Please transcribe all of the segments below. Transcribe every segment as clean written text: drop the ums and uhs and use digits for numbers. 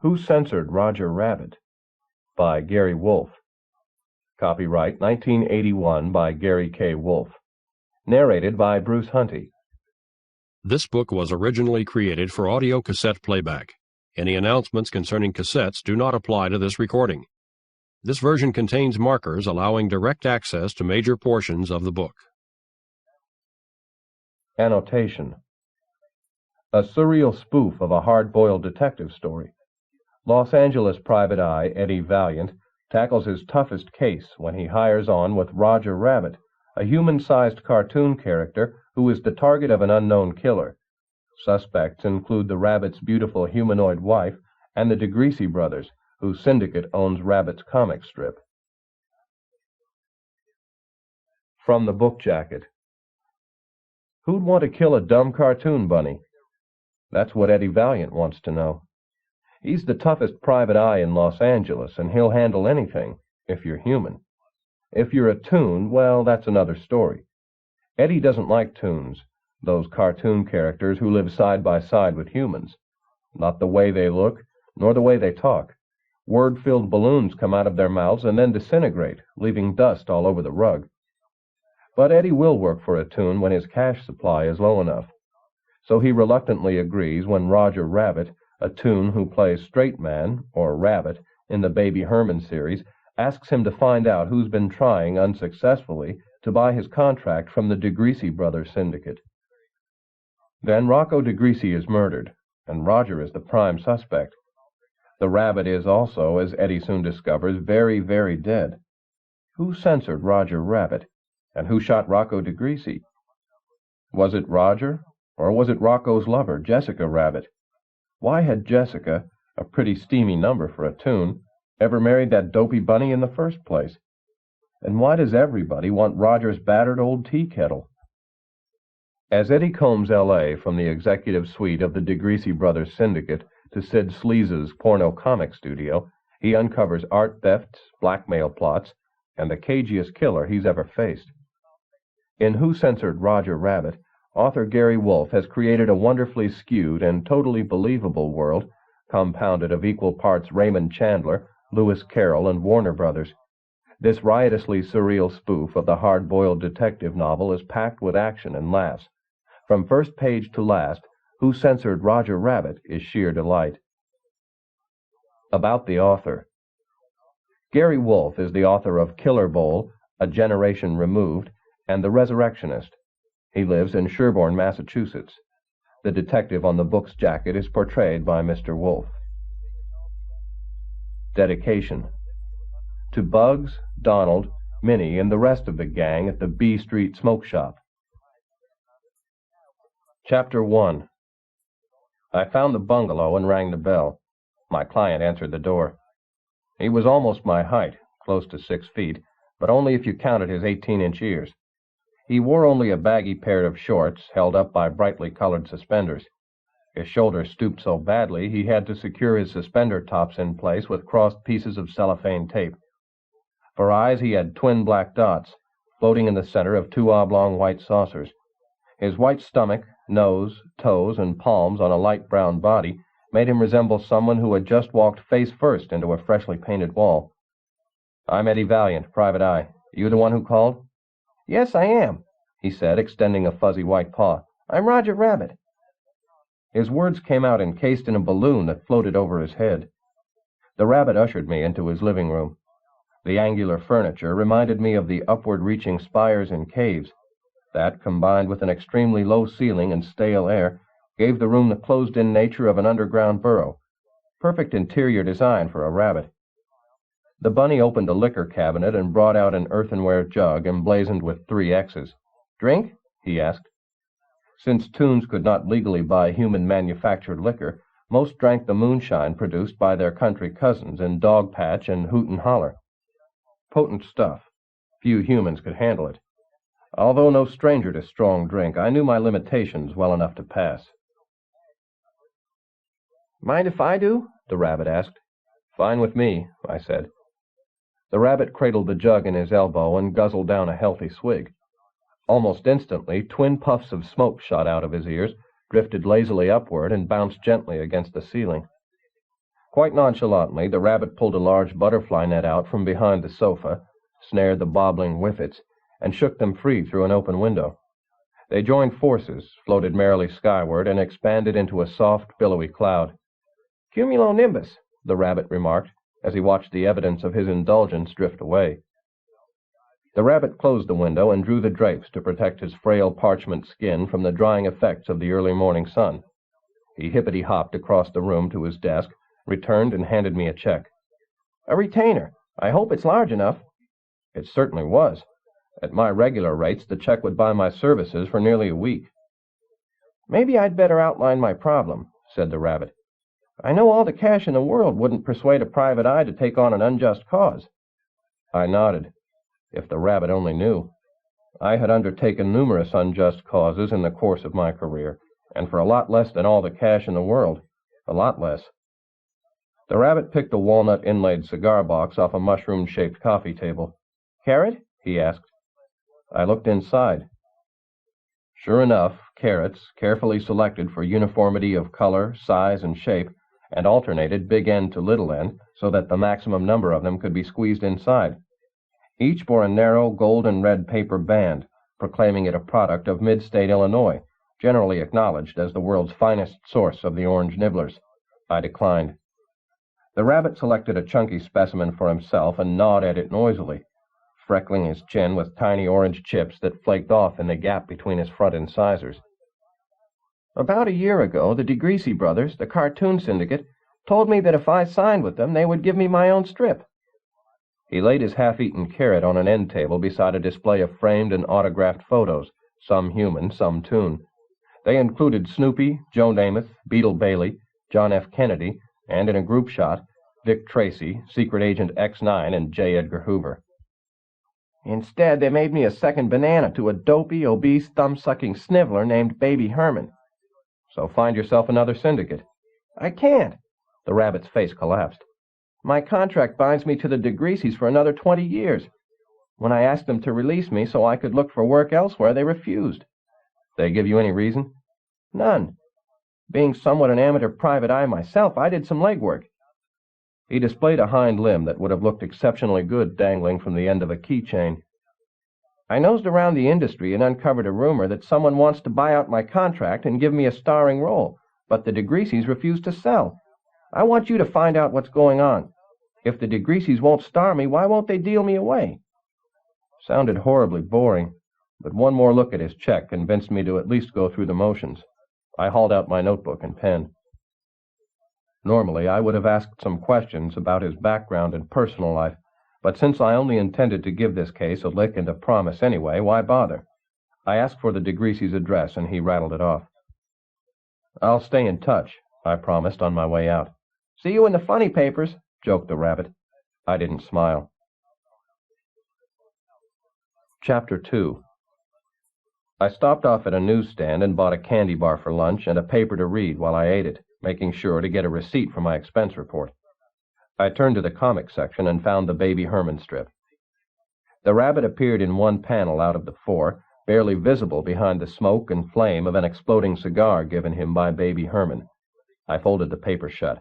Who Censored Roger Rabbit? By Gary Wolfe. Copyright 1981 by Gary K. Wolfe. Narrated by Bruce Huntey. This book was originally created for audio cassette playback. Any announcements concerning cassettes do not apply to this recording. This version contains markers allowing direct access to major portions of the book. Annotation. A surreal spoof of a hard-boiled detective story. Los Angeles private eye Eddie Valiant tackles his toughest case when he hires on with Roger Rabbit, a human-sized cartoon character who is the target of an unknown killer. Suspects include the Rabbit's beautiful humanoid wife and the DeGreasy brothers, whose syndicate owns Rabbit's comic strip. From the book jacket. Who'd want to kill a dumb cartoon bunny? That's what Eddie Valiant wants to know. He's the toughest private eye in Los Angeles, and he'll handle anything, if you're human. If you're a toon, well, that's another story. Eddie doesn't like toons, those cartoon characters who live side by side with humans. Not the way they look, nor the way they talk. Word-filled balloons come out of their mouths and then disintegrate, leaving dust all over the rug. But Eddie will work for a toon when his cash supply is low enough. So he reluctantly agrees when Roger Rabbit, a toon who plays straight man, or Rabbit, in the Baby Herman series, asks him to find out who's been trying unsuccessfully to buy his contract from the DeGreasy brothers syndicate. Then Rocco DeGreasy is murdered, and Roger is the prime suspect. The Rabbit is also, as Eddie soon discovers, very, very dead. Who censored Roger Rabbit, and who shot Rocco DeGreasy? Was it Roger, or was it Rocco's lover, Jessica Rabbit? Why had Jessica, a pretty steamy number for a toon, ever married that dopey bunny in the first place? And why does everybody want Roger's battered old tea kettle? As Eddie combs L.A. from the executive suite of the DeGreasy brothers syndicate to Sid Sleaze's porno comic studio, he uncovers art thefts, blackmail plots, and the cagiest killer he's ever faced. In Who Censored Roger Rabbit, author Gary Wolfe has created a wonderfully skewed and totally believable world, compounded of equal parts Raymond Chandler, Lewis Carroll, and Warner Brothers. This riotously surreal spoof of the hard-boiled detective novel is packed with action and laughs. From first page to last, Who Censored Roger Rabbit is sheer delight. About the author. Gary Wolfe is the author of Killer Bowl, A Generation Removed, and The Resurrectionist. He lives in Sherborne, Massachusetts. The detective on the book's jacket is portrayed by Mr. Wolfe. Dedication. To Bugs, Donald, Minnie, and the rest of the gang at the B Street Smoke Shop. Chapter 1. I found the bungalow and rang the bell. My client answered the door. He was almost my height, close to 6 feet, but only if you counted his 18-inch ears. He wore only a baggy pair of shorts held up by brightly colored suspenders. His shoulders stooped so badly he had to secure his suspender tops in place with crossed pieces of cellophane tape. For eyes he had twin black dots, floating in the center of 2 oblong white saucers. His white stomach, nose, toes, and palms on a light brown body made him resemble someone who had just walked face first into a freshly painted wall. "I'm Eddie Valiant, private eye. You the one who called?" "Yes, I am," he said, extending a fuzzy white paw. "I'm Roger Rabbit." His words came out encased in a balloon that floated over his head. The Rabbit ushered me into his living room. The angular furniture reminded me of the upward-reaching spires in caves. That, combined with an extremely low ceiling and stale air, gave the room the closed-in nature of an underground burrow. Perfect interior design for a rabbit. The bunny opened a liquor cabinet and brought out an earthenware jug emblazoned with 3 X's. "Drink?" he asked. Since toons could not legally buy human-manufactured liquor, most drank the moonshine produced by their country cousins in Dog Patch and Hoot and Holler. Potent stuff. Few humans could handle it. Although no stranger to strong drink, I knew my limitations well enough to pass. "Mind if I do?" the Rabbit asked. "Fine with me," I said. The Rabbit cradled the jug in his elbow and guzzled down a healthy swig. Almost instantly, twin puffs of smoke shot out of his ears, drifted lazily upward, and bounced gently against the ceiling. Quite nonchalantly, the rabbit pulled a large butterfly net out from behind the sofa, snared the bobbling whiffets, and shook them free through an open window. They joined forces, floated merrily skyward, and expanded into a soft, billowy cloud. "Cumulonimbus," the rabbit remarked, as he watched the evidence of his indulgence drift away. The rabbit closed the window and drew the drapes to protect his frail parchment skin from the drying effects of the early morning sun. He hippity-hopped across the room to his desk, returned, and handed me a check. "A retainer. I hope it's large enough." It certainly was. At my regular rates, the check would buy my services for nearly a week. "Maybe I'd better outline my problem," said the rabbit. "I know all the cash in the world wouldn't persuade a private eye to take on an unjust cause." I nodded. If the rabbit only knew. I had undertaken numerous unjust causes in the course of my career, and for a lot less than all the cash in the world. A lot less. The rabbit picked a walnut-inlaid cigar box off a mushroom-shaped coffee table. "Carrot?" he asked. I looked inside. Sure enough, carrots, carefully selected for uniformity of color, size, and shape, and alternated big end to little end so that the maximum number of them could be squeezed inside. Each bore a narrow gold and red paper band, proclaiming it a product of mid-state Illinois, generally acknowledged as the world's finest source of the orange nibblers. I declined. The rabbit selected a chunky specimen for himself and gnawed at it noisily, freckling his chin with tiny orange chips that flaked off in the gap between his front incisors. "About a year ago, the DeGreasy brothers, the cartoon syndicate, told me that if I signed with them, they would give me my own strip." He laid his half-eaten carrot on an end table beside a display of framed and autographed photos, some human, some toon. They included Snoopy, Joe Namath, Beetle Bailey, John F. Kennedy, and in a group shot, Dick Tracy, Secret Agent X9, and J. Edgar Hoover. "Instead, they made me a second banana to a dopey, obese, thumb-sucking sniveler named Baby Herman." "So find yourself another syndicate." "I can't." The rabbit's face collapsed. "My contract binds me to the DeGreasys for another 20 years. When I asked them to release me so I could look for work elsewhere, they refused." "They give you any reason?" "None. Being somewhat an amateur private eye myself, I did some legwork." He displayed a hind limb that would have looked exceptionally good dangling from the end of a keychain. "I nosed around the industry and uncovered a rumor that someone wants to buy out my contract and give me a starring role, but the DeGreasys refuse to sell. I want you to find out what's going on. If the DeGreasys won't star me, why won't they deal me away?" Sounded horribly boring, but one more look at his check convinced me to at least go through the motions. I hauled out my notebook and pen. Normally, I would have asked some questions about his background and personal life, but since I only intended to give this case a lick and a promise anyway, why bother? I asked for the DeGreasy's address, and he rattled it off. "I'll stay in touch," I promised on my way out. "See you in the funny papers," joked the rabbit. I didn't smile. Chapter 2. I stopped off at a newsstand and bought a candy bar for lunch and a paper to read while I ate it, making sure to get a receipt for my expense report. I turned to the comic section and found the Baby Herman strip. The rabbit appeared in one panel out of the 4, barely visible behind the smoke and flame of an exploding cigar given him by Baby Herman. I folded the paper shut.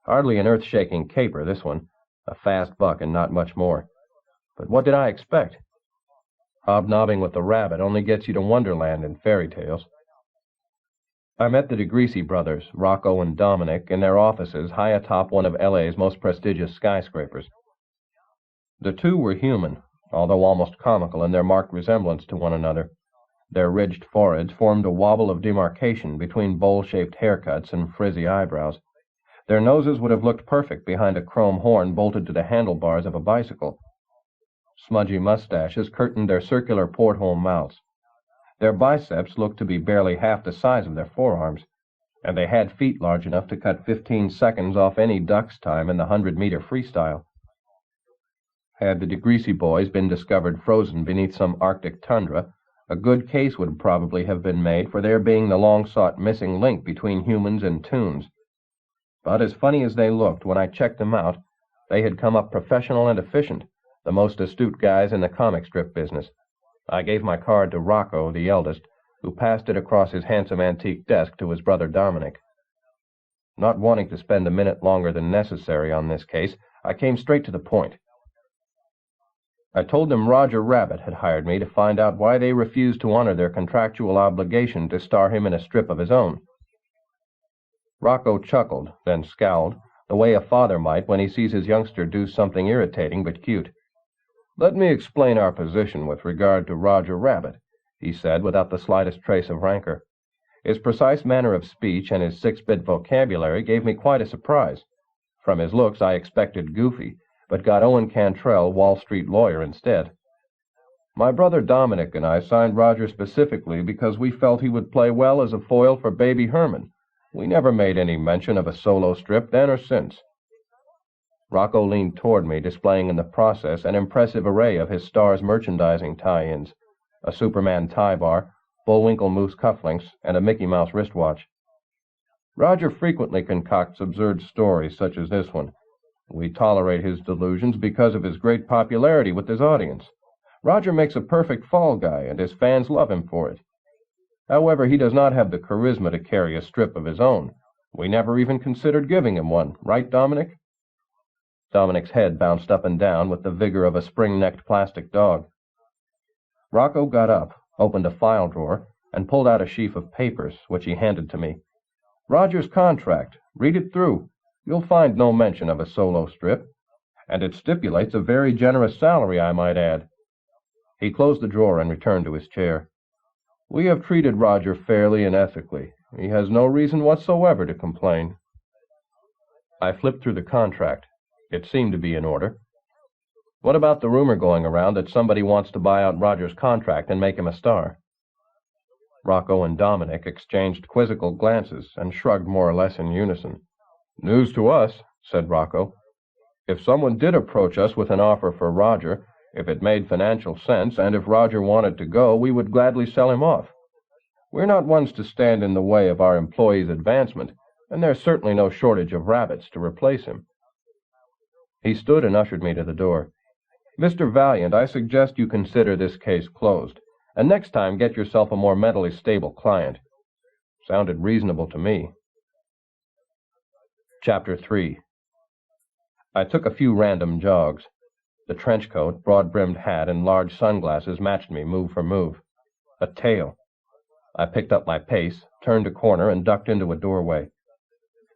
Hardly an earth-shaking caper, this one. A fast buck and not much more. But what did I expect? Hobnobbing with the rabbit only gets you to Wonderland in fairy tales. I met the DeGreasy brothers, Rocco and Dominic, in their offices high atop one of L.A.'s most prestigious skyscrapers. The two were human, although almost comical in their marked resemblance to one another. Their ridged foreheads formed a wobble of demarcation between bowl-shaped haircuts and frizzy eyebrows. Their noses would have looked perfect behind a chrome horn bolted to the handlebars of a bicycle. Smudgy mustaches curtained their circular porthole mouths. Their biceps looked to be barely half the size of their forearms, and they had feet large enough to cut 15 seconds off any duck's time in the 100-meter freestyle. Had the DeGreasy boys been discovered frozen beneath some Arctic tundra, a good case would probably have been made for their being the long-sought missing link between humans and toons. But as funny as they looked when I checked them out, they had come up professional and efficient, the most astute guys in the comic strip business. I gave my card to Rocco, the eldest, who passed it across his handsome antique desk to his brother Dominic. Not wanting to spend a minute longer than necessary on this case, I came straight to the point. I told them Roger Rabbit had hired me to find out why they refused to honor their contractual obligation to star him in a strip of his own. Rocco chuckled, then scowled, the way a father might when he sees his youngster do something irritating but cute. "Let me explain our position with regard to Roger Rabbit," he said without the slightest trace of rancor. His precise manner of speech and his 6-bit vocabulary gave me quite a surprise. From his looks I expected Goofy, but got Owen Cantrell, Wall Street lawyer, instead. "My brother Dominic and I signed Roger specifically because we felt he would play well as a foil for Baby Herman. We never made any mention of a solo strip then or since." Rocco leaned toward me, displaying in the process an impressive array of his star's merchandising tie-ins, a Superman tie bar, Bullwinkle moose cufflinks, and a Mickey Mouse wristwatch. "Roger frequently concocts absurd stories such as this one. We tolerate his delusions because of his great popularity with his audience. Roger makes a perfect fall guy, and his fans love him for it. However, he does not have the charisma to carry a strip of his own. We never even considered giving him one, right, Dominic?" Dominic's head bounced up and down with the vigor of a spring-necked plastic dog. Rocco got up, opened a file drawer, and pulled out a sheaf of papers, which he handed to me. "Roger's contract. Read it through. You'll find no mention of a solo strip, and it stipulates a very generous salary, I might add." He closed the drawer and returned to his chair. "We have treated Roger fairly and ethically. He has no reason whatsoever to complain." I flipped through the contract. It seemed to be in order. "What about the rumor going around that somebody wants to buy out Roger's contract and make him a star?" Rocco and Dominic exchanged quizzical glances and shrugged more or less in unison. "News to us," said Rocco. "If someone did approach us with an offer for Roger, if it made financial sense, and if Roger wanted to go, we would gladly sell him off. We're not ones to stand in the way of our employees' advancement, and there's certainly no shortage of rabbits to replace him." He stood and ushered me to the door. "Mr. Valiant, I suggest you consider this case closed, and next time get yourself a more mentally stable client." Sounded reasonable to me. Chapter 3. I took a few random jogs. The trench coat, broad-brimmed hat, and large sunglasses matched me move for move. A tail. I picked up my pace, turned a corner, and ducked into a doorway.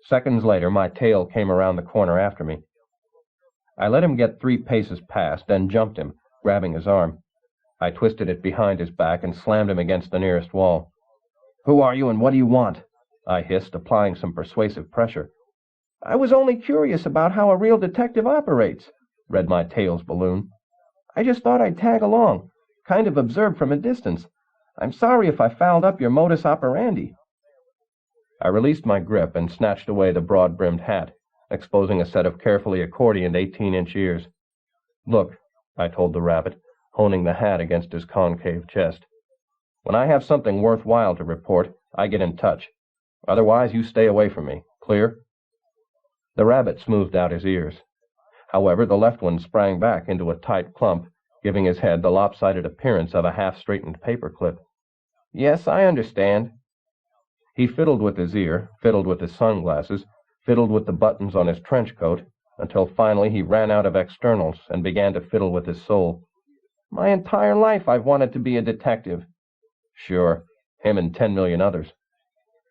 Seconds later, my tail came around the corner after me. I let him get 3 paces past, then jumped him, grabbing his arm. I twisted it behind his back and slammed him against the nearest wall. "Who are you and what do you want?" I hissed, applying some persuasive pressure. "I was only curious about how a real detective operates," read my tail's balloon. "I just thought I'd tag along, kind of observe from a distance. I'm sorry if I fouled up your modus operandi." I released my grip and snatched away the broad-brimmed hat, exposing a set of carefully accordioned 18-inch ears. "Look," I told the rabbit, honing the hat against his concave chest. "When I have something worthwhile to report, I get in touch. Otherwise, you stay away from me. Clear?" The rabbit smoothed out his ears. However, the left one sprang back into a tight clump, giving his head the lopsided appearance of a half-straightened paperclip. "Yes, I understand." He fiddled with his ear, fiddled with his sunglasses, fiddled with the buttons on his trench coat, until finally he ran out of externals and began to fiddle with his soul. "My entire life I've wanted to be a detective." Sure, him and 10 million others.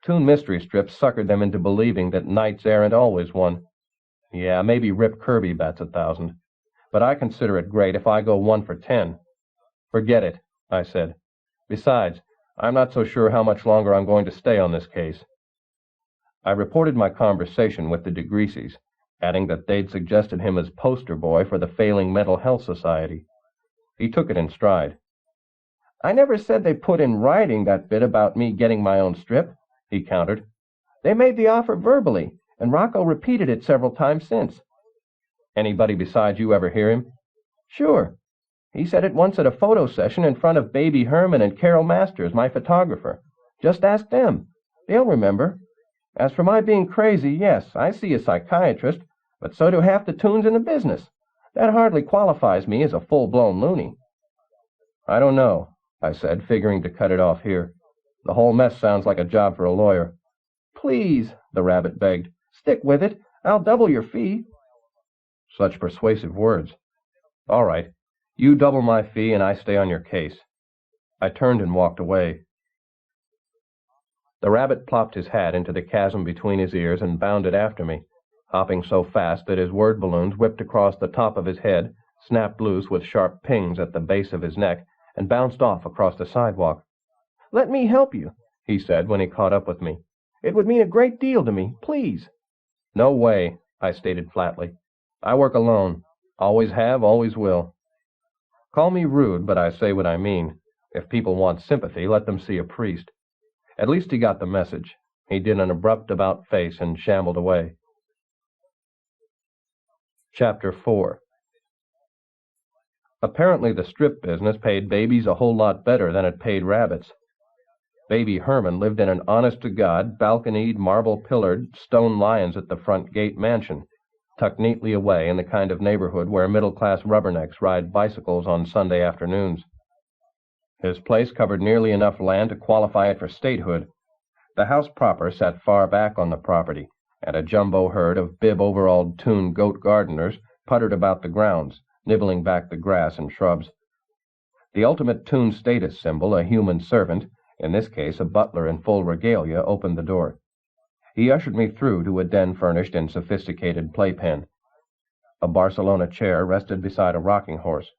Toon mystery strips suckered them into believing that knights errant always won. Yeah, maybe Rip Kirby bats 1,000. But I consider it great if I go 1 for 10. "Forget it," I said. "Besides, I'm not so sure how much longer I'm going to stay on this case." I reported my conversation with the DeGreasys, adding that they'd suggested him as poster boy for the failing Mental Health Society. He took it in stride. "I never said they put in writing that bit about me getting my own strip," he countered. "They made the offer verbally, and Rocco repeated it several times since." "Anybody besides you ever hear him?" "Sure. He said it once at a photo session in front of Baby Herman and Carol Masters, my photographer. Just ask them. They'll remember. As for my being crazy, yes, I see a psychiatrist, but so do half the toons in the business. That hardly qualifies me as a full-blown loony." "I don't know," I said, figuring to cut it off here. "The whole mess sounds like a job for a lawyer." "Please," the rabbit begged. Stick with it. I'll double your fee. Such persuasive words. All right. You double my fee and I stay on your case. I turned and walked away. The rabbit plopped his hat into the chasm between his ears and bounded after me, hopping so fast that his word balloons whipped across the top of his head, snapped loose with sharp pings at the base of his neck, and bounced off across the sidewalk. Let me help you, he said when he caught up with me. It would mean a great deal to me. Please. No way, I stated flatly. I work alone. Always have, always will. Call me rude, but I say what I mean. If people want sympathy, let them see a priest. At least he got the message. He did an abrupt about-face and shambled away. Chapter 4. Apparently the strip business paid babies a whole lot better than it paid rabbits. Baby Herman lived in an honest-to-God, balconied, marble-pillared, stone lions at the front gate mansion, tucked neatly away in the kind of neighborhood where middle-class rubbernecks ride bicycles on Sunday afternoons. His place covered nearly enough land to qualify it for statehood. The house proper sat far back on the property, and a jumbo herd of bib-overalled Toon goat gardeners puttered about the grounds, nibbling back the grass and shrubs. The ultimate Toon status symbol, a human servant, in this case a butler in full regalia, opened the door. He ushered me through to a den furnished in sophisticated playpen. A Barcelona chair rested beside a rocking horse.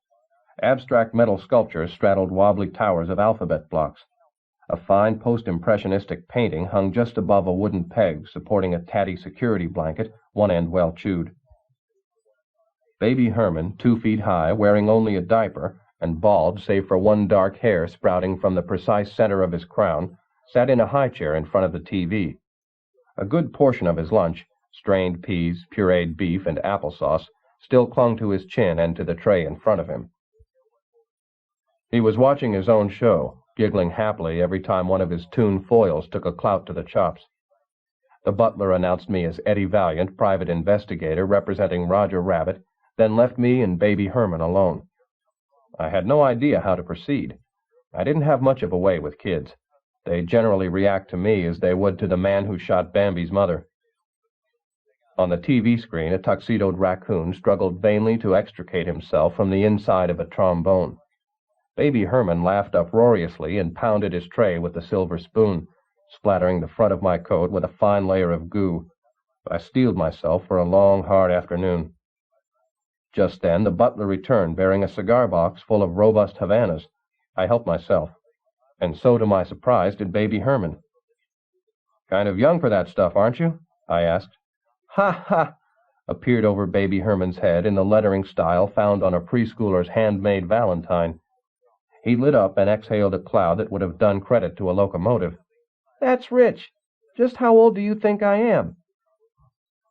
Abstract metal sculptures straddled wobbly towers of alphabet blocks. A fine post-impressionistic painting hung just above a wooden peg supporting a tatty security blanket, one end well chewed. Baby Herman, 2 feet high, wearing only a diaper, and bald save for one dark hair sprouting from the precise center of his crown, sat in a high chair in front of the TV. A good portion of his lunch, strained peas, pureed beef, and applesauce, still clung to his chin and to the tray in front of him. He was watching his own show, giggling happily every time one of his Toon foils took a clout to the chops. The butler announced me as Eddie Valiant, private investigator representing Roger Rabbit, then left me and Baby Herman alone. I had no idea how to proceed. I didn't have much of a way with kids. They generally react to me as they would to the man who shot Bambi's mother. On the TV screen, a tuxedoed raccoon struggled vainly to extricate himself from the inside of a trombone. Baby Herman laughed uproariously and pounded his tray with the silver spoon, splattering the front of my coat with a fine layer of goo. I steeled myself for a long, hard afternoon. Just then the butler returned, bearing a cigar box full of robust Havanas. I helped myself, and so, to my surprise, did Baby Herman. "Kind of young for that stuff, aren't you?" I asked. "Ha, ha!" appeared over Baby Herman's head in the lettering style found on a preschooler's handmade valentine. He lit up and exhaled a cloud that would have done credit to a locomotive. "That's rich. Just how old do you think I am?"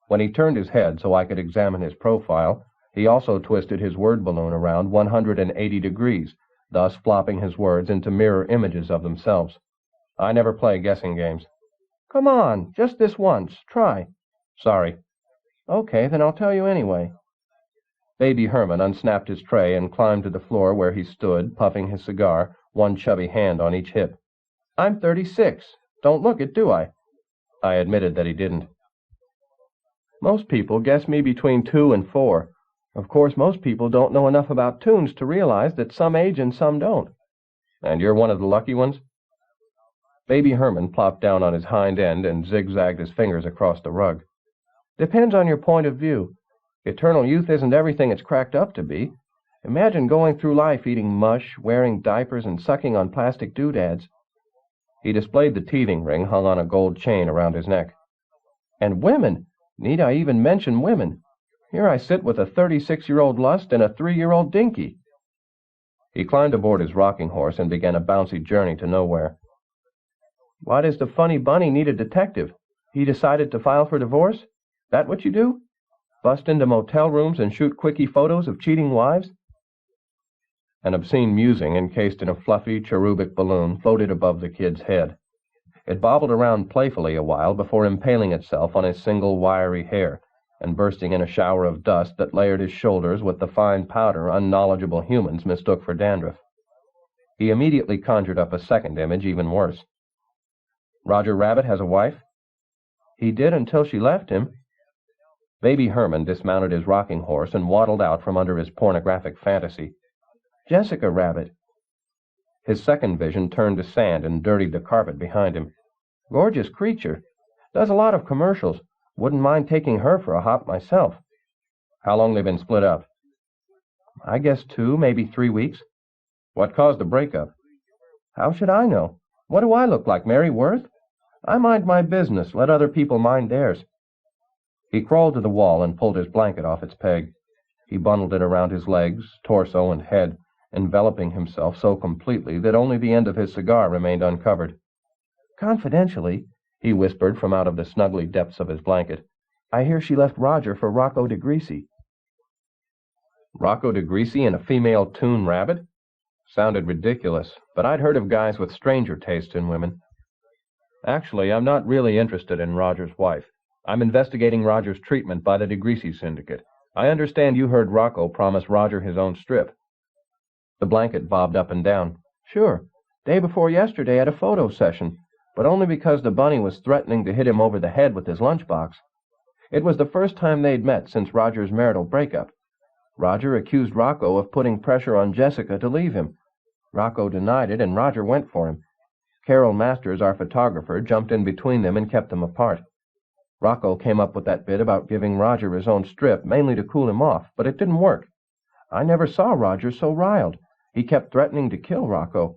When he turned his head so I could examine his profile, he also twisted his word balloon around 180 degrees, thus flopping his words into mirror images of themselves. I never play guessing games. "Come on, just this once. Try." "Sorry." "Okay, then I'll tell you anyway." Baby Herman unsnapped his tray and climbed to the floor where he stood, puffing his cigar, one chubby hand on each hip. "I'm 36. Don't look it, do I?" I admitted that he didn't. "Most people guess me between 2 and 4. Of course, most people don't know enough about Toons to realize that some age and some don't." "And you're one of the lucky ones?" Baby Herman plopped down on his hind end and zigzagged his fingers across the rug. "Depends on your point of view. Eternal youth isn't everything it's cracked up to be. Imagine going through life eating mush, wearing diapers, and sucking on plastic doodads." He displayed the teething ring hung on a gold chain around his neck. "And women! Need I even mention women? Here I sit with a 36-year-old lust and a 3-year-old dinky." He climbed aboard his rocking horse and began a bouncy journey to nowhere. "Why does the funny bunny need a detective? He decided to file for divorce? That what you do? Bust into motel rooms and shoot quickie photos of cheating wives?" An obscene musing encased in a fluffy, cherubic balloon floated above the kid's head. It bobbled around playfully a while before impaling itself on his single wiry hair and bursting in a shower of dust that layered his shoulders with the fine powder unknowledgeable humans mistook for dandruff. He immediately conjured up a second image even worse. "Roger Rabbit has a wife?" "He did until she left him. Baby Herman dismounted his rocking horse and waddled out from under his pornographic fantasy. Jessica Rabbit. His second vision turned to sand and dirtied the carpet behind him. Gorgeous creature. Does a lot of commercials. Wouldn't mind taking her for a hop myself. How long they been split up? I guess 2, maybe 3 weeks. What caused the breakup? How should I know? What do I look like, Mary Worth? I mind my business, let other people mind theirs. He crawled to the wall and pulled his blanket off its peg. He bundled it around his legs, torso, and head, enveloping himself so completely that only the end of his cigar remained uncovered. Confidentially, he whispered from out of the snuggly depths of his blanket, I hear she left Roger for Rocco DeGreasy. Rocco DeGreasy and a female toon rabbit? Sounded ridiculous, but I'd heard of guys with stranger tastes in women. Actually, I'm not really interested in Roger's wife. I'm investigating Roger's treatment by the DeGreasy syndicate. I understand you heard Rocco promise Roger his own strip. The blanket bobbed up and down. Sure. Day before yesterday at a photo session, but only because the bunny was threatening to hit him over the head with his lunchbox. It was the first time they'd met since Roger's marital breakup. Roger accused Rocco of putting pressure on Jessica to leave him. Rocco denied it, and Roger went for him. Carol Masters, our photographer, jumped in between them and kept them apart. Rocco came up with that bit about giving Roger his own strip, mainly to cool him off, but it didn't work. I never saw Roger so riled. He kept threatening to kill Rocco.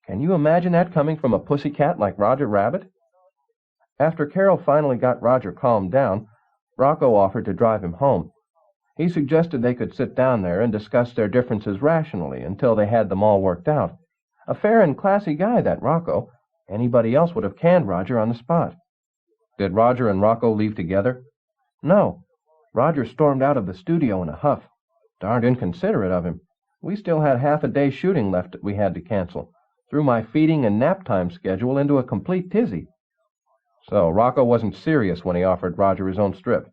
Can you imagine that coming from a pussycat like Roger Rabbit? After Carol finally got Roger calmed down, Rocco offered to drive him home. He suggested they could sit down there and discuss their differences rationally until they had them all worked out. A fair and classy guy, that Rocco. Anybody else would have canned Roger on the spot. Did Roger and Rocco leave together? No. Roger stormed out of the studio in a huff. Darned inconsiderate of him. We still had half a day's shooting left that we had to cancel. Threw my feeding and nap time schedule into a complete tizzy. So Rocco wasn't serious when he offered Roger his own strip?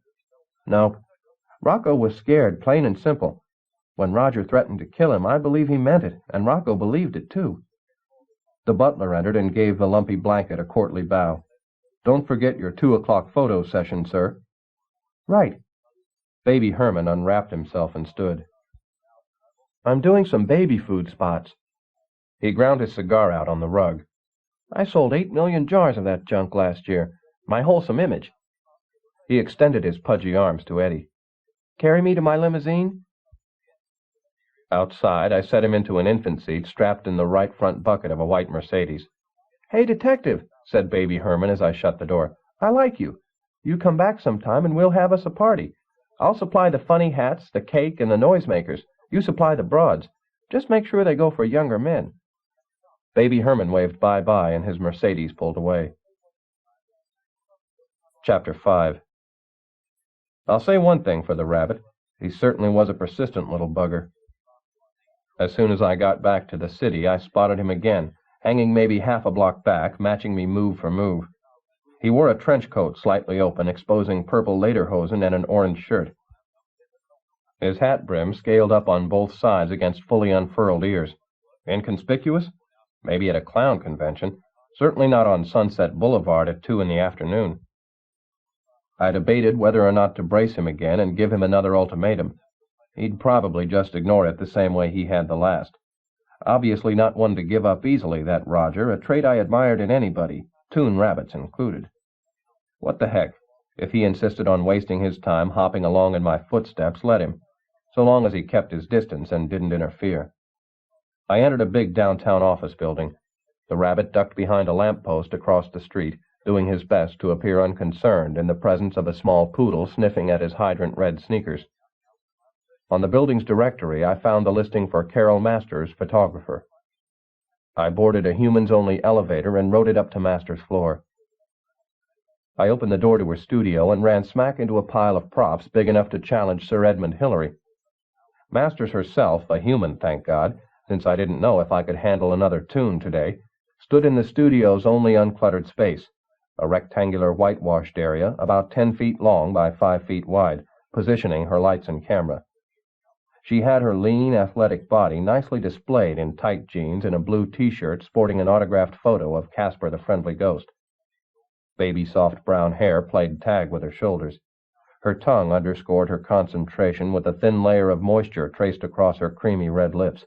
No. Rocco was scared, plain and simple. When Roger threatened to kill him, I believe he meant it, and Rocco believed it, too. The butler entered and gave the lumpy blanket a courtly bow. Don't forget your 2:00 photo session, sir. Right. Baby Herman unwrapped himself and stood. I'm doing some baby food spots. He ground his cigar out on the rug. I sold 8 million jars of that junk last year. My wholesome image. He extended his pudgy arms to Eddie. Carry me to my limousine? Outside, I set him into an infant seat strapped in the right front bucket of a white Mercedes. Hey, detective, said Baby Herman as I shut the door. I like you. You come back sometime and we'll have us a party. I'll supply the funny hats, the cake, and the noisemakers. You supply the broads. Just make sure they go for younger men. Baby Herman waved bye-bye and his Mercedes pulled away. Chapter 5. I'll say one thing for the rabbit. He certainly was a persistent little bugger. As soon as I got back to the city, I spotted him again, hanging maybe half a block back, matching me move for move. He wore a trench coat slightly open, exposing purple lederhosen and an orange shirt. His hat brim scaled up on both sides against fully unfurled ears. Inconspicuous? Maybe at a clown convention. Certainly not on Sunset Boulevard at 2 in the afternoon. I debated whether or not to brace him again and give him another ultimatum. He'd probably just ignore it the same way he had the last. Obviously not one to give up easily, that Roger, a trait I admired in anybody, toon rabbits included. What the heck? If he insisted on wasting his time hopping along in my footsteps, let him, so long as he kept his distance and didn't interfere. I entered a big downtown office building. The rabbit ducked behind a lamp-post across the street, doing his best to appear unconcerned in the presence of a small poodle sniffing at his hydrant-red sneakers. On the building's directory, I found the listing for Carol Masters, photographer. I boarded a humans-only elevator and rode it up to Masters' floor. I opened the door to her studio and ran smack into a pile of props big enough to challenge Sir Edmund Hillary. Masters herself, a human, thank God, since I didn't know if I could handle another toon today, stood in the studio's only uncluttered space, a rectangular whitewashed area about 10 feet long by 5 feet wide, positioning her lights and camera. She had her lean, athletic body nicely displayed in tight jeans and a blue T-shirt sporting an autographed photo of Casper the Friendly Ghost. Baby soft brown hair played tag with her shoulders. Her tongue underscored her concentration with a thin layer of moisture traced across her creamy red lips.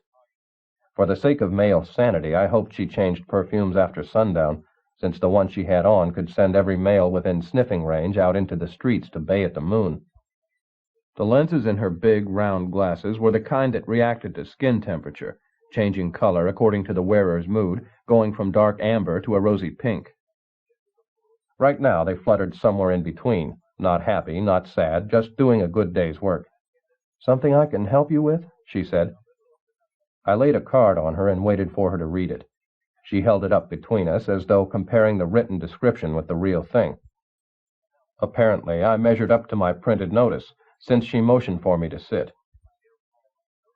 For the sake of male sanity, I hoped she changed perfumes after sundown, since the one she had on could send every male within sniffing range out into the streets to bay at the moon. The lenses in her big, round glasses were the kind that reacted to skin temperature, changing color according to the wearer's mood, going from dark amber to a rosy pink. Right now they fluttered somewhere in between, not happy, not sad, just doing a good day's work. "Something I can help you with?" she said. I laid a card on her and waited for her to read it. She held it up between us as though comparing the written description with the real thing. Apparently, I measured up to my printed notice, since she motioned for me to sit.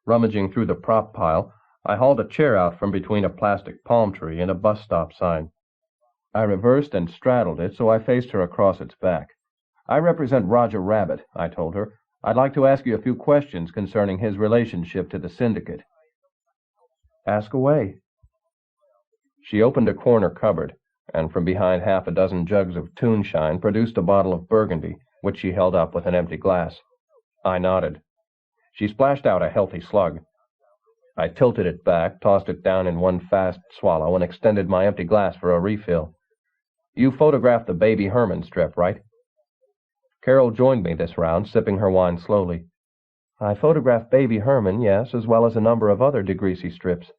Rummaging through the prop pile, I hauled a chair out from between a plastic palm tree and a bus stop sign. I reversed and straddled it so I faced her across its back. "I represent Roger Rabbit," I told her. "I'd like to ask you a few questions concerning his relationship to the syndicate." "Ask away." She opened a corner cupboard, and from behind half a dozen jugs of toonshine produced a bottle of Burgundy, which she held up with an empty glass. I nodded. She splashed out a healthy slug. I tilted it back, tossed it down in one fast swallow, and extended my empty glass for a refill. "You photographed the Baby Herman strip, right?" Carol joined me this round, sipping her wine slowly. "I photographed Baby Herman, yes, as well as a number of other DeGreasy strips."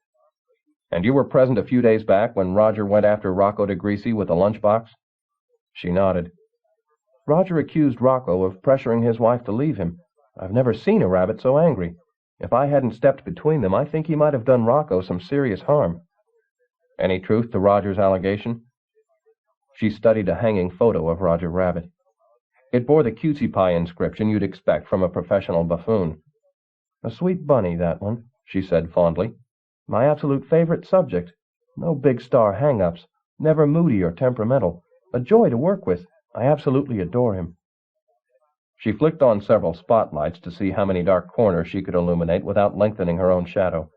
"And you were present a few days back when Roger went after Rocco DeGreasy with a lunchbox?" She nodded. "Roger accused Rocco of pressuring his wife to leave him. I've never seen a rabbit so angry. If I hadn't stepped between them, I think he might have done Rocco some serious harm." "Any truth to Roger's allegation?" She studied a hanging photo of Roger Rabbit. It bore the cutie pie inscription you'd expect from a professional buffoon. "A sweet bunny, that one," she said fondly. "My absolute favorite subject. No big star hang-ups, never moody or temperamental. A joy to work with. I absolutely adore him." She flicked on several spotlights to see how many dark corners she could illuminate without lengthening her own shadow.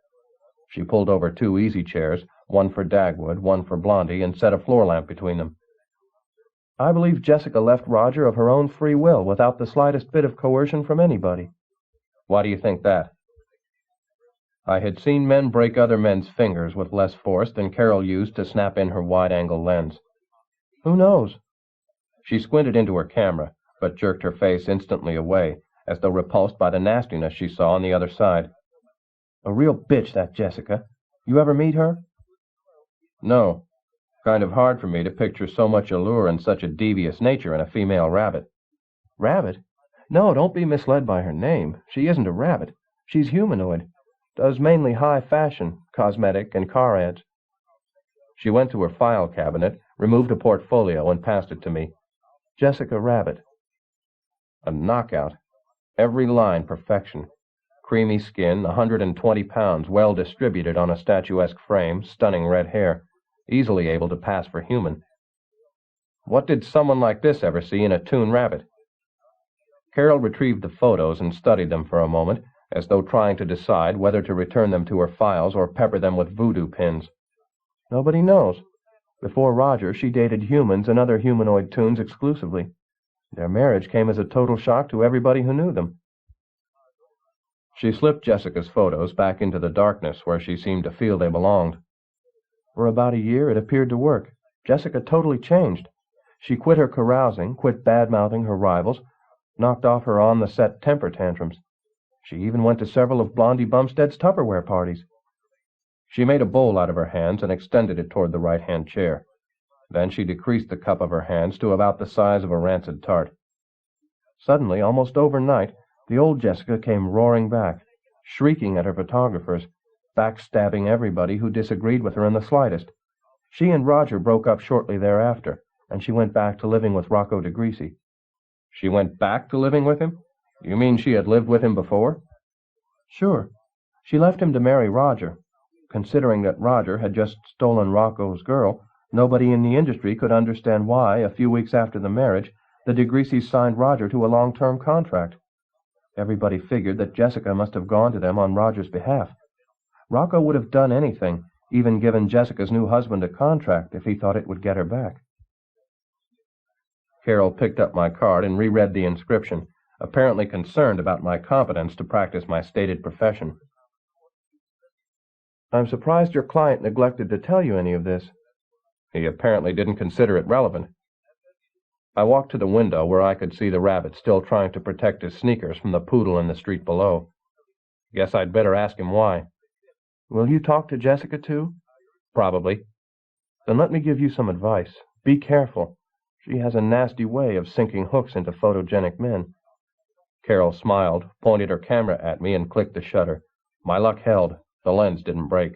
She pulled over 2 easy chairs, one for Dagwood, one for Blondie, and set a floor lamp between them. "I believe Jessica left Roger of her own free will, without the slightest bit of coercion from anybody." "Why do you think that?" I had seen men break other men's fingers with less force than Carol used to snap in her wide-angle lens. "Who knows?" She squinted into her camera, but jerked her face instantly away, as though repulsed by the nastiness she saw on the other side. "A real bitch, that Jessica. You ever meet her?" "No. Kind of hard for me to picture so much allure and such a devious nature in a female rabbit." "Rabbit? No, don't be misled by her name. She isn't a rabbit. She's humanoid. Does mainly high fashion, cosmetic, and car ads." She went to her file cabinet, removed a portfolio, and passed it to me. "Jessica Rabbit." A knockout. Every line perfection. Creamy skin, 120 pounds, well distributed on a statuesque frame, stunning red hair, easily able to pass for human. What did someone like this ever see in a toon rabbit? Carol retrieved the photos and studied them for a moment, as though trying to decide whether to return them to her files or pepper them with voodoo pins. "Nobody knows. Before Roger, she dated humans and other humanoid toons exclusively. Their marriage came as a total shock to everybody who knew them." She slipped Jessica's photos back into the darkness where she seemed to feel they belonged. "For about a year it appeared to work. Jessica totally changed. She quit her carousing, quit bad-mouthing her rivals, knocked off her on-the-set temper tantrums. She even went to several of Blondie Bumstead's Tupperware parties." She made a bowl out of her hands and extended it toward the right-hand chair. Then she decreased the cup of her hands to about the size of a rancid tart. Suddenly, almost overnight, the old Jessica came roaring back, shrieking at her photographers, backstabbing everybody who disagreed with her in the slightest. She and Roger broke up shortly thereafter, and she went back to living with Rocco DeGreasy. "She went back to living with him? You mean she had lived with him before?" "Sure. She left him to marry Roger. Considering that Roger had just stolen Rocco's girl, nobody in the industry could understand why, a few weeks after the marriage, the DeGreasys signed Roger to a long-term contract. Everybody figured that Jessica must have gone to them on Roger's behalf. Rocco would have done anything, even given Jessica's new husband a contract, if he thought it would get her back." Carol picked up my card and reread the inscription, apparently concerned about my competence to practice my stated profession. I'm surprised your client neglected to tell you any of this. He apparently didn't consider it relevant. I walked to the window where I could see the rabbit still trying to protect his sneakers from the poodle in the street below. Guess I'd better ask him why. Will you talk to Jessica, too? Probably. Then let me give you some advice. Be careful. She has a nasty way of sinking hooks into photogenic men. Carol smiled, pointed her camera at me, and clicked the shutter. My luck held. The lens didn't break.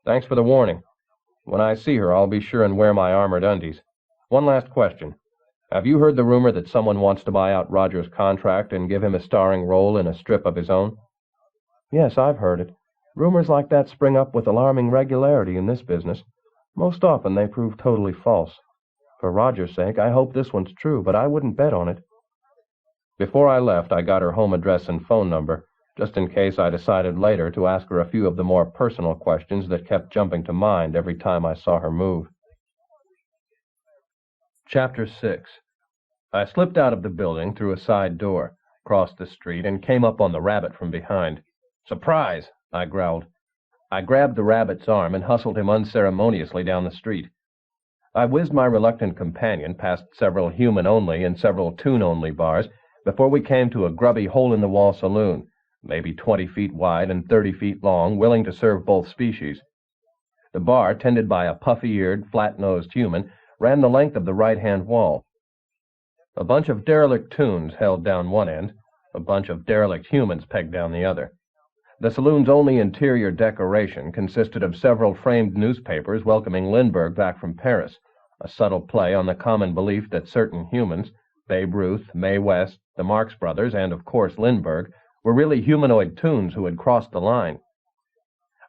Thanks for the warning. When I see her, I'll be sure and wear my armored undies. One last question. Have you heard the rumor that someone wants to buy out Roger's contract and give him a starring role in a strip of his own? Yes, I've heard it. Rumors like that spring up with alarming regularity in this business. Most often they prove totally false. For Roger's sake, I hope this one's true, but I wouldn't bet on it. Before I left, I got her home address and phone number, just in case I decided later to ask her a few of the more personal questions that kept jumping to mind every time I saw her move. Chapter 6. I slipped out of the building through a side door, crossed the street, and came up on the rabbit from behind. Surprise! I growled. I grabbed the rabbit's arm and hustled him unceremoniously down the street. I whizzed my reluctant companion past several human-only and several tune-only bars before we came to a grubby hole-in-the-wall saloon, maybe 20 feet wide and 30 feet long, willing to serve both species. The bar, tended by a puffy-eared, flat-nosed human, ran the length of the right-hand wall. A bunch of derelict tunes held down one end, a bunch of derelict humans pegged down the other. The saloon's only interior decoration consisted of several framed newspapers welcoming Lindbergh back from Paris, a subtle play on the common belief that certain humans, Babe Ruth, Mae West, the Marx Brothers, and, of course, Lindbergh, were really humanoid tunes who had crossed the line.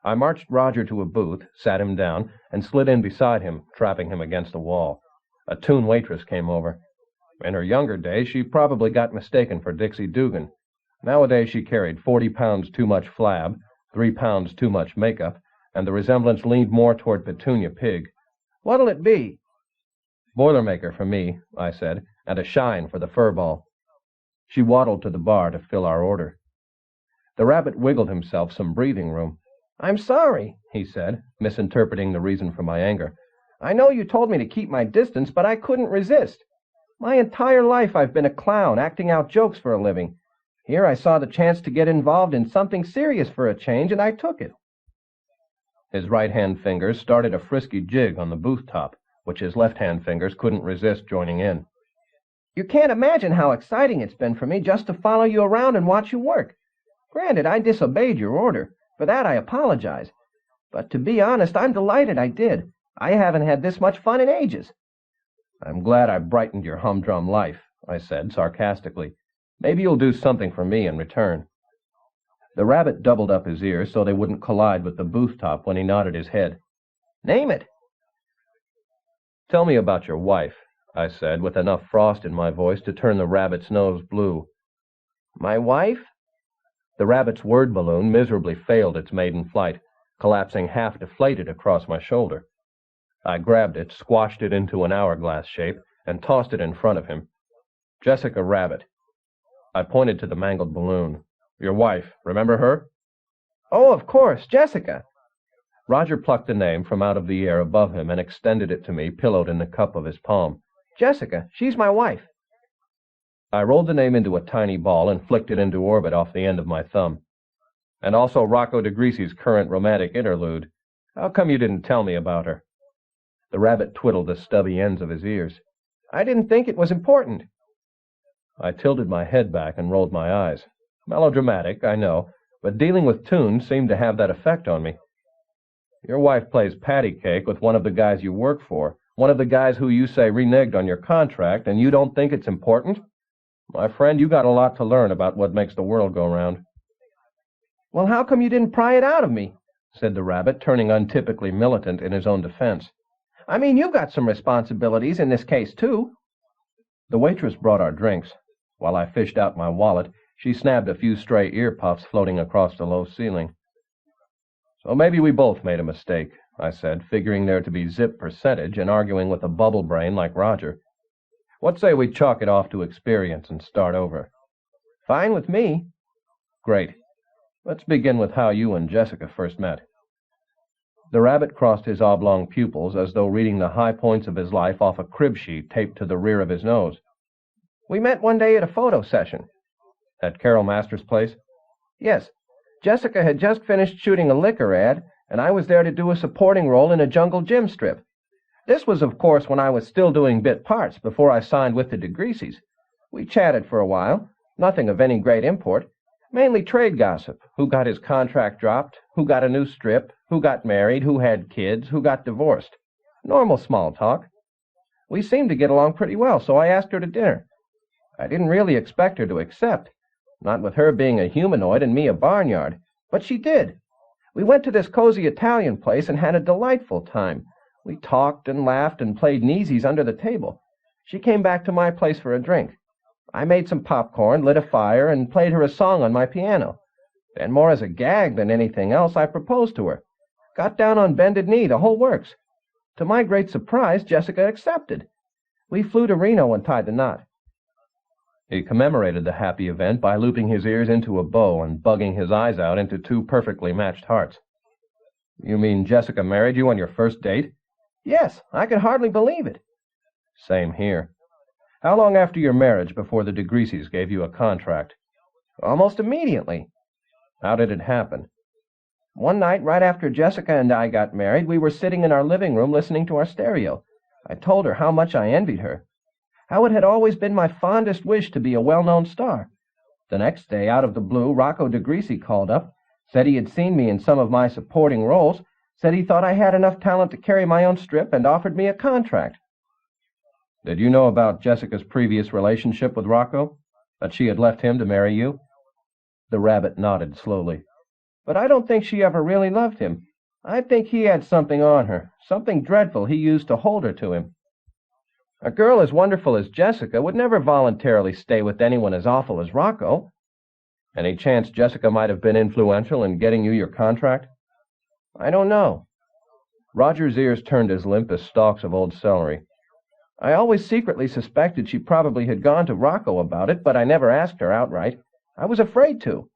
I marched Roger to a booth, sat him down, and slid in beside him, trapping him against the wall. A tune waitress came over. In her younger days, she probably got mistaken for Dixie Dugan. Nowadays, she carried 40 pounds too much flab, 3 pounds too much makeup, and the resemblance leaned more toward Petunia Pig. "What'll it be?" "Boilermaker for me," I said, "and a shine for the furball." She waddled to the bar to fill our order. The rabbit wiggled himself some breathing room. "I'm sorry," he said, misinterpreting the reason for my anger. "I know you told me to keep my distance, but I couldn't resist. My entire life I've been a clown, acting out jokes for a living. Here I saw the chance to get involved in something serious for a change, and I took it." His right-hand fingers started a frisky jig on the booth top, which his left-hand fingers couldn't resist joining in. "You can't imagine how exciting it's been for me just to follow you around and watch you work. Granted, I disobeyed your order. For that I apologize. But to be honest, I'm delighted I did. I haven't had this much fun in ages." "I'm glad I brightened your humdrum life," I said sarcastically. "Maybe you'll do something for me in return." The rabbit doubled up his ears so they wouldn't collide with the booth top when he nodded his head. "Name it." "Tell me about your wife," I said, with enough frost in my voice to turn the rabbit's nose blue. "My wife?" The rabbit's word balloon miserably failed its maiden flight, collapsing half-deflated across my shoulder. I grabbed it, squashed it into an hourglass shape, and tossed it in front of him. "Jessica Rabbit." I pointed to the mangled balloon. "Your wife, remember her?" "Oh, of course, Jessica." Roger plucked the name from out of the air above him and extended it to me, pillowed in the cup of his palm. "Jessica, she's my wife." I rolled the name into a tiny ball and flicked it into orbit off the end of my thumb. "And also Rocco DeGreasy's current romantic interlude. How come you didn't tell me about her?" The rabbit twiddled the stubby ends of his ears. "I didn't think it was important." I tilted my head back and rolled my eyes. Melodramatic, I know, but dealing with tunes seemed to have that effect on me. "Your wife plays patty cake with one of the guys you work for, one of the guys who you say reneged on your contract, and you don't think it's important? My friend, you got a lot to learn about what makes the world go round." "Well, how come you didn't pry it out of me?" said the rabbit, turning untypically militant in his own defense. "I mean, you've got some responsibilities in this case, too." The waitress brought our drinks. While I fished out my wallet, she snapped a few stray ear puffs floating across the low ceiling. "So maybe we both made a mistake," I said, figuring there to be zip percentage and arguing with a bubble brain like Roger. What say we chalk it off to experience and start over? Fine with me. Great. Let's begin with how you and Jessica first met. The rabbit crossed his oblong pupils as though reading the high points of his life off a crib sheet taped to the rear of his nose. We met one day at a photo session. At Carol Masters' place? Yes. Jessica had just finished shooting a liquor ad, and I was there to do a supporting role in a jungle gym strip. This was, of course, when I was still doing bit parts, before I signed with the DeGreasys. We chatted for a while, nothing of any great import, mainly trade gossip, who got his contract dropped, who got a new strip, who got married, who had kids, who got divorced. Normal small talk. We seemed to get along pretty well, so I asked her to dinner. I didn't really expect her to accept, not with her being a humanoid and me a barnyard, but she did. We went to this cozy Italian place and had a delightful time. We talked and laughed and played kneesies under the table. She came back to my place for a drink. I made some popcorn, lit a fire, and played her a song on my piano. Then, more as a gag than anything else, I proposed to her. Got down on bended knee, the whole works. To my great surprise, Jessica accepted. We flew to Reno and tied the knot. He commemorated the happy event by looping his ears into a bow and bugging his eyes out into two perfectly matched hearts. You mean Jessica married you on your first date? Yes, I could hardly believe it. Same here. How long after your marriage before the DeGreasys gave you a contract? Almost immediately. How did it happen? One night, right after Jessica and I got married, we were sitting in our living room listening to our stereo. I told her how much I envied her, how it had always been my fondest wish to be a well-known star. The next day, out of the blue, Rocco DeGreasy called up, said he had seen me in some of my supporting roles, said he thought I had enough talent to carry my own strip, and offered me a contract. Did you know about Jessica's previous relationship with Rocco? That she had left him to marry you? The rabbit nodded slowly. But I don't think she ever really loved him. I think he had something on her, something dreadful he used to hold her to him. A girl as wonderful as Jessica would never voluntarily stay with anyone as awful as Rocco. Any chance Jessica might have been influential in getting you your contract? I don't know. Roger's ears turned as limp as stalks of old celery. I always secretly suspected she probably had gone to Rocco about it, but I never asked her outright. I was afraid to.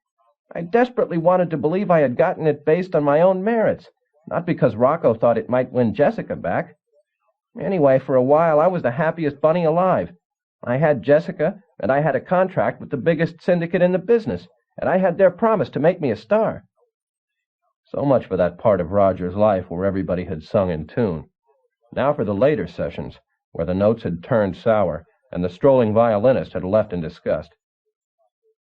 I desperately wanted to believe I had gotten it based on my own merits, not because Rocco thought it might win Jessica back. Anyway, for a while I was the happiest bunny alive. I had Jessica, and I had a contract with the biggest syndicate in the business, and I had their promise to make me a star. So much for that part of Roger's life where everybody had sung in tune. Now for the later sessions, where the notes had turned sour, and the strolling violinist had left in disgust.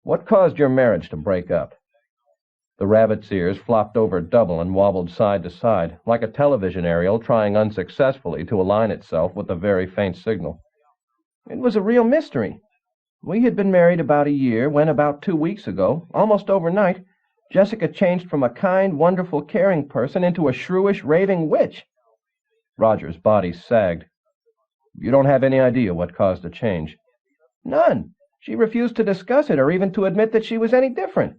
What caused your marriage to break up? The rabbit's ears flopped over double and wobbled side to side, like a television aerial trying unsuccessfully to align itself with a very faint signal. It was a real mystery. We had been married about a year when, about 2 weeks ago, almost overnight, Jessica changed from a kind, wonderful, caring person into a shrewish, raving witch. Roger's body sagged. You don't have any idea what caused the change? None. She refused to discuss it or even to admit that she was any different.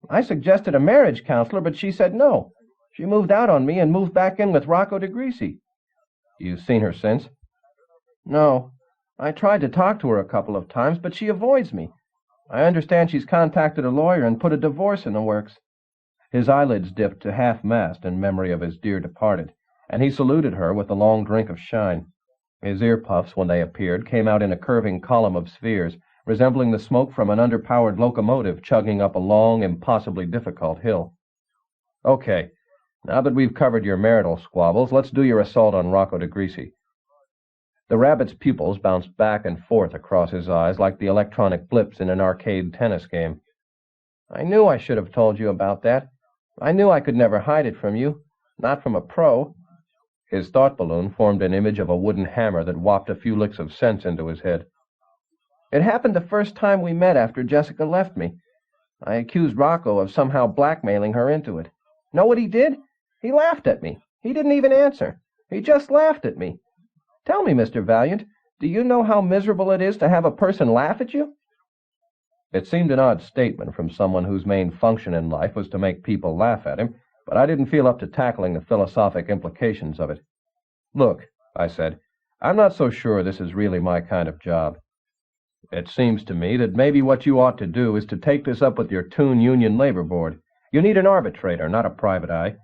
I suggested a marriage counselor, but she said no. She moved out on me and moved back in with Rocco DeGreasy. You've seen her since? No. I tried to talk to her a couple of times, but she avoids me. I understand she's contacted a lawyer and put a divorce in the works. His eyelids dipped to half-mast in memory of his dear departed, and he saluted her with a long drink of shine. His ear-puffs, when they appeared, came out in a curving column of spheres, resembling the smoke from an underpowered locomotive chugging up a long, impossibly difficult hill. Okay, now that we've covered your marital squabbles, let's do your assault on Rocco DeGreasy. The rabbit's pupils bounced back and forth across his eyes like the electronic blips in an arcade tennis game. I knew I should have told you about that. I knew I could never hide it from you, not from a pro. His thought balloon formed an image of a wooden hammer that whopped a few licks of sense into his head. It happened the first time we met after Jessica left me. I accused Rocco of somehow blackmailing her into it. Know what he did? He laughed at me. He didn't even answer. He just laughed at me. Tell me, Mr. Valiant, do you know how miserable it is to have a person laugh at you? It seemed an odd statement from someone whose main function in life was to make people laugh at him, but I didn't feel up to tackling the philosophic implications of it. Look, I said, I'm not so sure this is really my kind of job. It seems to me that maybe what you ought to do is to take this up with your Toon Union Labor Board. You need an arbitrator, not a private eye.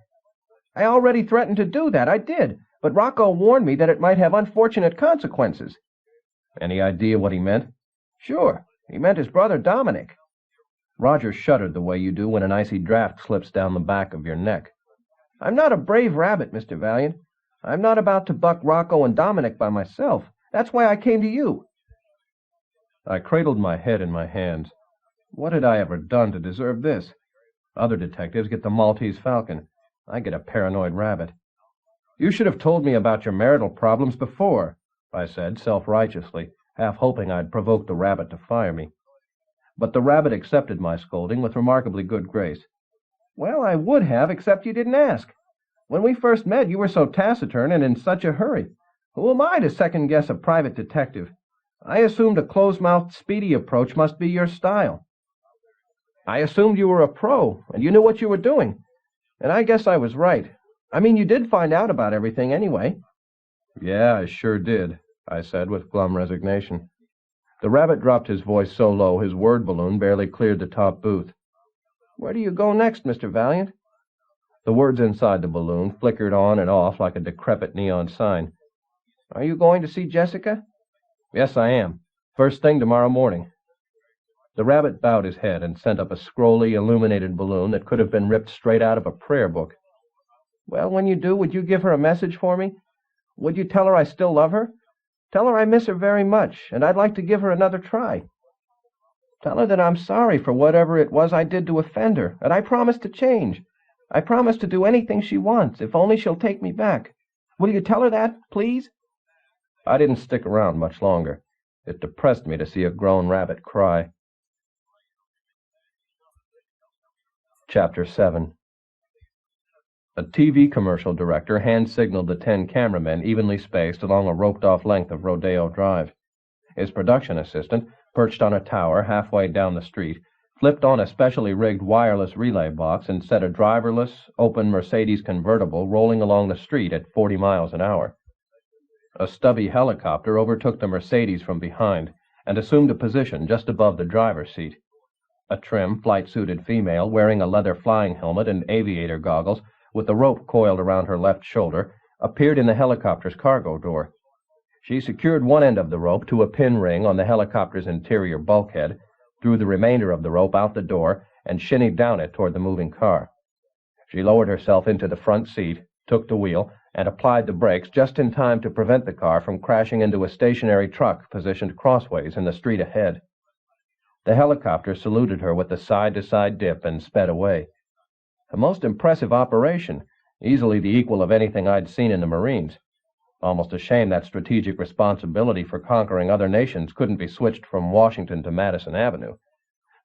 I already threatened to do that. I did. But Rocco warned me that it might have unfortunate consequences. Any idea what he meant? Sure. He meant his brother Dominic. Roger shuddered the way you do when an icy draft slips down the back of your neck. I'm not a brave rabbit, Mr. Valiant. I'm not about to buck Rocco and Dominic by myself. That's why I came to you. I cradled my head in my hands. What had I ever done to deserve this? Other detectives get the Maltese Falcon. I get a paranoid rabbit. You should have told me about your marital problems before, I said self-righteously, half hoping I'd provoke the rabbit to fire me. But the rabbit accepted my scolding with remarkably good grace. Well, I would have, except you didn't ask. When we first met, you were so taciturn and in such a hurry. Who am I to second-guess a private detective? I assumed a close-mouthed, speedy approach must be your style. I assumed you were a pro, and you knew what you were doing. And I guess I was right. I mean, you did find out about everything anyway. Yeah, I sure did, I said with glum resignation. The rabbit dropped his voice so low his word balloon barely cleared the top booth. Where do you go next, Mr. Valiant? The words inside the balloon flickered on and off like a decrepit neon sign. Are you going to see Jessica? Yes, I am. First thing tomorrow morning. The rabbit bowed his head and sent up a scrolly, illuminated balloon that could have been ripped straight out of a prayer book. Well, when you do, would you give her a message for me? Would you tell her I still love her? Tell her I miss her very much, and I'd like to give her another try. Tell her that I'm sorry for whatever it was I did to offend her, and I promise to change. I promise to do anything she wants, if only she'll take me back. Will you tell her that, please? I didn't stick around much longer. It depressed me to see a grown rabbit cry. Chapter 7. A TV commercial director hand-signaled the 10 cameramen evenly spaced along a roped-off length of Rodeo Drive. His production assistant, perched on a tower halfway down the street, flipped on a specially rigged wireless relay box and set a driverless, open Mercedes convertible rolling along the street at 40 miles an hour. A stubby helicopter overtook the Mercedes from behind and assumed a position just above the driver's seat. A trim, flight-suited female wearing a leather flying helmet and aviator goggles with the rope coiled around her left shoulder appeared in the helicopter's cargo door. She secured one end of the rope to a pin ring on the helicopter's interior bulkhead, threw the remainder of the rope out the door, and shinnied down it toward the moving car. She lowered herself into the front seat, took the wheel, and applied the brakes just in time to prevent the car from crashing into a stationary truck positioned crossways in the street ahead. The helicopter saluted her with a side-to-side dip and sped away. A most impressive operation, easily the equal of anything I'd seen in the Marines. Almost a shame that strategic responsibility for conquering other nations couldn't be switched from Washington to Madison Avenue.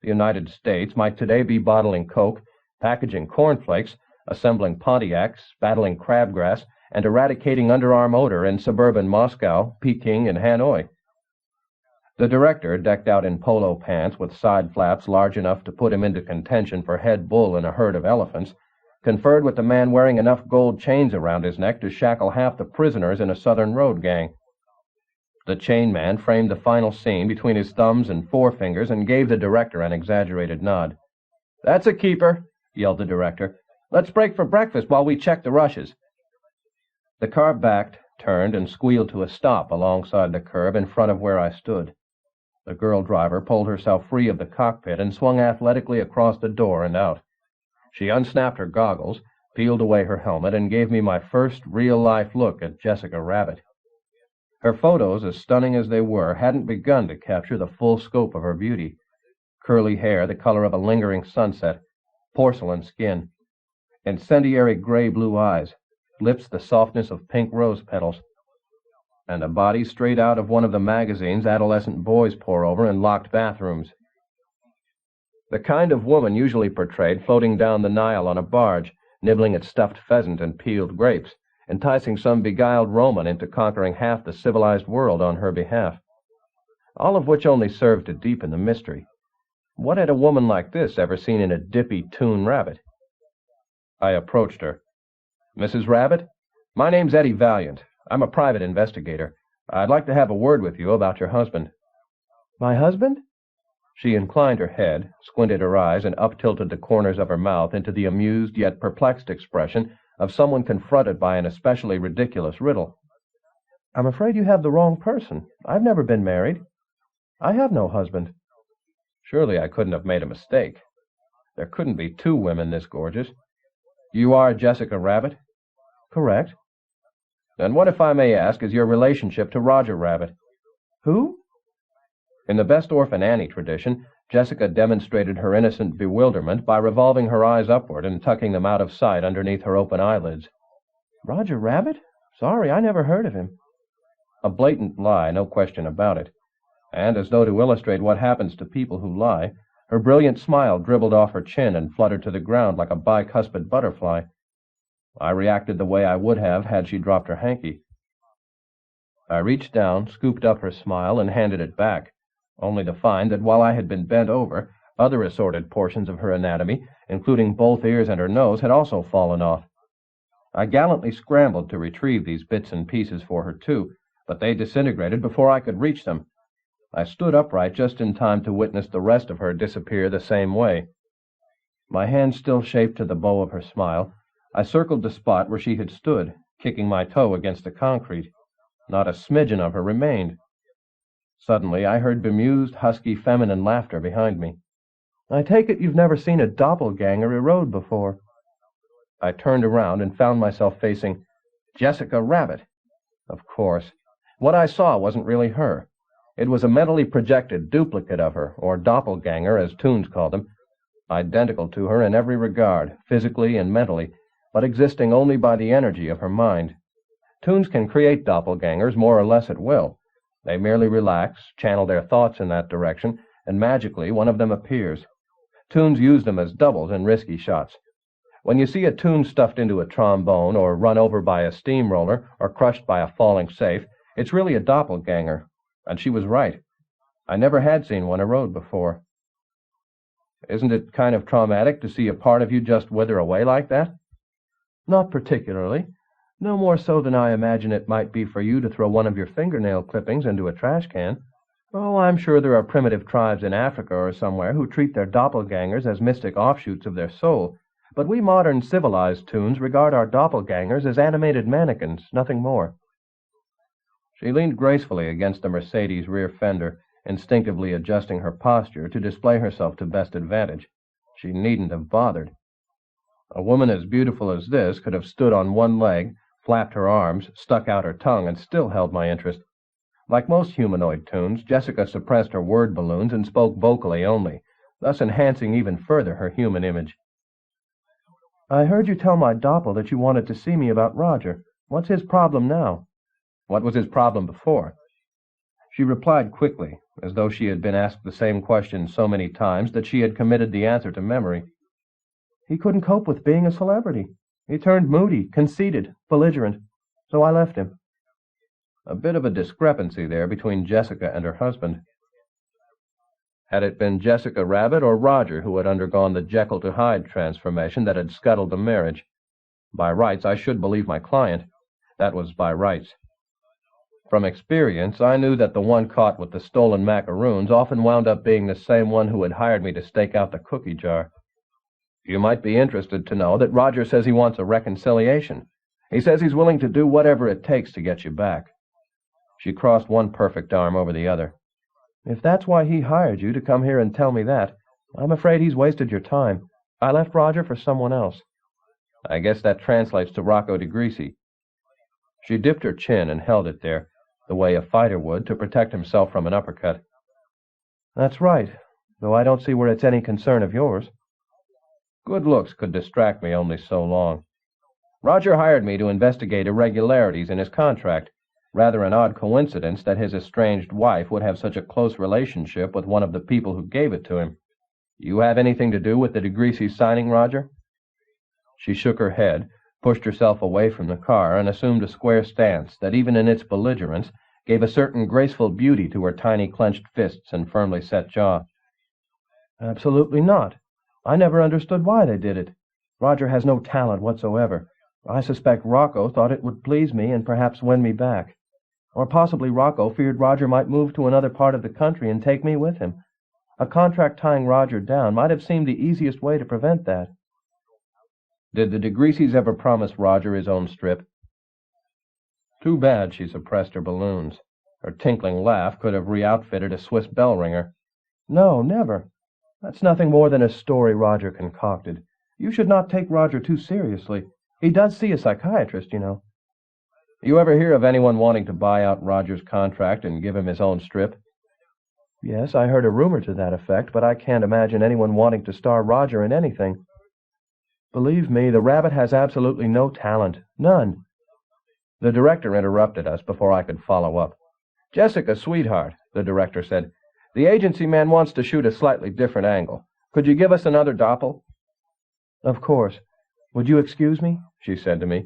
The United States might today be bottling Coke, packaging cornflakes, assembling Pontiacs, battling crabgrass, and eradicating underarm odor in suburban Moscow, Peking, and Hanoi. The director, decked out in polo pants with side flaps large enough to put him into contention for head bull in a herd of elephants, conferred with the man wearing enough gold chains around his neck to shackle half the prisoners in a Southern road gang. The chain man framed the final scene between his thumbs and forefingers and gave the director an exaggerated nod. "That's a keeper," yelled the director. "Let's break for breakfast while we check the rushes." The car backed, turned, and squealed to a stop alongside the curb in front of where I stood. The girl driver pulled herself free of the cockpit and swung athletically across the door and out. She unsnapped her goggles, peeled away her helmet, and gave me my first real-life look at Jessica Rabbit. Her photos, as stunning as they were, hadn't begun to capture the full scope of her beauty. Curly hair the color of a lingering sunset, porcelain skin, incendiary gray-blue eyes, lips the softness of pink rose petals, and a body straight out of one of the magazines adolescent boys pore over in locked bathrooms. The kind of woman usually portrayed floating down the Nile on a barge, nibbling at stuffed pheasant and peeled grapes, enticing some beguiled Roman into conquering half the civilized world on her behalf. All of which only served to deepen the mystery. What had a woman like this ever seen in a dippy Toon Rabbit? I approached her. "Mrs. Rabbit? My name's Eddie Valiant. I'm a private investigator. I'd like to have a word with you about your husband." My husband? She inclined her head, squinted her eyes, and up-tilted the corners of her mouth into the amused yet perplexed expression of someone confronted by an especially ridiculous riddle. I'm afraid you have the wrong person. I've never been married. I have no husband. Surely I couldn't have made a mistake. There couldn't be two women this gorgeous. You are Jessica Rabbit? Correct. Then what, if I may ask, is your relationship to Roger Rabbit? Who? In the best Orphan Annie tradition, Jessica demonstrated her innocent bewilderment by revolving her eyes upward and tucking them out of sight underneath her open eyelids. Roger Rabbit? Sorry, I never heard of him. A blatant lie, no question about it. And as though to illustrate what happens to people who lie, her brilliant smile dribbled off her chin and fluttered to the ground like a bicuspid butterfly. I reacted the way I would have had she dropped her hanky. I reached down, scooped up her smile, and handed it back, only to find that while I had been bent over, other assorted portions of her anatomy, including both ears and her nose, had also fallen off. I gallantly scrambled to retrieve these bits and pieces for her, too, but they disintegrated before I could reach them. I stood upright just in time to witness the rest of her disappear the same way. My hand still shaped to the bow of her smile, I circled the spot where she had stood, kicking my toe against the concrete. Not a smidgen of her remained. Suddenly I heard bemused, husky, feminine laughter behind me. I take it you've never seen a doppelganger erode before. I turned around and found myself facing Jessica Rabbit. Of course. What I saw wasn't really her. It was a mentally projected duplicate of her, or doppelganger, as Toons called them, identical to her in every regard, physically and mentally, but existing only by the energy of her mind. Toons can create doppelgangers more or less at will. They merely relax, channel their thoughts in that direction, and magically one of them appears. Toons use them as doubles in risky shots. When you see a Toon stuffed into a trombone, or run over by a steamroller, or crushed by a falling safe, it's really a doppelganger. And she was right. I never had seen one erode before. Isn't it kind of traumatic to see a part of you just wither away like that? Not particularly. No more so than I imagine it might be for you to throw one of your fingernail clippings into a trash can. Oh, I'm sure there are primitive tribes in Africa or somewhere who treat their doppelgangers as mystic offshoots of their soul, but we modern civilized Toons regard our doppelgangers as animated mannequins, nothing more. She leaned gracefully against the Mercedes' rear fender, instinctively adjusting her posture to display herself to best advantage. She needn't have bothered. A woman as beautiful as this could have stood on one leg, flapped her arms, stuck out her tongue, and still held my interest. Like most humanoid Toons, Jessica suppressed her word balloons and spoke vocally only, thus enhancing even further her human image. I heard you tell my doppel that you wanted to see me about Roger. What's his problem now? What was his problem before? She replied quickly, as though she had been asked the same question so many times that she had committed the answer to memory. He couldn't cope with being a celebrity. He turned moody, conceited, belligerent, so I left him. A bit of a discrepancy there between Jessica and her husband. Had it been Jessica Rabbit or Roger who had undergone the Jekyll to Hyde transformation that had scuttled the marriage? By rights, I should believe my client. That was by rights. From experience, I knew that the one caught with the stolen macaroons often wound up being the same one who had hired me to stake out the cookie jar. You might be interested to know that Roger says he wants a reconciliation. He says he's willing to do whatever it takes to get you back. She crossed one perfect arm over the other. If that's why he hired you to come here and tell me that, I'm afraid he's wasted your time. I left Roger for someone else. I guess that translates to Rocco DeGreasy. She dipped her chin and held it there, the way a fighter would to protect himself from an uppercut. That's right, though I don't see where it's any concern of yours. Good looks could distract me only so long. Roger hired me to investigate irregularities in his contract. Rather an odd coincidence that his estranged wife would have such a close relationship with one of the people who gave it to him. You have anything to do with the DeGreasy signing, Roger? She shook her head, pushed herself away from the car, and assumed a square stance that, even in its belligerence, gave a certain graceful beauty to her tiny clenched fists and firmly set jaw. Absolutely not. I never understood why they did it. Roger has no talent whatsoever. I suspect Rocco thought it would please me and perhaps win me back. Or possibly Rocco feared Roger might move to another part of the country and take me with him. A contract tying Roger down might have seemed the easiest way to prevent that. Did the DeGreasys ever promise Roger his own strip? Too bad she suppressed her balloons. Her tinkling laugh could have re-outfitted a Swiss bell ringer. No, never. That's nothing more than a story Roger concocted. You should not take Roger too seriously. He does see a psychiatrist, you know. You ever hear of anyone wanting to buy out Roger's contract and give him his own strip? Yes, I heard a rumor to that effect, but I can't imagine anyone wanting to star Roger in anything. Believe me, the rabbit has absolutely no talent. None. The director interrupted us before I could follow up. Jessica, sweetheart, the director said, the agency man wants to shoot a slightly different angle. Could you give us another doppel? Of course. Would you excuse me? She said to me.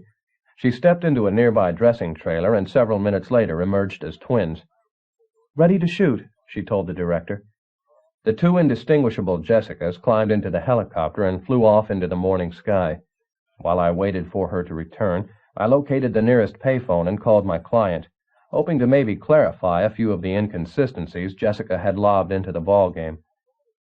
She stepped into a nearby dressing trailer and several minutes later emerged as twins. Ready to shoot, she told the director. The two indistinguishable Jessicas climbed into the helicopter and flew off into the morning sky. While I waited for her to return, I located the nearest payphone and called my client, hoping to maybe clarify a few of the inconsistencies Jessica had lobbed into the ballgame.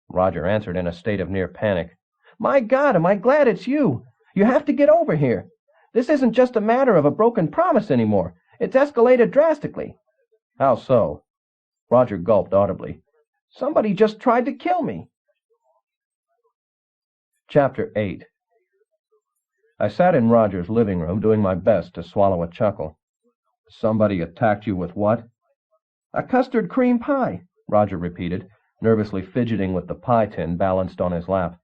Roger answered in a state of near panic. My God, am I glad it's you! You have to get over here. This isn't just a matter of a broken promise anymore. It's escalated drastically. How so? Roger gulped audibly. Somebody just tried to kill me. Chapter 8. I sat in Roger's living room doing my best to swallow a chuckle. Somebody attacked you with what? A custard cream pie, Roger repeated, nervously fidgeting with the pie tin balanced on his lap.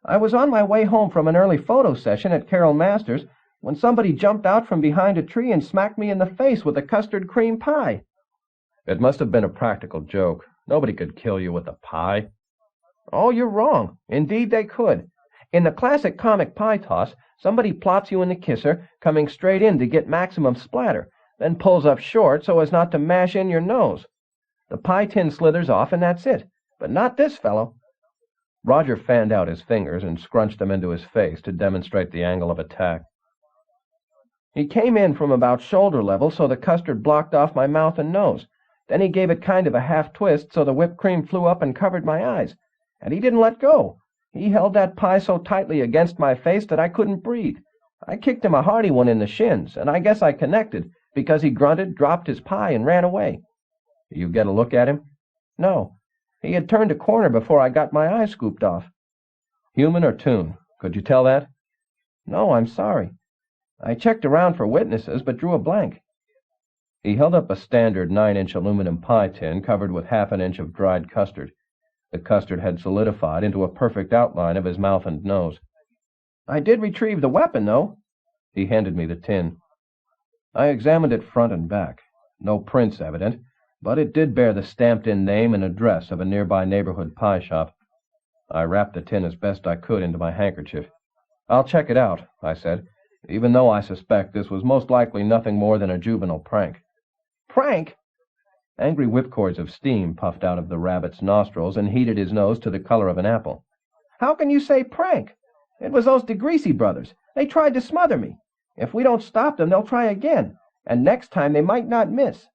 I was on my way home from an early photo session at Carol Masters when somebody jumped out from behind a tree and smacked me in the face with a custard cream pie. It must have been a practical joke. Nobody could kill you with a pie. Oh, you're wrong. Indeed they could. In the classic comic pie toss, somebody plots you in the kisser, coming straight in to get maximum splatter, then pulls up short so as not to mash in your nose. The pie tin slithers off and that's it. But not this fellow. Roger fanned out his fingers and scrunched them into his face to demonstrate the angle of attack. He came in from about shoulder level so the custard blocked off my mouth and nose. Then he gave it kind of a half twist so the whipped cream flew up and covered my eyes. And he didn't let go. He held that pie so tightly against my face that I couldn't breathe. I kicked him a hearty one in the shins, and I guess I connected, because he grunted, dropped his pie, and ran away. You get a look at him? No. He had turned a corner before I got my eyes scooped off. Human or toon? Could you tell that? No, I'm sorry. I checked around for witnesses, but drew a blank. He held up a standard 9-inch aluminum pie tin covered with half an inch of dried custard. The custard had solidified into a perfect outline of his mouth and nose. I did retrieve the weapon, though. He handed me the tin. I examined it front and back. No prints evident, but it did bear the stamped-in name and address of a nearby neighborhood pie shop. I wrapped the tin as best I could into my handkerchief. I'll check it out, I said, even though I suspect this was most likely nothing more than a juvenile prank. Prank? Angry whipcords of steam puffed out of the rabbit's nostrils and heated his nose to the color of an apple. How can you say prank? It was those DeGreasy brothers. They tried to smother me. If we don't stop them, they'll try again. And next time they might not miss.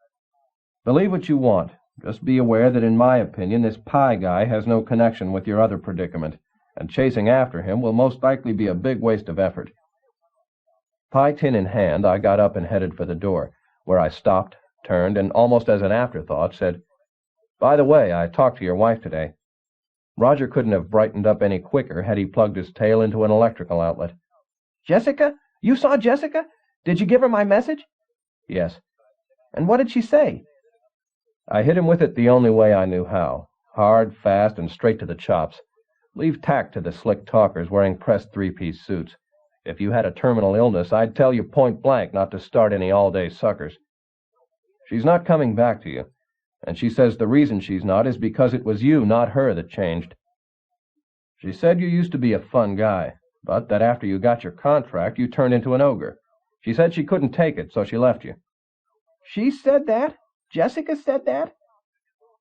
Believe what you want. Just be aware that in my opinion this pie guy has no connection with your other predicament, and chasing after him will most likely be a big waste of effort. Pie tin in hand, I got up and headed for the door, where I stopped, turned, and almost as an afterthought said, "By the way, I talked to your wife today." Roger couldn't have brightened up any quicker had he plugged his tail into an electrical outlet. Jessica? You saw Jessica? Did you give her my message? Yes. And what did she say? I hit him with it the only way I knew how. Hard, fast, and straight to the chops. Leave tact to the slick talkers wearing pressed three-piece suits. If you had a terminal illness, I'd tell you point blank not to start any all-day suckers. She's not coming back to you, and she says the reason she's not is because it was you, not her, that changed. She said you used to be a fun guy, but that after you got your contract, you turned into an ogre. She said she couldn't take it, so she left you. She said that? Jessica said that?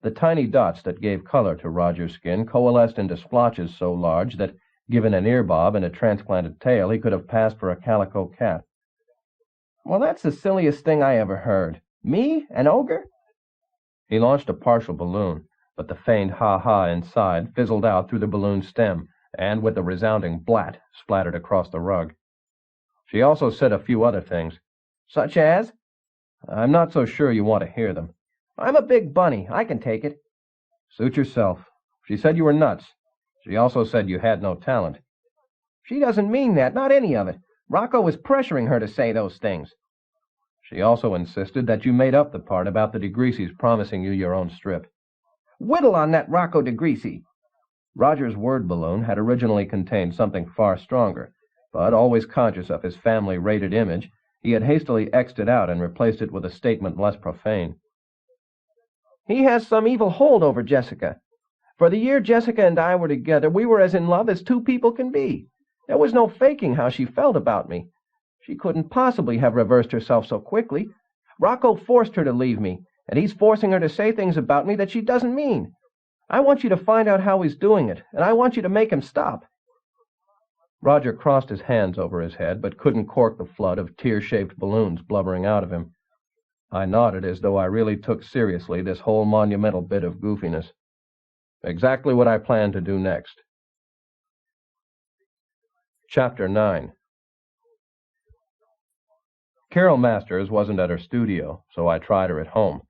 The tiny dots that gave color to Roger's skin coalesced into splotches so large that, given an ear bob and a transplanted tail, he could have passed for a calico cat. Well, that's the silliest thing I ever heard. Me? An ogre? He launched a partial balloon, but the faint ha-ha inside fizzled out through the balloon stem, and with a resounding blat, splattered across the rug. She also said a few other things. Such as? I'm not so sure you want to hear them. I'm a big bunny. I can take it. Suit yourself. She said you were nuts. She also said you had no talent. She doesn't mean that, not any of it. Rocco was pressuring her to say those things. She also insisted that you made up the part about the DeGreasy's promising you your own strip. Whittle on that Rocco DeGreasy! Roger's word balloon had originally contained something far stronger, but always conscious of his family-rated image, he had hastily X'd it out and replaced it with a statement less profane. He has some evil hold over Jessica. For the year Jessica and I were together, we were as in love as two people can be. There was no faking how she felt about me. She couldn't possibly have reversed herself so quickly. Rocco forced her to leave me, and he's forcing her to say things about me that she doesn't mean. I want you to find out how he's doing it, and I want you to make him stop. Roger crossed his hands over his head, but couldn't cork the flood of tear-shaped balloons blubbering out of him. I nodded as though I really took seriously this whole monumental bit of goofiness. Exactly what I planned to do next. Chapter 9. Carol Masters wasn't at her studio, so I tried her at home.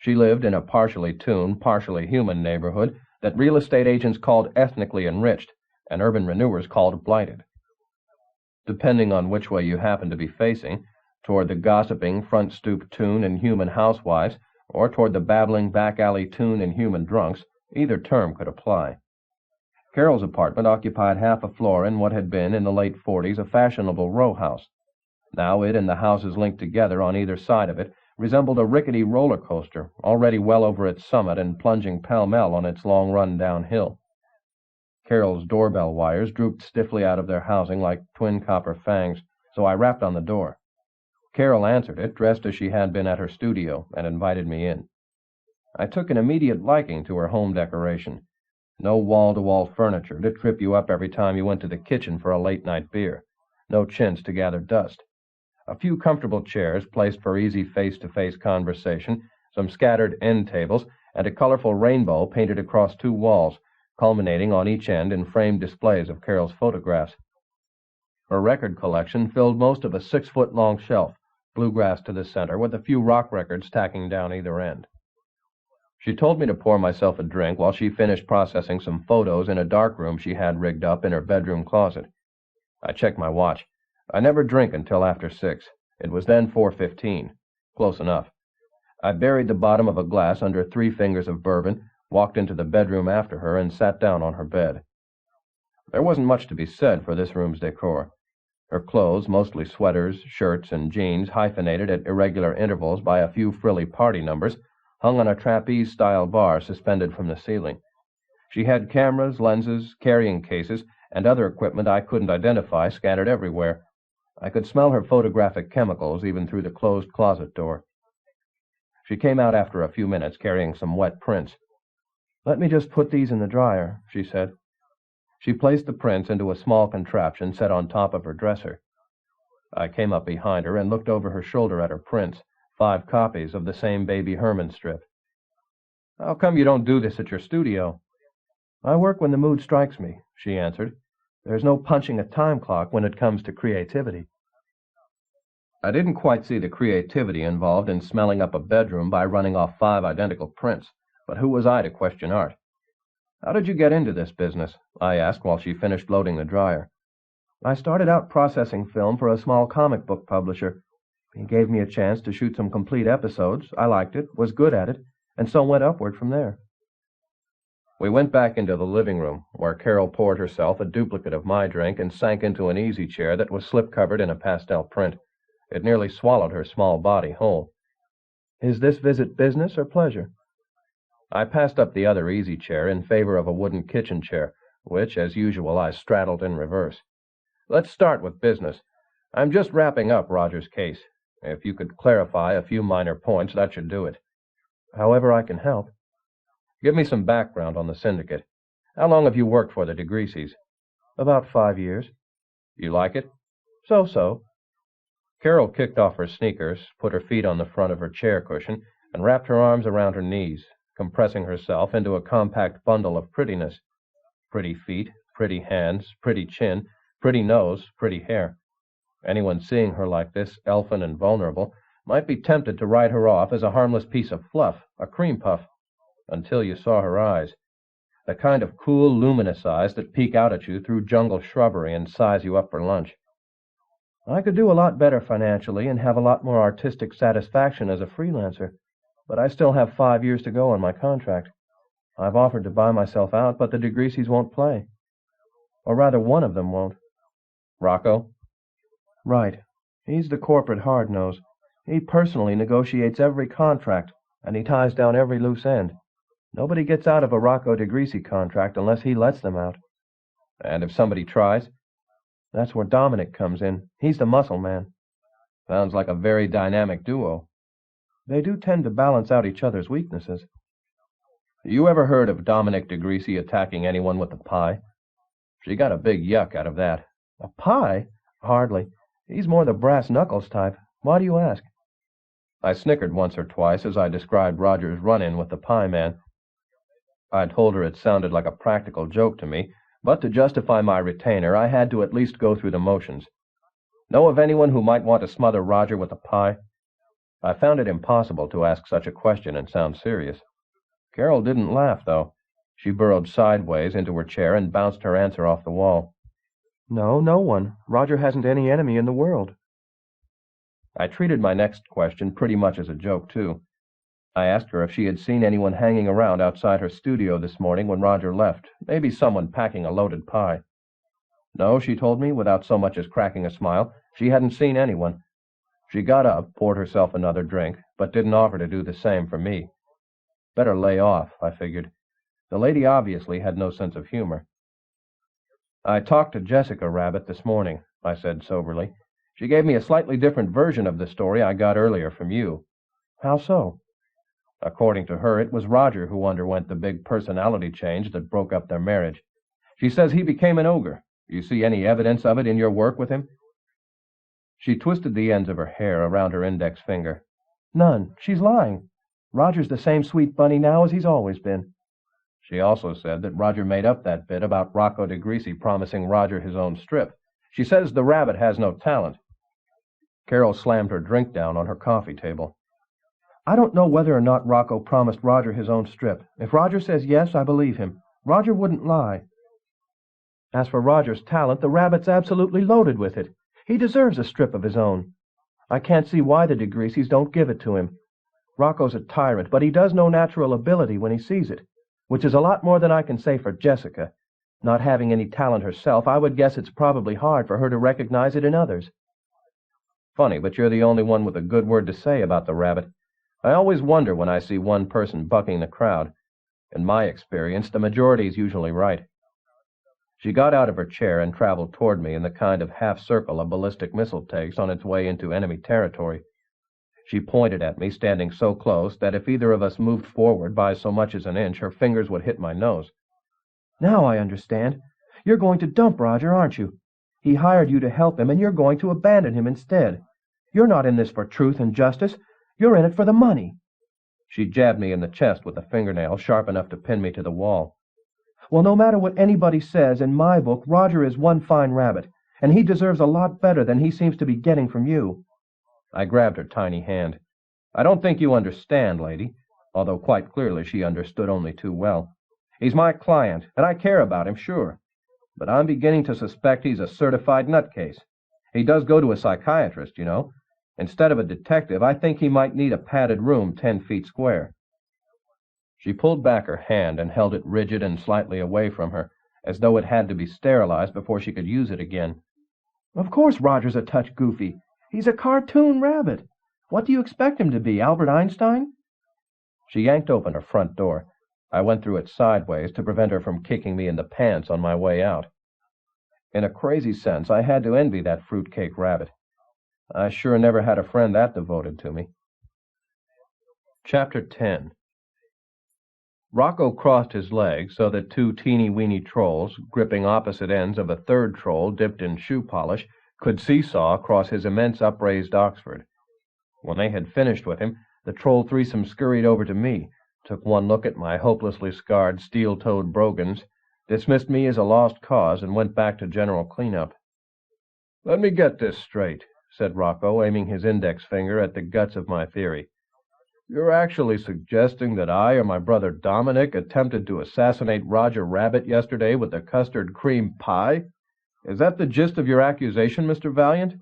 She lived in a partially toon, partially human neighborhood that real estate agents called ethnically enriched and urban renewers called blighted. Depending on which way you happen to be facing, toward the gossiping, front-stoop toon and human housewives, or toward the babbling, back-alley toon and human drunks, either term could apply. Carol's apartment occupied half a floor in what had been, in the late 40s, a fashionable row house. Now it and the houses linked together on either side of it resembled a rickety roller coaster, already well over its summit and plunging pell-mell on its long run downhill. Carol's doorbell wires drooped stiffly out of their housing like twin copper fangs, so I rapped on the door. Carol answered it, dressed as she had been at her studio, and invited me in. I took an immediate liking to her home decoration. No wall-to-wall furniture to trip you up every time you went to the kitchen for a late-night beer. No chintz to gather dust. A few comfortable chairs placed for easy face-to-face conversation, some scattered end tables, and a colorful rainbow painted across two walls, culminating on each end in framed displays of Carol's photographs. Her record collection filled most of a 6-foot-long shelf, bluegrass to the center, with a few rock records tacking down either end. She told me to pour myself a drink while she finished processing some photos in a darkroom she had rigged up in her bedroom closet. I checked my watch. I never drink until after 6. It was then 4:15. Close enough. I buried the bottom of a glass under 3 fingers of bourbon, walked into the bedroom after her, and sat down on her bed. There wasn't much to be said for this room's decor. Her clothes, mostly sweaters, shirts, and jeans, hyphenated at irregular intervals by a few frilly party numbers, hung on a trapeze-style bar suspended from the ceiling. She had cameras, lenses, carrying cases, and other equipment I couldn't identify scattered everywhere. I could smell her photographic chemicals even through the closed closet door. She came out after a few minutes carrying some wet prints. "Let me just put these in the dryer," she said. She placed the prints into a small contraption set on top of her dresser. I came up behind her and looked over her shoulder at her prints, 5 copies of the same Baby Herman strip. "How come you don't do this at your studio?" "I work when the mood strikes me," she answered. "There's no punching a time clock when it comes to creativity." I didn't quite see the creativity involved in smelling up a bedroom by running off 5 identical prints, but who was I to question art? "How did you get into this business?" I asked while she finished loading the dryer. "I started out processing film for a small comic book publisher. He gave me a chance to shoot some complete episodes. I liked it, was good at it, and so went upward from there." We went back into the living room, where Carol poured herself a duplicate of my drink and sank into an easy chair that was slip-covered in a pastel print. It nearly swallowed her small body whole. "Is this visit business or pleasure?" I passed up the other easy chair in favor of a wooden kitchen chair, which, as usual, I straddled in reverse. "Let's start with business. I'm just wrapping up Roger's case. If you could clarify a few minor points, that should do it." "However I can help." "Give me some background on the syndicate. How long have you worked for the DeGreasys?" "About 5 years." "You like it?" "So-so." Carol kicked off her sneakers, put her feet on the front of her chair cushion, and wrapped her arms around her knees, compressing herself into a compact bundle of prettiness. Pretty feet, pretty hands, pretty chin, pretty nose, pretty hair. Anyone seeing her like this, elfin and vulnerable, might be tempted to write her off as a harmless piece of fluff, a cream puff, until you saw her eyes. The kind of cool, luminous eyes that peek out at you through jungle shrubbery and size you up for lunch. I could do a lot better financially and have a lot more artistic satisfaction as a freelancer, but I still have 5 years to go on my contract. I've offered to buy myself out, but the DeGreasys won't play. Or rather, one of them won't. Rocco? Right. He's the corporate hard-nose. He personally negotiates every contract, and he ties down every loose end. Nobody gets out of a Rocco DeGreasy contract unless he lets them out. And if somebody tries? That's where Dominic comes in. He's the muscle man. Sounds like a very dynamic duo. They do tend to balance out each other's weaknesses. You ever heard of Dominic DeGreasy attacking anyone with a pie? She got a big yuck out of that. A pie? Hardly. He's more the brass knuckles type. Why do you ask? I snickered once or twice as I described Roger's run-in with the pie man. I told her it sounded like a practical joke to me, but to justify my retainer, I had to at least go through the motions. Know of anyone who might want to smother Roger with a pie? I found it impossible to ask such a question and sound serious. Carol didn't laugh, though. She burrowed sideways into her chair and bounced her answer off the wall. No, no one. Roger hasn't any enemy in the world. I treated my next question pretty much as a joke, too. I asked her if she had seen anyone hanging around outside her studio this morning when Roger left, maybe someone packing a loaded pie. No, she told me, without so much as cracking a smile, she hadn't seen anyone. She got up, poured herself another drink, but didn't offer to do the same for me. Better lay off, I figured. The lady obviously had no sense of humor. I talked to Jessica Rabbit this morning, I said soberly. She gave me a slightly different version of the story I got earlier from you. How so? According to her, it was Roger who underwent the big personality change that broke up their marriage. She says he became an ogre. You see any evidence of it in your work with him? She twisted the ends of her hair around her index finger. None. She's lying. Roger's the same sweet bunny now as he's always been. She also said that Roger made up that bit about Rocco DeGreasy promising Roger his own strip. She says the rabbit has no talent. Carol slammed her drink down on her coffee table. I don't know whether or not Rocco promised Roger his own strip. If Roger says yes, I believe him. Roger wouldn't lie. As for Roger's talent, the rabbit's absolutely loaded with it. He deserves a strip of his own. I can't see why the DeGreasys don't give it to him. Rocco's a tyrant, but he does know natural ability when he sees it, which is a lot more than I can say for Jessica. Not having any talent herself, I would guess it's probably hard for her to recognize it in others. Funny, but you're the only one with a good word to say about the rabbit. I always wonder when I see one person bucking the crowd. In my experience, the majority's usually right. She got out of her chair and traveled toward me in the kind of half-circle a ballistic missile takes on its way into enemy territory. She pointed at me, standing so close that if either of us moved forward by so much as an inch, her fingers would hit my nose. Now I understand. You're going to dump Roger, aren't you? He hired you to help him, and you're going to abandon him instead. You're not in this for truth and justice. You're in it for the money. She jabbed me in the chest with a fingernail sharp enough to pin me to the wall. Well, no matter what anybody says, in my book, Roger is one fine rabbit, and he deserves a lot better than he seems to be getting from you. I grabbed her tiny hand. I don't think you understand, lady, although quite clearly she understood only too well. He's my client, and I care about him, sure. But I'm beginning to suspect he's a certified nutcase. He does go to a psychiatrist, you know. Instead of a detective, I think he might need a padded room 10 feet square. She pulled back her hand and held it rigid and slightly away from her, as though it had to be sterilized before she could use it again. Of course Roger's a touch goofy. He's a cartoon rabbit. What do you expect him to be, Albert Einstein? She yanked open her front door. I went through it sideways to prevent her from kicking me in the pants on my way out. In a crazy sense, I had to envy that fruitcake rabbit. I sure never had a friend that devoted to me. Chapter 10. Rocco crossed his legs so that two teeny-weeny trolls, gripping opposite ends of a third troll dipped in shoe polish, could seesaw across his immense upraised Oxford. When they had finished with him, the troll threesome scurried over to me, took one look at my hopelessly scarred steel-toed brogans, dismissed me as a lost cause, and went back to general cleanup. "Let me get this straight," said Rocco, aiming his index finger at the guts of my theory. "You're actually suggesting that I or my brother Dominic attempted to assassinate Roger Rabbit yesterday with the custard cream pie? Is that the gist of your accusation, Mr. Valiant?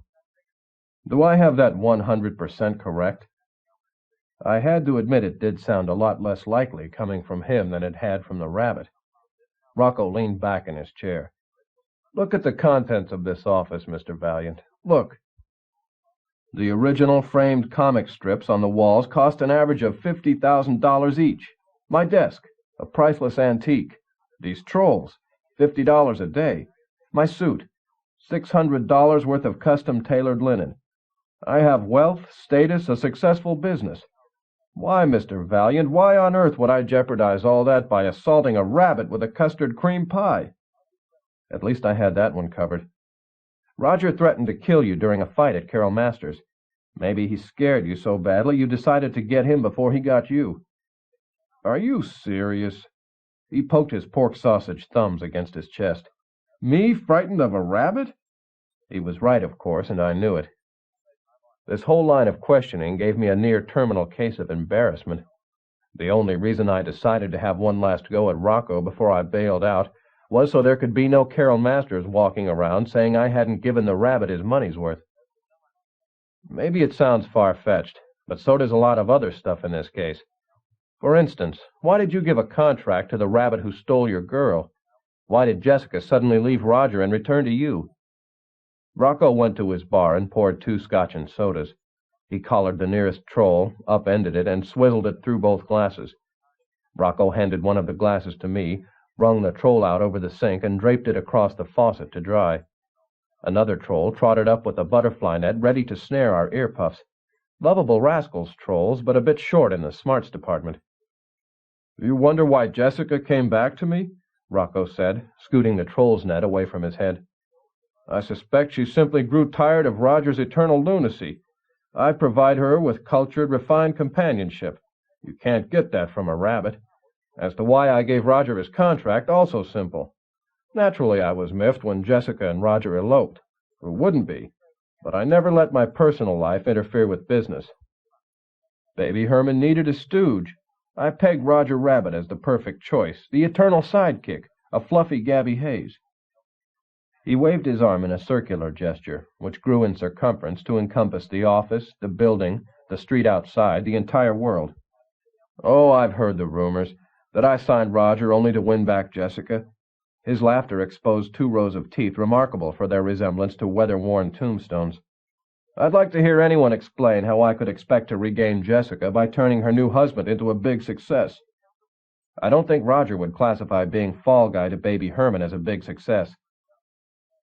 Do I have that 100% correct?" I had to admit it did sound a lot less likely coming from him than it had from the rabbit. Rocco leaned back in his chair. "Look at the contents of this office, Mr. Valiant. Look. The original framed comic strips on the walls cost an average of $50,000 each. My desk, a priceless antique. These trolls, $50 a day. My suit, $600 worth of custom-tailored linen. I have wealth, status, a successful business. Why, Mr. Valiant, why on earth would I jeopardize all that by assaulting a rabbit with a custard cream pie?" At least I had that one covered. "Roger threatened to kill you during a fight at Carol Masters. Maybe he scared you so badly you decided to get him before he got you." "Are you serious?" He poked his pork sausage thumbs against his chest. "Me frightened of a rabbit?" He was right, of course, and I knew it. This whole line of questioning gave me a near-terminal case of embarrassment. The only reason I decided to have one last go at Rocco before I bailed out was so there could be no Carol Masters walking around saying I hadn't given the rabbit his money's worth. Maybe it sounds far-fetched, but so does a lot of other stuff in this case. For instance, why did you give a contract to the rabbit who stole your girl? Why did Jessica suddenly leave Roger and return to you? Rocco went to his bar and poured 2 scotch and sodas. He collared the nearest troll, upended it, and swizzled it through both glasses. Rocco handed one of the glasses to me, wrung the troll out over the sink, and draped it across the faucet to dry. Another troll trotted up with a butterfly net ready to snare our ear-puffs. Lovable rascals, trolls, but a bit short in the smarts department. "You wonder why Jessica came back to me?" Rocco said, scooting the troll's net away from his head. "I suspect she simply grew tired of Roger's eternal lunacy. I provide her with cultured, refined companionship. You can't get that from a rabbit. As to why I gave Roger his contract, also simple. Naturally I was miffed when Jessica and Roger eloped. Who wouldn't be? But I never let my personal life interfere with business. Baby Herman needed a stooge. I pegged Roger Rabbit as the perfect choice, the eternal sidekick, a fluffy Gabby Hayes." He waved his arm in a circular gesture, which grew in circumference to encompass the office, the building, the street outside, the entire world. "Oh, I've heard the rumors, that I signed Roger only to win back Jessica." His laughter exposed 2 rows of teeth remarkable for their resemblance to weather-worn tombstones. "I'd like to hear anyone explain how I could expect to regain Jessica by turning her new husband into a big success. I don't think Roger would classify being fall guy to Baby Herman as a big success."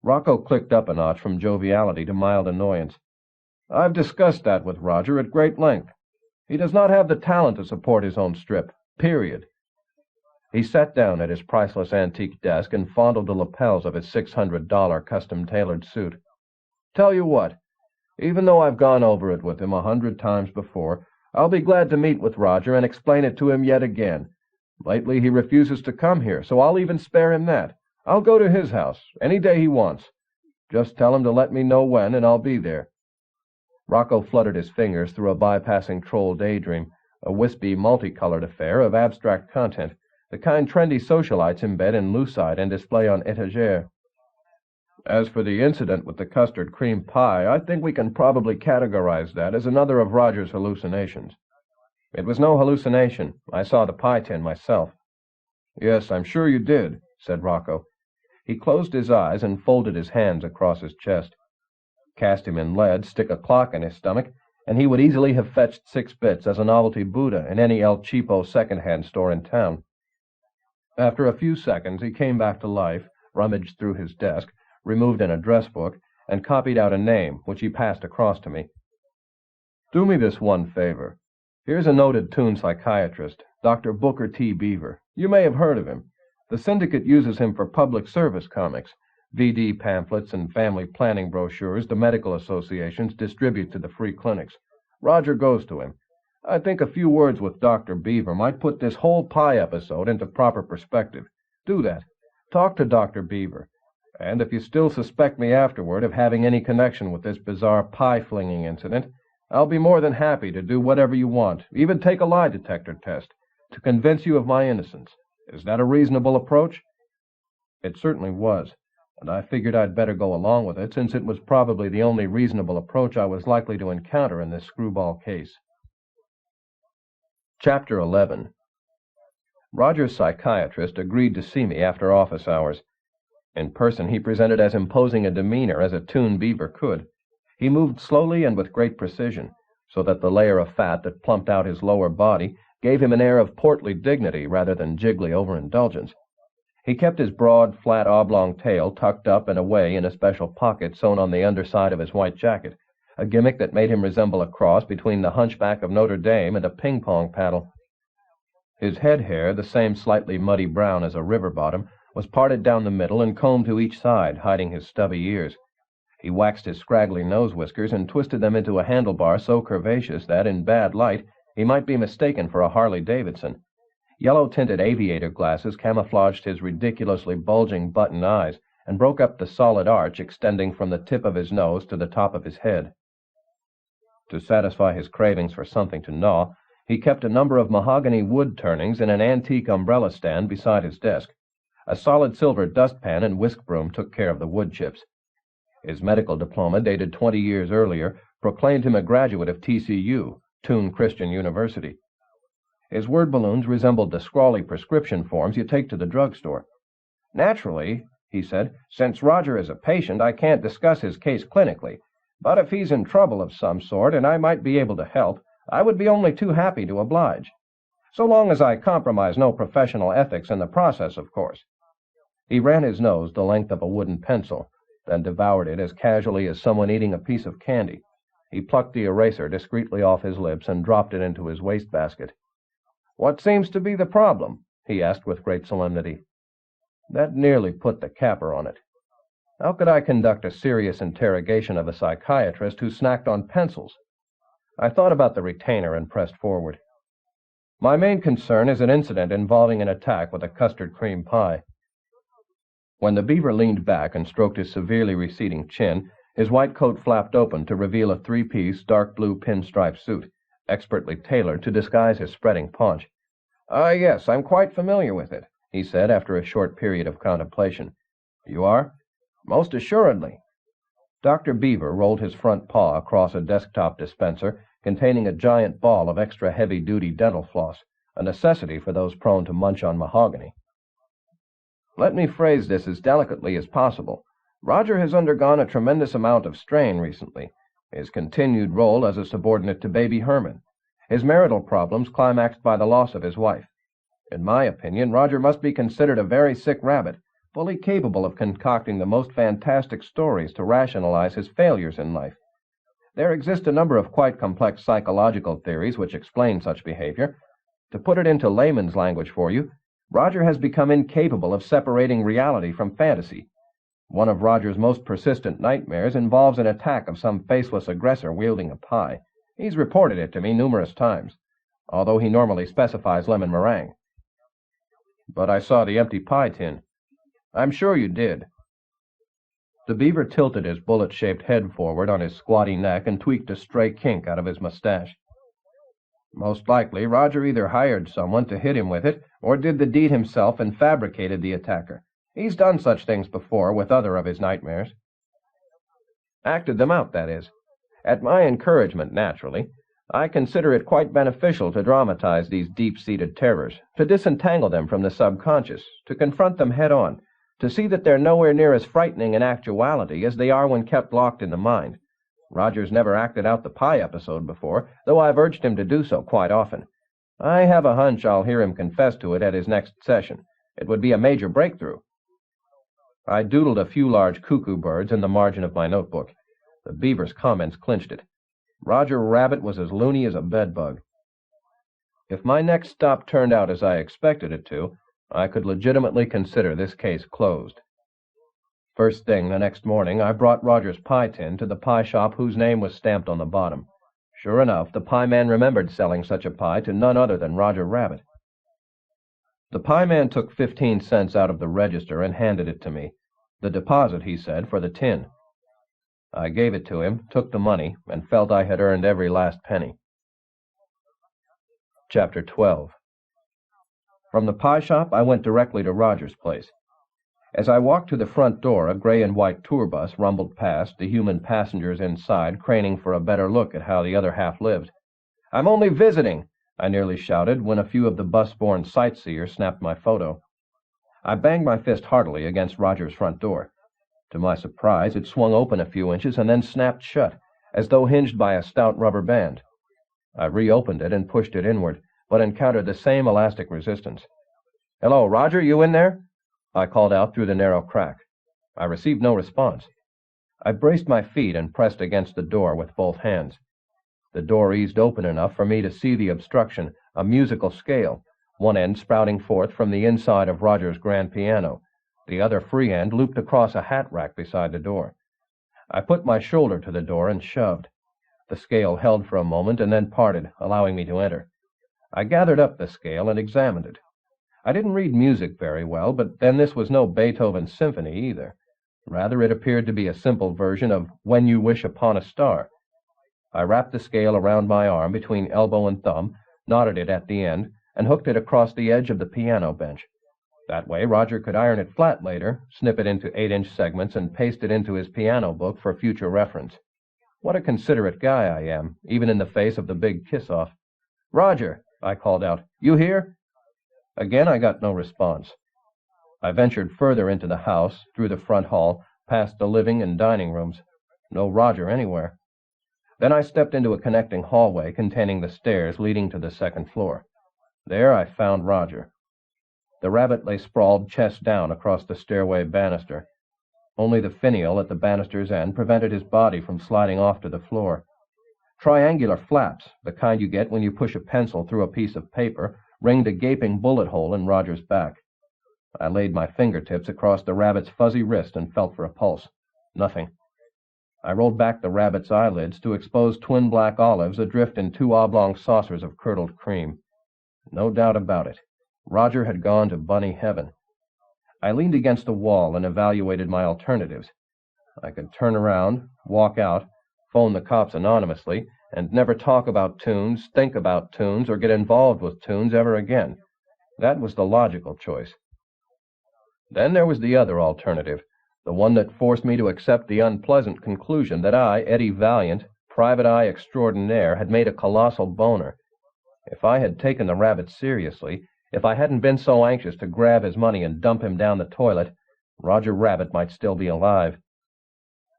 Rocco clicked up a notch from joviality to mild annoyance. "I've discussed that with Roger at great length. He does not have the talent to support his own strip, period." He sat down at his priceless antique desk and fondled the lapels of his $600 custom-tailored suit. "Tell you what, even though I've gone over it with him 100 times before, I'll be glad to meet with Roger and explain it to him yet again. Lately he refuses to come here, so I'll even spare him that. I'll go to his house, any day he wants. Just tell him to let me know when, and I'll be there." Rocco fluttered his fingers through a bypassing troll daydream, a wispy, multicolored affair of abstract content, the kind trendy socialites embed in lucite and display on étagère. "As for the incident with the custard cream pie, I think we can probably categorize that as another of Roger's hallucinations." "It was no hallucination. I saw the pie tin myself." "Yes, I'm sure you did," said Rocco. He closed his eyes and folded his hands across his chest. Cast him in lead, stick a clock in his stomach, and he would easily have fetched 6 bits as a novelty Buddha in any El Cheapo second-hand store in town. After a few seconds, he came back to life, rummaged through his desk, removed an address book, and copied out a name, which he passed across to me. "Do me this one favor. Here's a noted toon psychiatrist, Dr. Booker T. Beaver. You may have heard of him. The syndicate uses him for public service comics, VD pamphlets and family planning brochures the medical associations distribute to the free clinics. Roger goes to him. I think a few words with Dr. Beaver might put this whole pie episode into proper perspective. Do that. Talk to Dr. Beaver. And if you still suspect me afterward of having any connection with this bizarre pie-flinging incident, I'll be more than happy to do whatever you want, even take a lie detector test, to convince you of my innocence. Is that a reasonable approach?" It certainly was, and I figured I'd better go along with it, since it was probably the only reasonable approach I was likely to encounter in this screwball case. Chapter 11. Roger's psychiatrist agreed to see me after office hours. In person, he presented as imposing a demeanor as a Toon Beaver could. He moved slowly and with great precision, so that the layer of fat that plumped out his lower body gave him an air of portly dignity rather than jiggly overindulgence. He kept his broad, flat, oblong tail tucked up and away in a special pocket sewn on the underside of his white jacket, a gimmick that made him resemble a cross between the Hunchback of Notre Dame and a ping-pong paddle. His head hair, the same slightly muddy brown as a river bottom, was parted down the middle and combed to each side, hiding his stubby ears. He waxed his scraggly nose whiskers and twisted them into a handlebar so curvaceous that, in bad light, he might be mistaken for a Harley-Davidson. Yellow-tinted aviator glasses camouflaged his ridiculously bulging button eyes and broke up the solid arch extending from the tip of his nose to the top of his head. To satisfy his cravings for something to gnaw, he kept a number of mahogany wood turnings in an antique umbrella stand beside his desk. A solid silver dustpan and whisk broom took care of the wood chips. His medical diploma, dated 20 years earlier, proclaimed him a graduate of TCU, Toon Christian University. His word balloons resembled the scrawly prescription forms you take to the drugstore. "Naturally," he said, "since Roger is a patient, I can't discuss his case clinically. But if he's in trouble of some sort, and I might be able to help, I would be only too happy to oblige. So long as I compromise no professional ethics in the process, of course." He ran his nose the length of a wooden pencil, then devoured it as casually as someone eating a piece of candy. He plucked the eraser discreetly off his lips and dropped it into his wastebasket. "What seems to be the problem?" he asked with great solemnity. That nearly put the capper on it. How could I conduct a serious interrogation of a psychiatrist who snacked on pencils? I thought about the retainer and pressed forward. "My main concern is an incident involving an attack with a custard cream pie." When the beaver leaned back and stroked his severely receding chin, his white coat flapped open to reveal a three-piece, dark blue pinstripe suit, expertly tailored to disguise his spreading paunch. Yes, I'm quite familiar with it," he said after a short period of contemplation. "You are?" "Most assuredly." Dr. Beaver rolled his front paw across a desktop dispenser containing a giant ball of extra heavy-duty dental floss, a necessity for those prone to munch on mahogany. "Let me phrase this as delicately as possible. Roger has undergone a tremendous amount of strain recently. His continued role as a subordinate to Baby Herman. His marital problems climaxed by the loss of his wife. In my opinion, Roger must be considered a very sick rabbit, fully capable of concocting the most fantastic stories to rationalize his failures in life. There exist a number of quite complex psychological theories which explain such behavior. To put it into layman's language for you, Roger has become incapable of separating reality from fantasy. One of Roger's most persistent nightmares involves an attack of some faceless aggressor wielding a pie. He's reported it to me numerous times, although he normally specifies lemon meringue." "But I saw the empty pie tin." "I'm sure you did." The beaver tilted his bullet-shaped head forward on his squatty neck and tweaked a stray kink out of his mustache. "Most likely, Roger either hired someone to hit him with it, or did the deed himself and fabricated the attacker. He's done such things before with other of his nightmares." "Acted them out, that is. At my encouragement, naturally. I consider it quite beneficial to dramatize these deep-seated terrors, to disentangle them from the subconscious, to confront them head-on, to see that they're nowhere near as frightening in actuality as they are when kept locked in the mind. Roger's never acted out the pie episode before, though I've urged him to do so quite often. I have a hunch I'll hear him confess to it at his next session. It would be a major breakthrough." I doodled a few large cuckoo birds in the margin of my notebook. The beaver's comments clinched it. Roger Rabbit was as loony as a bedbug. If my next stop turned out as I expected it to, I could legitimately consider this case closed. First thing the next morning, I brought Roger's pie tin to the pie shop whose name was stamped on the bottom. Sure enough, the pie man remembered selling such a pie to none other than Roger Rabbit. The pie man took 15 cents out of the register and handed it to me. The deposit, he said, for the tin. I gave it to him, took the money, and felt I had earned every last penny. Chapter 12. From the pie shop, I went directly to Roger's place. As I walked to the front door, a gray and white tour bus rumbled past, the human passengers inside craning for a better look at how the other half lived. "I'm only visiting," I nearly shouted when a few of the bus-borne sightseers snapped my photo. I banged my fist heartily against Roger's front door. To my surprise, it swung open a few inches and then snapped shut, as though hinged by a stout rubber band. I reopened it and pushed it inward, but encountered the same elastic resistance. "Hello, Roger, you in there?" I called out through the narrow crack. I received no response. I braced my feet and pressed against the door with both hands. The door eased open enough for me to see the obstruction, a musical scale, one end sprouting forth from the inside of Roger's grand piano, the other free end looped across a hat rack beside the door. I put my shoulder to the door and shoved. The scale held for a moment and then parted, allowing me to enter. I gathered up the scale and examined it. I didn't read music very well, but then this was no Beethoven symphony either. Rather, it appeared to be a simple version of When You Wish Upon a Star. I wrapped the scale around my arm between elbow and thumb, knotted it at the end, and hooked it across the edge of the piano bench. That way, Roger could iron it flat later, snip it into 8-inch segments, and paste it into his piano book for future reference. What a considerate guy I am, even in the face of the big kiss-off. "Roger," I called out, "you here?" Again I got no response. I ventured further into the house, through the front hall, past the living and dining rooms. No Roger anywhere. Then I stepped into a connecting hallway containing the stairs leading to the second floor. There I found Roger. The rabbit lay sprawled chest down across the stairway banister. Only the finial at the banister's end prevented his body from sliding off to the floor. Triangular flaps, the kind you get when you push a pencil through a piece of paper, ringed a gaping bullet hole in Roger's back. I laid my fingertips across the rabbit's fuzzy wrist and felt for a pulse. Nothing. I rolled back the rabbit's eyelids to expose twin black olives adrift in 2 oblong saucers of curdled cream. No doubt about it. Roger had gone to bunny heaven. I leaned against the wall and evaluated my alternatives. I could turn around, walk out, phone the cops anonymously, and never talk about tunes, think about tunes, or get involved with tunes ever again. That was the logical choice. Then there was the other alternative, the one that forced me to accept the unpleasant conclusion that I, Eddie Valiant, private eye extraordinaire, had made a colossal boner. If I had taken the rabbit seriously, if I hadn't been so anxious to grab his money and dump him down the toilet, Roger Rabbit might still be alive.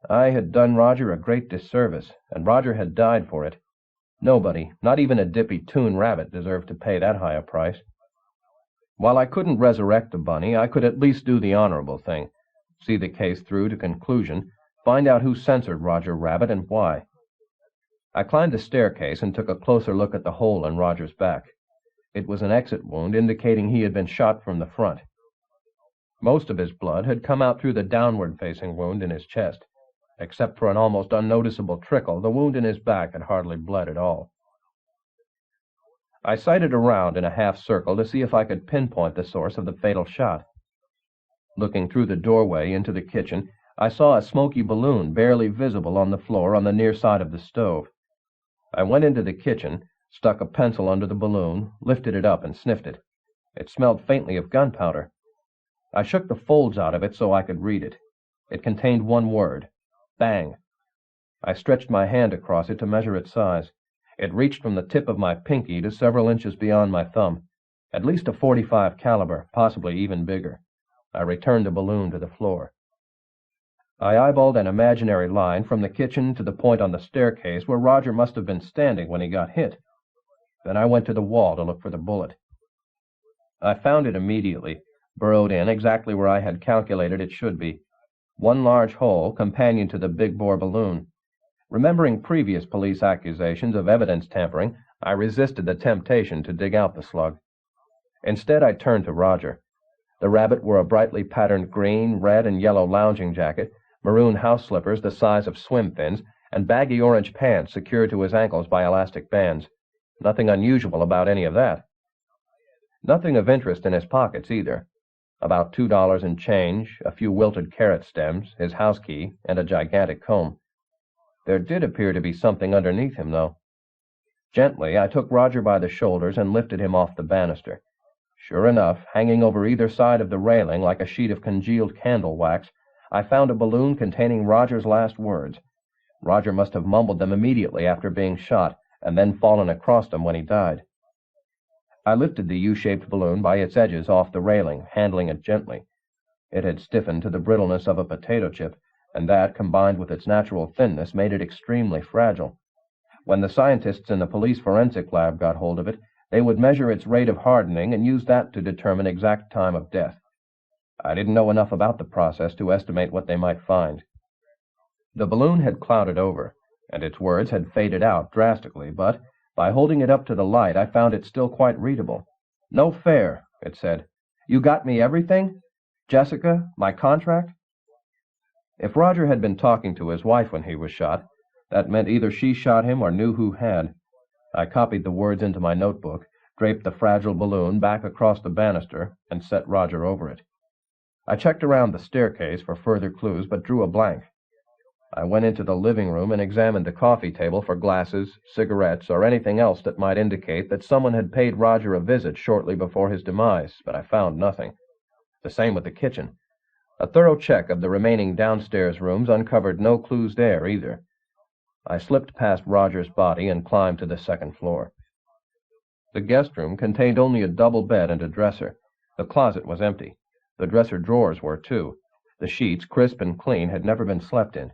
I had done Roger a great disservice, and Roger had died for it. Nobody, not even a dippy toon rabbit, deserved to pay that high a price. While I couldn't resurrect the bunny, I could at least do the honorable thing. See the case through to conclusion, find out who censored Roger Rabbit and why. I climbed the staircase and took a closer look at the hole in Roger's back. It was an exit wound indicating he had been shot from the front. Most of his blood had come out through the downward-facing wound in his chest. Except for an almost unnoticeable trickle, the wound in his back had hardly bled at all. I sighted around in a half-circle to see if I could pinpoint the source of the fatal shot. Looking through the doorway into the kitchen, I saw a smoky balloon barely visible on the floor on the near side of the stove. I went into the kitchen, stuck a pencil under the balloon, lifted it up and sniffed it. It smelled faintly of gunpowder. I shook the folds out of it so I could read it. It contained one word: bang. I stretched my hand across it to measure its size. It reached from the tip of my pinky to several inches beyond my thumb. At least a .45 caliber, possibly even bigger. I returned the balloon to the floor. I eyeballed an imaginary line from the kitchen to the point on the staircase where Roger must have been standing when he got hit. Then I went to the wall to look for the bullet. I found it immediately, burrowed in exactly where I had calculated it should be. One large hole, companion to the big-bore balloon. Remembering previous police accusations of evidence tampering, I resisted the temptation to dig out the slug. Instead, I turned to Roger. The rabbit wore a brightly patterned green, red, and yellow lounging jacket, maroon house slippers the size of swim fins, and baggy orange pants secured to his ankles by elastic bands. Nothing unusual about any of that. Nothing of interest in his pockets, either. About $2 in change, a few wilted carrot stems, his house key, and a gigantic comb. There did appear to be something underneath him, though. Gently, I took Roger by the shoulders and lifted him off the banister. Sure enough, hanging over either side of the railing like a sheet of congealed candle wax, I found a balloon containing Roger's last words. Roger must have mumbled them immediately after being shot, and then fallen across them when he died. I lifted the U-shaped balloon by its edges off the railing, handling it gently. It had stiffened to the brittleness of a potato chip, and that, combined with its natural thinness, made it extremely fragile. When the scientists in the police forensic lab got hold of it, they would measure its rate of hardening and use that to determine exact time of death. I didn't know enough about the process to estimate what they might find. The balloon had clouded over, and its words had faded out drastically, but by holding it up to the light, I found it still quite readable. "No fair," it said. "You got me everything? Jessica, my contract?" If Roger had been talking to his wife when he was shot, that meant either she shot him or knew who had. I copied the words into my notebook, draped the fragile balloon back across the banister, and set Roger over it. I checked around the staircase for further clues, but drew a blank. I went into the living room and examined the coffee table for glasses, cigarettes, or anything else that might indicate that someone had paid Roger a visit shortly before his demise, but I found nothing. The same with the kitchen. A thorough check of the remaining downstairs rooms uncovered no clues there, either. I slipped past Roger's body and climbed to the second floor. The guest room contained only a double bed and a dresser. The closet was empty. The dresser drawers were, too. The sheets, crisp and clean, had never been slept in.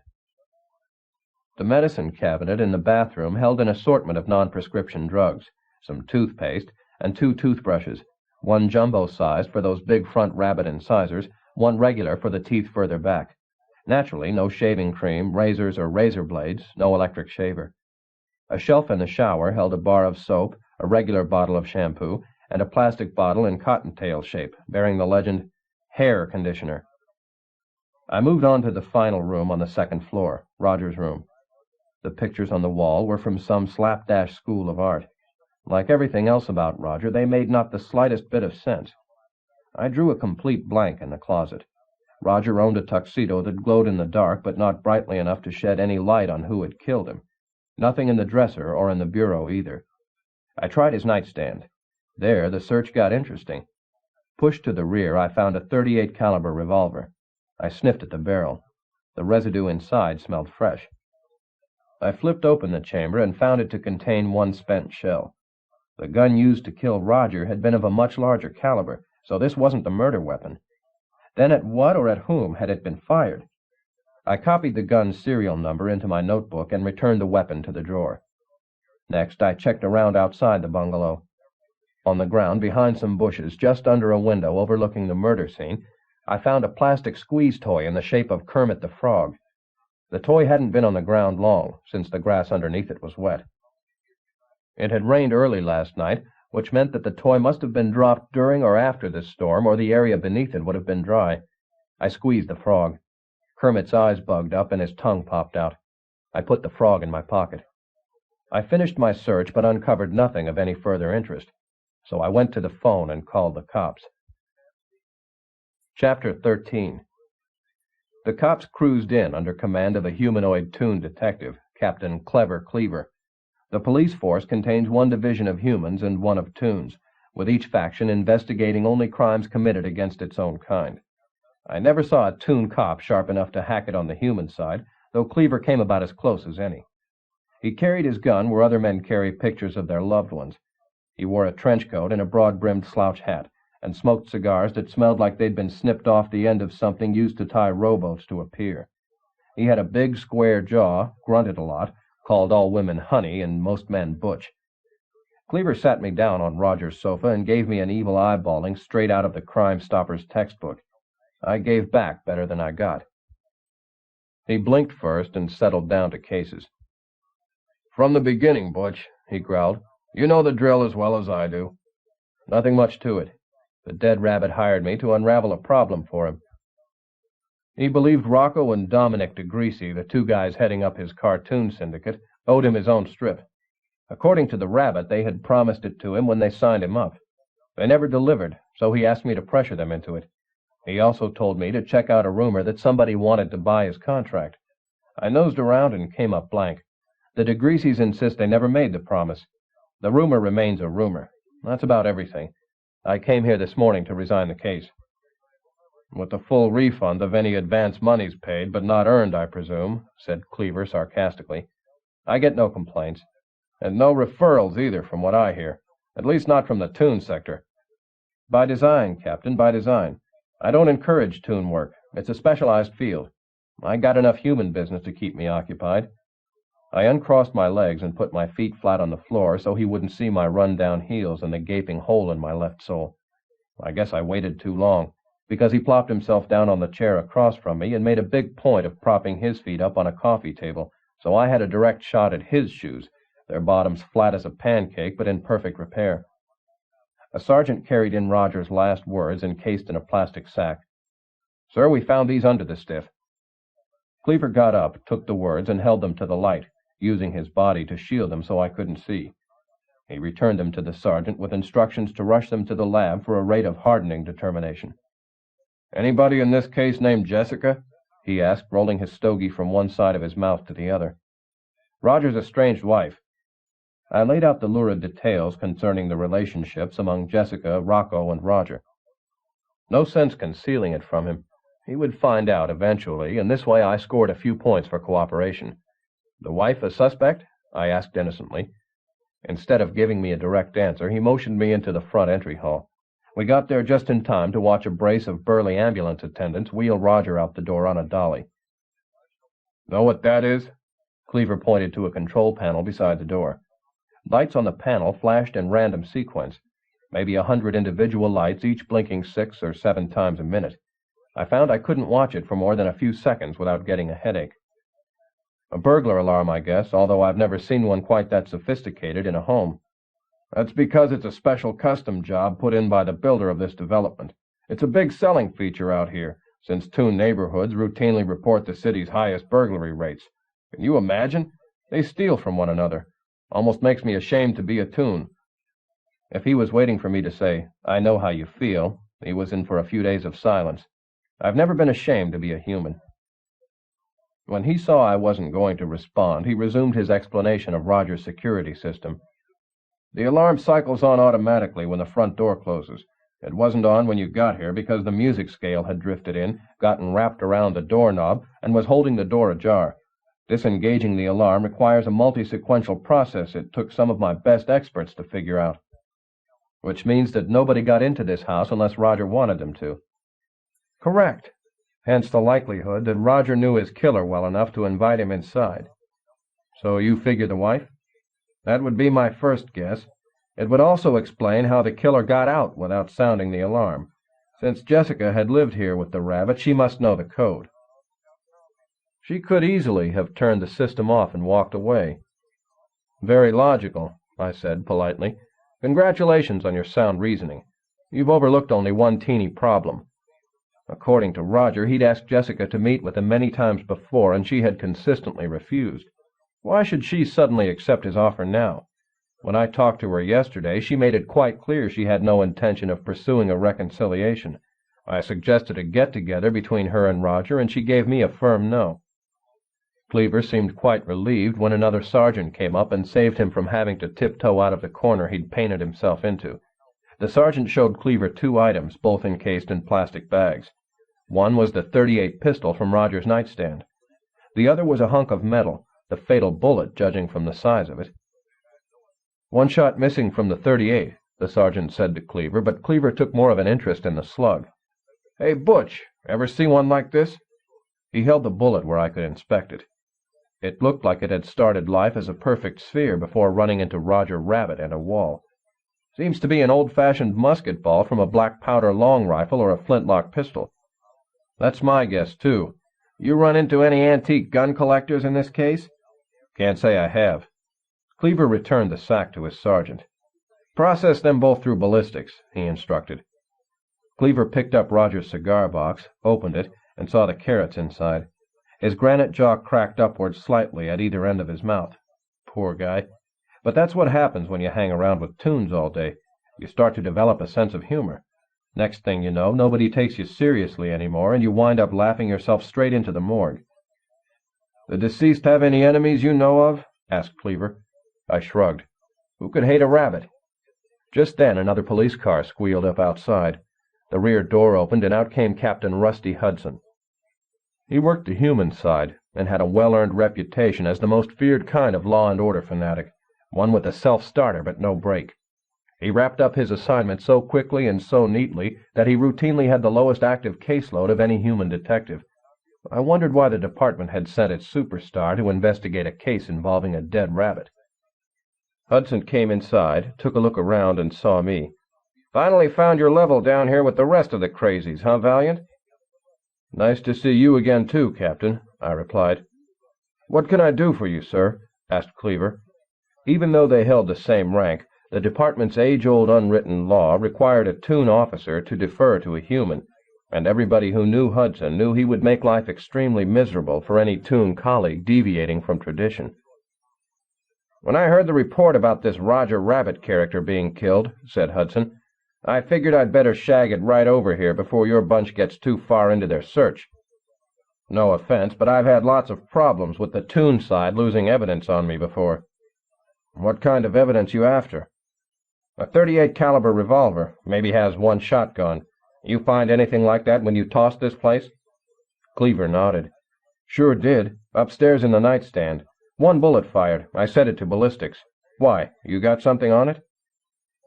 The medicine cabinet in the bathroom held an assortment of non-prescription drugs, some toothpaste, and 2 toothbrushes, one jumbo-sized for those big front rabbit incisors, one regular for the teeth further back. Naturally, no shaving cream, razors, or razor blades, no electric shaver. A shelf in the shower held a bar of soap, a regular bottle of shampoo, and a plastic bottle in cottontail shape, bearing the legend, "Hair Conditioner." I moved on to the final room on the second floor, Roger's room. The pictures on the wall were from some slapdash school of art. Like everything else about Roger, they made not the slightest bit of sense. I drew a complete blank in the closet. Roger owned a tuxedo that glowed in the dark, but not brightly enough to shed any light on who had killed him. Nothing in the dresser or in the bureau, either. I tried his nightstand. There, the search got interesting. Pushed to the rear, I found a .38 caliber revolver. I sniffed at the barrel. The residue inside smelled fresh. I flipped open the chamber and found it to contain one spent shell. The gun used to kill Roger had been of a much larger caliber, so this wasn't the murder weapon. Then at what or at whom had it been fired? I copied the gun's serial number into my notebook and returned the weapon to the drawer. Next, I checked around outside the bungalow. On the ground, behind some bushes, just under a window overlooking the murder scene, I found a plastic squeeze toy in the shape of Kermit the Frog. The toy hadn't been on the ground long, since the grass underneath it was wet. It had rained early last night, which meant that the toy must have been dropped during or after this storm, or the area beneath it would have been dry. I squeezed the frog. Kermit's eyes bugged up and his tongue popped out. I put the frog in my pocket. I finished my search, but uncovered nothing of any further interest, so I went to the phone and called the cops. Chapter 13. The cops cruised in under command of a humanoid toon detective, Captain Clever Cleaver. The police force contains one division of humans and one of toons, with each faction investigating only crimes committed against its own kind. I never saw a toon cop sharp enough to hack it on the human side, though Cleaver came about as close as any. He carried his gun where other men carry pictures of their loved ones. He wore a trench coat and a broad-brimmed slouch hat, and smoked cigars that smelled like they'd been snipped off the end of something used to tie rowboats to a pier. He had a big, square jaw, grunted a lot, called all women honey and most men butch. Cleaver sat me down on Roger's sofa and gave me an evil eyeballing straight out of the Crime Stoppers textbook. I gave back better than I got. He blinked first and settled down to cases. "From the beginning, Butch," he growled. "You know the drill as well as I do." "Nothing much to it. The dead rabbit hired me to unravel a problem for him. He believed Rocco and Dominic DeGreasy, the two guys heading up his cartoon syndicate, owed him his own strip. According to the rabbit, they had promised it to him when they signed him up. They never delivered, so he asked me to pressure them into it. He also told me to check out a rumor that somebody wanted to buy his contract. I nosed around and came up blank. The DeGreasys insist they never made the promise. The rumor remains a rumor. That's about everything. I came here this morning to resign the case. With the full refund of any advance monies paid, but not earned, I presume, said Cleaver sarcastically. I get no complaints. And no referrals either, from what I hear. At least not from the tune sector. By design, Captain, by design. I don't encourage tune work. It's a specialized field. I got enough human business to keep me occupied. I uncrossed my legs and put my feet flat on the floor so he wouldn't see my run-down heels and the gaping hole in my left sole. I guess I waited too long, because he plopped himself down on the chair across from me and made a big point of propping his feet up on a coffee table, so I had a direct shot at his shoes, their bottoms flat as a pancake but in perfect repair. A sergeant carried in Roger's last words encased in a plastic sack. "Sir, we found these under the stiff." Cleaver got up, took the words, and held them to the light, using his body to shield them so I couldn't see. He returned them to the sergeant with instructions to rush them to the lab for a rate of hardening determination. "Anybody in this case named Jessica?" he asked, rolling his stogie from one side of his mouth to the other. "Roger's estranged wife." I laid out the lurid details concerning the relationships among Jessica, Rocco, and Roger. No sense concealing it from him. He would find out eventually, and this way I scored a few points for cooperation. "The wife a suspect?" I asked innocently. Instead of giving me a direct answer, he motioned me into the front entry hall. We got there just in time to watch a brace of burly ambulance attendants wheel Roger out the door on a dolly. "Know what that is?" Cleaver pointed to a control panel beside the door. Lights on the panel flashed in random sequence, maybe 100 individual lights, each blinking 6 or 7 times a minute. I found I couldn't watch it for more than a few seconds without getting a headache. A burglar alarm, I guess, although I've never seen one quite that sophisticated in a home. That's because it's a special custom job put in by the builder of this development. It's a big selling feature out here, since tune neighborhoods routinely report the city's highest burglary rates. Can you imagine? They steal from one another. Almost makes me ashamed to be a tune. If he was waiting for me to say, "I know how you feel," he was in for a few days of silence. I've never been ashamed to be a human. When he saw I wasn't going to respond, he resumed his explanation of Roger's security system. "The alarm cycles on automatically when the front door closes. It wasn't on when you got here because the music scale had drifted in, gotten wrapped around the doorknob, and was holding the door ajar. Disengaging the alarm requires a multi-sequential process it took some of my best experts to figure out. Which means that nobody got into this house unless Roger wanted them to." "Correct. Hence the likelihood that Roger knew his killer well enough to invite him inside." "So you figure the wife?" "That would be my first guess. It would also explain how the killer got out without sounding the alarm. Since Jessica had lived here with the rabbit, she must know the code." "She could easily have turned the system off and walked away." "Very logical," I said politely. "Congratulations on your sound reasoning. You've overlooked only one teeny problem. According to Roger, he'd asked Jessica to meet with him many times before, and she had consistently refused. Why should she suddenly accept his offer now? When I talked to her yesterday, she made it quite clear she had no intention of pursuing a reconciliation. I suggested a get-together between her and Roger, and she gave me a firm no." Cleaver seemed quite relieved when another sergeant came up and saved him from having to tiptoe out of the corner he'd painted himself into. The sergeant showed Cleaver 2 items, both encased in plastic bags. One was the .38 pistol from Roger's nightstand. The other was a hunk of metal, the fatal bullet, judging from the size of it. "One shot missing from the .38, the sergeant said to Cleaver, but Cleaver took more of an interest in the slug. "Hey, Butch, ever see one like this?" He held the bullet where I could inspect it. It looked like it had started life as a perfect sphere before running into Roger Rabbit and a wall. "Seems to be an old-fashioned musket ball from a black powder long rifle or a flintlock pistol." "That's my guess, too. You run into any antique gun collectors in this case?" "Can't say I have." Cleaver returned the sack to his sergeant. "Process them both through ballistics," he instructed. Cleaver picked up Roger's cigar box, opened it, and saw the carrots inside. His granite jaw cracked upward slightly at either end of his mouth. Poor guy. But that's what happens when you hang around with tunes all day. You start to develop a sense of humor. Next thing you know, nobody takes you seriously anymore, and you wind up laughing yourself straight into the morgue. "The deceased have any enemies you know of?" asked Cleaver. I shrugged. Who could hate a rabbit? Just then another police car squealed up outside. The rear door opened, and out came Captain Rusty Hudson. He worked the human side, and had a well-earned reputation as the most feared kind of law and order fanatic, one with a self-starter but no brake. He wrapped up his assignment so quickly and so neatly that he routinely had the lowest active caseload of any human detective. I wondered why the department had sent its superstar to investigate a case involving a dead rabbit. Hudson came inside, took a look around, and saw me. "Finally found your level down here with the rest of the crazies, huh, Valiant?" "Nice to see you again, too, Captain," I replied. "What can I do for you, sir?" asked Cleaver. Even though they held the same rank, the department's age-old unwritten law required a tune officer to defer to a human, and everybody who knew Hudson knew he would make life extremely miserable for any tune colleague deviating from tradition. "When I heard the report about this Roger Rabbit character being killed," said Hudson, "I figured I'd better shag it right over here before your bunch gets too far into their search. No offense, but I've had lots of problems with the tune side losing evidence on me before." "What kind of evidence you after?" "A .38 caliber revolver. Maybe has one shot gone. You find anything like that when you tossed this place?" Cleaver nodded. "Sure did. Upstairs in the nightstand. One bullet fired. I set it to ballistics. Why, you got something on it?"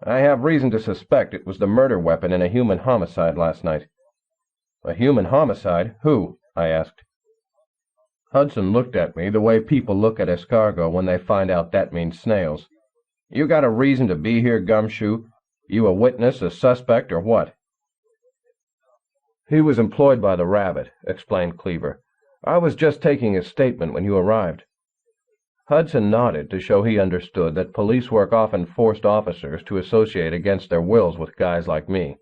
"I have reason to suspect it was the murder weapon in a human homicide last night." "A human homicide? Who?" I asked. Hudson looked at me the way people look at escargot when they find out that means snails. "You got a reason to be here, Gumshoe? You a witness, a suspect, or what?" "He was employed by the rabbit," explained Cleaver. "I was just taking his statement when you arrived." Hudson nodded to show he understood that police work often forced officers to associate against their wills with guys like me.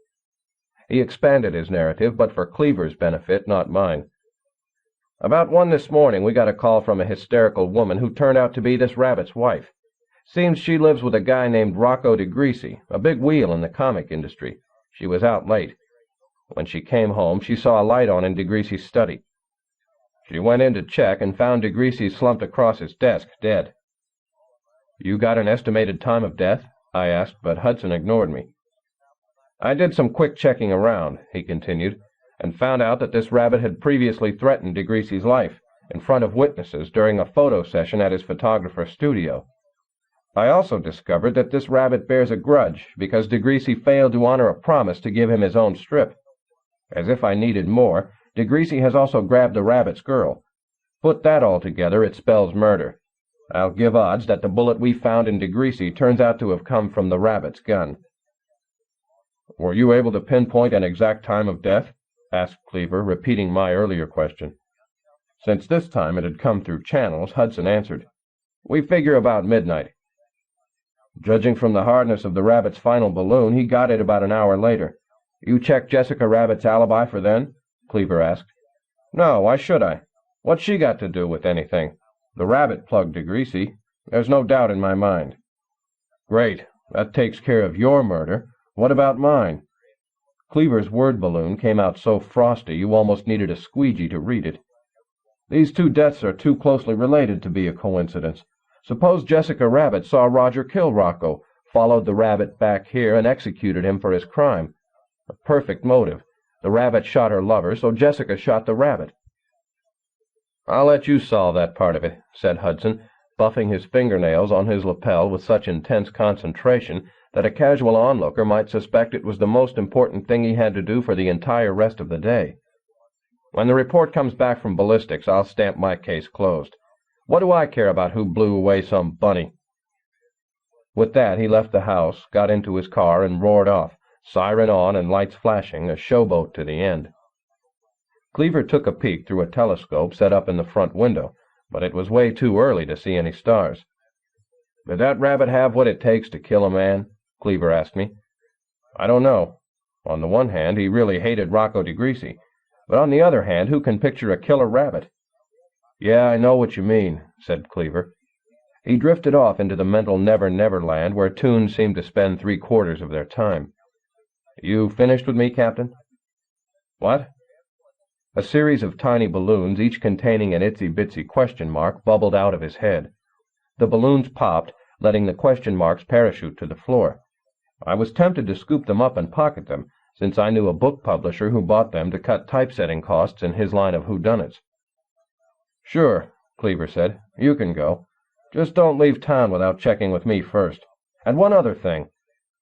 He expanded his narrative, but for Cleaver's benefit, not mine. "About 1 this morning, we got a call from a hysterical woman who turned out to be this rabbit's wife. Seems she lives with a guy named Rocco DeGreasy, a big wheel in the comic industry. She was out late. When she came home, she saw a light on in DeGreasy's study. She went in to check and found DeGreasy slumped across his desk, dead." "You got an estimated time of death?" I asked, but Hudson ignored me. "I did some quick checking around," he continued, "and found out that this rabbit had previously threatened DeGreasy's life in front of witnesses during a photo session at his photographer's studio. I also discovered that this rabbit bears a grudge because DeGreasy failed to honor a promise to give him his own strip. As if I needed more, DeGreasy has also grabbed the rabbit's girl. Put that all together, it spells murder. I'll give odds that the bullet we found in DeGreasy turns out to have come from the rabbit's gun." "Were you able to pinpoint an exact time of death?" asked Cleaver, repeating my earlier question. Since this time it had come through channels, Hudson answered, "We figure about midnight." "Judging from the hardness of the rabbit's final balloon, he got it about an hour later. You checked Jessica Rabbit's alibi for then?" Cleaver asked. "No, why should I? What's she got to do with anything? The rabbit plugged DeGreasy. There's no doubt in my mind." "Great. That takes care of your murder. What about mine?" Cleaver's word balloon came out so frosty you almost needed a squeegee to read it. "These two deaths are too closely related to be a coincidence. Suppose Jessica Rabbit saw Roger kill Rocco, followed the rabbit back here, and executed him for his crime. A perfect motive. The rabbit shot her lover, so Jessica shot the rabbit." "I'll let you solve that part of it," said Hudson, buffing his fingernails on his lapel with such intense concentration that a casual onlooker might suspect it was the most important thing he had to do for the entire rest of the day. "When the report comes back from ballistics, I'll stamp my case closed. What do I care about who blew away some bunny?" With that, he left the house, got into his car, and roared off, siren on and lights flashing, a showboat to the end. Cleaver took a peek through a telescope set up in the front window, but it was way too early to see any stars. "Did that rabbit have what it takes to kill a man?" Cleaver asked me. "I don't know. On the one hand, he really hated Rocco DeGreasy, but on the other hand, who can picture a killer rabbit? "Yeah, I know what you mean," said Cleaver. He drifted off into the mental never-never land where toons seemed to spend 3/4 of their time. "You finished with me, Captain?" "What?" A series of tiny balloons, each containing an itsy-bitsy question mark, bubbled out of his head. The balloons popped, letting the question marks parachute to the floor. I was tempted to scoop them up and pocket them, since I knew a book publisher who bought them to cut typesetting costs in his line of whodunits. "Sure," Cleaver said. "You can go. Just don't leave town without checking with me first. And one other thing.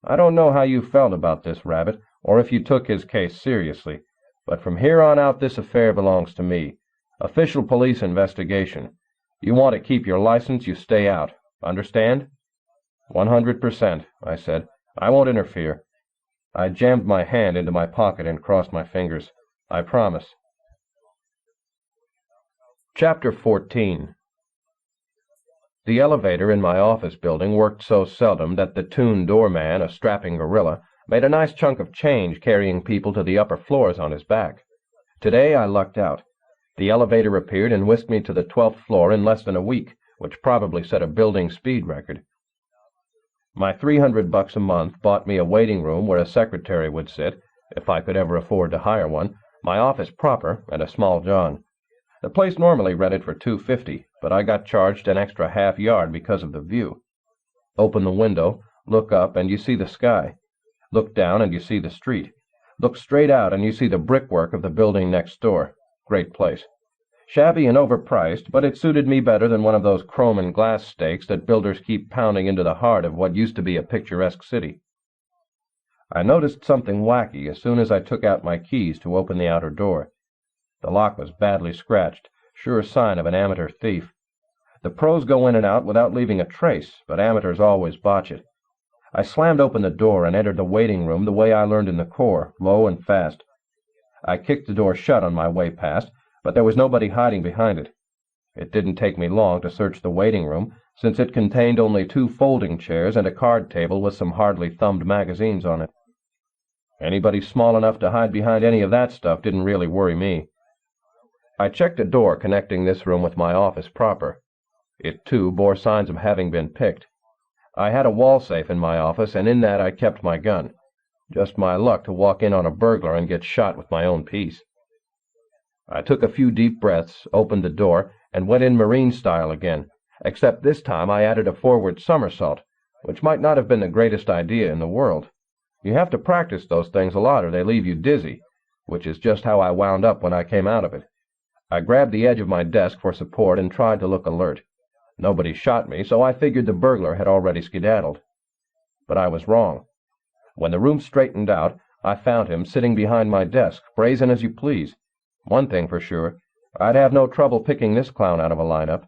I don't know how you felt about this rabbit, or if you took his case seriously, but from here on out this affair belongs to me. Official police investigation. You want to keep your license, you stay out. Understand?" 100%, I said. "I won't interfere." I jammed my hand into my pocket and crossed my fingers. "I promise." Chapter 14. The elevator in my office building worked so seldom that the toon doorman, a strapping gorilla, made a nice chunk of change carrying people to the upper floors on his back. Today I lucked out. The elevator appeared and whisked me to the 12th floor in less than a week, which probably set a building speed record. My $300 a month bought me a waiting room where a secretary would sit, if I could ever afford to hire one, my office proper, and a small john. The place normally rented for $250, but I got charged an extra half yard because of the view. Open the window, look up, and you see the sky. Look down, and you see the street. Look straight out, and you see the brickwork of the building next door. Great place. Shabby and overpriced, but it suited me better than one of those chrome and glass stakes that builders keep pounding into the heart of what used to be a picturesque city. I noticed something wacky as soon as I took out my keys to open the outer door. The lock was badly scratched, sure sign of an amateur thief. The pros go in and out without leaving a trace, but amateurs always botch it. I slammed open the door and entered the waiting room the way I learned in the Corps, low and fast. I kicked the door shut on my way past, but there was nobody hiding behind it. It didn't take me long to search the waiting room, since it contained only 2 folding chairs and a card table with some hardly thumbed magazines on it. Anybody small enough to hide behind any of that stuff didn't really worry me. I checked a door connecting this room with my office proper. It, too, bore signs of having been picked. I had a wall safe in my office, and in that I kept my gun. Just my luck to walk in on a burglar and get shot with my own piece. I took a few deep breaths, opened the door, and went in Marine style again, except this time I added a forward somersault, which might not have been the greatest idea in the world. You have to practice those things a lot or they leave you dizzy, which is just how I wound up when I came out of it. I grabbed the edge of my desk for support and tried to look alert. Nobody shot me, so I figured the burglar had already skedaddled. But I was wrong. When the room straightened out, I found him sitting behind my desk, brazen as you please. One thing for sure, I'd have no trouble picking this clown out of a lineup.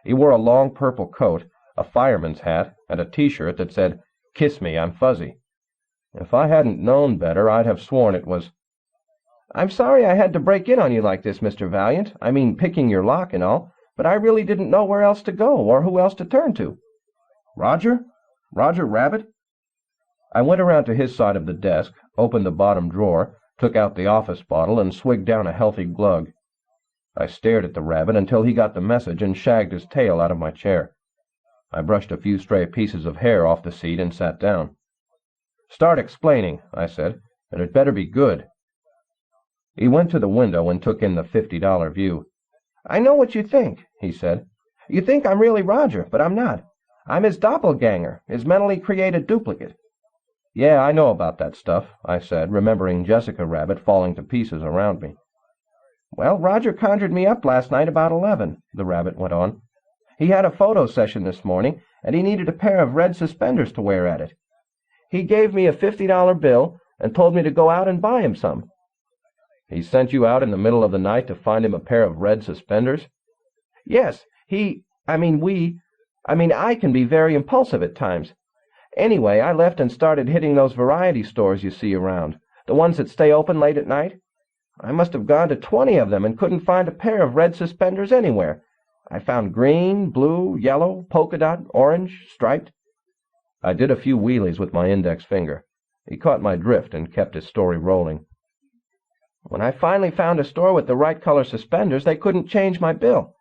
He wore a long purple coat, a fireman's hat, and a T-shirt that said, "Kiss me, I'm fuzzy." If I hadn't known better, I'd have sworn it was. "I'm sorry I had to break in on you like this, Mr. Valiant. I mean, picking your lock and all, but I really didn't know where else to go or who else to turn to." "Roger? Roger Rabbit?" I went around to his side of the desk, opened the bottom drawer, took out the office bottle, and swigged down a healthy glug. I stared at the rabbit until he got the message and shagged his tail out of my chair. I brushed a few stray pieces of hair off the seat and sat down. "Start explaining," I said, "and it better be good." He went to the window and took in the $50 view. "I know what you think," he said. "You think I'm really Roger, but I'm not. I'm his doppelganger, his mentally created duplicate." "Yeah, I know about that stuff," I said, remembering Jessica Rabbit falling to pieces around me. "Well, Roger conjured me up last night about 11, the rabbit went on. "He had a photo session this morning, and he needed a pair of red suspenders to wear at it. He gave me a $50 bill and told me to go out and buy him some." "He sent you out in the middle of the night to find him a pair of red suspenders?" "Yes, I can be very impulsive at times. Anyway, I left and started hitting those variety stores you see around, the ones that stay open late at night. I must have gone to 20 of them and couldn't find a pair of red suspenders anywhere. I found green, blue, yellow, polka dot, orange, striped." I did a few wheelies with my index finger. He caught my drift and kept his story rolling. When I finally found a store with the right color suspenders, they couldn't change my bill.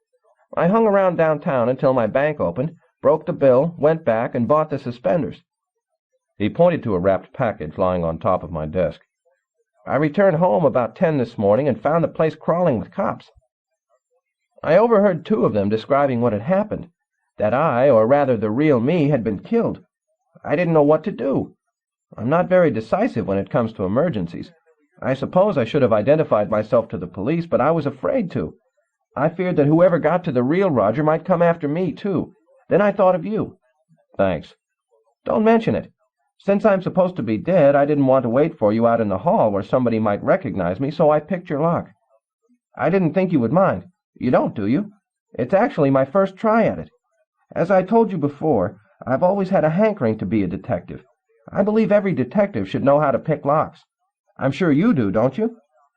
I hung around downtown until my bank opened, broke the bill, went back, and bought the suspenders. He pointed to a wrapped package lying on top of my desk. I returned home about 10 this morning and found the place crawling with cops. I overheard 2 of them describing what had happened, that I, or rather the real me, had been killed. I didn't know what to do. I'm not very decisive when it comes to emergencies. I suppose I should have identified myself to the police, but I was afraid to. I feared that whoever got to the real Roger might come after me, too. Then I thought of you. Thanks. Don't mention it. Since I'm supposed to be dead, I didn't want to wait for you out in the hall where somebody might recognize me, so I picked your lock. I didn't think you would mind. You don't, do you? It's actually my first try at it. As I told you before, I've always had a hankering to be a detective. I believe every detective should know how to pick locks. I'm sure you do, don't you?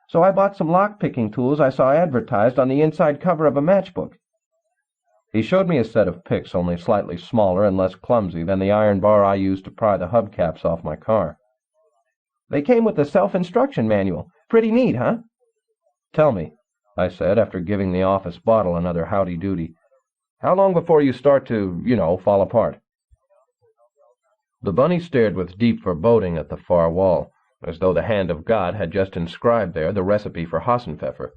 So I bought some lock-picking tools I saw advertised on the inside cover of a matchbook. He showed me a set of picks only slightly smaller and less clumsy than the iron bar I used to pry the hubcaps off my car. They came with a self-instruction manual. Pretty neat, huh? Tell me, I said after giving the office bottle another howdy-doody, how long before you start to, fall apart? The bunny stared with deep foreboding at the far wall, as though the hand of God had just inscribed there the recipe for Hassenpfeffer.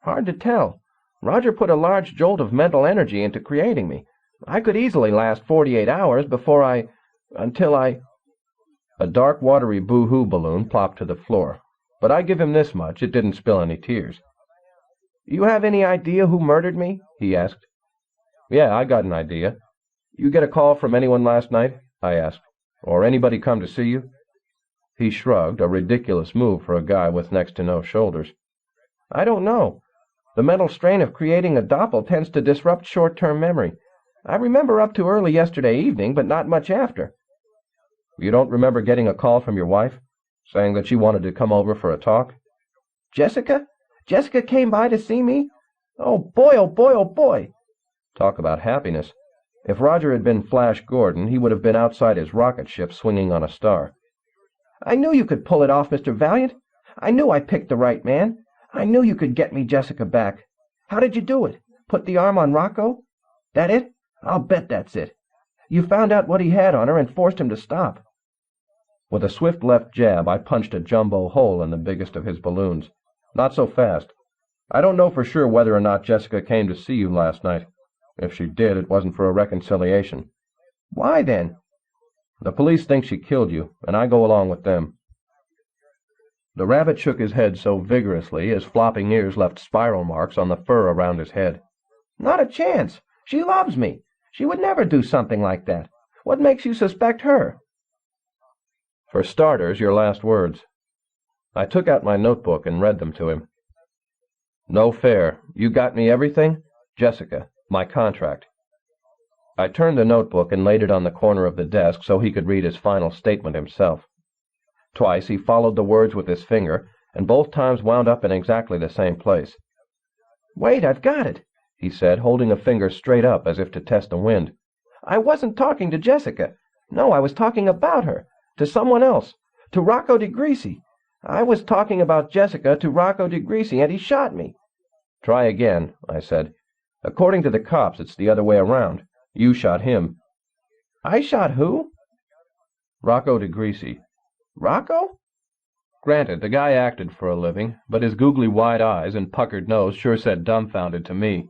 Hard to tell. Roger put a large jolt of mental energy into creating me. I could easily last 48 hours until I... A dark, watery boo-hoo balloon plopped to the floor, but I give him this much, it didn't spill any tears. You have any idea who murdered me? He asked. Yeah, I got an idea. You get a call from anyone last night? I asked. Or anybody come to see you? He shrugged, a ridiculous move for a guy with next to no shoulders. I don't know. The mental strain of creating a doppel tends to disrupt short-term memory. I remember up to early yesterday evening, but not much after. You don't remember getting a call from your wife, saying that she wanted to come over for a talk? Jessica? Jessica came by to see me? Oh, boy, oh, boy, oh, boy. Talk about happiness. If Roger had been Flash Gordon, he would have been outside his rocket ship swinging on a star. I knew you could pull it off, Mr. Valiant. I knew I picked the right man. I knew you could get me Jessica back. How did you do it? Put the arm on Rocco? That it? I'll bet that's it. You found out what he had on her and forced him to stop. With a swift left jab, I punched a jumbo hole in the biggest of his balloons. Not so fast. I don't know for sure whether or not Jessica came to see you last night. If she did, it wasn't for a reconciliation. Why, then? The police think she killed you, and I go along with them. The rabbit shook his head so vigorously his flopping ears left spiral marks on the fur around his head. Not a chance. She loves me. She would never do something like that. What makes you suspect her? For starters, your last words. I took out my notebook and read them to him. No fair. You got me everything? Jessica, my contract. I turned the notebook and laid it on the corner of the desk so he could read his final statement himself. Twice he followed the words with his finger, and both times wound up in exactly the same place. Wait, I've got it, he said, holding a finger straight up as if to test the wind. I wasn't talking to Jessica. No, I was talking about her. To someone else. To Rocco DeGreasy. I was talking about Jessica to Rocco DeGreasy, and he shot me. Try again, I said. According to the cops, it's the other way around. You shot him. I shot who? Rocco DeGreasy. Rocco? Granted, the guy acted for a living, but his googly wide eyes and puckered nose sure said dumbfounded to me.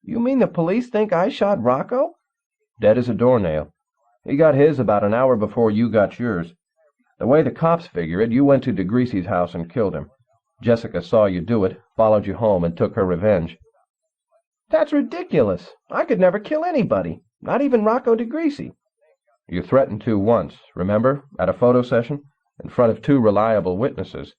You mean the police think I shot Rocco? Dead as a doornail. He got his about an hour before you got yours. The way the cops figure it, you went to DeGreasy's house and killed him. Jessica saw you do it, followed you home, and took her revenge. That's ridiculous. I could never kill anybody, not even Rocco DeGreasy. You threatened to once, remember, at a photo session, in front of 2 reliable witnesses.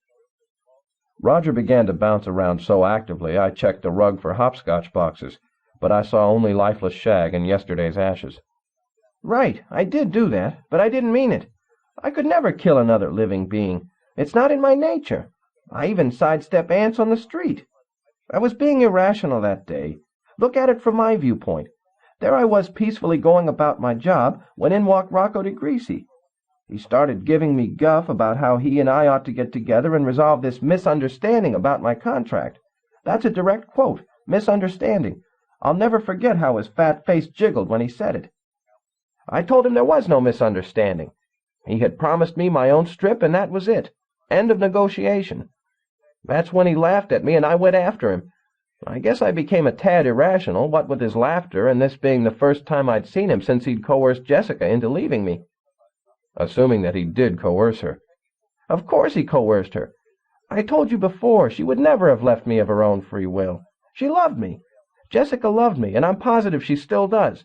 Roger began to bounce around so actively I checked the rug for hopscotch boxes, but I saw only lifeless shag and yesterday's ashes. Right, I did do that, but I didn't mean it. I could never kill another living being. It's not in my nature. I even sidestep ants on the street. I was being irrational that day. Look at it from my viewpoint. There I was peacefully going about my job when in walked Rocco DeGreasy. He started giving me guff about how he and I ought to get together and resolve this misunderstanding about my contract. That's a direct quote, misunderstanding. I'll never forget how his fat face jiggled when he said it. I told him there was no misunderstanding. He had promised me my own strip, and that was it. End of negotiation. That's when he laughed at me, and I went after him. I guess I became a tad irrational, what with his laughter and this being the first time I'd seen him since he'd coerced Jessica into leaving me. Assuming that he did coerce her. Of course he coerced her. I told you before, she would never have left me of her own free will. She loved me. Jessica loved me, and I'm positive she still does.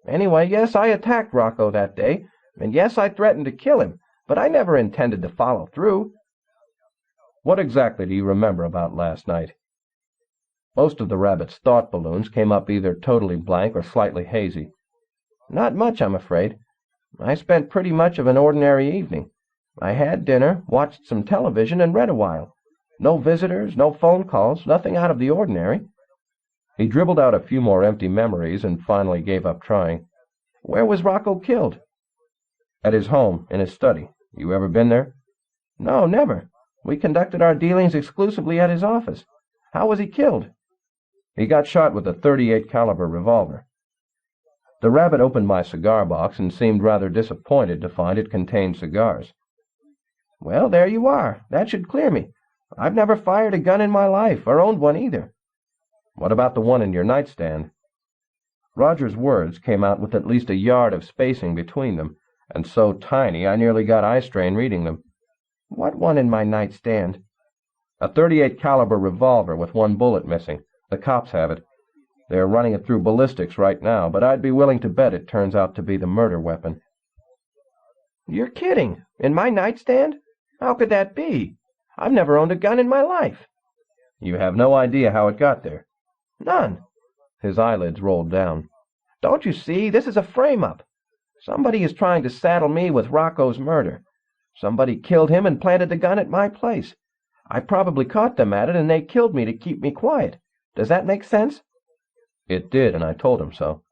Anyway, yes, I attacked Rocco that day, and yes, I threatened to kill him, but I never intended to follow through. What exactly do you remember about last night? Most of the rabbit's thought balloons came up either totally blank or slightly hazy. Not much, I'm afraid. I spent pretty much of an ordinary evening. I had dinner, watched some television, and read a while. No visitors, no phone calls, nothing out of the ordinary. He dribbled out a few more empty memories and finally gave up trying. Where was Rocco killed? At his home, in his study. You ever been there? No, never. We conducted our dealings exclusively at his office. How was he killed? He got shot with a .38 caliber revolver. The rabbit opened my cigar box and seemed rather disappointed to find it contained cigars. Well, there you are. That should clear me. I've never fired a gun in my life, or owned one either. What about the one in your nightstand? Roger's words came out with at least a yard of spacing between them, and so tiny I nearly got eye strain reading them. What one in my nightstand? A .38 caliber revolver with one bullet missing. The cops have it. They're running it through ballistics right now, but I'd be willing to bet it turns out to be the murder weapon. You're kidding. In my nightstand? How could that be? I've never owned a gun in my life. You have no idea how it got there? None. His eyelids rolled down. Don't you see? This is a frame-up. Somebody is trying to saddle me with Rocco's murder. Somebody killed him and planted the gun at my place. I probably caught them at it, and they killed me to keep me quiet. Does that make sense? It did, and I told him so.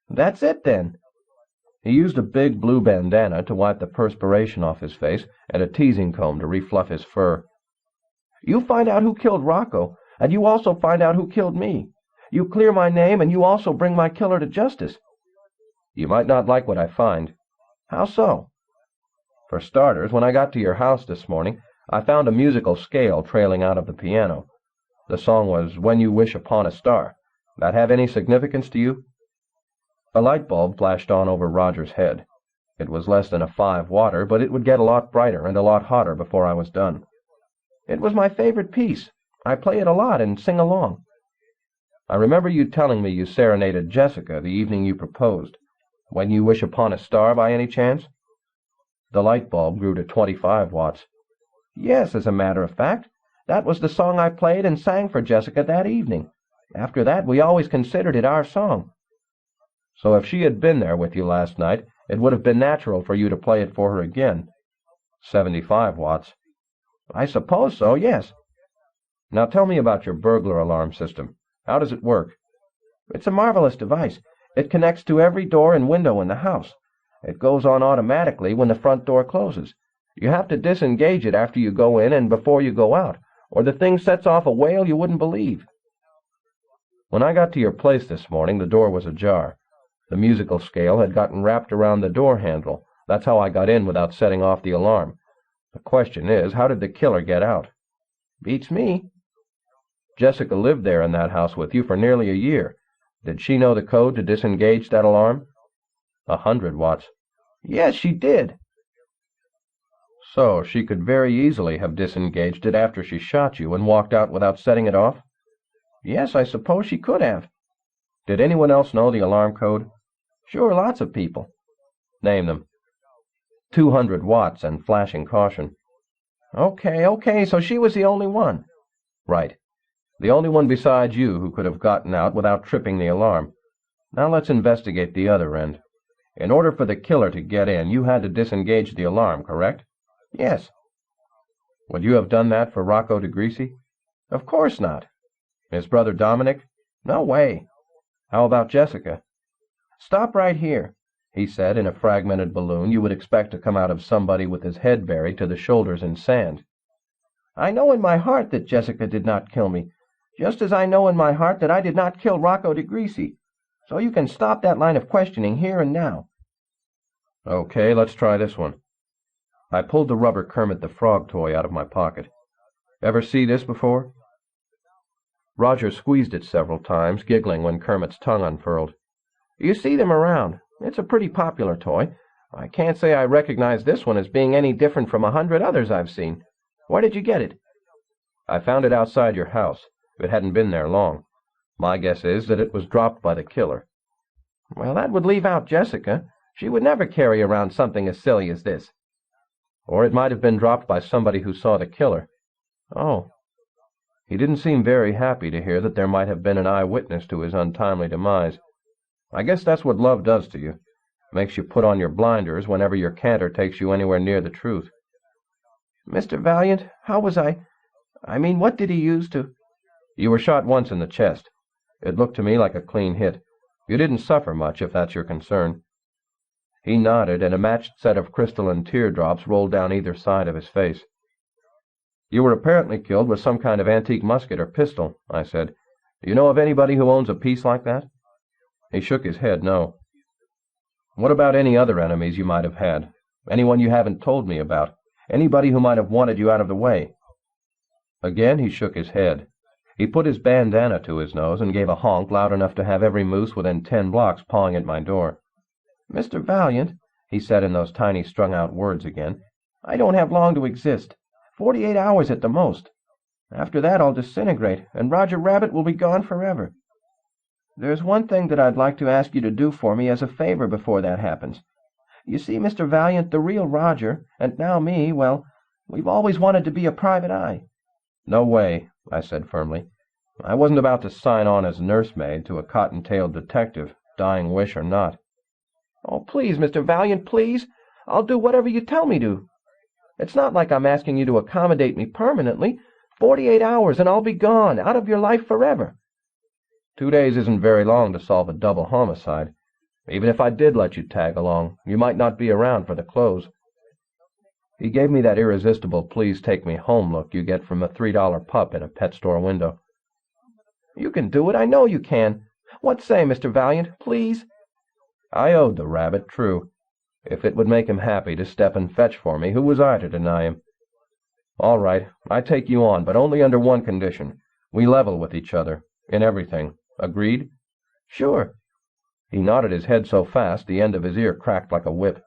That's it, then. He used a big blue bandana to wipe the perspiration off his face and a teasing comb to refluff his fur. You find out who killed Rocco, and you also find out who killed me. You clear my name, and you also bring my killer to justice. You might not like what I find. How so? For starters, when I got to your house this morning, I found a musical scale trailing out of the piano. The song was When You Wish Upon a Star. That have any significance to you? A light bulb flashed on over Roger's head. It was less than a 5-watter, but it would get a lot brighter and a lot hotter before I was done. It was my favorite piece. I play it a lot and sing along. I remember you telling me you serenaded Jessica the evening you proposed. When You Wish Upon a Star, by any chance? The light bulb grew to 25 watts. Yes, as a matter of fact. That was the song I played and sang for Jessica that evening. After that, we always considered it our song. So if she had been there with you last night, it would have been natural for you to play it for her again. 75 watts. I suppose so, yes. Now tell me about your burglar alarm system. How does it work? It's a marvelous device. It connects to every door and window in the house. It goes on automatically when the front door closes. You have to disengage it after you go in and before you go out, or the thing sets off a wail you wouldn't believe. When I got to your place this morning, the door was ajar. The musical scale had gotten wrapped around the door handle. That's how I got in without setting off the alarm. The question is, how did the killer get out? Beats me. Jessica lived there in that house with you for nearly a year. Did she know the code to disengage that alarm? 100 watts. Yes, she did. So she could very easily have disengaged it after she shot you and walked out without setting it off? Yes, I suppose she could have. Did anyone else know the alarm code? Sure, lots of people. Name them. 200 watts and flashing caution. Okay, so she was the only one. Right. The only one besides you who could have gotten out without tripping the alarm. Now let's investigate the other end. In order for the killer to get in, you had to disengage the alarm, correct? Yes. Would you have done that for Rocco DeGreasy? Of course not. His brother Dominic? No way. How about Jessica? Stop right here. he said in a fragmented balloon you would expect to come out of somebody with his head buried to the shoulders in sand. "I know in my heart that Jessica did not kill me, just as I know in my heart that I did not kill Rocco DeGreasy. So you can stop that line of questioning here and now." Okay, let's try this one. I pulled the rubber Kermit the Frog toy out of my pocket. Ever see this before? Roger squeezed it several times, giggling when Kermit's tongue unfurled. "You see them around. It's a pretty popular toy. I can't say I recognize this one as being any different from 100 others I've seen. Where did you get it?" I found it outside your house. It hadn't been there long. My guess is that it was dropped by the killer. "Well, that would leave out Jessica. She would never carry around something as silly as this." Or it might have been dropped by somebody who saw the killer. "Oh." He didn't seem very happy to hear that there might have been an eyewitness to his untimely demise. I guess that's what love does to you. Makes you put on your blinders whenever your canter takes you anywhere near the truth. "Mr. Valiant, how was I mean, what did he use to—" You were shot once in the chest. It looked to me like a clean hit. You didn't suffer much, if that's your concern." He nodded, and a matched set of crystalline teardrops rolled down either side of his face. "You were apparently killed with some kind of antique musket or pistol," I said. "Do you know of anybody who owns a piece like that?" He shook his head, no. "What about any other enemies you might have had? Anyone you haven't told me about? Anybody who might have wanted you out of the way?" Again he shook his head. He put his bandana to his nose and gave a honk loud enough to have every moose within 10 blocks pawing at my door. "Mr. Valiant," he said in those tiny strung-out words again, "I don't have long to exist. 48 hours at the most. After that I'll disintegrate, and Roger Rabbit will be gone forever. There's one thing that I'd like to ask you to do for me as a favor before that happens. You see, Mr. Valiant, the real Roger, and now me, well, we've always wanted to be a private eye." "No way," I said firmly. "I wasn't about to sign on as nursemaid to a cotton-tailed detective, dying wish or not." "Oh, please, Mr. Valiant, please. I'll do whatever you tell me to. It's not like I'm asking you to accommodate me permanently. 48 hours and I'll be gone, out of your life forever." 2 days isn't very long to solve a double homicide. Even if I did let you tag along, you might not be around for the close. He gave me that irresistible please-take-me-home look you get from a $3 pup in a pet store window. "You can do it, I know you can. What say, Mr. Valiant, please?" I owed the rabbit, true. If it would make him happy to step and fetch for me, who was I to deny him? "All right, I take you on, but only under one condition. We level with each other, in everything. Agreed?" "Sure." He nodded his head so fast the end of his ear cracked like a whip.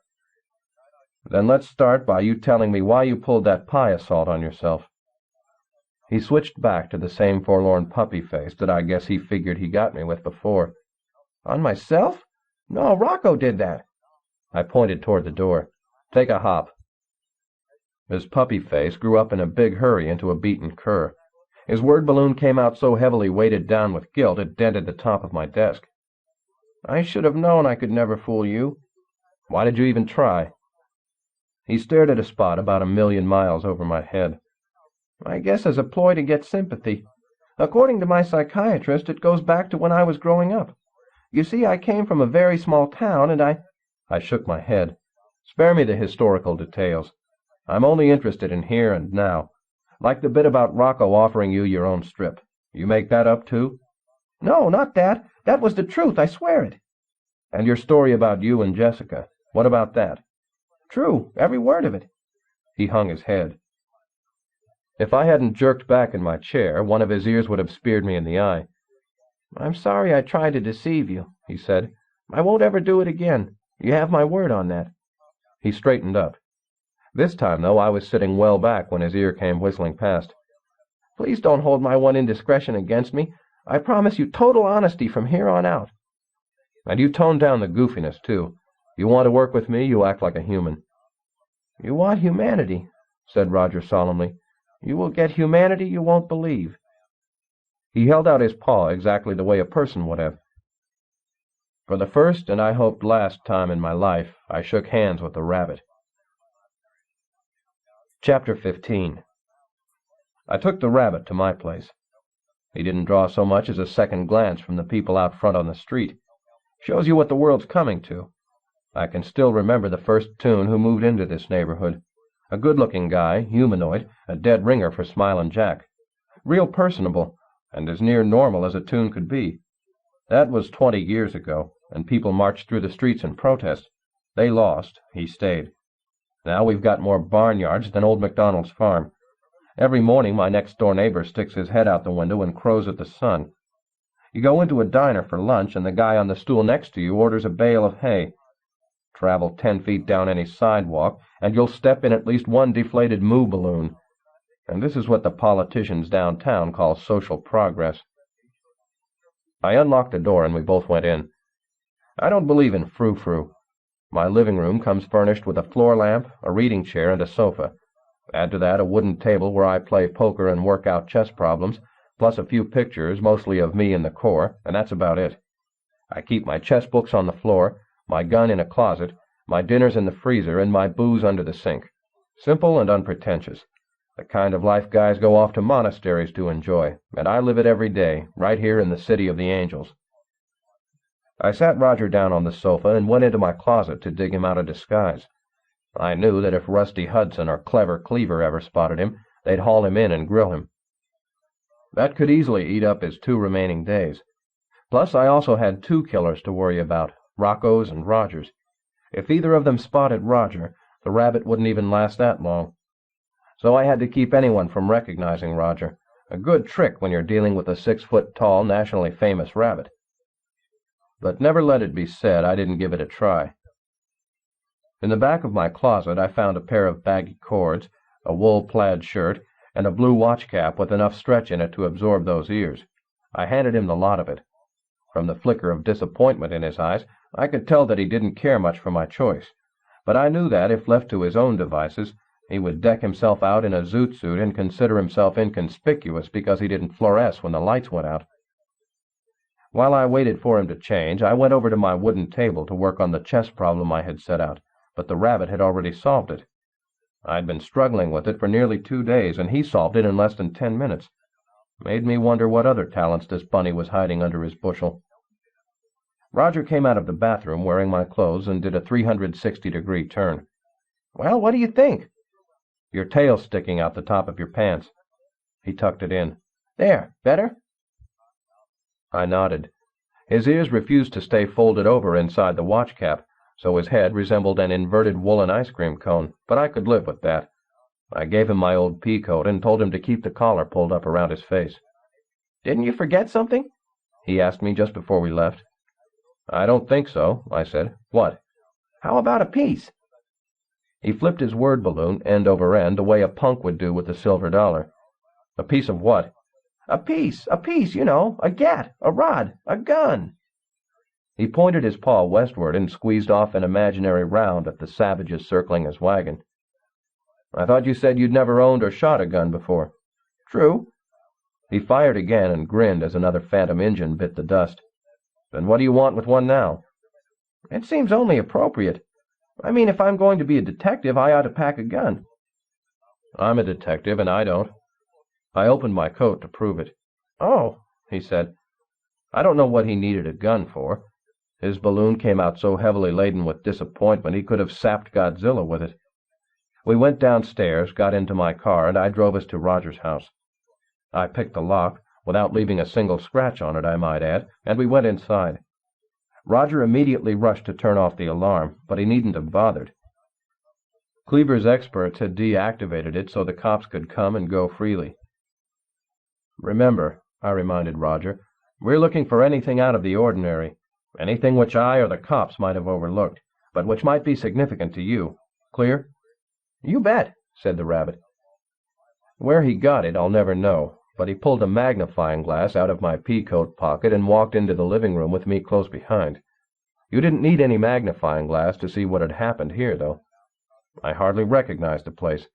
"Then let's start by you telling me why you pulled that pie assault on yourself." He switched back to the same forlorn puppy face that I guess he figured he got me with before. "On myself? No, Rocco did that." I pointed toward the door. "Take a hop." His puppy face grew up in a big hurry into a beaten cur. His word balloon came out so heavily weighted down with guilt it dented the top of my desk. "I should have known I could never fool you." "Why did you even try?" He stared at a spot about 1,000,000 miles over my head. "I guess as a ploy to get sympathy. According to my psychiatrist, it goes back to when I was growing up. You see, I came from a very small town, and I shook my head. "Spare me the historical details. I'm only interested in here and now. Like the bit about Rocco offering you your own strip. You make that up, too?" "No, not that. That was the truth, I swear it." "And your story about you and Jessica. What about that?" "True, every word of it." He hung his head. If I hadn't jerked back in my chair, one of his ears would have speared me in the eye. "I'm sorry I tried to deceive you," he said. "I won't ever do it again. You have my word on that." He straightened up. This time, though, I was sitting well back when his ear came whistling past. "Please don't hold my one indiscretion against me. I promise you total honesty from here on out." "And you tone down the goofiness, too. You want to work with me, you act like a human." "You want humanity," said Roger solemnly. "You will get humanity you won't believe." He held out his paw exactly the way a person would have. For the first and I hoped last time in my life, I shook hands with the rabbit. Chapter 15. I took the rabbit to my place. He didn't draw so much as a second glance from the people out front on the street. Shows you what the world's coming to. I can still remember the first tune who moved into this neighborhood. A good-looking guy, humanoid, a dead ringer for Smilin' Jack. Real personable, and as near normal as a tune could be. That was 20 years ago, and people marched through the streets in protest. They lost. He stayed. Now we've got more barnyards than old MacDonald's farm. Every morning my next-door neighbor sticks his head out the window and crows at the sun. You go into a diner for lunch, and the guy on the stool next to you orders a bale of hay. Travel 10 feet down any sidewalk, and you'll step in at least one deflated moo balloon. And this is what the politicians downtown call social progress. I unlocked the door, and we both went in. I don't believe in frou-frou. My living room comes furnished with a floor lamp, a reading chair, and a sofa. Add to that a wooden table where I play poker and work out chess problems, plus a few pictures, mostly of me in the Corps, and that's about it. I keep my chess books on the floor, my gun in a closet, my dinners in the freezer, and my booze under the sink. Simple and unpretentious. The kind of life guys go off to monasteries to enjoy, and I live it every day, right here in the City of the Angels. I sat Roger down on the sofa and went into my closet to dig him out of disguise. I knew that if Rusty Hudson or Clever Cleaver ever spotted him, they'd haul him in and grill him. That could easily eat up his 2 remaining days. Plus, I also had 2 killers to worry about, Rocco's and Roger's. If either of them spotted Roger, the rabbit wouldn't even last that long. So I had to keep anyone from recognizing Roger, a good trick when you're dealing with a 6-foot-tall, nationally famous rabbit. But never let it be said I didn't give it a try. In the back of my closet I found a pair of baggy cords, a wool plaid shirt, and a blue watch cap with enough stretch in it to absorb those ears. I handed him the lot of it. From the flicker of disappointment in his eyes, I could tell that he didn't care much for my choice, but I knew that, if left to his own devices, he would deck himself out in a zoot suit and consider himself inconspicuous because he didn't fluoresce when the lights went out. While I waited for him to change, I went over to my wooden table to work on the chess problem I had set out, but the rabbit had already solved it. I'd been struggling with it for nearly 2 days, and he solved it in less than 10 minutes. Made me wonder what other talents this bunny was hiding under his bushel. Roger came out of the bathroom wearing my clothes and did a 360-degree turn. "Well, what do you think?" "Your tail's sticking out the top of your pants." He tucked it in. "There, better?" I nodded. His ears refused to stay folded over inside the watch cap, so his head resembled an inverted woolen ice cream cone, but I could live with that. I gave him my old pea coat and told him to keep the collar pulled up around his face. "Didn't you forget something?" he asked me just before we left. "I don't think so," I said. "What?" "How about a piece?" He flipped his word balloon end over end the way a punk would do with a silver dollar. "A piece of what?" A piece, you know, a gat, a rod, a gun." He pointed his paw westward and squeezed off an imaginary round at the savages circling his wagon. "I thought you said you'd never owned or shot a gun before." "True." He fired again and grinned as another phantom engine bit the dust. "Then what do you want with one now?" "It seems only appropriate. I mean, if I'm going to be a detective, I ought to pack a gun." "I'm a detective, and I don't." I opened my coat to prove it. "Oh," he said. I don't know what he needed a gun for. His balloon came out so heavily laden with disappointment he could have sapped Godzilla with it. We went downstairs, got into my car, and I drove us to Roger's house. I picked the lock, without leaving a single scratch on it, I might add, and we went inside. Roger immediately rushed to turn off the alarm, but he needn't have bothered. Cleaver's experts had deactivated it so the cops could come and go freely. "Remember," I reminded Roger, "we're looking for anything out of the ordinary, anything which I or the cops might have overlooked, but which might be significant to you. Clear?" "You bet," said the rabbit. Where he got it, I'll never know, but he pulled a magnifying glass out of my pea-coat pocket and walked into the living room with me close behind. You didn't need any magnifying glass to see what had happened here, though. I hardly recognized the place.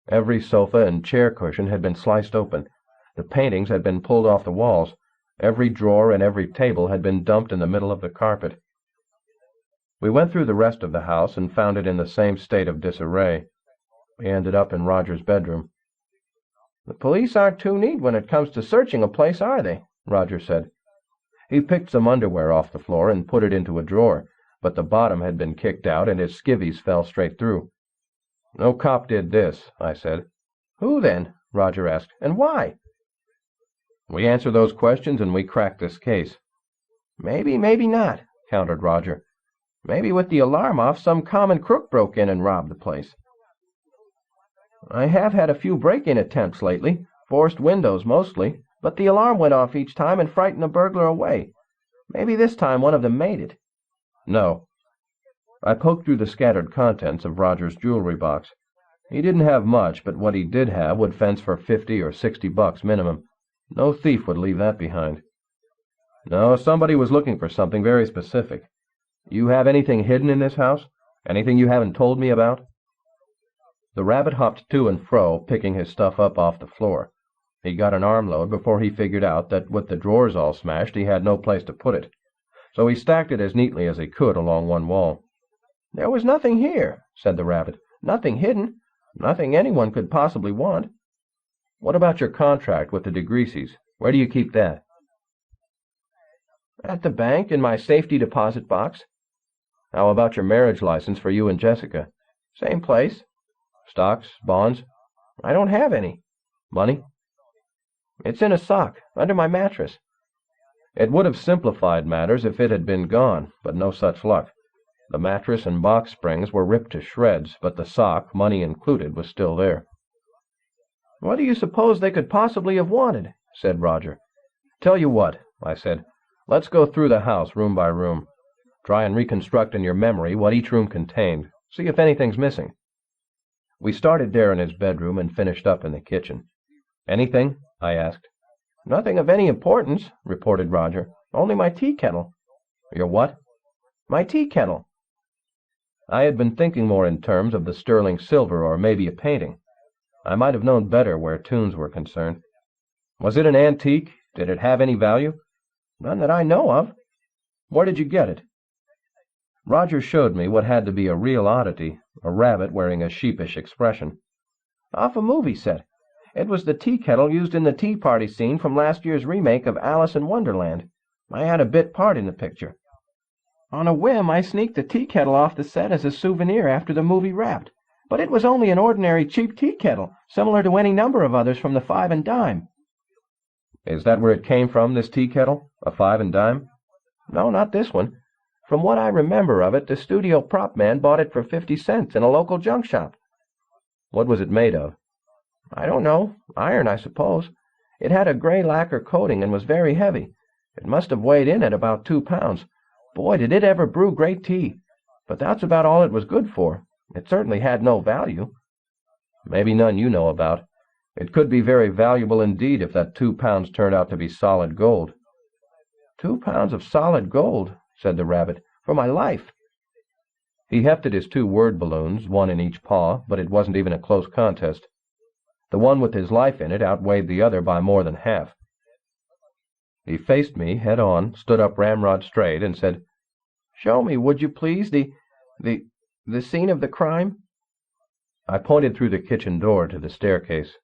Every sofa and chair cushion had been sliced open. The paintings had been pulled off the walls. Every drawer and every table had been dumped in the middle of the carpet. We went through the rest of the house and found it in the same state of disarray. We ended up in Roger's bedroom. "The police aren't too neat when it comes to searching a place, are they?" Roger said. He picked some underwear off the floor and put it into a drawer, but the bottom had been kicked out and his skivvies fell straight through. "No cop did this," I said. "Who then?" Roger asked. "And why?" "We answer those questions and we crack this case." "Maybe, maybe not," countered Roger. "Maybe with the alarm off, some common crook broke in and robbed the place." "I have had a few break-in attempts lately, forced windows mostly, but the alarm went off each time and frightened the burglar away. Maybe this time one of them made it." "No." I poked through the scattered contents of Roger's jewelry box. He didn't have much, but what he did have would fence for $50 or $60 minimum. No thief would leave that behind. No, somebody was looking for something very specific. You have anything hidden in this house? Anything you haven't told me about? The rabbit hopped to and fro, picking his stuff up off the floor. He got an armload before he figured out that with the drawers all smashed, he had no place to put it. So he stacked it as neatly as he could along one wall. "There was nothing here," said the rabbit. "Nothing hidden. Nothing anyone could possibly want." "What about your contract with the DeGreasys? Where do you keep that?" "At the bank, in my safety deposit box." "How about your marriage license for you and Jessica?" "Same place." "Stocks, bonds?" "I don't have any." "Money?" "It's in a sock, under my mattress." It would have simplified matters if it had been gone, but no such luck. The mattress and box springs were ripped to shreds, but the sock, money included, was still there. "What do you suppose they could possibly have wanted?" said Roger. "Tell you what," I said. "Let's go through the house room by room. Try and reconstruct in your memory what each room contained. See if anything's missing." We started there in his bedroom and finished up in the kitchen. "Anything?" I asked. "Nothing of any importance," reported Roger. "Only my tea kettle." "Your what?" "My tea kettle." I had been thinking more in terms of the sterling silver or maybe a painting. I might have known better where tunes were concerned. "Was it an antique? Did it have any value?" "None that I know of." "Where did you get it?" Roger showed me what had to be a real oddity, a rabbit wearing a sheepish expression. "Off a movie set. It was the tea kettle used in the tea party scene from last year's remake of Alice in Wonderland. I had a bit part in the picture. On a whim, I sneaked the tea kettle off the set as a souvenir after the movie wrapped. But it was only an ordinary cheap tea kettle, similar to any number of others from the Five and Dime." "Is that where it came from, this tea kettle? A 5 and dime?" "No, not this one. From what I remember of it, the studio prop man bought it for 50 cents in a local junk shop." "What was it made of?" "I don't know. Iron, I suppose. It had a gray lacquer coating and was very heavy. It must have weighed in at about 2 pounds. Boy, did it ever brew great tea. But that's about all it was good for. It certainly had no value." "Maybe none you know about. It could be very valuable indeed if that 2 pounds turned out to be solid gold." 2 pounds of solid gold," said the rabbit, "for my life." He hefted his 2 word balloons, one in each paw, but it wasn't even a close contest. The one with his life in it outweighed the other by more than half. He faced me head on, stood up ramrod straight, and said, "Show me, would you please, the scene of the crime?" I pointed through the kitchen door to the staircase.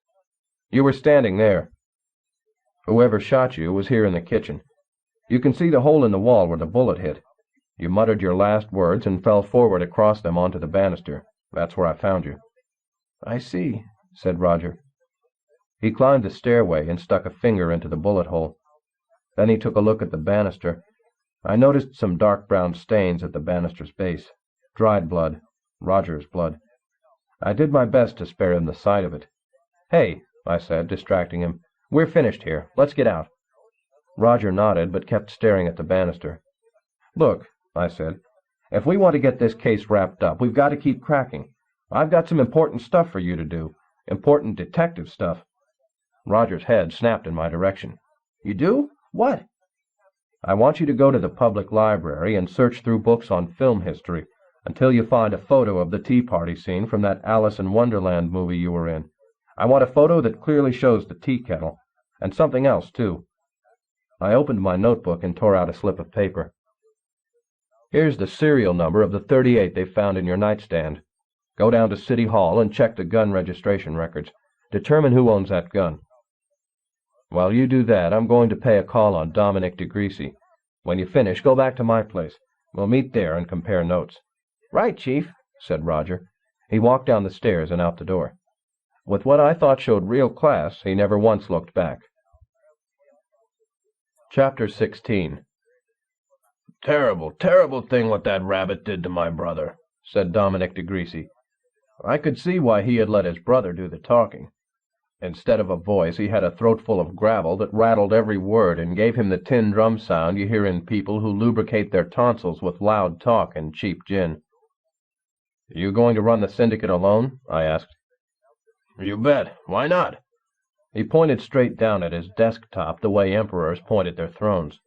"You were standing there. Whoever shot you was here in the kitchen. You can see the hole in the wall where the bullet hit. You muttered your last words and fell forward across them onto the banister. That's where I found you." "I see," said Roger. He climbed the stairway and stuck a finger into the bullet hole. Then he took a look at the banister. I noticed some dark brown stains at the banister's base. Dried blood. Roger's blood. I did my best to spare him the sight of it. "Hey," I said, distracting him. "We're finished here. Let's get out." Roger nodded, but kept staring at the banister. "Look," I said, "if we want to get this case wrapped up, we've got to keep cracking. I've got some important stuff for you to do. Important detective stuff." Roger's head snapped in my direction. "You do? What?" "I want you to go to the public library and search through books on film history until you find a photo of the tea party scene from that Alice in Wonderland movie you were in. I want a photo that clearly shows the tea kettle, and something else, too." I opened my notebook and tore out a slip of paper. "Here's the serial number of the .38 they found in your nightstand. Go down to City Hall and check the gun registration records. Determine who owns that gun. While you do that, I'm going to pay a call on Dominic DeGreasy. When you finish, go back to my place. We'll meet there and compare notes." "Right, Chief," said Roger. He walked down the stairs and out the door. With what I thought showed real class, he never once looked back. Chapter 16. "Terrible, terrible thing what that rabbit did to my brother," said Dominic DeGreasy. I could see why he had let his brother do the talking. Instead of a voice, he had a throatful of gravel that rattled every word and gave him the tin drum sound you hear in people who lubricate their tonsils with loud talk and cheap gin. "You going to run the syndicate alone?" I asked. "You bet. Why not?" He pointed straight down at his desk-top the way emperors point at their thrones.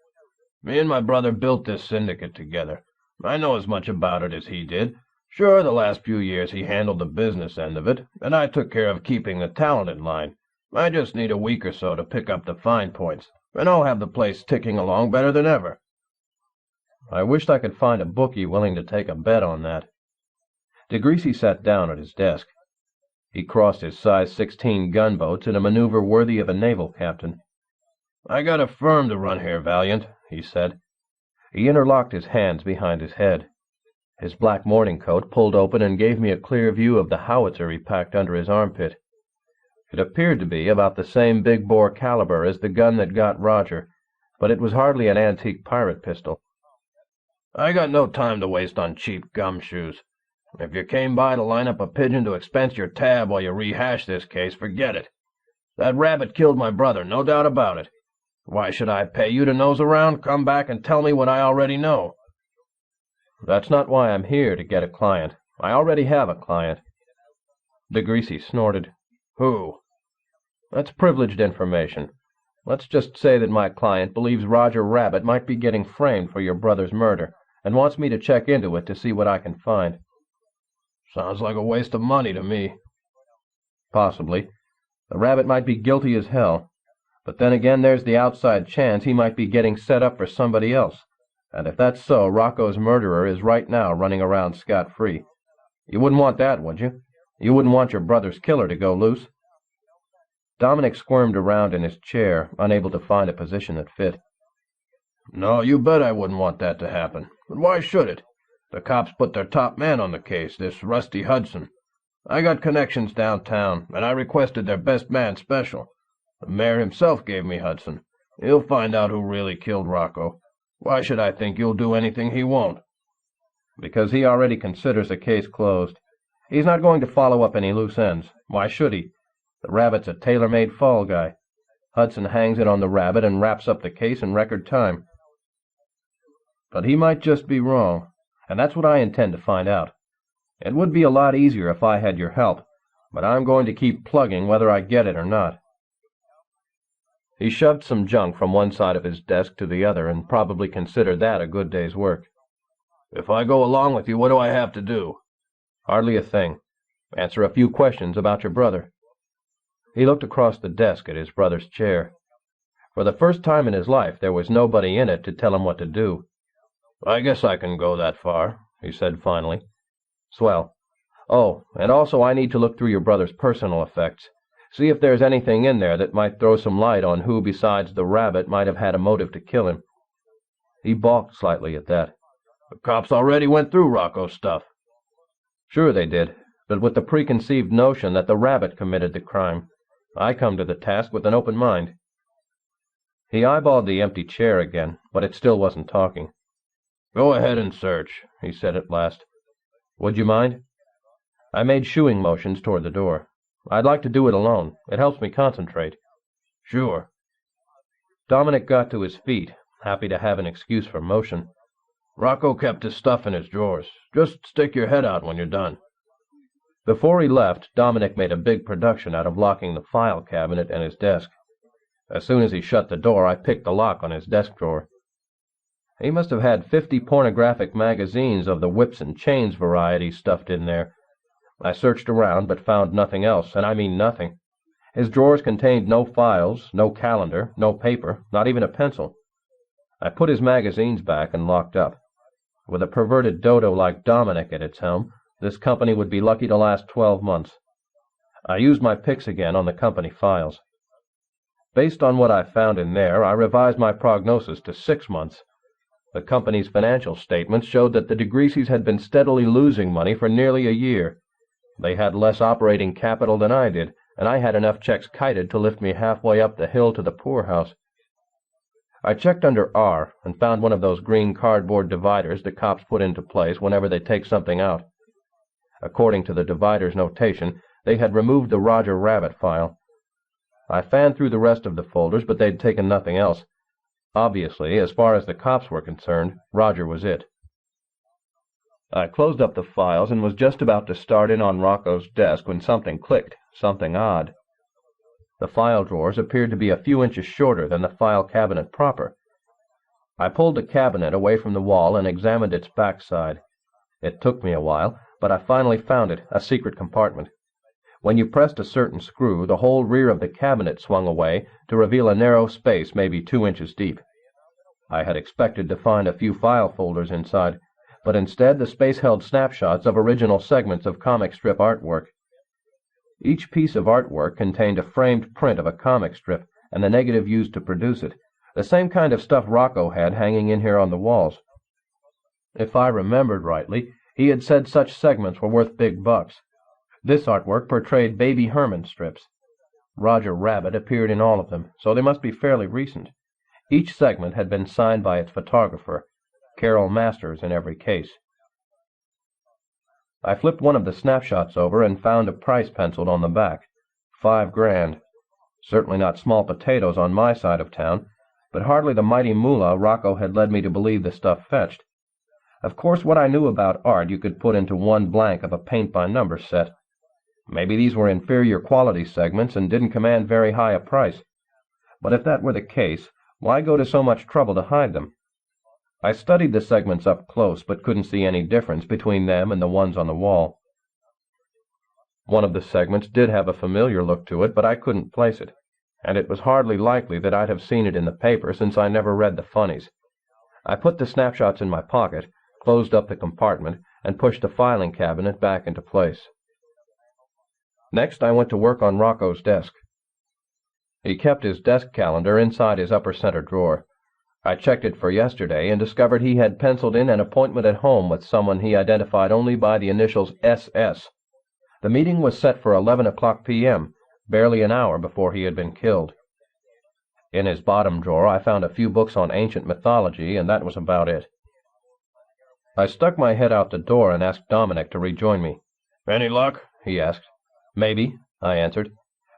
"Me and my brother built this syndicate together. I know as much about it as he did. Sure, the last few years he handled the business end of it, and I took care of keeping the talent in line. I just need a week or so to pick up the fine points, and I'll have the place ticking along better than ever." I wished I could find a bookie willing to take a bet on that. DeGreasy sat down at his desk. He crossed his size 16 gunboats in a maneuver worthy of a naval captain. "I got a firm to run here, Valiant," he said. He interlocked his hands behind his head. His black morning coat pulled open and gave me a clear view of the howitzer he packed under his armpit. It appeared to be about the same big-bore caliber as the gun that got Roger, but it was hardly an antique pirate pistol. "I got no time to waste on cheap gumshoes. If you came by to line up a pigeon to expense your tab while you rehash this case, forget it. That rabbit killed my brother, no doubt about it. Why should I pay you to nose around, come back, and tell me what I already know?" "That's not why I'm here, to get a client. I already have a client." DeGreasy snorted. "Who?" "That's privileged information. Let's just say that my client believes Roger Rabbit might be getting framed for your brother's murder, and wants me to check into it to see what I can find." "Sounds like a waste of money to me." "Possibly. The rabbit might be guilty as hell. But then again, there's the outside chance he might be getting set up for somebody else. And if that's so, Rocco's murderer is right now running around scot-free. You wouldn't want that, would you? You wouldn't want your brother's killer to go loose?" Dominic squirmed around in his chair, unable to find a position that fit. "No, you bet I wouldn't want that to happen. But why should it? The cops put their top man on the case, this Rusty Hudson. I got connections downtown, and I requested their best man special. The mayor himself gave me Hudson. He'll find out who really killed Rocco. Why should I think you'll do anything he won't?" "Because he already considers the case closed. He's not going to follow up any loose ends. Why should he? The rabbit's a tailor-made fall guy. Hudson hangs it on the rabbit and wraps up the case in record time. But he might just be wrong, and that's what I intend to find out. It would be a lot easier if I had your help, but I'm going to keep plugging whether I get it or not." He shoved some junk from one side of his desk to the other and probably considered that a good day's work. "If I go along with you, what do I have to do?" "Hardly a thing. Answer a few questions about your brother." He looked across the desk at his brother's chair. For the first time in his life, there was nobody in it to tell him what to do. "I guess I can go that far," he said finally. "Swell. Oh, and also I need to look through your brother's personal effects. See if there's anything in there that might throw some light on who besides the rabbit might have had a motive to kill him." He balked slightly at that. "The cops already went through Rocco's stuff." "Sure they did, but with the preconceived notion that the rabbit committed the crime. I come to the task with an open mind." He eyeballed the empty chair again, but it still wasn't talking. "Go ahead and search," he said at last. "Would you mind?" I made shooing motions toward the door. "I'd like to do it alone. It helps me concentrate." "Sure." Dominic got to his feet, happy to have an excuse for motion. "Rocco kept his stuff in his drawers. Just stick your head out when you're done." Before he left, Dominic made a big production out of locking the file cabinet and his desk. As soon as he shut the door, I picked the lock on his desk drawer. He must have had 50 pornographic magazines of the whips and chains variety stuffed in there. I searched around, but found nothing else, and I mean nothing. His drawers contained no files, no calendar, no paper, not even a pencil. I put his magazines back and locked up. With a perverted dodo like Dominic at its helm, this company would be lucky to last 12 months. I used my picks again on the company files. Based on what I found in there, I revised my prognosis to 6 months. The company's financial statements showed that the DeGreasys had been steadily losing money for nearly a year. They had less operating capital than I did, and I had enough checks kited to lift me halfway up the hill to the poorhouse. I checked under R and found one of those green cardboard dividers the cops put into place whenever they take something out. According to the divider's notation, they had removed the Roger Rabbit file. I fanned through the rest of the folders, but they'd taken nothing else. Obviously, as far as the cops were concerned, Roger was it. I closed up the files and was just about to start in on Rocco's desk when something clicked, something odd. The file drawers appeared to be a few inches shorter than the file cabinet proper. I pulled the cabinet away from the wall and examined its backside. It took me a while, but I finally found it, a secret compartment. When you pressed a certain screw, the whole rear of the cabinet swung away to reveal a narrow space maybe 2 inches deep. I had expected to find a few file folders inside, but instead the space held snapshots of original segments of comic strip artwork. Each piece of artwork contained a framed print of a comic strip and the negative used to produce it, the same kind of stuff Rocco had hanging in here on the walls. If I remembered rightly, he had said such segments were worth big bucks. This artwork portrayed baby Herman strips. Roger Rabbit appeared in all of them, so they must be fairly recent. Each segment had been signed by its photographer, Carol Masters in every case. I flipped one of the snapshots over and found a price penciled on the back. $5 grand. Certainly not small potatoes on my side of town, but hardly the mighty moolah Rocco had led me to believe the stuff fetched. Of course, what I knew about art you could put into one blank of a paint-by-number set. Maybe these were inferior quality segments and didn't command very high a price. But if that were the case, why go to so much trouble to hide them? I studied the segments up close, but couldn't see any difference between them and the ones on the wall. One of the segments did have a familiar look to it, but I couldn't place it, and it was hardly likely that I'd have seen it in the paper since I never read the funnies. I put the snapshots in my pocket, closed up the compartment, and pushed the filing cabinet back into place. Next, I went to work on Rocco's desk. He kept his desk calendar inside his upper center drawer. I checked it for yesterday and discovered he had penciled in an appointment at home with someone he identified only by the initials SS. The meeting was set for 11:00 p.m., barely an hour before he had been killed. In his bottom drawer I found a few books on ancient mythology, and that was about it. I stuck my head out the door and asked Dominic to rejoin me. "Any luck?" he asked. "Maybe," I answered.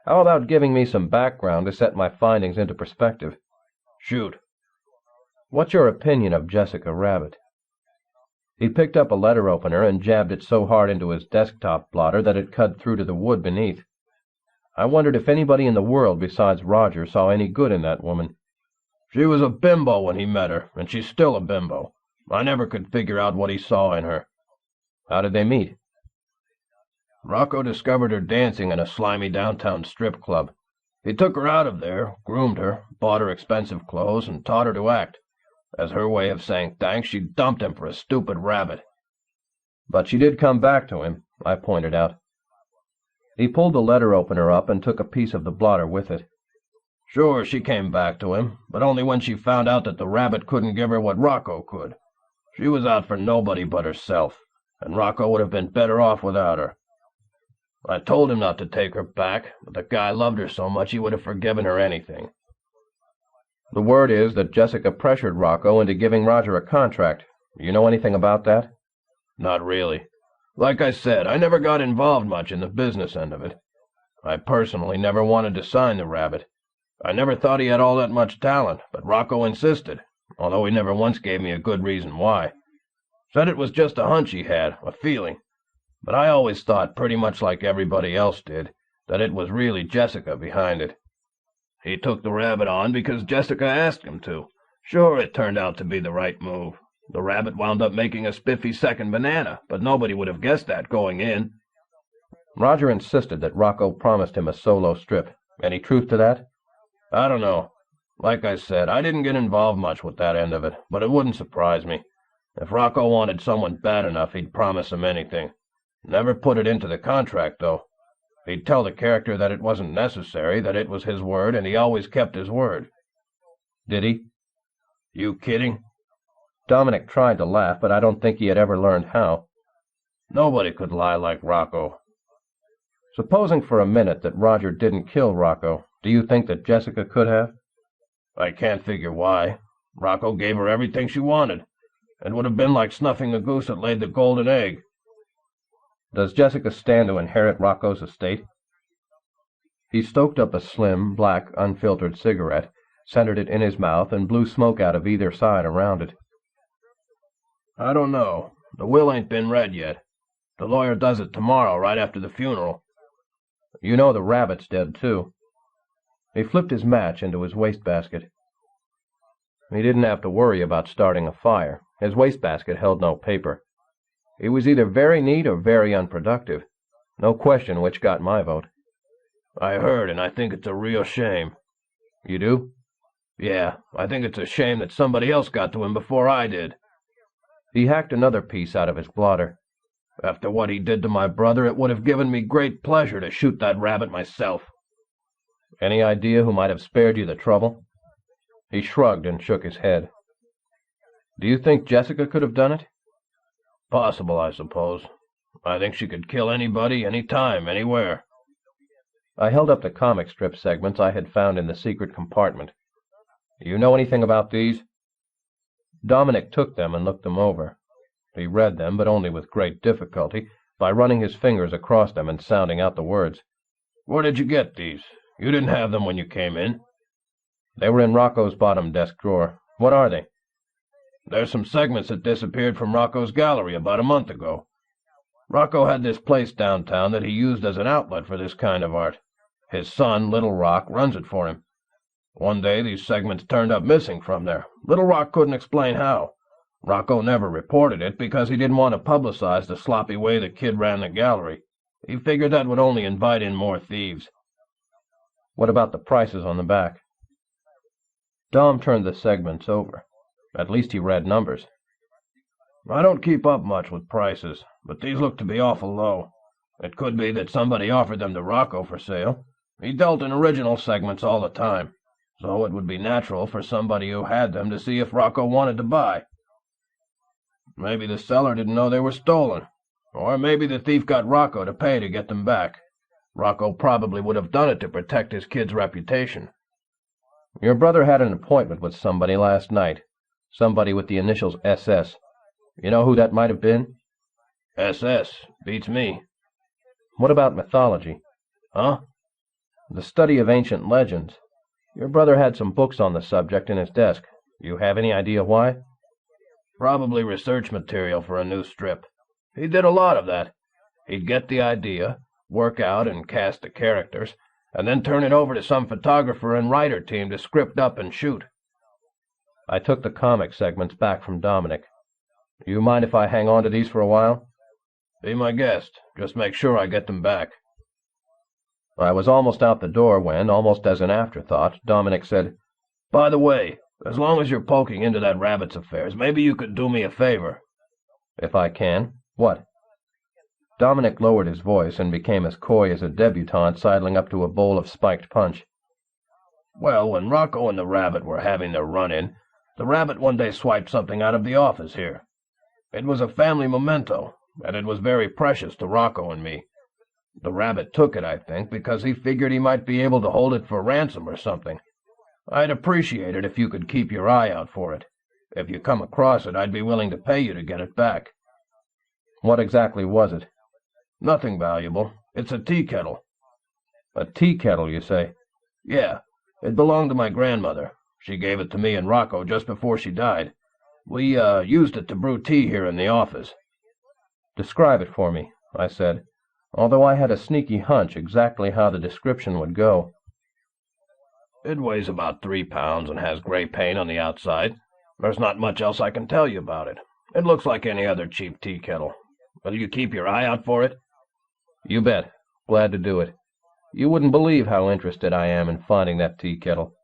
"How about giving me some background to set my findings into perspective?" "Shoot." "What's your opinion of Jessica Rabbit?" He picked up a letter opener and jabbed it so hard into his desktop blotter that it cut through to the wood beneath. I wondered if anybody in the world besides Roger saw any good in that woman. "She was a bimbo when he met her, and she's still a bimbo. I never could figure out what he saw in her." "How did they meet?" "Rocco discovered her dancing in a slimy downtown strip club. He took her out of there, groomed her, bought her expensive clothes, and taught her to act. As her way of saying thanks, she dumped him for a stupid rabbit." "But she did come back to him," I pointed out. He pulled the letter opener up and took a piece of the blotter with it. "Sure, she came back to him, but only when she found out that the rabbit couldn't give her what Rocco could. She was out for nobody but herself, and Rocco would have been better off without her. I told him not to take her back, but the guy loved her so much he would have forgiven her anything." "The word is that Jessica pressured Rocco into giving Roger a contract. You know anything about that?" "Not really. Like I said, I never got involved much in the business end of it. I personally never wanted to sign the rabbit. I never thought he had all that much talent, but Rocco insisted, although he never once gave me a good reason why. Said it was just a hunch he had, a feeling. But I always thought, pretty much like everybody else did, that it was really Jessica behind it. He took the rabbit on because Jessica asked him to. Sure, it turned out to be the right move. The rabbit wound up making a spiffy second banana, but nobody would have guessed that going in." Roger insisted that Rocco promised him a solo strip. Any truth to that? "I don't know. Like I said, I didn't get involved much with that end of it, but it wouldn't surprise me. If Rocco wanted someone bad enough, he'd promise him anything. Never put it into the contract, though. He'd tell the character that it wasn't necessary, that it was his word, and he always kept his word." "Did he?" "You kidding?" Dominic tried to laugh, but I don't think he had ever learned how. Nobody could lie like Rocco. Supposing for a minute that Roger didn't kill Rocco, do you think that Jessica could have? I can't figure why. Rocco gave her everything she wanted. It would have been like snuffing a goose that laid the golden egg. Does Jessica stand to inherit Rocco's estate? He stoked up a slim, black, unfiltered cigarette, centered it in his mouth, and blew smoke out of either side around it. I don't know. The will ain't been read yet. The lawyer does it tomorrow, right after the funeral. You know the rabbit's dead, too. He flipped his match into his wastebasket. He didn't have to worry about starting a fire. His wastebasket held no paper. He was either very neat or very unproductive. No question which got my vote. I heard, and I think it's a real shame. You do? Yeah, I think it's a shame that somebody else got to him before I did. He hacked another piece out of his blotter. After what he did to my brother, it would have given me great pleasure to shoot that rabbit myself. Any idea who might have spared you the trouble? He shrugged and shook his head. Do you think Jessica could have done it? Possible, I suppose. I think she could kill anybody, any time, anywhere. I held up the comic strip segments I had found in the secret compartment. Do you know anything about these? Dominic took them and looked them over. He read them, but only with great difficulty, by running his fingers across them and sounding out the words. Where did you get these? You didn't have them when you came in. They were in Rocco's bottom desk drawer. What are they? There's some segments that disappeared from Rocco's gallery about a month ago. Rocco had this place downtown that he used as an outlet for this kind of art. His son, Little Rock, runs it for him. One day these segments turned up missing from there. Little Rock couldn't explain how. Rocco never reported it because he didn't want to publicize the sloppy way the kid ran the gallery. He figured that would only invite in more thieves. What about the prices on the back? Dom turned the segments over. At least he read numbers. I don't keep up much with prices, but these look to be awful low. It could be that somebody offered them to Rocco for sale. He dealt in original segments all the time, so it would be natural for somebody who had them to see if Rocco wanted to buy. Maybe the seller didn't know they were stolen, or maybe the thief got Rocco to pay to get them back. Rocco probably would have done it to protect his kid's reputation. Your brother had an appointment with somebody last night. Somebody with the initials SS. You know who that might have been? SS. Beats me. What about mythology? Huh? The study of ancient legends. Your brother had some books on the subject in his desk. You have any idea why? Probably research material for a new strip. He did a lot of that. He'd get the idea, work out and cast the characters, and then turn it over to some photographer and writer team to script up and shoot. I took the comic segments back from Dominic. Do you mind if I hang on to these for a while? Be my guest. Just make sure I get them back. I was almost out the door when, almost as an afterthought, Dominic said, By the way, as long as you're poking into that rabbit's affairs, maybe you could do me a favor. If I can. What? Dominic lowered his voice and became as coy as a debutante sidling up to a bowl of spiked punch. Well, when Rocco and the rabbit were having their run-in, the rabbit one day swiped something out of the office here. It was a family memento, and it was very precious to Rocco and me. The rabbit took it, I think, because he figured he might be able to hold it for ransom or something. I'd appreciate it if you could keep your eye out for it. If you come across it, I'd be willing to pay you to get it back. What exactly was it? Nothing valuable. It's a tea kettle. A tea kettle, you say? Yeah. It belonged to my grandmother. She gave it to me and Rocco just before she died. We, used it to brew tea here in the office. Describe it for me, I said, although I had a sneaky hunch exactly how the description would go. It weighs about 3 pounds and has gray paint on the outside. There's not much else I can tell you about it. It looks like any other cheap tea kettle. Will you keep your eye out for it? You bet. Glad to do it. You wouldn't believe how interested I am in finding that tea kettle.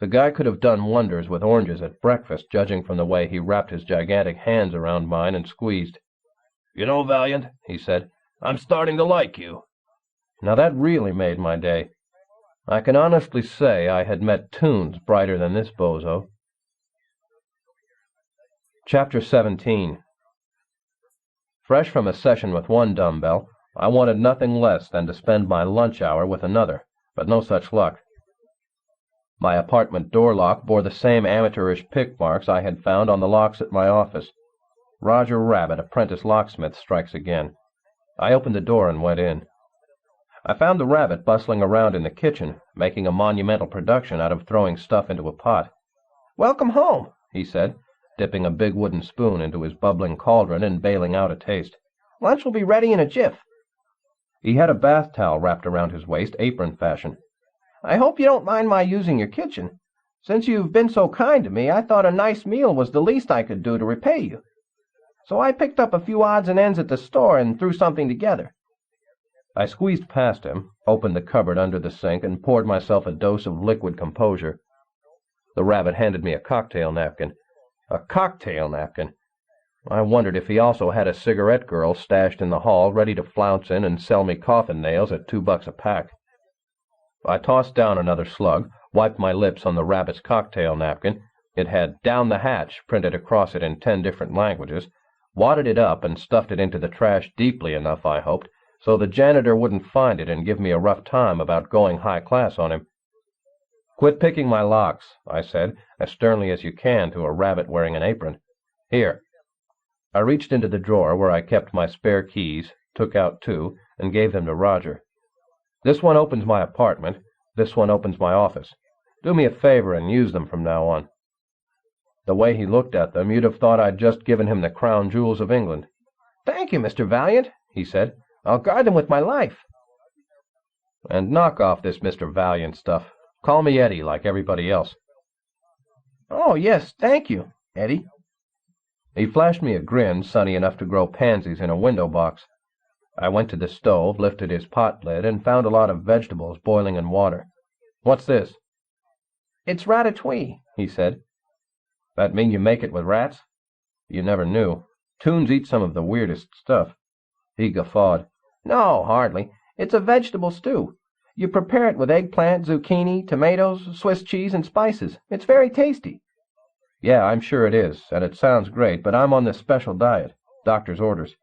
The guy could have done wonders with oranges at breakfast, judging from the way he wrapped his gigantic hands around mine and squeezed. You know, Valiant, he said, I'm starting to like you. Now that really made my day. I can honestly say I had met tunes brighter than this bozo. Chapter 17. Fresh from a session with one dumbbell, I wanted nothing less than to spend my lunch hour with another, but no such luck. My apartment door lock bore the same amateurish pick marks I had found on the locks at my office. Roger Rabbit, apprentice locksmith, strikes again. I opened the door and went in. I found the rabbit bustling around in the kitchen, making a monumental production out of throwing stuff into a pot. "Welcome home," he said, dipping a big wooden spoon into his bubbling cauldron and bailing out a taste. "Lunch will be ready in a jiff." He had a bath towel wrapped around his waist, apron fashion. "I hope you don't mind my using your kitchen. Since you've been so kind to me, I thought a nice meal was the least I could do to repay you. So I picked up a few odds and ends at the store and threw something together." I squeezed past him, opened the cupboard under the sink, and poured myself a dose of liquid composure. The rabbit handed me a cocktail napkin. A cocktail napkin! I wondered if he also had a cigarette girl stashed in the hall, ready to flounce in and sell me coffin nails at $2 a pack. I tossed down another slug, wiped my lips on the rabbit's cocktail napkin. It had "Down the Hatch" printed across it in 10 different languages, wadded it up and stuffed it into the trash deeply enough, I hoped, so the janitor wouldn't find it and give me a rough time about going high class on him. "Quit picking my locks," I said, as sternly as you can to a rabbit wearing an apron. "Here." I reached into the drawer where I kept my spare keys, took out 2, and gave them to Roger. "This one opens my apartment, this one opens my office. Do me a favor and use them from now on." The way he looked at them, you'd have thought I'd just given him the crown jewels of England. "Thank you, Mr. Valiant," he said. "I'll guard them with my life." "And knock off this Mr. Valiant stuff. Call me Eddie, like everybody else." "Oh, yes, thank you, Eddie." He flashed me a grin sunny enough to grow pansies in a window box. I went to the stove, lifted his pot lid, and found a lot of vegetables boiling in water. "What's this?" "It's ratatouille," he said. "That mean you make it with rats?" You never knew. Toons eat some of the weirdest stuff. He guffawed. "No, hardly. It's a vegetable stew. You prepare it with eggplant, zucchini, tomatoes, Swiss cheese, and spices. It's very tasty." "Yeah, I'm sure it is, and it sounds great, but I'm on this special diet. Doctor's orders."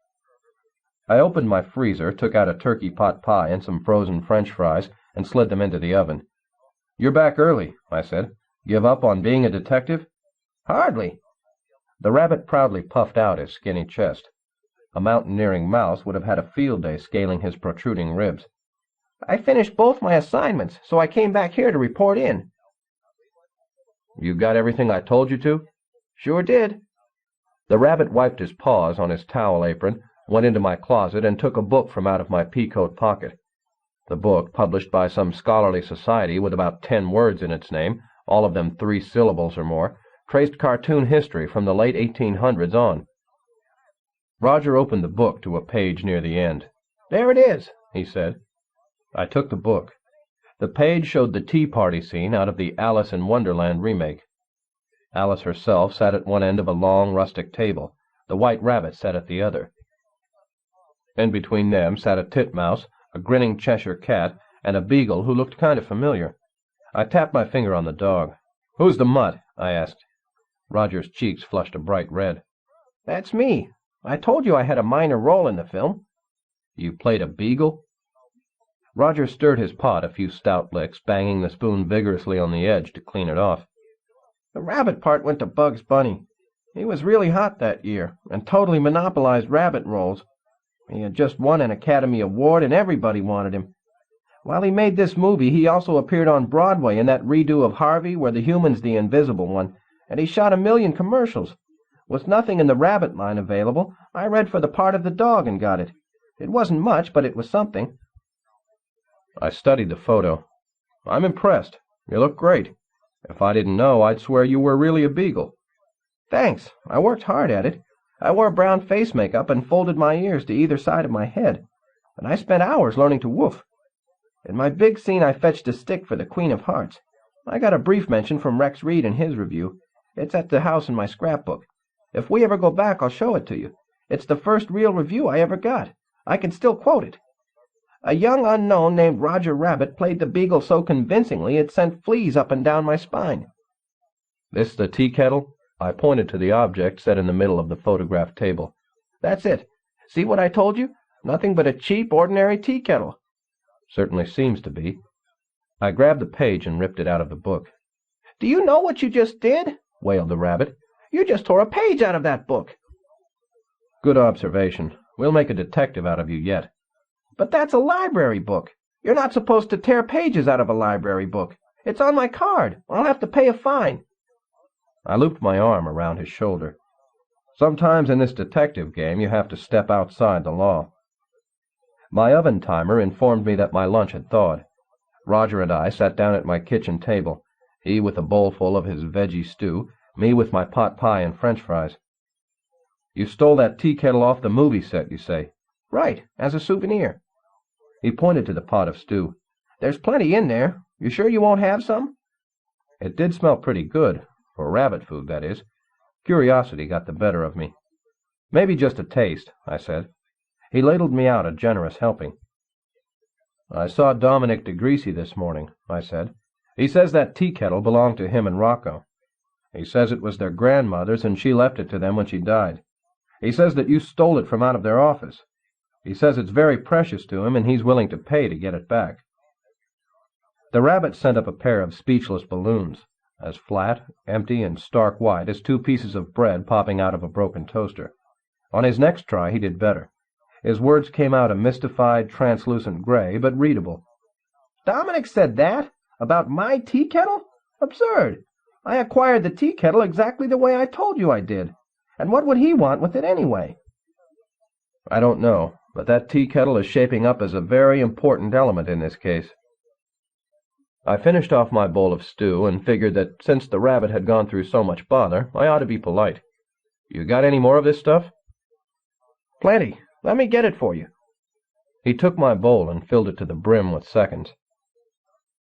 I opened my freezer, took out a turkey pot pie and some frozen French fries, and slid them into the oven. "You're back early," I said. "Give up on being a detective?" "Hardly." The rabbit proudly puffed out his skinny chest. A mountaineering mouse would have had a field day scaling his protruding ribs. "I finished both my assignments, so I came back here to report in." "You got everything I told you to?" "Sure did." The rabbit wiped his paws on his towel apron, went into my closet, and took a book from out of my pea-coat pocket. The book, published by some scholarly society with about 10 words in its name, all of them 3 syllables or more, traced cartoon history from the late 1800s on. Roger opened the book to a page near the end. "There it is," he said. I took the book. The page showed the tea party scene out of the Alice in Wonderland remake. Alice herself sat at one end of a long rustic table. The White Rabbit sat at the other. In between them sat a titmouse, a grinning Cheshire cat, and a beagle who looked kind of familiar. I tapped my finger on the dog. "Who's the mutt?" I asked. Roger's cheeks flushed a bright red. "That's me. I told you I had a minor role in the film." "You played a beagle?" Roger stirred his pot a few stout licks, banging the spoon vigorously on the edge to clean it off. "The rabbit part went to Bugs Bunny. He was really hot that year, and totally monopolized rabbit roles. He had just won an Academy Award, and everybody wanted him. While he made this movie, he also appeared on Broadway in that redo of Harvey where the human's the invisible one, and he shot 1,000,000 commercials. With nothing in the rabbit line available, I read for the part of the dog and got it. It wasn't much, but it was something." I studied the photo. "I'm impressed. You look great. If I didn't know, I'd swear you were really a beagle." "Thanks. I worked hard at it. I wore brown face makeup and folded my ears to either side of my head, and I spent hours learning to woof. In my big scene, I fetched a stick for the Queen of Hearts. I got a brief mention from Rex Reed in his review. It's at the house in my scrapbook. If we ever go back, I'll show it to you. It's the first real review I ever got. I can still quote it. A young unknown named Roger Rabbit played the beagle so convincingly it sent fleas up and down my spine." "This the tea kettle?" I pointed to the object set in the middle of the photograph table. "That's it. See what I told you? Nothing but a cheap, ordinary tea kettle." "Certainly seems to be." I grabbed the page and ripped it out of the book. "Do you know what you just did?" wailed the rabbit. "You just tore a page out of that book." "Good observation. We'll make a detective out of you yet." "But that's a library book. You're not supposed to tear pages out of a library book. It's on my card. I'll have to pay a fine." I looped my arm around his shoulder. Sometimes in this detective game you have to step outside the law. My oven timer informed me that my lunch had thawed. Roger and I sat down at my kitchen table, he with a bowl full of his veggie stew, me with my pot pie and French fries. "You stole that tea kettle off the movie set, you say?" "Right, as a souvenir." He pointed to the pot of stew. "There's plenty in there. You sure you won't have some?" It did smell pretty good, for rabbit food, that is. Curiosity got the better of me. "Maybe just a taste," I said. He ladled me out a generous helping. "I saw Dominic DeGreasy this morning," I said. "He says that tea kettle belonged to him and Rocco. He says it was their grandmother's and she left it to them when she died. He says that you stole it from out of their office. He says it's very precious to him and he's willing to pay to get it back." The rabbit sent up a pair of speechless balloons, as flat, empty, and stark white as two pieces of bread popping out of a broken toaster. On his next try he did better. His words came out a mystified, translucent gray, but readable. "Dominic said that? About my tea kettle? Absurd! I acquired the tea kettle exactly the way I told you I did. And what would he want with it anyway?" "I don't know, but that tea kettle is shaping up as a very important element in this case." I finished off my bowl of stew and figured that since the rabbit had gone through so much bother, I ought to be polite. "You got any more of this stuff?" "Plenty. Let me get it for you." He took my bowl and filled it to the brim with seconds.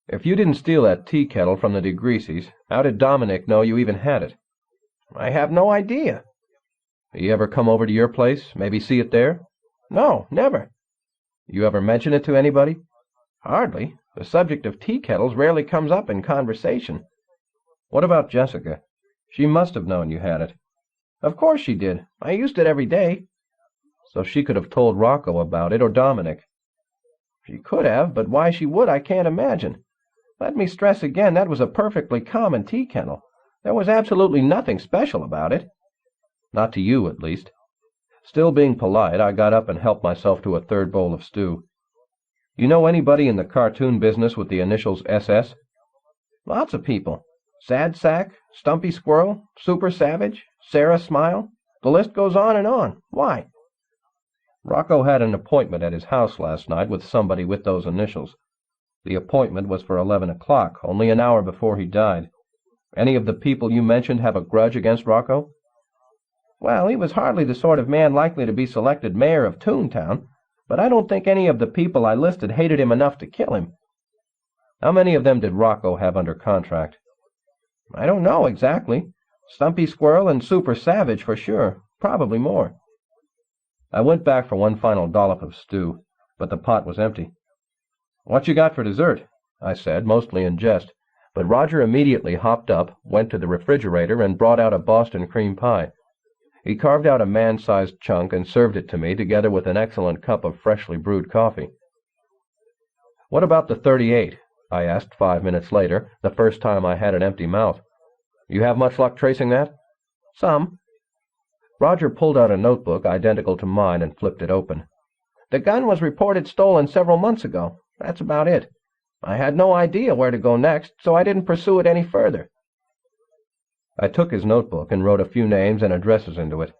"If you didn't steal that tea kettle from the DeGreasys, how did Dominic know you even had it?" "I have no idea." "He ever come over to your place, maybe see it there?" "No, never." "You ever mention it to anybody?" "Hardly. The subject of tea kettles rarely comes up in conversation." "What about Jessica? She must have known you had it." "Of course she did. I used it every day." "So she could have told Rocco about it, or Dominic." "She could have, but why she would I can't imagine. Let me stress again, that was a perfectly common tea kettle. There was absolutely nothing special about it." "Not to you, at least." Still being polite, I got up and helped myself to a third bowl of stew. "You know anybody in the cartoon business with the initials SS?" "Lots of people. Sad Sack, Stumpy Squirrel, Super Savage, Sarah Smile. The list goes on and on. Why?" "Rocco had an appointment at his house last night with somebody with those initials. The appointment was for 11 o'clock, only an hour before he died. Any of the people you mentioned have a grudge against Rocco?" "Well, he was hardly the sort of man likely to be selected mayor of Toontown, but I don't think any of the people I listed hated him enough to kill him." "How many of them did Rocco have under contract?" "I don't know exactly. Stumpy Squirrel and Super Savage for sure. Probably more." I went back for one final dollop of stew, but the pot was empty. "What you got for dessert?" I said, mostly in jest, but Roger immediately hopped up, went to the refrigerator, and brought out a Boston cream pie. He carved out a man-sized chunk and served it to me, together with an excellent cup of freshly brewed coffee. "What about the 38? I asked 5 minutes later, the first time I had an empty mouth. "You have much luck tracing that?" "Some." Roger pulled out a notebook identical to mine and flipped it open. "The gun was reported stolen several months ago. That's about it. I had no idea where to go next, so I didn't pursue it any further." I took his notebook and wrote a few names and addresses into it.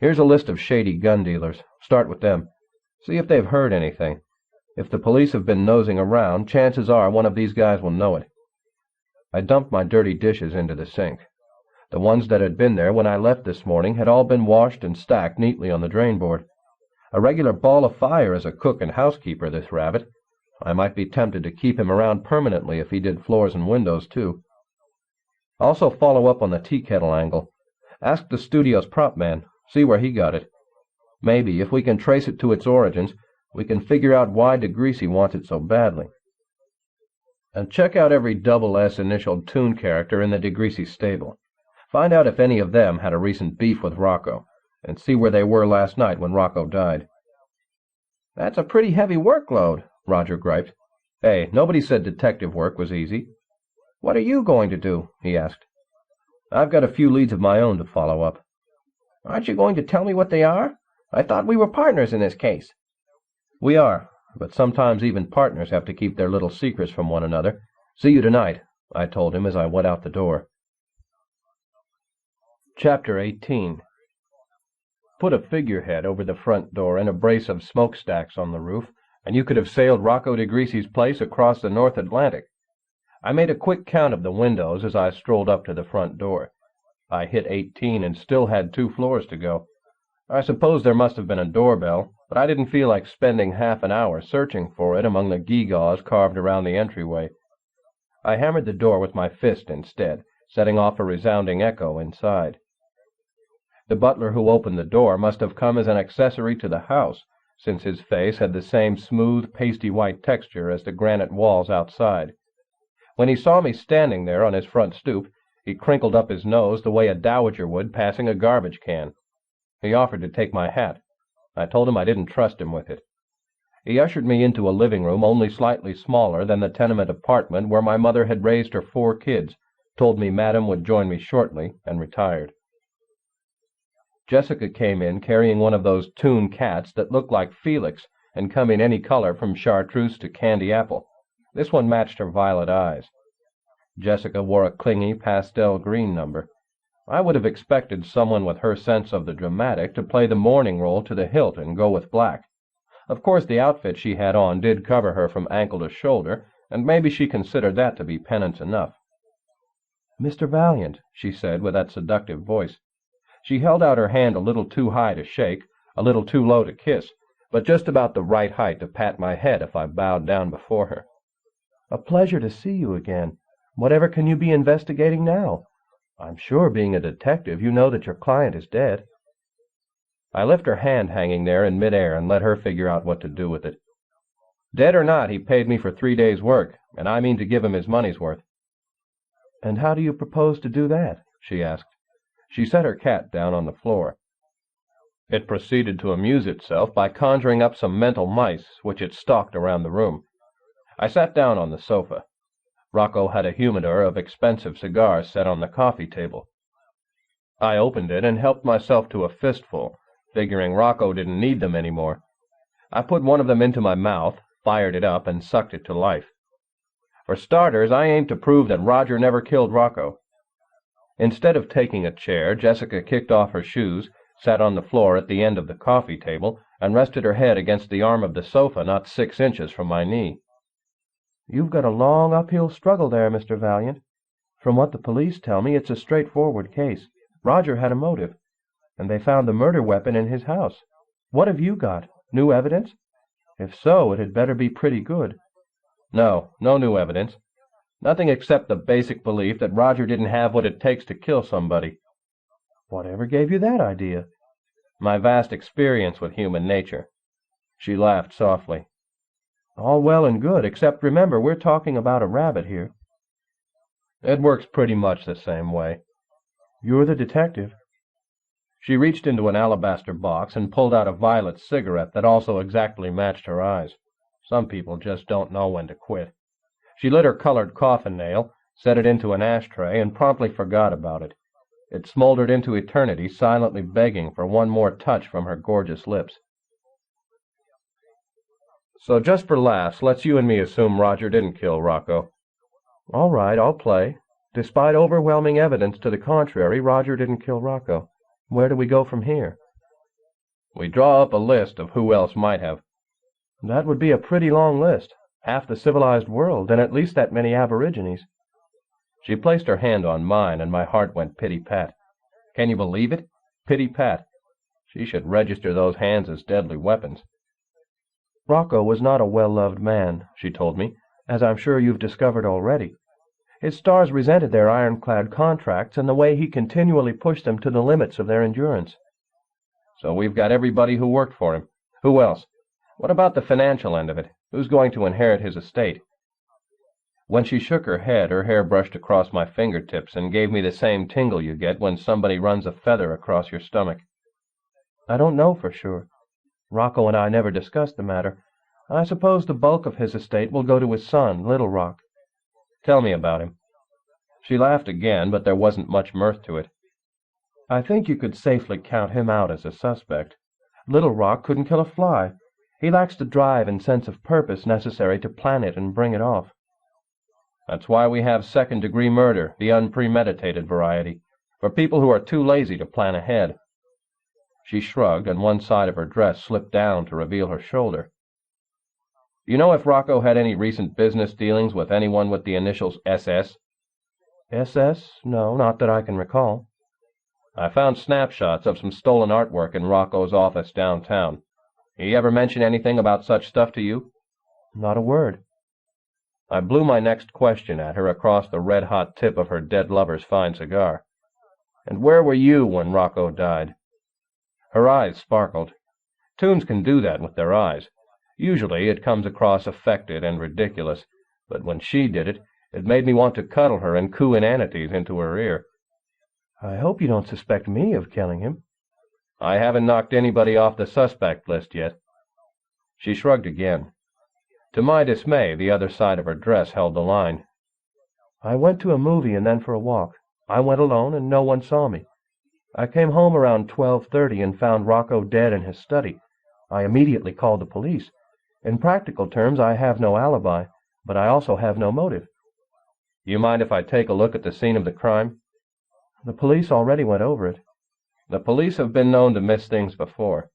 "Here's a list of shady gun dealers. Start with them. See if they've heard anything. If the police have been nosing around, chances are one of these guys will know it." I dumped my dirty dishes into the sink. The ones that had been there when I left this morning had all been washed and stacked neatly on the drain board. A regular ball of fire as a cook and housekeeper, this rabbit. I might be tempted to keep him around permanently if he did floors and windows, too. Also follow up on the tea kettle angle. Ask the studio's prop man. See where he got it. Maybe, if we can trace it to its origins, we can figure out why DeGreasy wants it so badly. And check out every double S initialed Toon character in the DeGreasy stable. Find out if any of them had a recent beef with Rocco, and see where they were last night when Rocco died." "That's a pretty heavy workload," Roger griped. "Hey, nobody said detective work was easy." "What are you going to do?" he asked. "I've got a few leads of my own to follow up." "Aren't you going to tell me what they are? I thought we were partners in this case." "We are, but sometimes even partners have to keep their little secrets from one another. See you tonight," I told him as I went out the door. Chapter 18. Put a figurehead over the front door and a brace of smokestacks on the roof, and you could have sailed Rocco DeGreasy's place across the North Atlantic. I made a quick count of the windows as I strolled up to the front door. I hit 18 and still had 2 floors to go. I suppose there must have been a doorbell, but I didn't feel like spending half an hour searching for it among the gewgaws carved around the entryway. I hammered the door with my fist instead, setting off a resounding echo inside. The butler who opened the door must have come as an accessory to the house, since his face had the same smooth, pasty-white texture as the granite walls outside. When he saw me standing there on his front stoop, he crinkled up his nose the way a dowager would passing a garbage can. He offered to take my hat. I told him I didn't trust him with it. He ushered me into a living room only slightly smaller than the tenement apartment where my mother had raised her 4 kids, told me Madam would join me shortly, and retired. Jessica came in carrying one of those tune cats that look like Felix and come in any color from chartreuse to candy apple. This one matched her violet eyes. Jessica wore a clingy pastel green number. I would have expected someone with her sense of the dramatic to play the mourning role to the hilt and go with black. Of course, the outfit she had on did cover her from ankle to shoulder, and maybe she considered that to be penance enough. "Mr. Valiant," she said with that seductive voice. She held out her hand a little too high to shake, a little too low to kiss, but just about the right height to pat my head if I bowed down before her. "A pleasure to see you again. Whatever can you be investigating now? I'm sure, being a detective, you know that your client is dead." I left her hand hanging there in midair and let her figure out what to do with it. "Dead or not, he paid me for 3 days' work, and I mean to give him his money's worth." "And how do you propose to do that?" she asked. She set her cat down on the floor. It proceeded to amuse itself by conjuring up some mental mice, which it stalked around the room. I sat down on the sofa. Rocco had a humidor of expensive cigars set on the coffee table. I opened it and helped myself to a fistful, figuring Rocco didn't need them anymore. I put one of them into my mouth, fired it up, and sucked it to life. For starters, I aimed to prove that Roger never killed Rocco. Instead of taking a chair, Jessica kicked off her shoes, sat on the floor at the end of the coffee table, and rested her head against the arm of the sofa not 6 inches from my knee. "You've got a long uphill struggle there, Mr. Valiant. From what the police tell me, it's a straightforward case. Roger had a motive, and they found the murder weapon in his house. What have you got? New evidence? If so, it had better be pretty good." No new evidence. Nothing except the basic belief that Roger didn't have what it takes to kill somebody." "Whatever gave you that idea?" "My vast experience with human nature." She laughed softly. "All well and good, except remember, we're talking about a rabbit here." "It works pretty much the same way." "You're the detective." She reached into an alabaster box and pulled out a violet cigarette that also exactly matched her eyes. Some people just don't know when to quit. She lit her colored coffin nail, set it into an ashtray, and promptly forgot about it. It smoldered into eternity, silently begging for one more touch from her gorgeous lips. "So just for laughs, let's you and me assume Roger didn't kill Rocco." "All right, I'll play. Despite overwhelming evidence to the contrary, Roger didn't kill Rocco. Where do we go from here?" "We draw up a list of who else might have." "That would be a pretty long list. Half the civilized world, and at least that many aborigines." She placed her hand on mine, and my heart went pity-pat. Can you believe it? Pity-pat. She should register those hands as deadly weapons. "Rocco was not a well-loved man," she told me, "as I'm sure you've discovered already. His stars resented their ironclad contracts and the way he continually pushed them to the limits of their endurance." "So we've got everybody who worked for him. Who else? What about the financial end of it? Who's going to inherit his estate?" When she shook her head, her hair brushed across my fingertips and gave me the same tingle you get when somebody runs a feather across your stomach. I don't know for sure. Rocco and I never discussed the matter. I suppose the bulk of his estate will go to his son, Little Rock. Tell me about him. She laughed again, but there wasn't much mirth to it. I think you could safely count him out as a suspect. Little Rock couldn't kill a fly. He lacks the drive and sense of purpose necessary to plan it and bring it off. That's why we have second-degree murder, the unpremeditated variety, for people who are too lazy to plan ahead. She shrugged, and one side of her dress slipped down to reveal her shoulder. You know if Rocco had any recent business dealings with anyone with the initials SS? SS? No, not that I can recall. I found snapshots of some stolen artwork in Rocco's office downtown. He ever mention anything about such stuff to you? Not a word. I blew my next question at her across the red-hot tip of her dead lover's fine cigar. And where were you when Rocco died? Her eyes sparkled. Toons can do that with their eyes. Usually it comes across affected and ridiculous, but when she did it, it made me want to cuddle her and coo inanities into her ear. I hope you don't suspect me of killing him. I haven't knocked anybody off the suspect list yet. She shrugged again. To my dismay, the other side of her dress held the line. I went to a movie and then for a walk. I went alone and no one saw me. I came home around 12:30 and found Rocco dead in his study. I immediately called the police. In practical terms, I have no alibi, but I also have no motive. You mind if I take a look at the scene of the crime? The police already went over it. The police have been known to miss things before.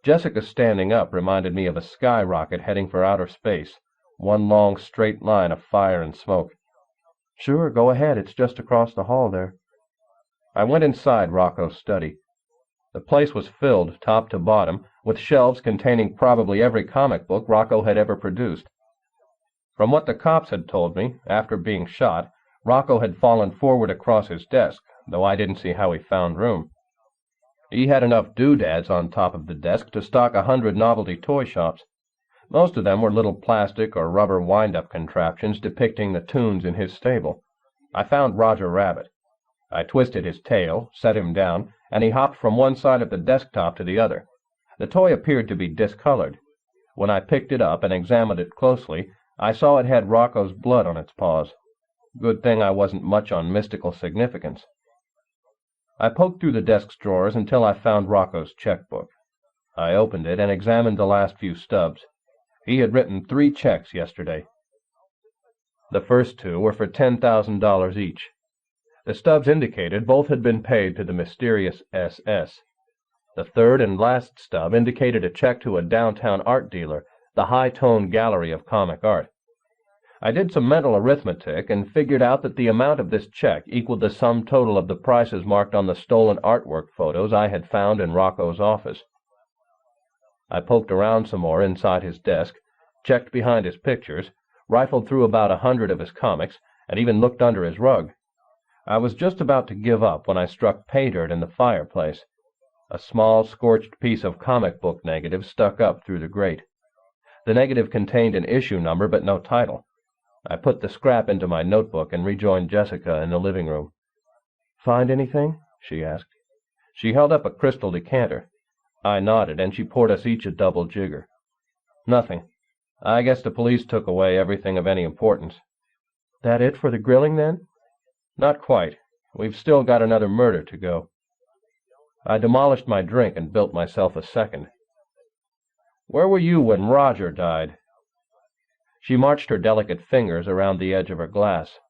Jessica's standing up reminded me of a skyrocket heading for outer space, one long straight line of fire and smoke. Sure, go ahead. It's just across the hall there. I went inside Rocco's study. The place was filled, top to bottom, with shelves containing probably every comic book Rocco had ever produced. From what the cops had told me, after being shot, Rocco had fallen forward across his desk, though I didn't see how he found room. He had enough doodads on top of the desk to stock 100 novelty toy shops. Most of them were little plastic or rubber wind-up contraptions depicting the Toons in his stable. I found Roger Rabbit. I twisted his tail, set him down, and he hopped from one side of the desktop to the other. The toy appeared to be discolored. When I picked it up and examined it closely, I saw it had Rocco's blood on its paws. Good thing I wasn't much on mystical significance. I poked through the desk's drawers until I found Rocco's checkbook. I opened it and examined the last few stubs. He had written 3 checks yesterday. The first 2 were for $10,000 each. The stubs indicated both had been paid to the mysterious SS. The third and last stub indicated a check to a downtown art dealer, the High Tone Gallery of Comic Art. I did some mental arithmetic and figured out that the amount of this check equaled the sum total of the prices marked on the stolen artwork photos I had found in Rocco's office. I poked around some more inside his desk, checked behind his pictures, rifled through about 100 of his comics, and even looked under his rug. I was just about to give up when I struck pay dirt in the fireplace. A small, scorched piece of comic book negative stuck up through the grate. The negative contained an issue number but no title. I put the scrap into my notebook and rejoined Jessica in the living room. "Find anything?" she asked. She held up a crystal decanter. I nodded, and she poured us each a double jigger. "Nothing. I guess the police took away everything of any importance." "That it for the grilling, then?" "Not quite. We've still got another murder to go." I demolished my drink and built myself a second. "Where were you when Roger died?" She marched her delicate fingers around the edge of her glass.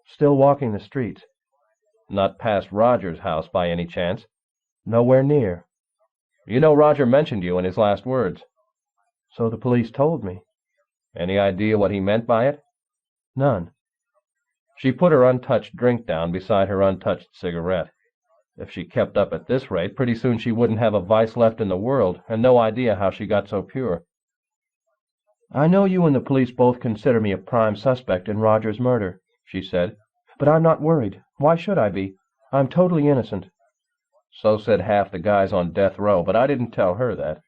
"Still walking the streets." "Not past Roger's house by any chance?" "Nowhere near." "You know Roger mentioned you in his last words." "So the police told me." "Any idea what he meant by it?" "None." She put her untouched drink down beside her untouched cigarette. If she kept up at this rate, pretty soon she wouldn't have a vice left in the world, and no idea how she got so pure. "I know you and the police both consider me a prime suspect in Roger's murder," she said, "but I'm not worried. Why should I be? I'm totally innocent." So said half the guys on death row, but I didn't tell her that.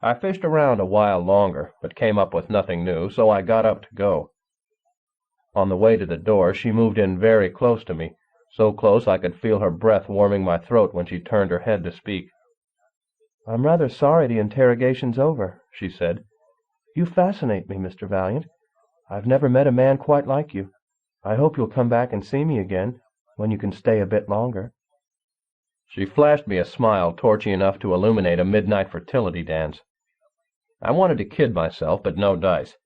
I fished around a while longer, but came up with nothing new, so I got up to go. On the way to the door, she moved in very close to me, so close I could feel her breath warming my throat when she turned her head to speak. "I'm rather sorry the interrogation's over," she said. "You fascinate me, Mr. Valiant. I've never met a man quite like you. I hope you'll come back and see me again, when you can stay a bit longer." She flashed me a smile torchy enough to illuminate a midnight fertility dance. I wanted to kid myself, but no dice.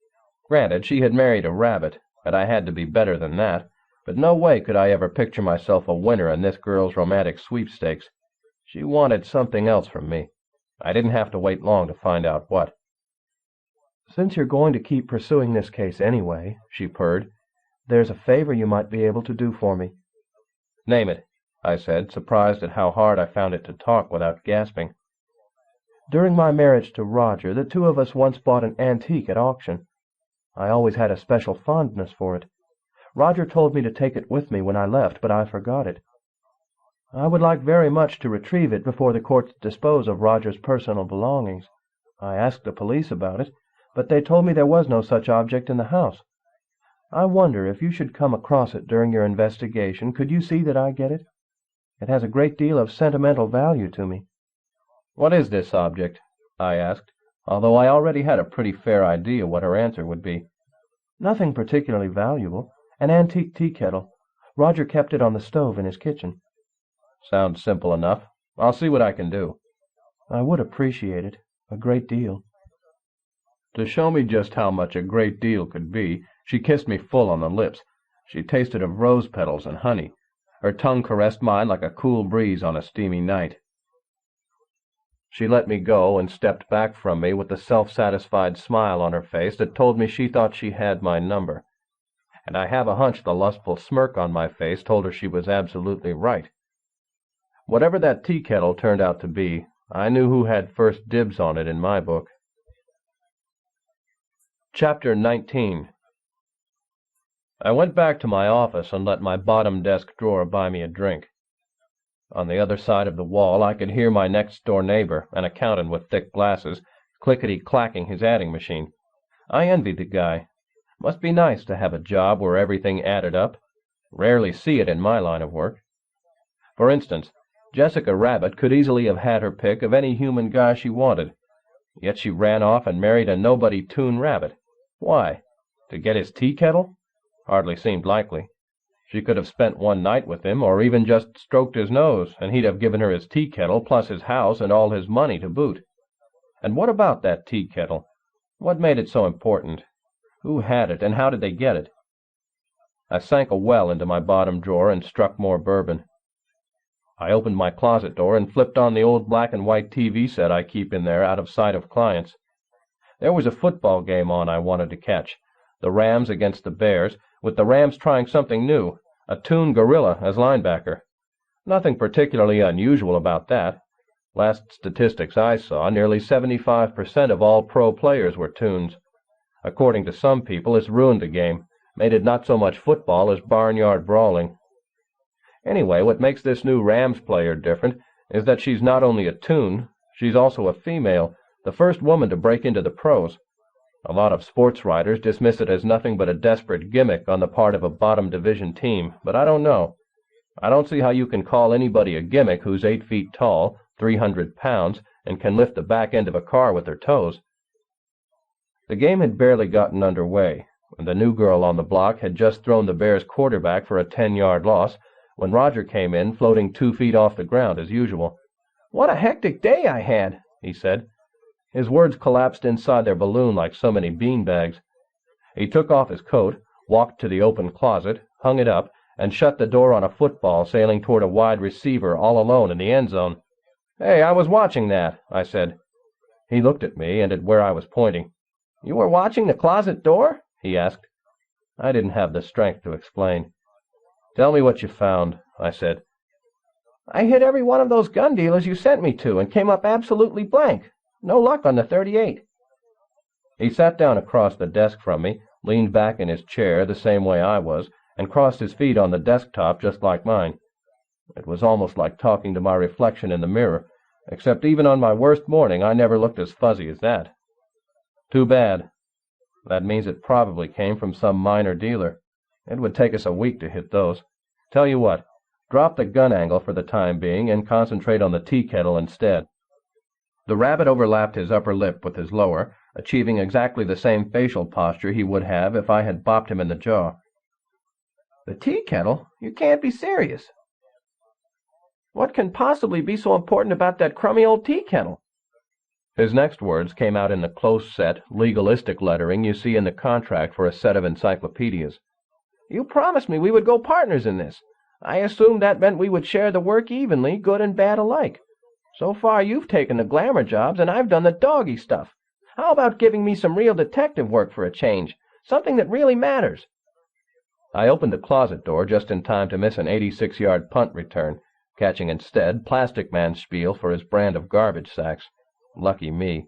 Granted, she had married a rabbit, and I had to be better than that, but no way could I ever picture myself a winner in this girl's romantic sweepstakes. She wanted something else from me. I didn't have to wait long to find out what. "Since you're going to keep pursuing this case anyway," she purred, "there's a favor you might be able to do for me." "Name it," I said, surprised at how hard I found it to talk without gasping. "During my marriage to Roger, the two of us once bought an antique at auction. I always had a special fondness for it. Roger told me to take it with me when I left, but I forgot it. I would like very much to retrieve it before the courts dispose of Roger's personal belongings. I asked the police about it, but they told me there was no such object in the house. I wonder if you should come across it during your investigation, could you see that I get it? It has a great deal of sentimental value to me." "What is this object?" I asked, although I already had a pretty fair idea what her answer would be. "Nothing particularly valuable. An antique tea kettle. Roger kept it on the stove in his kitchen." "Sounds simple enough. I'll see what I can do." "I would appreciate it a great deal." To show me just how much a great deal could be, she kissed me full on the lips. She tasted of rose petals and honey. Her tongue caressed mine like a cool breeze on a steamy night. She let me go and stepped back from me with the self-satisfied smile on her face that told me she thought she had my number. And I have a hunch the lustful smirk on my face told her she was absolutely right. Whatever that tea kettle turned out to be, I knew who had first dibs on it in my book. Chapter 19. I went back to my office and let my bottom desk drawer buy me a drink. On the other side of the wall I could hear my next-door neighbor, an accountant with thick glasses, clickety-clacking his adding machine. I envied the guy. Must be nice to have a job where everything added up. Rarely see it in my line of work. For instance, Jessica Rabbit could easily have had her pick of any human guy she wanted. Yet she ran off and married a nobody-tune rabbit. Why? To get his tea kettle? Hardly seemed likely. She could have spent one night with him, or even just stroked his nose, and he'd have given her his tea kettle plus his house and all his money to boot. And what about that tea kettle? What made it so important? Who had it, and how did they get it? I sank a well into my bottom drawer and struck more bourbon. I opened my closet door and flipped on the old black-and-white TV set I keep in there out of sight of clients. There was a football game on I wanted to catch, the Rams against the Bears, with the Rams trying something new, a tuned gorilla as linebacker. Nothing particularly unusual about that. Last statistics I saw, nearly 75% of all pro players were tunes. According to some people, it's ruined the game, made it not so much football as barnyard brawling. Anyway, what makes this new Rams player different is that she's not only a tune, she's also a female, the first woman to break into the pros. A lot of sports writers dismiss it as nothing but a desperate gimmick on the part of a bottom division team, but I don't know. I don't see how you can call anybody a gimmick who's 8 feet tall, 300 pounds, and can lift the back end of a car with her toes. The game had barely gotten underway, and the new girl on the block had just thrown the Bears' quarterback for a 10-yard loss, when Roger came in, floating 2 feet off the ground as usual. "What a hectic day I had," he said. His words collapsed inside their balloon like so many beanbags. He took off his coat, walked to the open closet, hung it up, and shut the door on a football sailing toward a wide receiver all alone in the end zone. "Hey, I was watching that," I said. He looked at me and at where I was pointing. "You were watching the closet door?" he asked. I didn't have the strength to explain. "Tell me what you found," I said. "I hit every one of those gun dealers you sent me to and came up absolutely blank. No luck on the .38. He sat down across the desk from me, leaned back in his chair the same way I was, and crossed his feet on the desktop just like mine. It was almost like talking to my reflection in the mirror, except even on my worst morning I never looked as fuzzy as that. Too bad. That means it probably came from some minor dealer. It would take us a week to hit those. Tell you what, drop the gun angle for the time being and concentrate on the tea kettle instead." The rabbit overlapped his upper lip with his lower, achieving exactly the same facial posture he would have if I had bopped him in the jaw. "The tea kettle? You can't be serious. What can possibly be so important about that crummy old tea kettle?" His next words came out in the close-set, legalistic lettering you see in the contract for a set of encyclopedias. "You promised me we would go partners in this. I assumed that meant we would share the work evenly, good and bad alike. So far you've taken the glamour jobs and I've done the doggy stuff. How about giving me some real detective work for a change? Something that really matters." I opened the closet door just in time to miss an 86-yard punt return, catching instead Plastic Man's spiel for his brand of garbage sacks. Lucky me.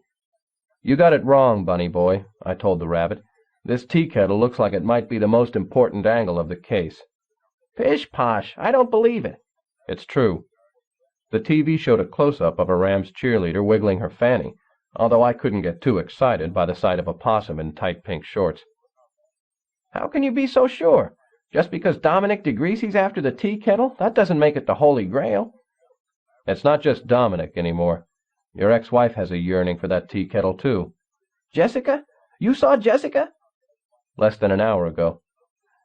"You got it wrong, Bunny boy," I told the rabbit. "This tea kettle looks like it might be the most important angle of the case." "Pish-posh! I don't believe it." "It's true." The TV showed a close-up of a Rams cheerleader wiggling her fanny, although I couldn't get too excited by the sight of a possum in tight pink shorts. "How can you be so sure? Just because Dominic DeGreasy's after the tea kettle, that doesn't make it the Holy Grail." "It's not just Dominic anymore. Your ex-wife has a yearning for that tea kettle, too." "Jessica? You saw Jessica?" "Less than an hour ago.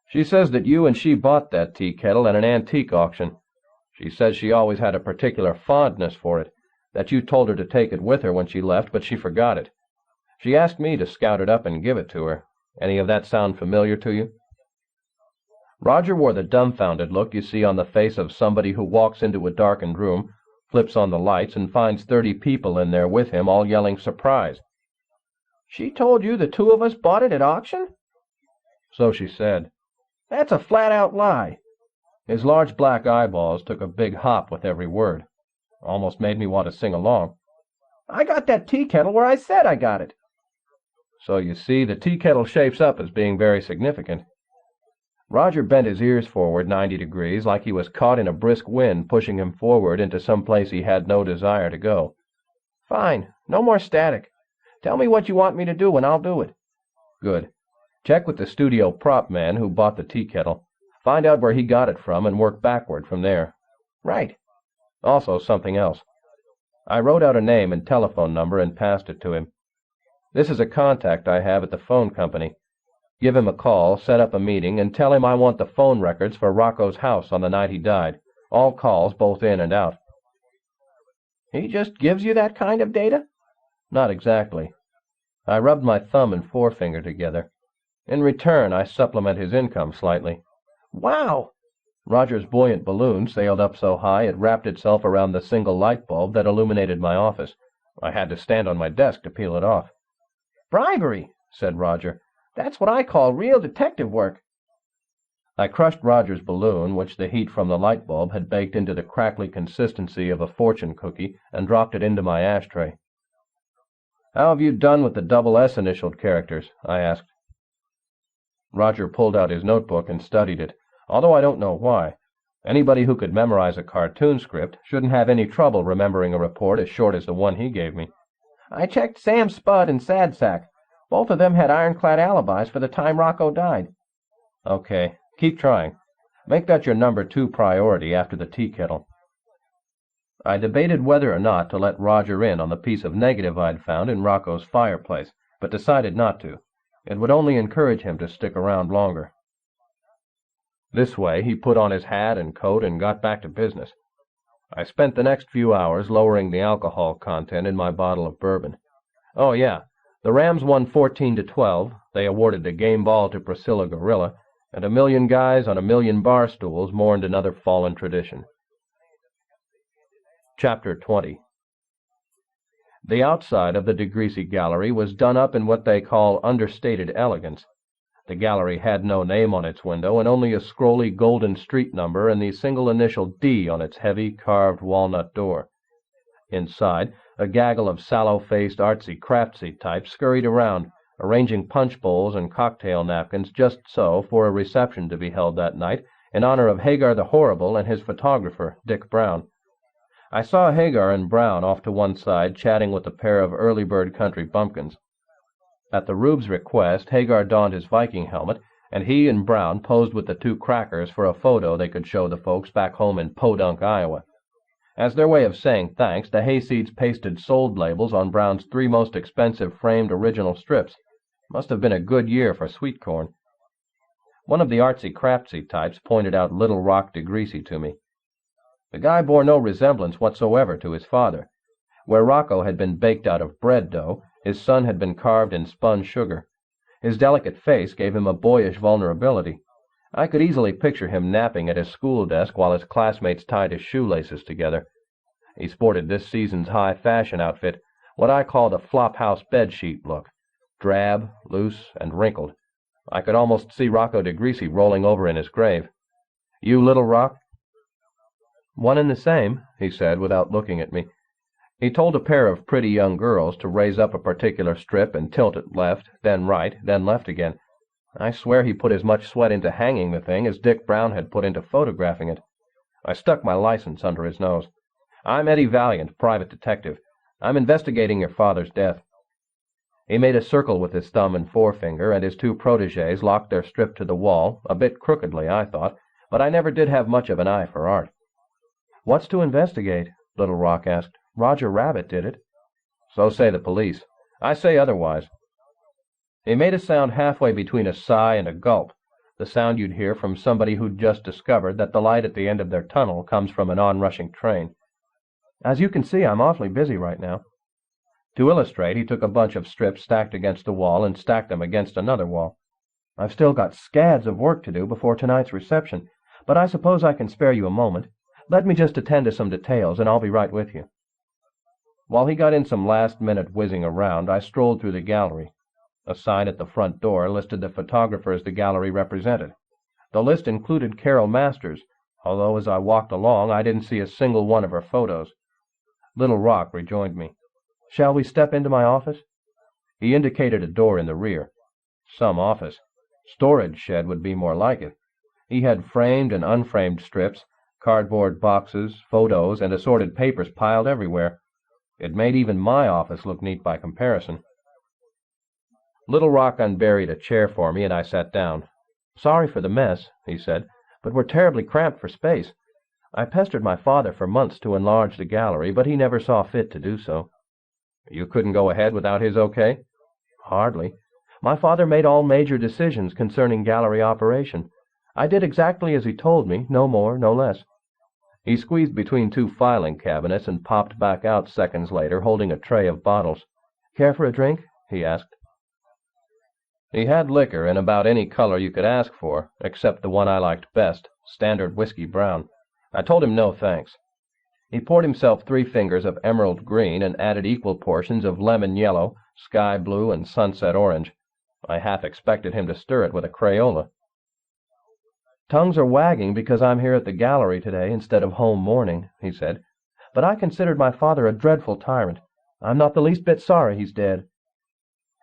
She says that you and she bought that tea kettle at an antique auction. She says she always had a particular fondness for it, that you told her to take it with her when she left, but she forgot it. She asked me to scout it up and give it to her. Any of that sound familiar to you?" Roger wore the dumbfounded look you see on the face of somebody who walks into a darkened room, flips on the lights, and finds 30 people in there with him, all yelling surprise. "She told you the two of us bought it at auction?" "So she said." "That's a flat-out lie." His large black eyeballs took a big hop with every word. Almost made me want to sing along. "I got that tea kettle where I said I got it." So you see, the tea kettle shapes up as being very significant. Roger bent his ears forward 90 degrees, like he was caught in a brisk wind pushing him forward into some place he had no desire to go. "Fine. No more static. Tell me what you want me to do, and I'll do it." "Good. Check with the studio prop man who bought the tea kettle. Find out where he got it from and work backward from there." "Right." "Also something else." I wrote out a name and telephone number and passed it to him. "This is a contact I have at the phone company. Give him a call, set up a meeting, and tell him I want the phone records for Rocco's house on the night he died. All calls, both in and out." "He just gives you that kind of data?" "Not exactly. I rubbed my thumb and forefinger together. In return, I supplement his income slightly." "Wow!" Roger's buoyant balloon sailed up so high it wrapped itself around the single light bulb that illuminated my office. I had to stand on my desk to peel it off. "Bribery," said Roger. "That's what I call real detective work." I crushed Roger's balloon, which the heat from the light bulb had baked into the crackly consistency of a fortune cookie, and dropped it into my ashtray. "How have you done with the double S initialed characters?" I asked. Roger pulled out his notebook and studied it, although I don't know why. Anybody who could memorize a cartoon script shouldn't have any trouble remembering a report as short as the one he gave me. "I checked Sam Spud and Sad Sack. Both of them had ironclad alibis for the time Rocco died." "Okay. Keep trying. Make that your number 2 priority after the tea kettle." I debated whether or not to let Roger in on the piece of negative I'd found in Rocco's fireplace, but decided not to. It would only encourage him to stick around longer. This way, he put on his hat and coat and got back to business. I spent the next few hours lowering the alcohol content in my bottle of bourbon. Oh, yeah, the Rams won 14-12. They awarded a game ball to Priscilla Gorilla, and 1,000,000 guys on 1,000,000 bar stools mourned another fallen tradition. Chapter 20. The outside of the DeGreasy gallery was done up in what they call understated elegance. The gallery had no name on its window, and only a scrolly golden street number and the single initial D on its heavy, carved walnut door. Inside, a gaggle of sallow-faced, artsy-craftsy types scurried around, arranging punch bowls and cocktail napkins just so for a reception to be held that night in honor of Hagar the Horrible and his photographer, Dick Brown. I saw Hagar and Brown off to one side chatting with a pair of early-bird country bumpkins. At the Rube's request, Hagar donned his Viking helmet and he and Brown posed with the two crackers for a photo they could show the folks back home in Podunk, Iowa. As their way of saying thanks, the hayseeds pasted sold labels on Brown's 3 most expensive framed original strips. Must have been a good year for sweet corn. One of the artsy-craftsy types pointed out Little Rock DeGreasy to me. The guy bore no resemblance whatsoever to his father. Where Rocco had been baked out of bread dough, his son had been carved in spun sugar. His delicate face gave him a boyish vulnerability. I could easily picture him napping at his school desk while his classmates tied his shoelaces together. He sported this season's high-fashion outfit, what I call the flophouse bedsheet look, drab, loose, and wrinkled. I could almost see Rocco DeGreasy rolling over in his grave. "You, Little Rock?" "One and the same," he said without looking at me. He told a pair of pretty young girls to raise up a particular strip and tilt it left, then right, then left again. I swear he put as much sweat into hanging the thing as Dick Brown had put into photographing it. I stuck my license under his nose. "I'm Eddie Valiant, private detective. I'm investigating your father's death." He made a circle with his thumb and forefinger, and his 2 protégés locked their strip to the wall, a bit crookedly, I thought, but I never did have much of an eye for art. "What's to investigate?" Little Rock asked. "Roger Rabbit did it." "So say the police. I say otherwise." He made a sound halfway between a sigh and a gulp, the sound you'd hear from somebody who'd just discovered that the light at the end of their tunnel comes from an onrushing train. "As you can see, I'm awfully busy right now." To illustrate, he took a bunch of strips stacked against a wall and stacked them against another wall. "I've still got scads of work to do before tonight's reception, but I suppose I can spare you a moment. Let me just attend to some details, and I'll be right with you." While he got in some last-minute whizzing around, I strolled through the gallery. A sign at the front door listed the photographers the gallery represented. The list included Carol Masters, although as I walked along I didn't see a single one of her photos. Little Rock rejoined me. "Shall we step into my office?" He indicated a door in the rear. Some office. Storage shed would be more like it. He had framed and unframed strips, cardboard boxes, photos, and assorted papers piled everywhere. It made even my office look neat by comparison. Little Rock unburied a chair for me, and I sat down. "Sorry for the mess," he said, "but we're terribly cramped for space. I pestered my father for months to enlarge the gallery, but he never saw fit to do so." "You couldn't go ahead without his okay?" "Hardly. My father made all major decisions concerning gallery operation. I did exactly as he told me, no more, no less." He squeezed between 2 filing cabinets and popped back out seconds later, holding a tray of bottles. "Care for a drink?" he asked. He had liquor in about any color you could ask for, except the one I liked best, standard whiskey brown. I told him no thanks. He poured himself 3 fingers of emerald green and added equal portions of lemon yellow, sky blue, and sunset orange. I half expected him to stir it with a Crayola. "Tongues are wagging because I'm here at the gallery today instead of home mourning," he said. "But I considered my father a dreadful tyrant. I'm not the least bit sorry he's dead."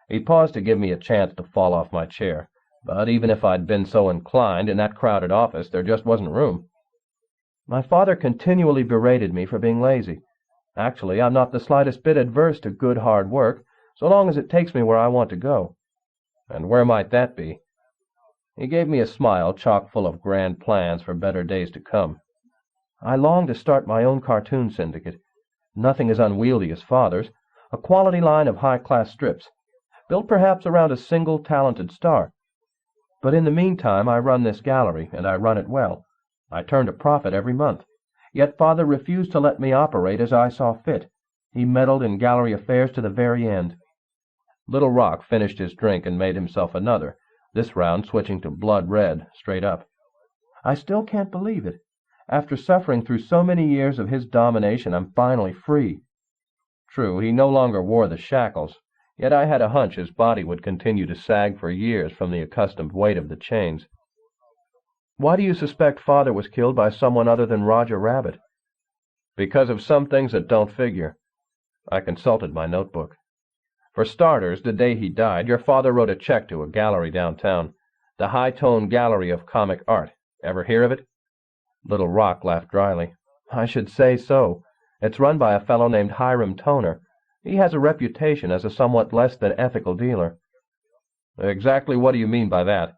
He paused to give me a chance to fall off my chair, but even if I'd been so inclined, in that crowded office there just wasn't room. "My father continually berated me for being lazy. Actually, I'm not the slightest bit adverse to good hard work, so long as it takes me where I want to go." "And where might that be?" He gave me a smile chock full of grand plans for better days to come. "I long to start my own cartoon syndicate. Nothing as unwieldy as father's. A quality line of high-class strips, built perhaps around a single talented star. But in the meantime I run this gallery, and I run it well. I turn a profit every month. Yet father refused to let me operate as I saw fit. He meddled in gallery affairs to the very end." Little Rock finished his drink and made himself another, this round switching to blood red, straight up. "I still can't believe it. After suffering through so many years of his domination, I'm finally free." True, he no longer wore the shackles, yet I had a hunch his body would continue to sag for years from the accustomed weight of the chains. "Why do you suspect father was killed by someone other than Roger Rabbit?" "Because of some things that don't figure." I consulted my notebook. "For starters, the day he died, your father wrote a check to a gallery downtown, the High Tone Gallery of Comic Art. Ever hear of it?" Little Rock laughed dryly. "I should say so. It's run by a fellow named Hiram Toner. He has a reputation as a somewhat less than ethical dealer." "Exactly what do you mean by that?"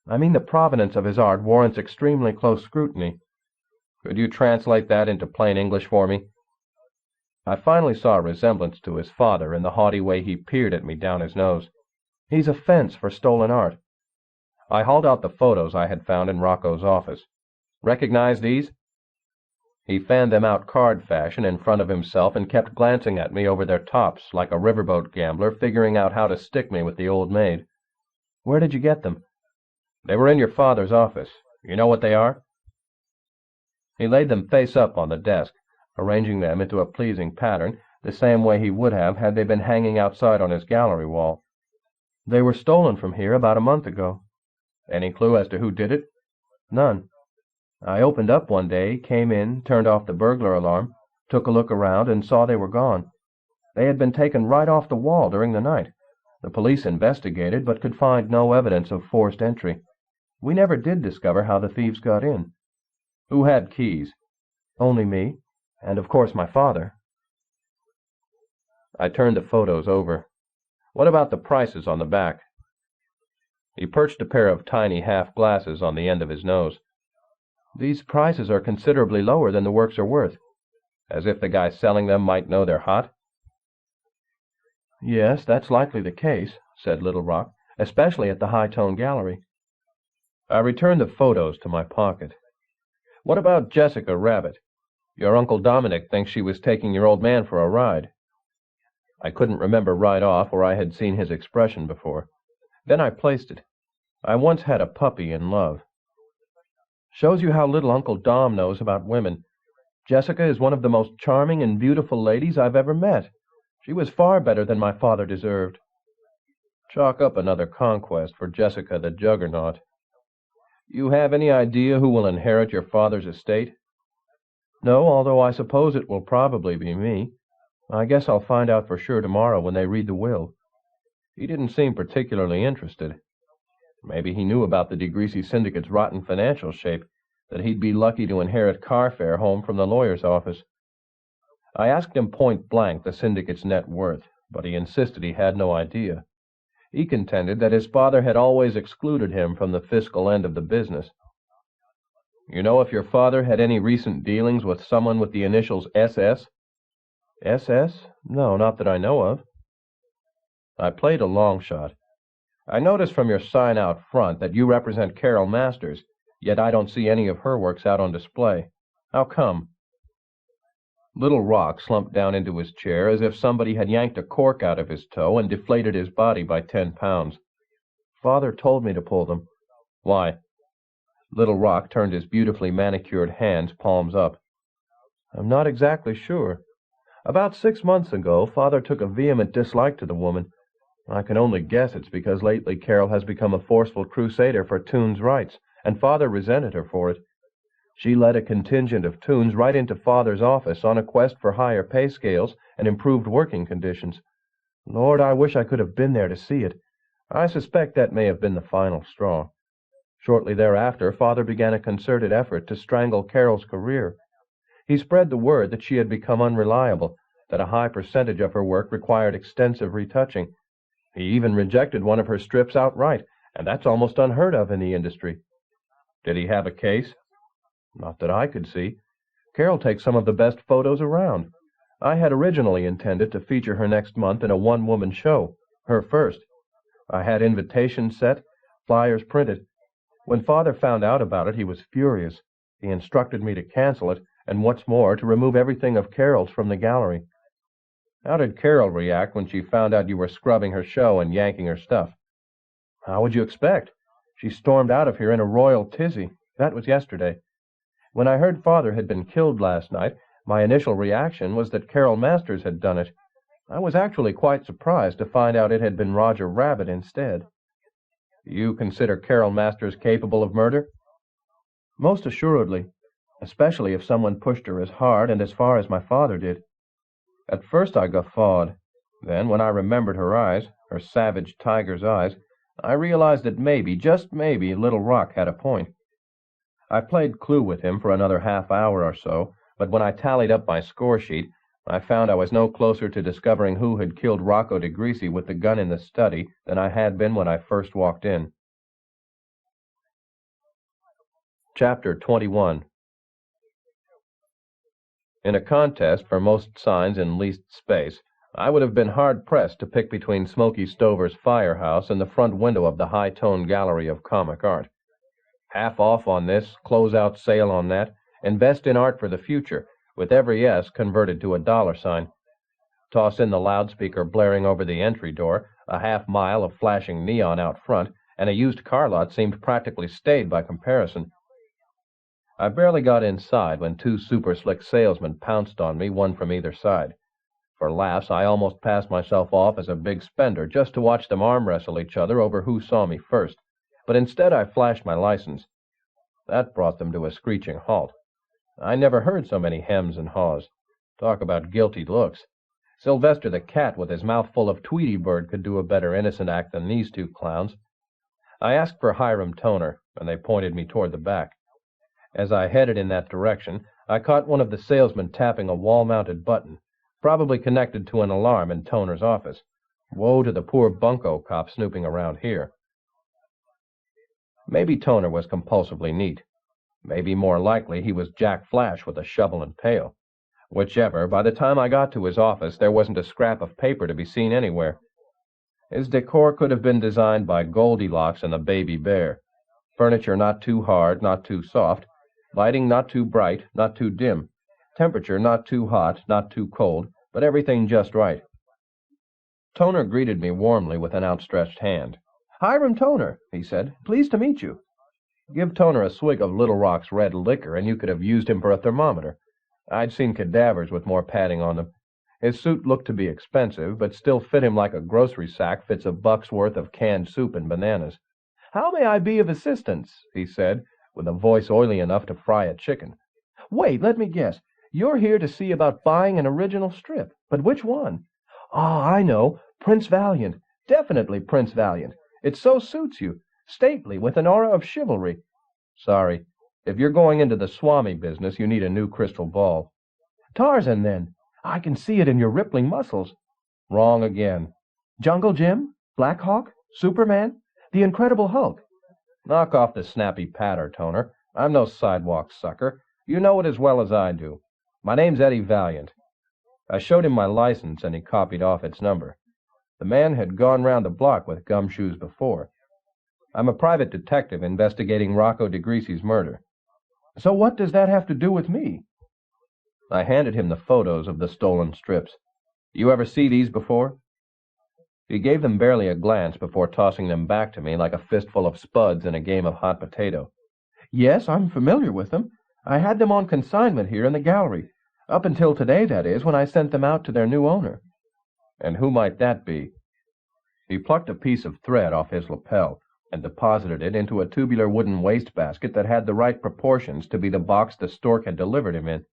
I mean the provenance of his art warrants extremely close scrutiny. Could you translate that into plain English for me? I finally saw a resemblance to his father in the haughty way he peered at me down his nose. He's a fence for stolen art. I hauled out the photos I had found in Rocco's office. Recognize these? He fanned them out card fashion in front of himself and kept glancing at me over their tops like a riverboat gambler figuring out how to stick me with the old maid. Where did you get them? They were in your father's office. You know what they are? He laid them face up on the desk, arranging them into a pleasing pattern, the same way he would have had they been hanging outside on his gallery wall. They were stolen from here about a month ago. Any clue as to who did it? None. I opened up one day, came in, turned off the burglar alarm, took a look around, and saw they were gone. They had been taken right off the wall during the night. The police investigated, but could find no evidence of forced entry. We never did discover how the thieves got in. Who had keys? Only me, and of course my father. I turned the photos over. What about the prices on the back? He perched a pair of tiny half-glasses on the end of his nose. These prices are considerably lower than the works are worth. As if the guy selling them might know they're hot? Yes, that's likely the case, said Little Rock, especially at the High-Tone Gallery. I returned the photos to my pocket. What about Jessica Rabbit? Your Uncle Dominic thinks she was taking your old man for a ride. I couldn't remember right off where I had seen his expression before. Then I placed it. I once had a puppy in love. Shows you how little Uncle Dom knows about women. Jessica is one of the most charming and beautiful ladies I've ever met. She was far better than my father deserved. Chalk up another conquest for Jessica the Juggernaut. You have any idea who will inherit your father's estate? No, although I suppose it will probably be me. I guess I'll find out for sure tomorrow when they read the will. He didn't seem particularly interested. Maybe he knew about the DeGreasy syndicate's rotten financial shape, that he'd be lucky to inherit car fare home from the lawyer's office. I asked him point blank the syndicate's net worth, but he insisted he had no idea. He contended that his father had always excluded him from the fiscal end of the business. You know if your father had any recent dealings with someone with the initials SS? SS? No, not that I know of. I played a long shot. I noticed from your sign out front that you represent Carol Masters, yet I don't see any of her works out on display. How come? Little Rock slumped down into his chair as if somebody had yanked a cork out of his toe and deflated his body by 10 pounds. Father told me to pull them. Why? Little Rock turned his beautifully manicured hands palms up. I'm not exactly sure. About 6 months ago, Father took a vehement dislike to the woman. I can only guess it's because lately Carol has become a forceful crusader for Toon's rights, and Father resented her for it. She led a contingent of Toons right into Father's office on a quest for higher pay scales and improved working conditions. Lord, I wish I could have been there to see it. I suspect that may have been the final straw. Shortly thereafter, Father began a concerted effort to strangle Carol's career. He spread the word that she had become unreliable, that a high percentage of her work required extensive retouching. He even rejected one of her strips outright, and that's almost unheard of in the industry. Did he have a case? Not that I could see. Carol takes some of the best photos around. I had originally intended to feature her next month in a one-woman show, her first. I had invitations set, flyers printed. When Father found out about it, he was furious. He instructed me to cancel it, and what's more, to remove everything of Carol's from the gallery. How did Carol react when she found out you were scrubbing her show and yanking her stuff? How would you expect? She stormed out of here in a royal tizzy. That was yesterday. When I heard Father had been killed last night, my initial reaction was that Carol Masters had done it. I was actually quite surprised to find out it had been Roger Rabbit instead. You consider Carol Masters capable of murder? Most assuredly, especially if someone pushed her as hard and as far as my father did. At first I guffawed. Then, when I remembered her eyes, her savage tiger's eyes, I realized that maybe, just maybe, Little Rock had a point. I played Clue with him for another half hour or so, but when I tallied up my score sheet, I found I was no closer to discovering who had killed Rocco DeGreasy with the gun in the study than I had been when I first walked in. Chapter 21. In a contest for most signs in least space, I would have been hard-pressed to pick between Smoky Stover's firehouse and the front window of the high-tone gallery of comic art. Half off on this, close-out sale on that, invest in art for the future, with every S converted to a $sign. Toss in the loudspeaker blaring over the entry door, a half-mile of flashing neon out front, and a used car lot seemed practically stayed by comparison. I barely got inside when two super-slick salesmen pounced on me, one from either side. For laughs, I almost passed myself off as a big spender just to watch them arm-wrestle each other over who saw me first, but instead I flashed my license. That brought them to a screeching halt. I never heard so many hems and haws. Talk about guilty looks. Sylvester the cat with his mouth full of Tweety Bird could do a better innocent act than these two clowns. I asked for Hiram Toner, and they pointed me toward the back. As I headed in that direction, I caught one of the salesmen tapping a wall-mounted button, probably connected to an alarm in Toner's office. Woe to the poor bunco cop snooping around here. Maybe Toner was compulsively neat. Maybe more likely he was Jack Flash with a shovel and pail. Whichever, by the time I got to his office, there wasn't a scrap of paper to be seen anywhere. His decor could have been designed by Goldilocks and the Baby Bear. Furniture not too hard, not too soft. Lighting not too bright, not too dim. Temperature not too hot, not too cold, but everything just right. Toner greeted me warmly with an outstretched hand. "Hiram Toner," he said. "Pleased to meet you." Give Toner a swig of Little Rock's red liquor, and you could have used him for a thermometer. I'd seen cadavers with more padding on them. His suit looked to be expensive, but still fit him like a grocery sack fits a buck's worth of canned soup and bananas. "How may I be of assistance?" he said, with a voice oily enough to fry a chicken. "Wait, let me guess. You're here to see about buying an original strip. But which one?" "Ah, I know. Prince Valiant. Definitely Prince Valiant. It so suits you. Stately, with an aura of chivalry." "Sorry. If you're going into the Swami business, you need a new crystal ball." "Tarzan, then. I can see it in your rippling muscles." "Wrong again." "Jungle Jim? Black Hawk? Superman? The Incredible Hulk?" "Knock off the snappy patter, Toner. I'm no sidewalk sucker. You know it as well as I do. My name's Eddie Valiant." I showed him my license, and he copied off its number. The man had gone round the block with gumshoes before. "I'm a private detective investigating Rocco DeGreasy's murder." "So what does that have to do with me?" I handed him the photos of the stolen strips. "You ever see these before?" He gave them barely a glance before tossing them back to me like a fistful of spuds in a game of hot potato. "Yes, I'm familiar with them. I had them on consignment here in the gallery. Up until today, that is, when I sent them out to their new owner." "And who might that be?" He plucked a piece of thread off his lapel and deposited it into a tubular wooden wastebasket that had the right proportions to be the box the stork had delivered him in.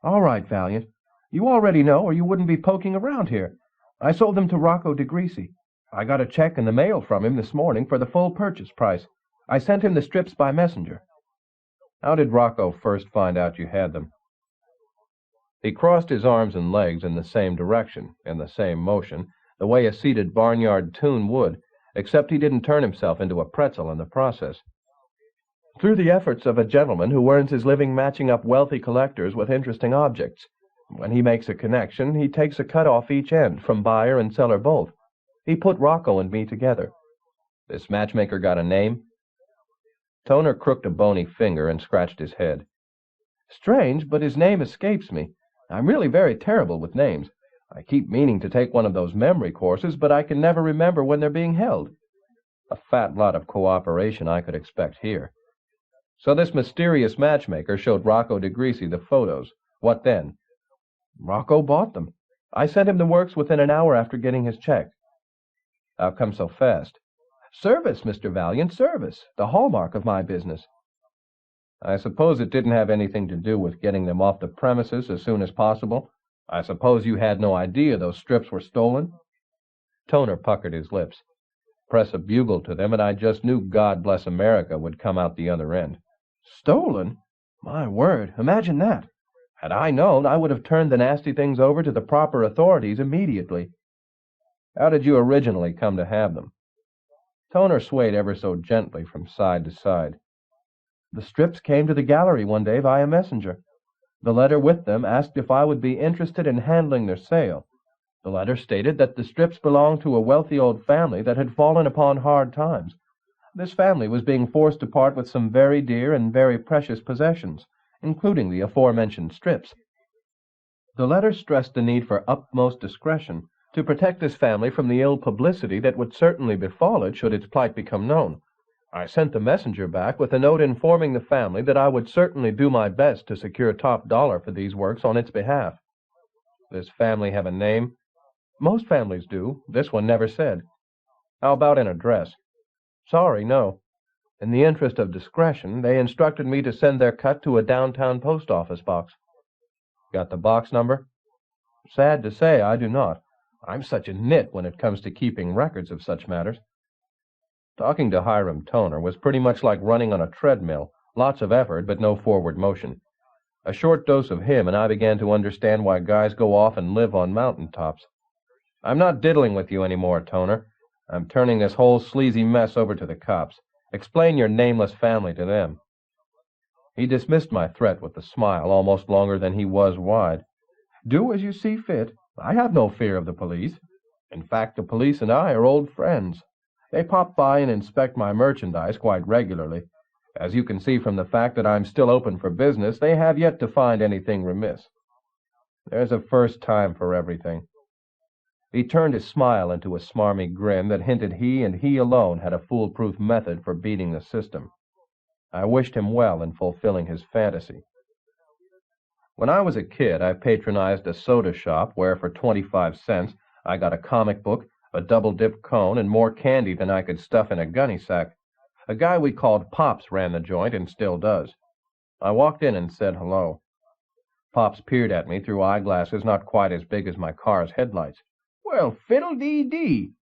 "All right, Valiant. You already know, or you wouldn't be poking around here. I sold them to Rocco DeGreasy. I got a check in the mail from him this morning for the full purchase price. I sent him the strips by messenger." "How did Rocco first find out you had them?" He crossed his arms and legs in the same direction, in the same motion, the way a seated barnyard tune would, except he didn't turn himself into a pretzel in the process. "Through the efforts of a gentleman who earns his living matching up wealthy collectors with interesting objects. When he makes a connection, he takes a cut off each end, from buyer and seller both. He put Rocco and me together." "This matchmaker got a name?" Toner crooked a bony finger and scratched his head. "Strange, but his name escapes me. I'm really very terrible with names. I keep meaning to take one of those memory courses, but I can never remember when they're being held." A fat lot of cooperation I could expect here. "So this mysterious matchmaker showed Rocco DeGreasy the photos. What then?" "Rocco bought them. I sent him the works within an hour after getting his check." "How come so fast?" "Service, Mr. Valiant, service. The hallmark of my business." "I suppose it didn't have anything to do with getting them off the premises as soon as possible? I suppose you had no idea those strips were stolen?" Toner puckered his lips. Press a bugle to them, and I just knew God Bless America would come out the other end. "Stolen? My word, imagine that. Had I known, I would have turned the nasty things over to the proper authorities immediately." "How did you originally come to have them?" Toner swayed ever so gently from side to side. The strips came to the gallery one day via messenger. The letter with them asked if I would be interested in handling their sale. The letter stated that the strips belonged to a wealthy old family that had fallen upon hard times. This family was being forced to part with some very dear and very precious possessions, including the aforementioned strips. The letter stressed the need for utmost discretion to protect this family from the ill publicity that would certainly befall it should its plight become known. I sent the messenger back with a note informing the family that I would certainly do my best to secure top dollar for these works on its behalf. This family have a name? Most families do. This one never said. How about an address? Sorry, no. In the interest of discretion, they instructed me to send their cut to a downtown post office box. Got the box number? Sad to say, I do not. I'm such a nit when it comes to keeping records of such matters. Talking to Hiram Toner was pretty much like running on a treadmill, lots of effort but no forward motion. A short dose of him and I began to understand why guys go off and live on mountaintops. I'm not diddling with you anymore, Toner. I'm turning this whole sleazy mess over to the cops. Explain your nameless family to them. He dismissed my threat with a smile almost longer than he was wide. Do as you see fit. I have no fear of the police. In fact, the police and I are old friends. They pop by and inspect my merchandise quite regularly. As you can see from the fact that I'm still open for business, they have yet to find anything remiss. There's a first time for everything. He turned his smile into a smarmy grin that hinted he and he alone had a foolproof method for beating the system. I wished him well in fulfilling his fantasy. When I was a kid, I patronized a soda shop where for 25 cents I got a comic book, a double-dip cone, and more candy than I could stuff in a gunny sack. A guy we called Pops ran the joint and still does. I walked in and said hello. Pops peered at me through eyeglasses not quite as big as my car's headlights. Well, fiddle-dee-dee.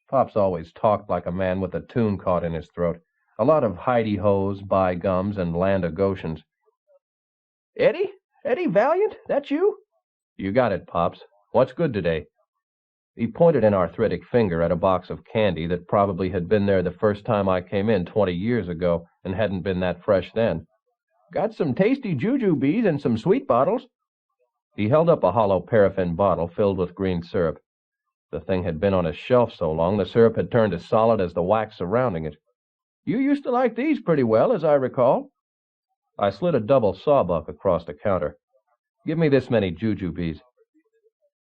Pops always talked like a man with a tune caught in his throat. A lot of hidey-hos, buy-gums, and land-o-gotions. Eddie? Eddie Valiant? That you? You got it, Pops. What's good today? He pointed an arthritic finger at a box of candy that probably had been there the first time I came in 20 years ago and hadn't been that fresh then. Got some tasty jujubes and some sweet bottles. He held up a hollow paraffin bottle filled with green syrup. The thing had been on his shelf so long the syrup had turned as solid as the wax surrounding it. You used to like these pretty well, as I recall. I slid a double sawbuck across the counter. Give me this many jujubes.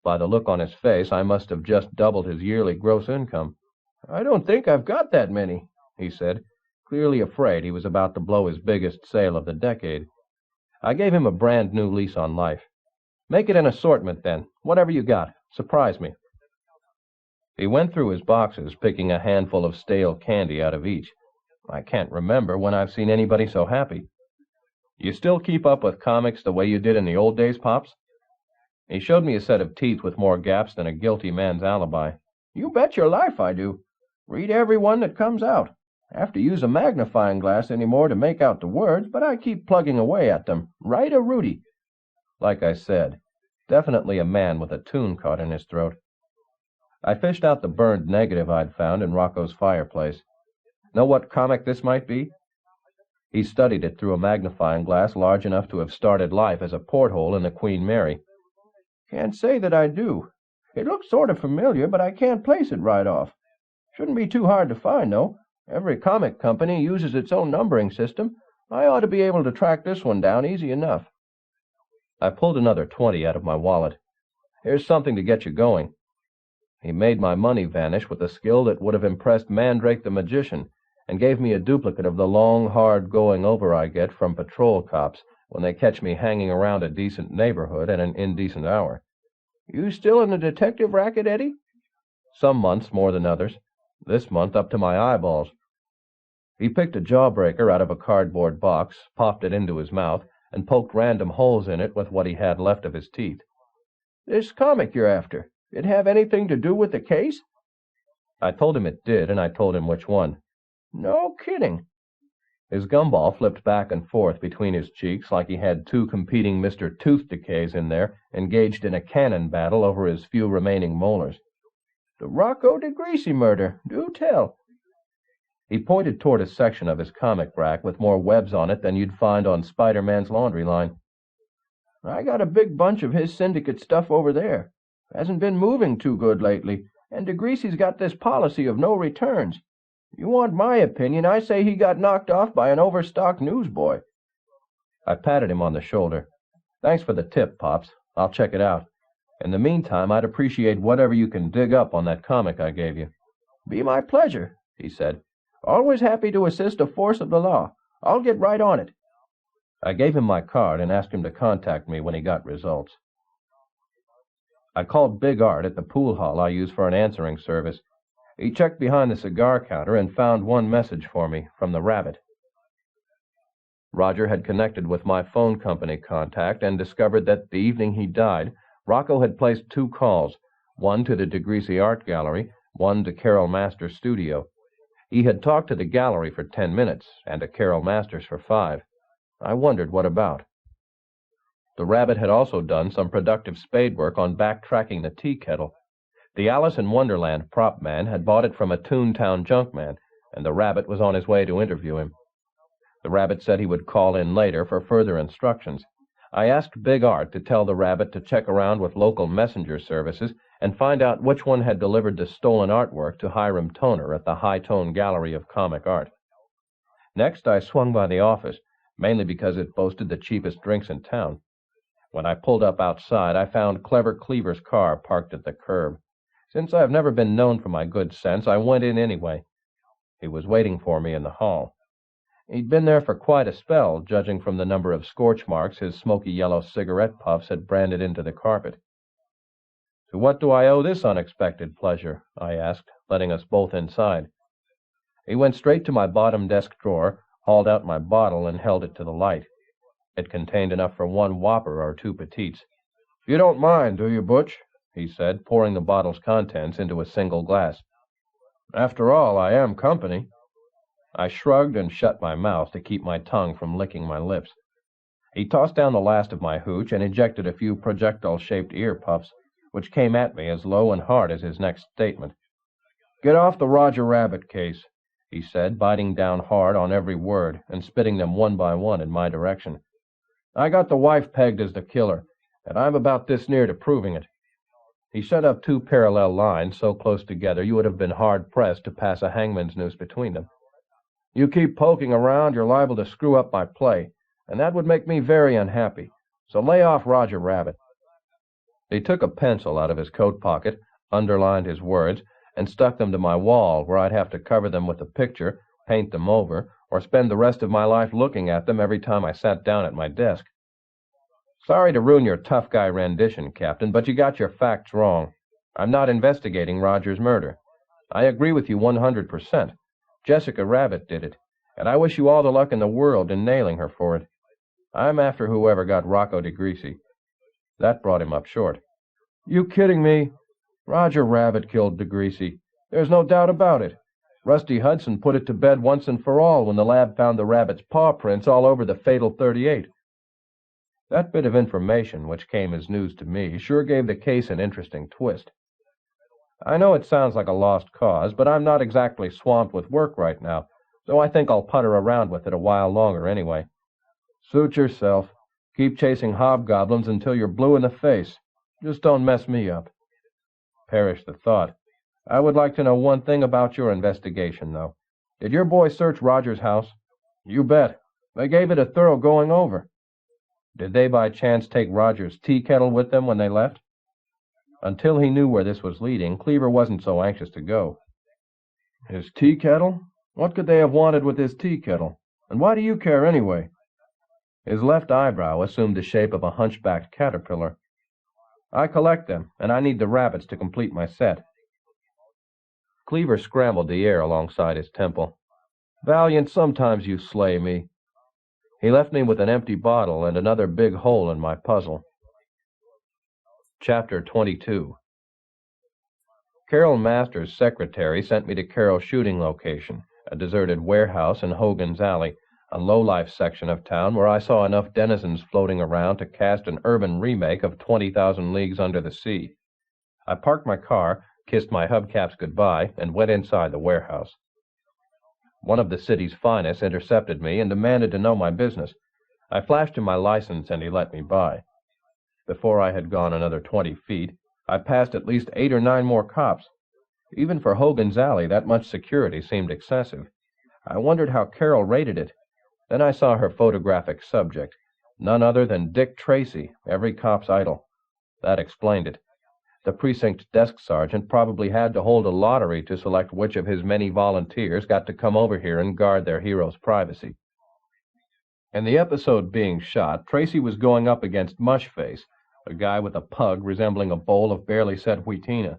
By the look on his face, I must have just doubled his yearly gross income. I don't think I've got that many, he said, clearly afraid he was about to blow his biggest sale of the decade. I gave him a brand-new lease on life. Make it an assortment, then. Whatever you got. Surprise me. He went through his boxes, picking a handful of stale candy out of each. I can't remember when I've seen anybody so happy. You still keep up with comics the way you did in the old days, Pops? He showed me a set of teeth with more gaps than a guilty man's alibi. You bet your life I do. Read every one that comes out. Have to use a magnifying glass anymore to make out the words, but I keep plugging away at them. Right a Rudy. Like I said, definitely a man with a tune caught in his throat. I fished out the burned negative I'd found in Rocco's fireplace. Know what comic this might be? He studied it through a magnifying glass large enough to have started life as a porthole in the Queen Mary. Can't say that I do. It looks sort of familiar, but I can't place it right off. Shouldn't be too hard to find, though. Every comic company uses its own numbering system. I ought to be able to track this one down easy enough. I pulled another 20 out of my wallet. Here's something to get you going. He made my money vanish with a skill that would have impressed Mandrake the magician, and gave me a duplicate of the long, hard going-over I get from patrol cops when they catch me hanging around a decent neighborhood at an indecent hour. You still in the detective racket, Eddie? Some months more than others. This month up to my eyeballs. He picked a jawbreaker out of a cardboard box, popped it into his mouth, and poked random holes in it with what he had left of his teeth. This comic you're after, it have anything to do with the case? I told him it did, and I told him which one. No kidding. His gumball flipped back and forth between his cheeks like he had two competing Mr. Tooth Decays in there, engaged in a cannon battle over his few remaining molars. The Rocco DeGreasy murder, do tell. He pointed toward a section of his comic rack with more webs on it than you'd find on Spider-Man's laundry line. "I got a big bunch of his syndicate stuff over there. Hasn't been moving too good lately, and DeGreasy's got this policy of no returns. You want my opinion, I say he got knocked off by an overstocked newsboy." I patted him on the shoulder. "Thanks for the tip, Pops. I'll check it out. In the meantime, I'd appreciate whatever you can dig up on that comic I gave you." "Be my pleasure," he said. "Always happy to assist a force of the law. I'll get right on it." I gave him my card and asked him to contact me when he got results. I called Big Art at the pool hall I use for an answering service. He checked behind the cigar counter and found one message for me from the Rabbit. Roger had connected with my phone company contact and discovered that the evening he died, Rocco had placed 2 calls, one to the DeGreasy Art Gallery, one to Carol Masters' studio. He had talked to the gallery for 10 minutes and to Carol Masters for 5. I wondered what about. The Rabbit had also done some productive spade work on backtracking the tea kettle. The Alice in Wonderland prop man had bought it from a Toontown junkman, and the Rabbit was on his way to interview him. The Rabbit said he would call in later for further instructions. I asked Big Art to tell the Rabbit to check around with local messenger services and find out which one had delivered the stolen artwork to Hiram Toner at the High Tone Gallery of Comic Art. Next, I swung by the office, mainly because it boasted the cheapest drinks in town. When I pulled up outside, I found Clever Cleaver's car parked at the curb. Since I've never been known for my good sense, I went in anyway. He was waiting for me in the hall. He'd been there for quite a spell, judging from the number of scorch marks his smoky yellow cigarette puffs had branded into the carpet. "To what do I owe this unexpected pleasure?" I asked, letting us both inside. He went straight to my bottom desk drawer, hauled out my bottle, and held it to the light. It contained enough for 1 whopper or 2 petites. "You don't mind, do you, Butch?" he said, pouring the bottle's contents into a single glass. "After all, I am company." I shrugged and shut my mouth to keep my tongue from licking my lips. He tossed down the last of my hooch and ejected a few projectile-shaped ear puffs, which came at me as low and hard as his next statement. "Get off the Roger Rabbit case," he said, biting down hard on every word and spitting them one by one in my direction. "I got the wife pegged as the killer, and I'm about this near to proving it." He set up 2 parallel lines so close together you would have been hard-pressed to pass a hangman's noose between them. "You keep poking around, you're liable to screw up my play, and that would make me very unhappy. So lay off Roger Rabbit." He took a pencil out of his coat pocket, underlined his words, and stuck them to my wall, where I'd have to cover them with a picture, paint them over, or spend the rest of my life looking at them every time I sat down at my desk. "Sorry to ruin your tough guy rendition, Captain, but you got your facts wrong. I'm not investigating Roger's murder. I agree with you 100%. Jessica Rabbit did it, and I wish you all the luck in the world in nailing her for it. I'm after whoever got Rocco DeGreasy." That brought him up short. "You kidding me? Roger Rabbit killed DeGreasy. There's no doubt about it. Rusty Hudson put it to bed once and for all when the lab found the rabbit's paw prints all over the fatal .38. That bit of information, which came as news to me, sure gave the case an interesting twist. I know it sounds like a lost cause, but I'm not exactly swamped with work right now, so I think I'll putter around with it a while longer anyway. Suit yourself. Keep chasing hobgoblins until you're blue in the face. Just don't mess me up." Perish the thought. I would like to know one thing about your investigation, though. Did your boys search Roger's house? "You bet. They gave it a thorough going over." "Did they by chance take Roger's tea kettle with them when they left?" Until he knew where this was leading, Cleaver wasn't so anxious to go. "His tea kettle? What could they have wanted with his tea kettle? And why do you care anyway?" His left eyebrow assumed the shape of a hunchbacked caterpillar. "I collect them, and I need the rabbits to complete my set." Cleaver scrambled the air alongside his temple. "Valiant, sometimes you slay me." He left me with an empty bottle and another big hole in my puzzle. Chapter 22. Carol Masters' secretary sent me to Carol's shooting location, a deserted warehouse in Hogan's Alley, a low-life section of town where I saw enough denizens floating around to cast an urban remake of 20,000 Leagues Under the Sea. I parked my car, kissed my hubcaps goodbye, and went inside the warehouse. One of the city's finest intercepted me and demanded to know my business. I flashed him my license, and he let me by. Before I had gone another 20 feet, I passed at least 8 or 9 more cops. Even for Hogan's Alley, that much security seemed excessive. I wondered how Carol rated it. Then I saw her photographic subject, none other than Dick Tracy, every cop's idol. That explained it. The precinct desk sergeant probably had to hold a lottery to select which of his many volunteers got to come over here and guard their hero's privacy. In the episode being shot, Tracy was going up against Mushface, a guy with a pug resembling a bowl of barely set wheatina.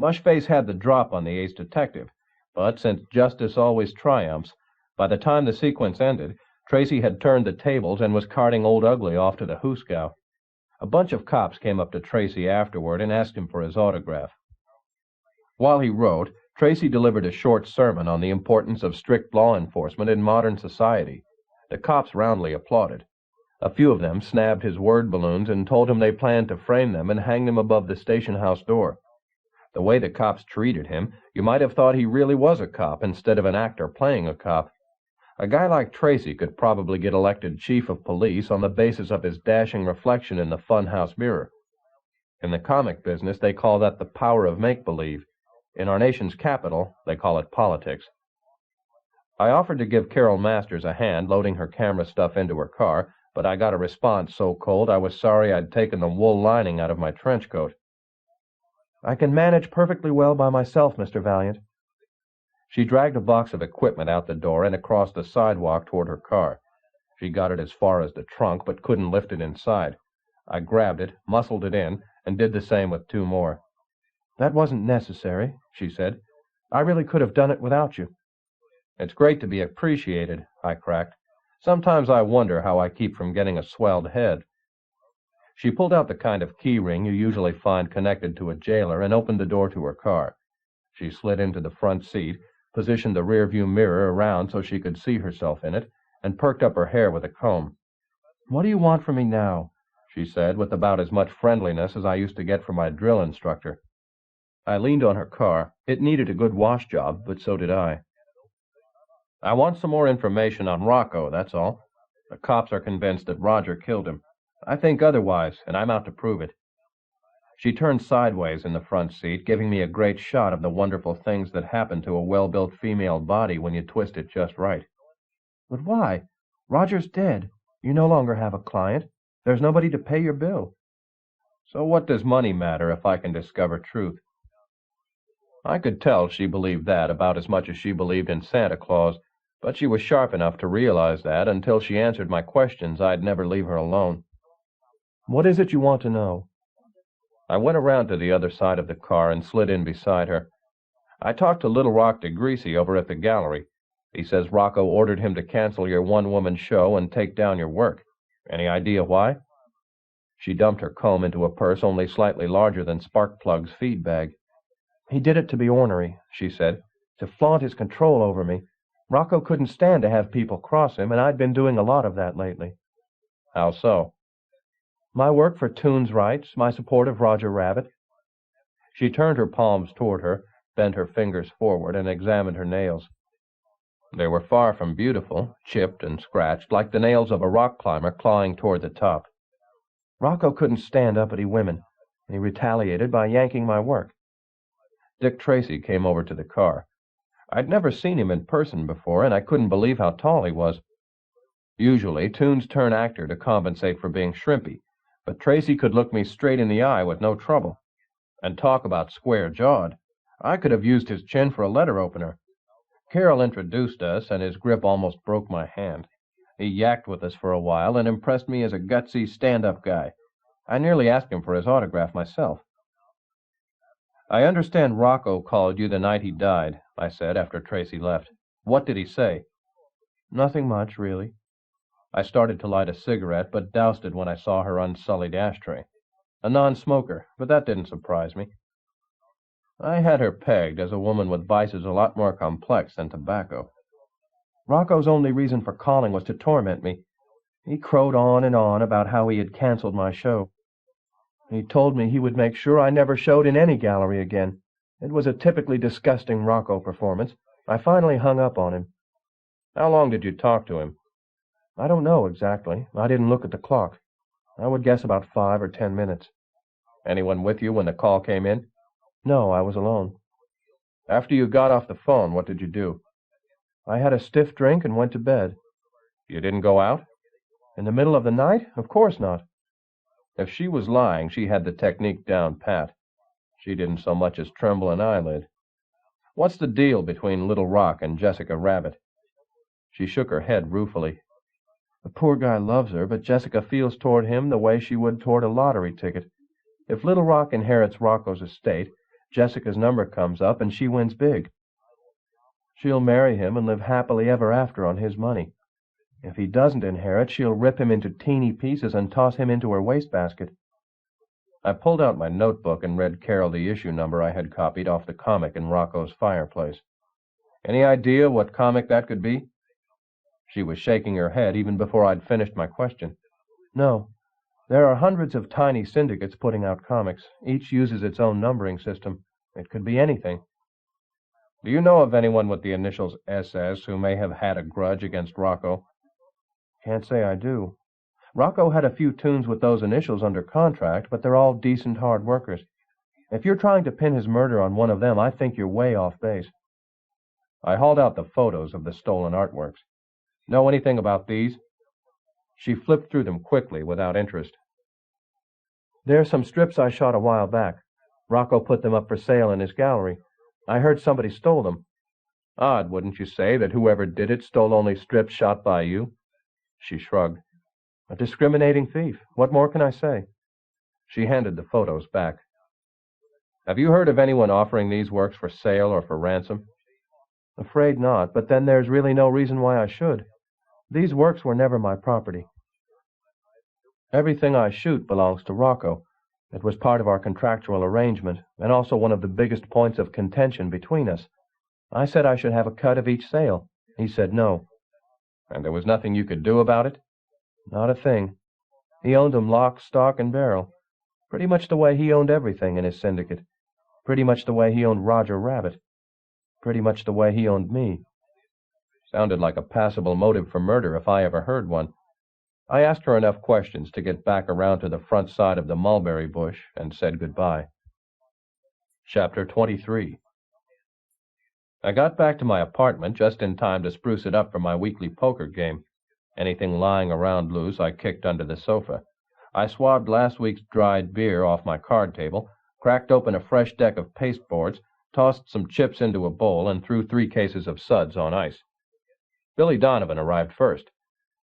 Mushface had the drop on the ace detective, but since justice always triumphs, by the time the sequence ended, Tracy had turned the tables and was carting Old Ugly off to the hoosgow. A bunch of cops came up to Tracy afterward and asked him for his autograph. While he wrote, Tracy delivered a short sermon on the importance of strict law enforcement in modern society. The cops roundly applauded. A few of them snabbed his word balloons and told him they planned to frame them and hang them above the station house door. The way the cops treated him, you might have thought he really was a cop instead of an actor playing a cop. A guy like Tracy could probably get elected chief of police on the basis of his dashing reflection in the funhouse mirror. In the comic business, they call that the power of make-believe. In our nation's capital, they call it politics. I offered to give Carol Masters a hand loading her camera stuff into her car, but I got a response so cold I was sorry I'd taken the wool lining out of my trench coat. "I can manage perfectly well by myself, Mr. Valiant." She dragged a box of equipment out the door and across the sidewalk toward her car. She got it as far as the trunk, but couldn't lift it inside. I grabbed it, muscled it in, and did the same with 2 more. "That wasn't necessary," she said. "I really could have done it without you." "It's great to be appreciated," I cracked. "Sometimes I wonder how I keep from getting a swelled head." She pulled out the kind of key ring you usually find connected to a jailer and opened the door to her car. She slid into the front seat, positioned the rearview mirror around so she could see herself in it, and perked up her hair with a comb. "What do you want from me now?" she said, with about as much friendliness as I used to get from my drill instructor. I leaned on her car. It needed a good wash job, but so did I. "I want some more information on Rocco, that's all. The cops are convinced that Roger killed him. I think otherwise, and I'm out to prove it." She turned sideways in the front seat, giving me a great shot of the wonderful things that happen to a well-built female body when you twist it just right. "But why? Roger's dead. You no longer have a client. There's nobody to pay your bill." "So what does money matter if I can discover truth?" I could tell she believed that about as much as she believed in Santa Claus, but she was sharp enough to realize that until she answered my questions I'd never leave her alone. "What is it you want to know?" I went around to the other side of the car and slid in beside her. "I talked to Little Rock DeGreasy over at the gallery. He says Rocco ordered him to cancel your one-woman show and take down your work. Any idea why?" She dumped her comb into a purse only slightly larger than Sparkplug's feed bag. "He did it to be ornery," she said, "to flaunt his control over me. Rocco couldn't stand to have people cross him, and I'd been doing a lot of that lately." "How so?" "My work for Tunes Rights, my support of Roger Rabbit." She turned her palms toward her, bent her fingers forward, and examined her nails. They were far from beautiful, chipped and scratched, like the nails of a rock climber clawing toward the top. "Rocco couldn't stand uppity women. He retaliated by yanking my work." Dick Tracy came over to the car. I'd never seen him in person before, and I couldn't believe how tall he was. Usually, Tunes turn actor to compensate for being shrimpy, but Tracy could look me straight in the eye with no trouble. And talk about square-jawed. I could have used his chin for a letter opener. Carol introduced us, and his grip almost broke my hand. He yacked with us for a while and impressed me as a gutsy stand-up guy. I nearly asked him for his autograph myself. "I understand Rocco called you the night he died," I said after Tracy left. "What did he say?" "Nothing much, really." I started to light a cigarette, but doused it when I saw her unsullied ashtray. A non-smoker, but that didn't surprise me. I had her pegged as a woman with vices a lot more complex than tobacco. "Rocco's only reason for calling was to torment me. He crowed on and on about how he had canceled my show. He told me he would make sure I never showed in any gallery again. It was a typically disgusting Rocco performance. I finally hung up on him. How long did you talk to him? I don't know exactly. I didn't look at the clock. I would guess about 5 or 10 minutes. Anyone with you when the call came in? No, I was alone. After you got off the phone, what did you do? I had a stiff drink and went to bed. You didn't go out? In the middle of the night? Of course not. If she was lying, she had the technique down pat. She didn't so much as tremble an eyelid. What's the deal between Little Rock and Jessica Rabbit? She shook her head ruefully. The poor guy loves her, but Jessica feels toward him the way she would toward a lottery ticket. If Little Rock inherits Rocco's estate, Jessica's number comes up and she wins big. She'll marry him and live happily ever after on his money. If he doesn't inherit, she'll rip him into teeny pieces and toss him into her wastebasket. I pulled out my notebook and read Carol the issue number I had copied off the comic in Rocco's fireplace. Any idea what comic that could be? She was shaking her head even before I'd finished my question. No. There are hundreds of tiny syndicates putting out comics. Each uses its own numbering system. It could be anything. Do you know of anyone with the initials SS who may have had a grudge against Rocco? Can't say I do. Rocco had a few tunes with those initials under contract, but they're all decent, hard workers. If you're trying to pin his murder on one of them, I think you're way off base. I hauled out the photos of the stolen artworks. Know anything about these? She flipped through them quickly, without interest. There's some strips I shot a while back. Rocco put them up for sale in his gallery. I heard somebody stole them. Odd, wouldn't you say, that whoever did it stole only strips shot by you? She shrugged. A discriminating thief. What more can I say? She handed the photos back. Have you heard of anyone offering these works for sale or for ransom? Afraid not, but then there's really no reason why I should. These works were never my property. Everything I shoot belongs to Rocco. It was part of our contractual arrangement, and also one of the biggest points of contention between us. I said I should have a cut of each sale. He said no. And there was nothing you could do about it? Not a thing. He owned them lock, stock, and barrel. Pretty much the way he owned everything in his syndicate. Pretty much the way he owned Roger Rabbit. Pretty much the way he owned me. Sounded like a passable motive for murder if I ever heard one. I asked her enough questions to get back around to the front side of the mulberry bush and said goodbye. Chapter 23. I got back to my apartment just in time to spruce it up for my weekly poker game. Anything lying around loose I kicked under the sofa. I swabbed last week's dried beer off my card table, cracked open a fresh deck of pasteboards, tossed some chips into a bowl, and threw 3 cases of suds on ice. Billy Donovan arrived first.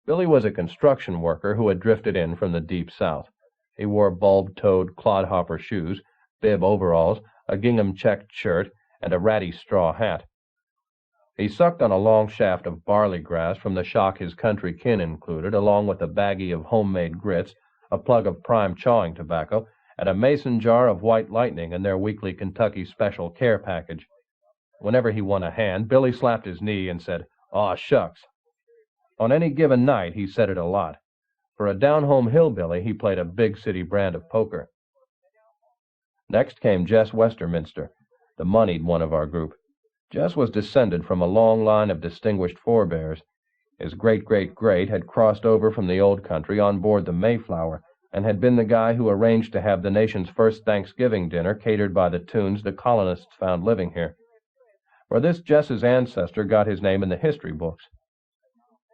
Billy was a construction worker who had drifted in from the deep south. He wore bulb-toed clodhopper shoes, bib overalls, a gingham-checked shirt, and a ratty straw hat. He sucked on a long shaft of barley grass from the shock his country kin included, along with a baggie of homemade grits, a plug of prime chawing tobacco, and a mason jar of White Lightning in their weekly Kentucky Special Care package. Whenever he won a hand, Billy slapped his knee and said, "Aw, shucks." On any given night, he said it a lot. For a down-home hillbilly, he played a big city brand of poker. Next came Jess Westerminster, the moneyed one of our group. Jess was descended from a long line of distinguished forebears. His great-great-great had crossed over from the old country on board the Mayflower, and had been the guy who arranged to have the nation's first Thanksgiving dinner catered by the tunes the colonists found living here. For this, Jess's ancestor got his name in the history books.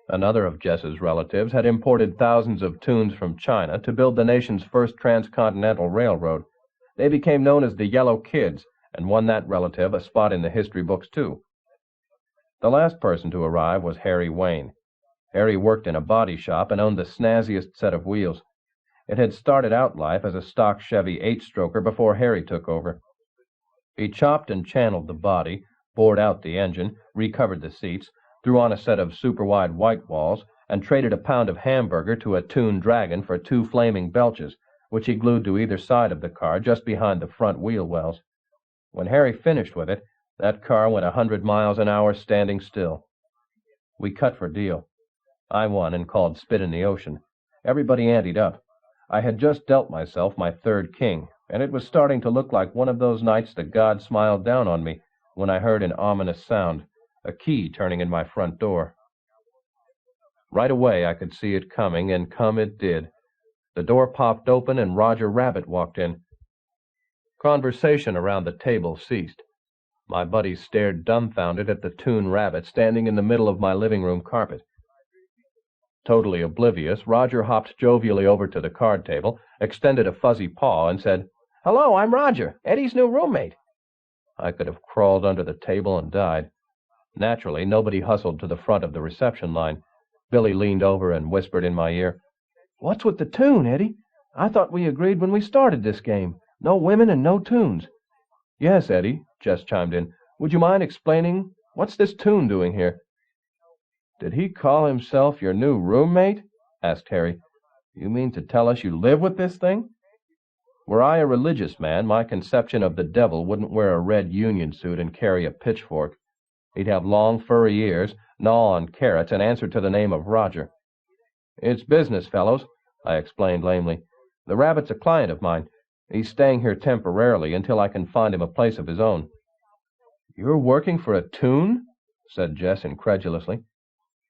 Another of Jess's relatives had imported thousands of tunes from China to build the nation's first transcontinental railroad. They became known as the Yellow Kids, and won that relative a spot in the history books, too. The last person to arrive was Harry Wayne. Harry worked in a body shop and owned the snazziest set of wheels. It had started out life as a stock Chevy 8-stroker before Harry took over. He chopped and channeled the body, bored out the engine, recovered the seats, threw on a set of super-wide white walls, and traded a pound of hamburger to a tuned dragon for 2 flaming belches, which he glued to either side of the car just behind the front wheel wells. When Harry finished with it, that car went 100 miles an hour standing still. We cut for deal. I won and called spit in the ocean. Everybody anteed up. I had just dealt myself my 3rd king, and it was starting to look like one of those nights that God smiled down on me when I heard an ominous sound, a key turning in my front door. Right away I could see it coming, and come it did. The door popped open, and Roger Rabbit walked in. Conversation around the table ceased. My buddies stared dumbfounded at the Toon Rabbit standing in the middle of my living room carpet. Totally oblivious, Roger hopped jovially over to the card table, extended a fuzzy paw, and said, "Hello, I'm Roger, Eddie's new roommate." I could have crawled under the table and died. Naturally, nobody hustled to the front of the reception line. Billy leaned over and whispered in my ear, "What's with the tune, Eddie? I thought we agreed when we started this game. No women and no tunes." "Yes, Eddie," Jess chimed in. "Would you mind explaining? What's this tune doing here?" "Did he call himself your new roommate?" asked Harry. "You mean to tell us you live with this thing?" Were I a religious man, my conception of the devil wouldn't wear a red union suit and carry a pitchfork. He'd have long, furry ears, gnaw on carrots, and answer to the name of Roger. "It's business, fellows," I explained lamely. "The rabbit's a client of mine. He's staying here temporarily until I can find him a place of his own." "You're working for a Toon?" said Jess incredulously.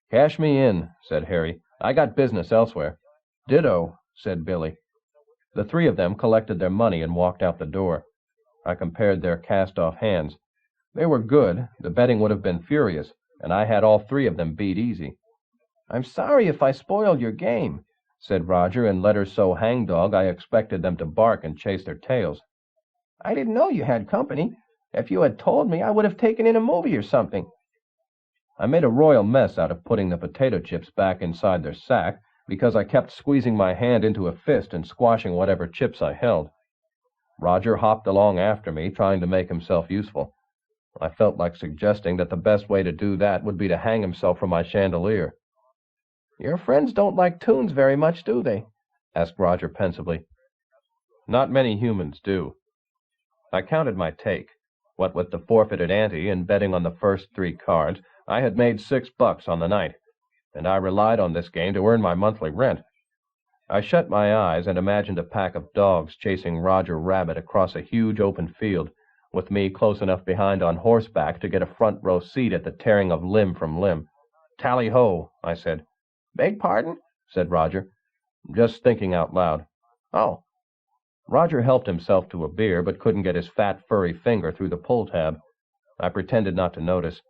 "Cash me in," said Harry. "I got business elsewhere." "Ditto," said Billy. The three of them collected their money and walked out the door. I compared their cast-off hands. They were good, the betting would have been furious, and I had all three of them beat easy. "I'm sorry if I spoiled your game," said Roger in letters so hangdog I expected them to bark and chase their tails. "I didn't know you had company. If you had told me, I would have taken in a movie or something." I made a royal mess out of putting the potato chips back inside their sack, because I kept squeezing my hand into a fist and squashing whatever chips I held. Roger hopped along after me, trying to make himself useful. I felt like suggesting that the best way to do that would be to hang himself from my chandelier. "Your friends don't like tunes very much, do they?" asked Roger pensively. "Not many humans do." I counted my take. What with the forfeited ante and betting on the first three cards, I had made $6 on the night, and I relied on this game to earn my monthly rent. I shut my eyes and imagined a pack of dogs chasing Roger Rabbit across a huge open field, with me close enough behind on horseback to get a front-row seat at the tearing of limb from limb. "Tally-ho," I said. "Beg pardon?" said Roger. "Just thinking out loud." "Oh." Roger helped himself to a beer, but couldn't get his fat, furry finger through the pull tab. I pretended not to notice.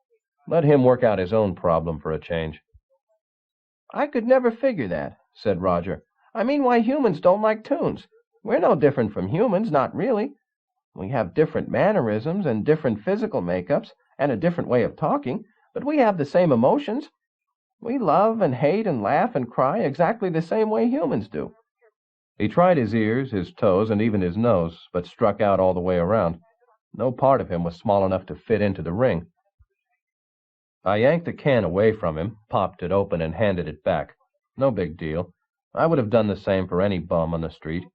Let him work out his own problem for a change. "I could never figure that," said Roger. "I mean, why humans don't like tunes. We're no different from humans, not really. We have different mannerisms and different physical makeups and a different way of talking, but we have the same emotions. We love and hate and laugh and cry exactly the same way humans do." He tried his ears, his toes, and even his nose, but struck out all the way around. No part of him was small enough to fit into the ring. I yanked the can away from him, popped it open, and handed it back. No big deal. I would have done the same for any bum on the street.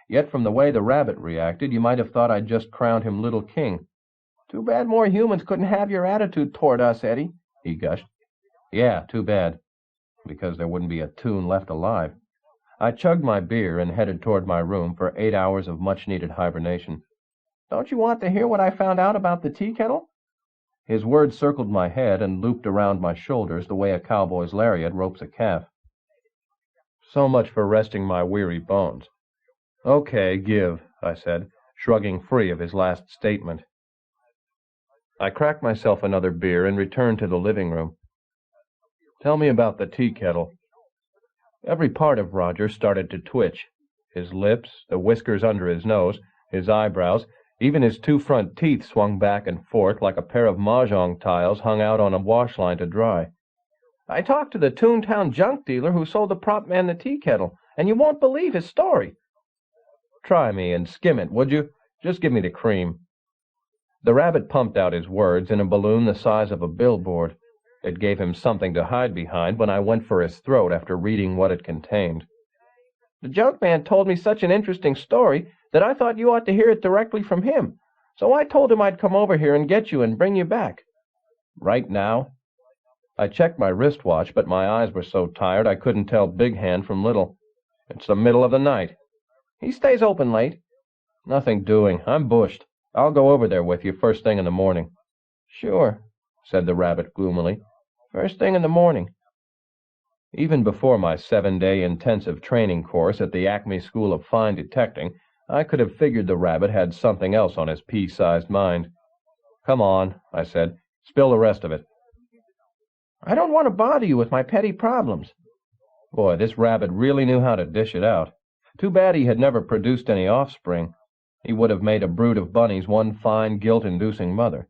Yet from the way the rabbit reacted, you might have thought I'd just crowned him Little King. "Too bad more humans couldn't have your attitude toward us, Eddie," he gushed. "Yeah, too bad. Because there wouldn't be a Toon left alive." I chugged my beer and headed toward my room for 8 hours of much-needed hibernation. "Don't you want to hear what I found out about the tea kettle?" His words circled my head and looped around my shoulders the way a cowboy's lariat ropes a calf. So much for resting my weary bones. "Okay, give," I said, shrugging free of his last statement. I cracked myself another beer and returned to the living room. "Tell me about the tea kettle." Every part of Roger started to twitch. His lips, the whiskers under his nose, his eyebrows, even his two front teeth swung back and forth like a pair of mahjong tiles hung out on a wash line to dry. "I talked to the Toontown junk dealer who sold the prop man the tea kettle, and you won't believe his story." "Try me and skim it, would you? Just give me the cream." The rabbit pumped out his words in a balloon the size of a billboard. It gave him something to hide behind when I went for his throat after reading what it contained. "The junk man told me such an interesting story that I thought you ought to hear it directly from him. So I told him I'd come over here and get you and bring you back." "Right now?" I checked my wristwatch, but my eyes were so tired I couldn't tell Big Hand from Little. "It's the middle of the night." "He stays open late." "Nothing doing. I'm bushed. I'll go over there with you first thing in the morning." "Sure," said the rabbit gloomily. "First thing in the morning." Even before my 7-day intensive training course at the Acme School of Fine Detecting, I could have figured the rabbit had something else on his pea-sized mind. "Come on," I said. "Spill the rest of it." "I don't want to bother you with my petty problems." Boy, this rabbit really knew how to dish it out. Too bad he had never produced any offspring. He would have made a brood of bunnies one fine, guilt-inducing mother.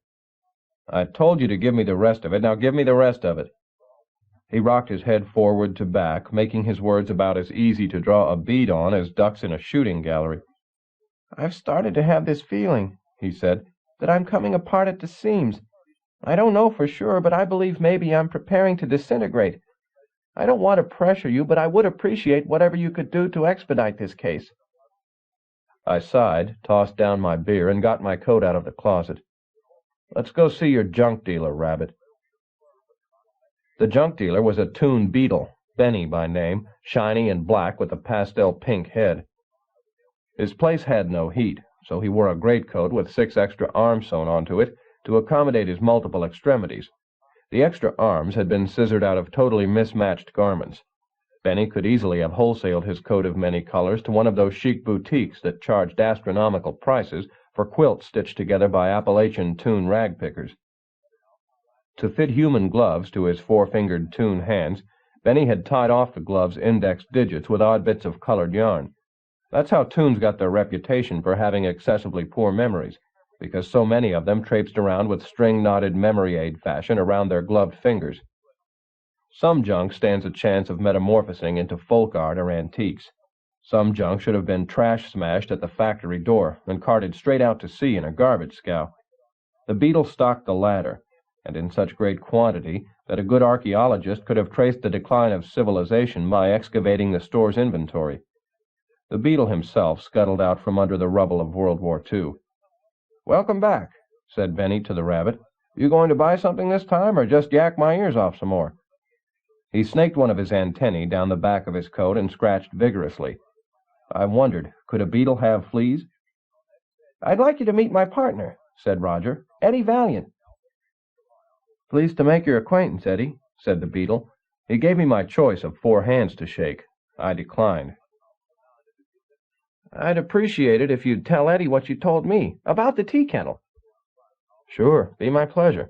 "I told you to give me the rest of it. Now give me the rest of it." He rocked his head forward to back, making his words about as easy to draw a bead on as ducks in a shooting gallery. "I've started to have this feeling," he said, "that I'm coming apart at the seams. I don't know for sure, but I believe maybe I'm preparing to disintegrate. I don't want to pressure you, but I would appreciate whatever you could do to expedite this case." I sighed, tossed down my beer, and got my coat out of the closet. "Let's go see your junk dealer, Rabbit." The junk dealer was a toon beetle, Benny by name, shiny and black with a pastel pink head. His place had no heat, so he wore a greatcoat with 6 extra arms sewn onto it to accommodate his multiple extremities. The extra arms had been scissored out of totally mismatched garments. Benny could easily have wholesaled his coat of many colors to one of those chic boutiques that charged astronomical prices for quilts stitched together by Appalachian toon rag pickers. To fit human gloves to his 4-fingered toon hands, Benny had tied off the gloves' index digits with odd bits of colored yarn. That's how toons got their reputation for having excessively poor memories, because so many of them traipsed around with string-knotted memory aid fashion around their gloved fingers. Some junk stands a chance of metamorphosing into folk art or antiques. Some junk should have been trash-smashed at the factory door and carted straight out to sea in a garbage scow. The beetle stocked the latter, and in such great quantity that a good archaeologist could have traced the decline of civilization by excavating the store's inventory. The beetle himself scuttled out from under the rubble of World War II. "Welcome back," said Benny to the rabbit. "You going to buy something this time, or just yak my ears off some more?" He snaked one of his antennae down the back of his coat and scratched vigorously. I wondered, could a beetle have fleas? "I'd like you to meet my partner," said Roger, "Eddie Valiant." "Pleased to make your acquaintance, Eddie," said the beetle. He gave me my choice of 4 hands to shake. I declined. "I'd appreciate it if you'd tell Eddie what you told me, about the tea kettle." "Sure, be my pleasure."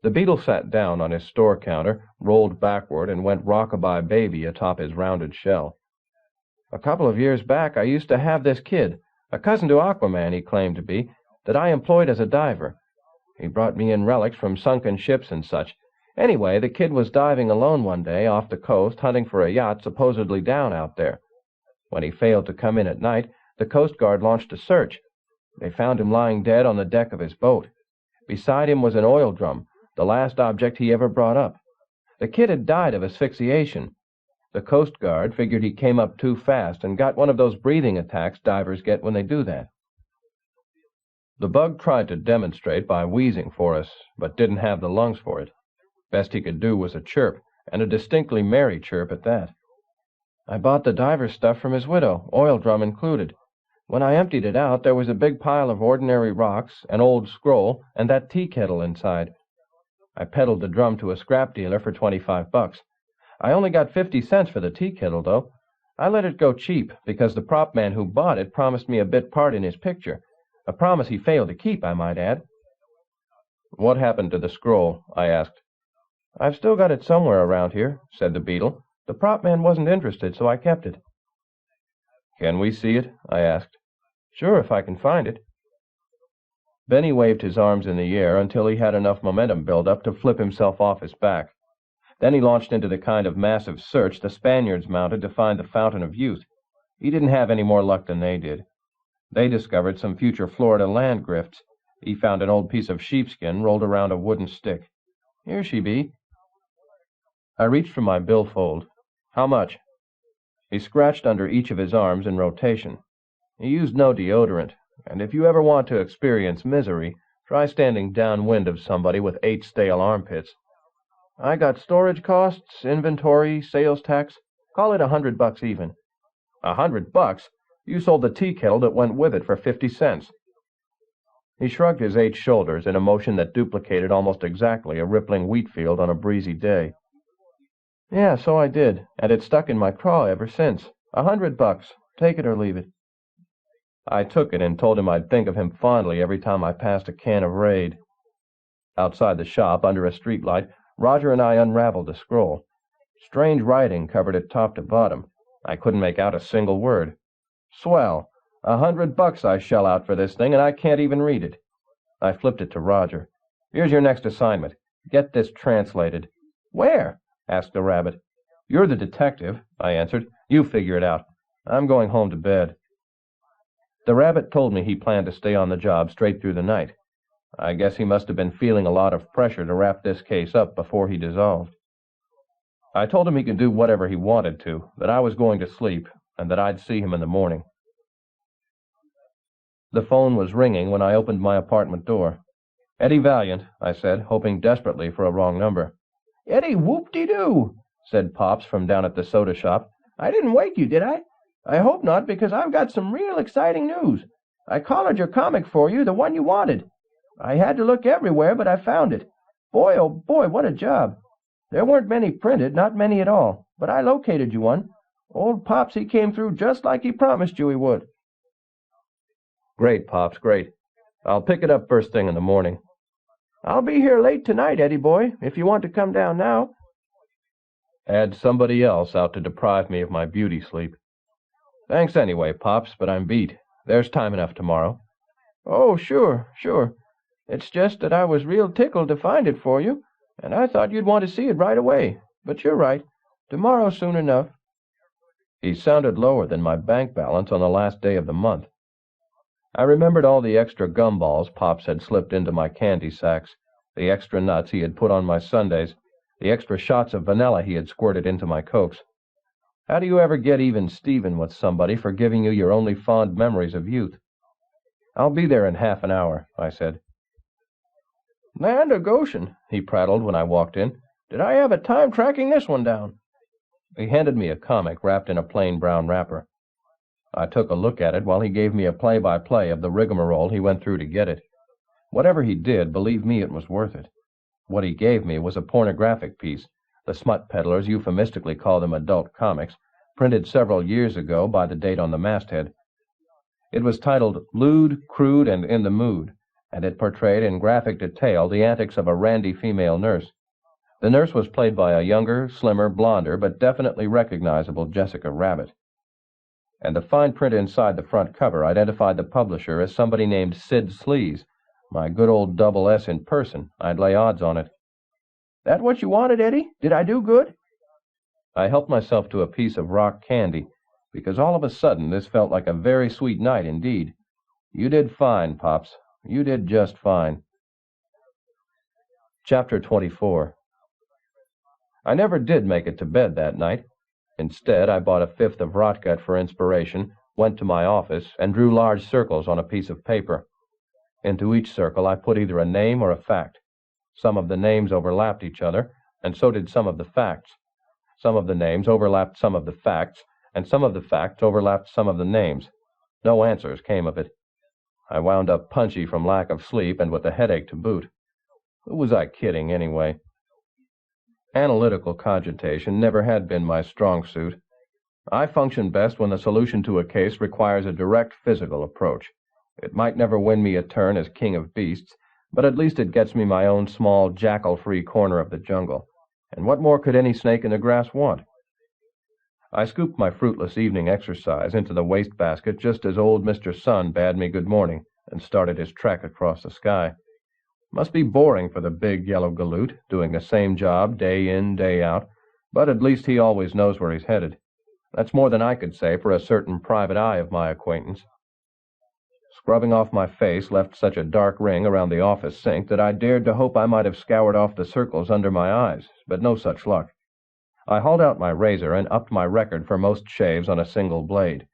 The beetle sat down on his store counter, rolled backward, and went rockabye baby atop his rounded shell. "A couple of years back I used to have this kid, a cousin to Aquaman he claimed to be, that I employed as a diver. He brought me in relics from sunken ships and such. Anyway, the kid was diving alone one day off the coast hunting for a yacht supposedly down out there. When he failed to come in at night, the Coast Guard launched a search. They found him lying dead on the deck of his boat. Beside him was an oil drum, the last object he ever brought up. The kid had died of asphyxiation. The Coast Guard figured he came up too fast and got one of those breathing attacks divers get when they do that. The bug tried to demonstrate by wheezing for us, but didn't have the lungs for it. Best he could do was a chirp, and a distinctly merry chirp at that. I bought the diver's stuff from his widow, oil drum included. When I emptied it out, there was a big pile of ordinary rocks, an old scroll, and that tea kettle inside. I peddled the drum to a scrap dealer for $25. I only got 50 cents for the tea kettle, though. I let it go cheap, because the prop man who bought it promised me a bit part in his picture. A promise he failed to keep, I might add. "What happened to the scroll?" I asked. "I've still got it somewhere around here," said the beetle. "The prop man wasn't interested, so I kept it." "Can we see it?" I asked. "Sure, if I can find it." Benny waved his arms in the air until he had enough momentum build up to flip himself off his back. Then he launched into the kind of massive search the Spaniards mounted to find the Fountain of Youth. He didn't have any more luck than they did. They discovered some future Florida land grifts. He found an old piece of sheepskin rolled around a wooden stick. "Here she be." I reached for my billfold. "How much?" He scratched under each of his arms in rotation. He used no deodorant, and if you ever want to experience misery, try standing downwind of somebody with 8 stale armpits. "I got storage costs, inventory, sales tax. Call it $100 even." $100? You sold the tea kettle that went with it for 50 cents. He shrugged his 8 shoulders in a motion that duplicated almost exactly a rippling wheat field on a breezy day. Yeah, so I did, and it's stuck in my craw ever since. $100. Take it or leave it. I took it and told him I'd think of him fondly every time I passed a can of Raid. Outside the shop, under a streetlight, Roger and I unraveled the scroll. Strange writing covered it top to bottom. I couldn't make out a single word. Swell. $100 I shell out for this thing, and I can't even read it. I flipped it to Roger. Here's your next assignment. Get this translated. Where? Asked the rabbit. You're the detective, I answered. You figure it out. I'm going home to bed. The rabbit told me he planned to stay on the job straight through the night. I guess he must have been feeling a lot of pressure to wrap this case up before he dissolved. I told him he could do whatever he wanted to, that I was going to sleep, and that I'd see him in the morning. The phone was ringing when I opened my apartment door. Eddie Valiant, I said, hoping desperately for a wrong number. Eddie, whoop-de-doo, said Pops from down at the soda shop. I didn't wake you, did I? I hope not, because I've got some real exciting news. I collared your comic for you, the one you wanted. I had to look everywhere, but I found it. Boy, oh boy, what a job. There weren't many printed, not many at all, but I located you one. Old Pops, he came through just like he promised you he would. Great, Pops, great. I'll pick it up first thing in the morning. I'll be here late tonight, Eddie boy, if you want to come down now. Add somebody else out to deprive me of my beauty sleep. Thanks anyway, Pops, but I'm beat. There's time enough tomorrow. Oh, sure. It's just that I was real tickled to find it for you, and I thought you'd want to see it right away. But you're right. Tomorrow soon enough. He sounded lower than my bank balance on the last day of the month. I remembered all the extra gumballs Pops had slipped into my candy sacks, the extra nuts he had put on my sundaes, the extra shots of vanilla he had squirted into my Cokes. How do you ever get even Steven with somebody for giving you your only fond memories of youth? I'll be there in half an hour, I said. Land o' Goshen, he prattled when I walked in. Did I have a time tracking this one down? He handed me a comic wrapped in a plain brown wrapper. I took a look at it while he gave me a play-by-play of the rigmarole he went through to get it. Whatever he did, believe me, it was worth it. What he gave me was a pornographic piece, the smut peddlers euphemistically call them adult comics, printed several years ago by the date on the masthead. It was titled Lewd, Crude, and in the Mood, and it portrayed in graphic detail the antics of a randy female nurse. The nurse was played by a younger, slimmer, blonder, but definitely recognizable Jessica Rabbit. And the fine print inside the front cover identified the publisher as somebody named Sid Sleaze, my good old double S in person. I'd lay odds on it. That what you wanted, Eddie? Did I do good? I helped myself to a piece of rock candy, because all of a sudden this felt like a very sweet night indeed. You did fine, Pops. You did just fine. Chapter 24. I never did make it to bed that night. Instead, I bought a fifth of rotgut for inspiration, went to my office, and drew large circles on a piece of paper. Into each circle I put either a name or a fact. Some of the names overlapped each other, and so did some of the facts. Some of the names overlapped some of the facts, and some of the facts overlapped some of the names. No answers came of it. I wound up punchy from lack of sleep and with a headache to boot. Who was I kidding, anyway? Analytical cogitation never had been my strong suit. I function best when the solution to a case requires a direct physical approach. It might never win me a turn as king of beasts, but at least it gets me my own small, jackal-free corner of the jungle. And what more could any snake in the grass want? I scooped my fruitless evening exercise into the wastebasket just as old Mr. Sun bade me good morning and started his trek across the sky. Must be boring for the big yellow galoot, doing the same job day in, day out, but at least he always knows where he's headed. That's more than I could say for a certain private eye of my acquaintance. Scrubbing off my face left such a dark ring around the office sink that I dared to hope I might have scoured off the circles under my eyes, but no such luck. I hauled out my razor and upped my record for most shaves on a single blade.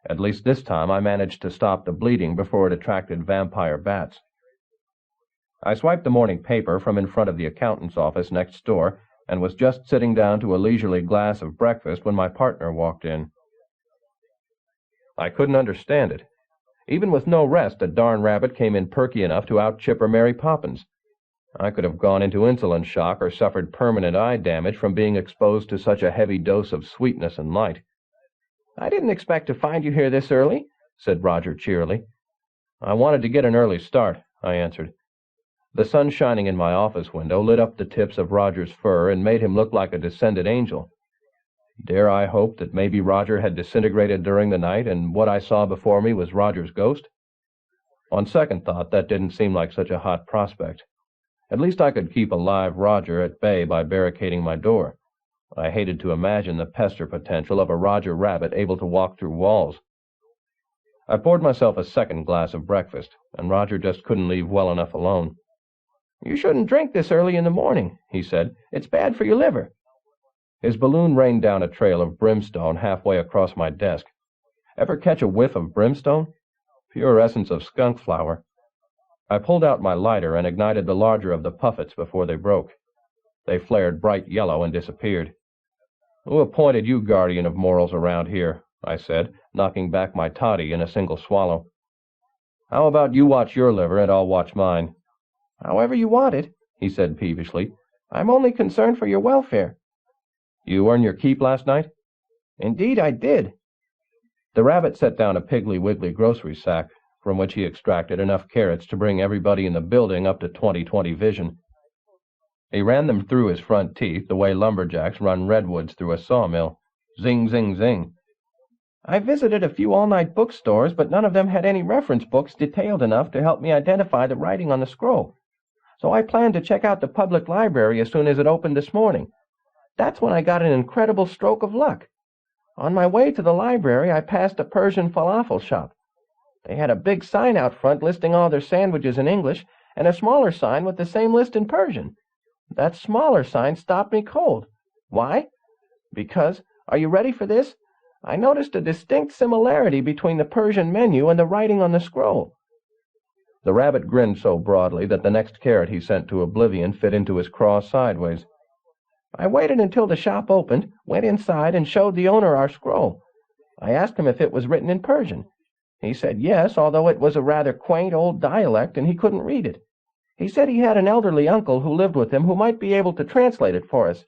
At least this time I managed to stop the bleeding before it attracted vampire bats. I swiped the morning paper from in front of the accountant's office next door and was just sitting down to a leisurely glass of breakfast when my partner walked in. I couldn't understand it. Even with no rest, the darn rabbit came in perky enough to out-chipper Mary Poppins. I could have gone into insulin shock or suffered permanent eye damage from being exposed to such a heavy dose of sweetness and light. "I didn't expect to find you here this early," said Roger cheerily. "I wanted to get an early start," I answered. The sun shining in my office window lit up the tips of Roger's fur and made him look like a descended angel. Dare I hope that maybe Roger had disintegrated during the night and what I saw before me was Roger's ghost? On second thought, that didn't seem like such a hot prospect. At least I could keep a live Roger at bay by barricading my door. I hated to imagine the pester potential of a Roger rabbit able to walk through walls. I poured myself a second glass of breakfast, and Roger just couldn't leave well enough alone. "You shouldn't drink this early in the morning," he said. "It's bad for your liver." His balloon rained down a trail of brimstone halfway across my desk. Ever catch a whiff of brimstone? Pure essence of skunk flower. I pulled out my lighter and ignited the larger of the puffets before they broke. They flared bright yellow and disappeared. "Who appointed you guardian of morals around here?" I said, knocking back my toddy in a single swallow. "How about you watch your liver and I'll watch mine?" "However you want it," he said peevishly. "I'm only concerned for your welfare." "You earn your keep last night?" "Indeed I did." The rabbit set down a Piggly Wiggly grocery sack, from which he extracted enough carrots to bring everybody in the building up to 20/20 vision. He ran them through his front teeth the way lumberjacks run redwoods through a sawmill. Zing, zing, zing. "I visited a few all-night bookstores, but none of them had any reference books detailed enough to help me identify the writing on the scroll. So I planned to check out the public library as soon as it opened this morning. That's when I got an incredible stroke of luck. On my way to the library, I passed a Persian falafel shop. They had a big sign out front listing all their sandwiches in English, and a smaller sign with the same list in Persian. That smaller sign stopped me cold. Why? Because, are you ready for this? I noticed a distinct similarity between the Persian menu and the writing on the scroll." The rabbit grinned so broadly that the next carrot he sent to oblivion fit into his craw sideways. "I waited until the shop opened, went inside, and showed the owner our scroll. I asked him if it was written in Persian. He said yes, although it was a rather quaint old dialect and he couldn't read it. He said he had an elderly uncle who lived with him who might be able to translate it for us."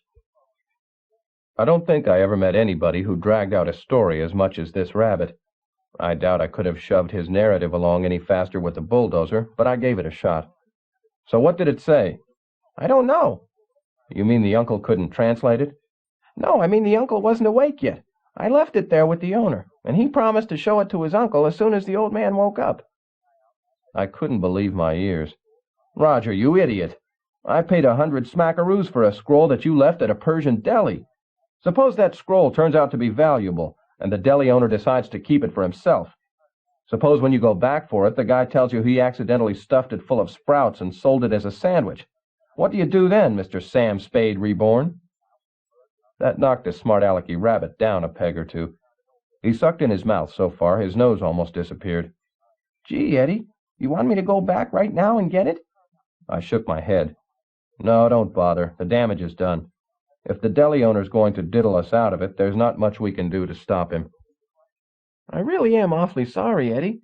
I don't think I ever met anybody who dragged out a story as much as this rabbit. I doubt I could have shoved his narrative along any faster with the bulldozer, but I gave it a shot. "So what did it say?" "I don't know." "You mean the uncle couldn't translate it?" "No, I mean the uncle wasn't awake yet. I left it there with the owner, and he promised to show it to his uncle as soon as the old man woke up." I couldn't believe my ears. "Roger, you idiot! I paid 100 smackaroos for a scroll that you left at a Persian deli. Suppose that scroll turns out to be valuable, and the deli owner decides to keep it for himself. Suppose when you go back for it, the guy tells you he accidentally stuffed it full of sprouts and sold it as a sandwich. What do you do then, Mr. Sam Spade Reborn?" That knocked the smart-alecky rabbit down a peg or two. He sucked in his mouth so far his nose almost disappeared. "Gee, Eddie, you want me to go back right now and get it?" I shook my head. "No, don't bother. The damage is done. If the deli owner's going to diddle us out of it, there's not much we can do to stop him." "I really am awfully sorry, Eddie."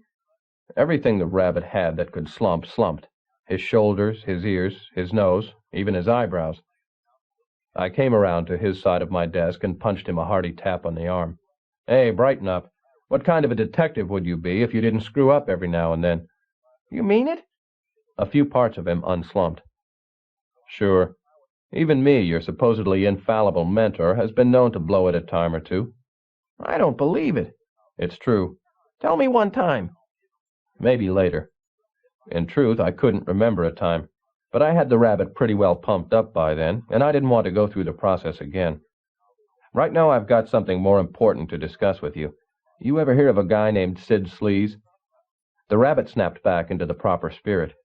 Everything the rabbit had that could slump slumped. His shoulders, his ears, his nose, even his eyebrows. I came around to his side of my desk and punched him a hearty tap on the arm. "Hey, brighten up. What kind of a detective would you be if you didn't screw up every now and then?" "You mean it?" A few parts of him unslumped. "Sure. Even me, your supposedly infallible mentor, has been known to blow it a time or two." "I don't believe it." "It's true." "Tell me one time." "Maybe later." In truth, I couldn't remember a time, but I had the rabbit pretty well pumped up by then, and I didn't want to go through the process again. Right now I've got something more important to discuss with you. You ever hear of a guy named Sid Sleaze? The rabbit snapped back into the proper spirit.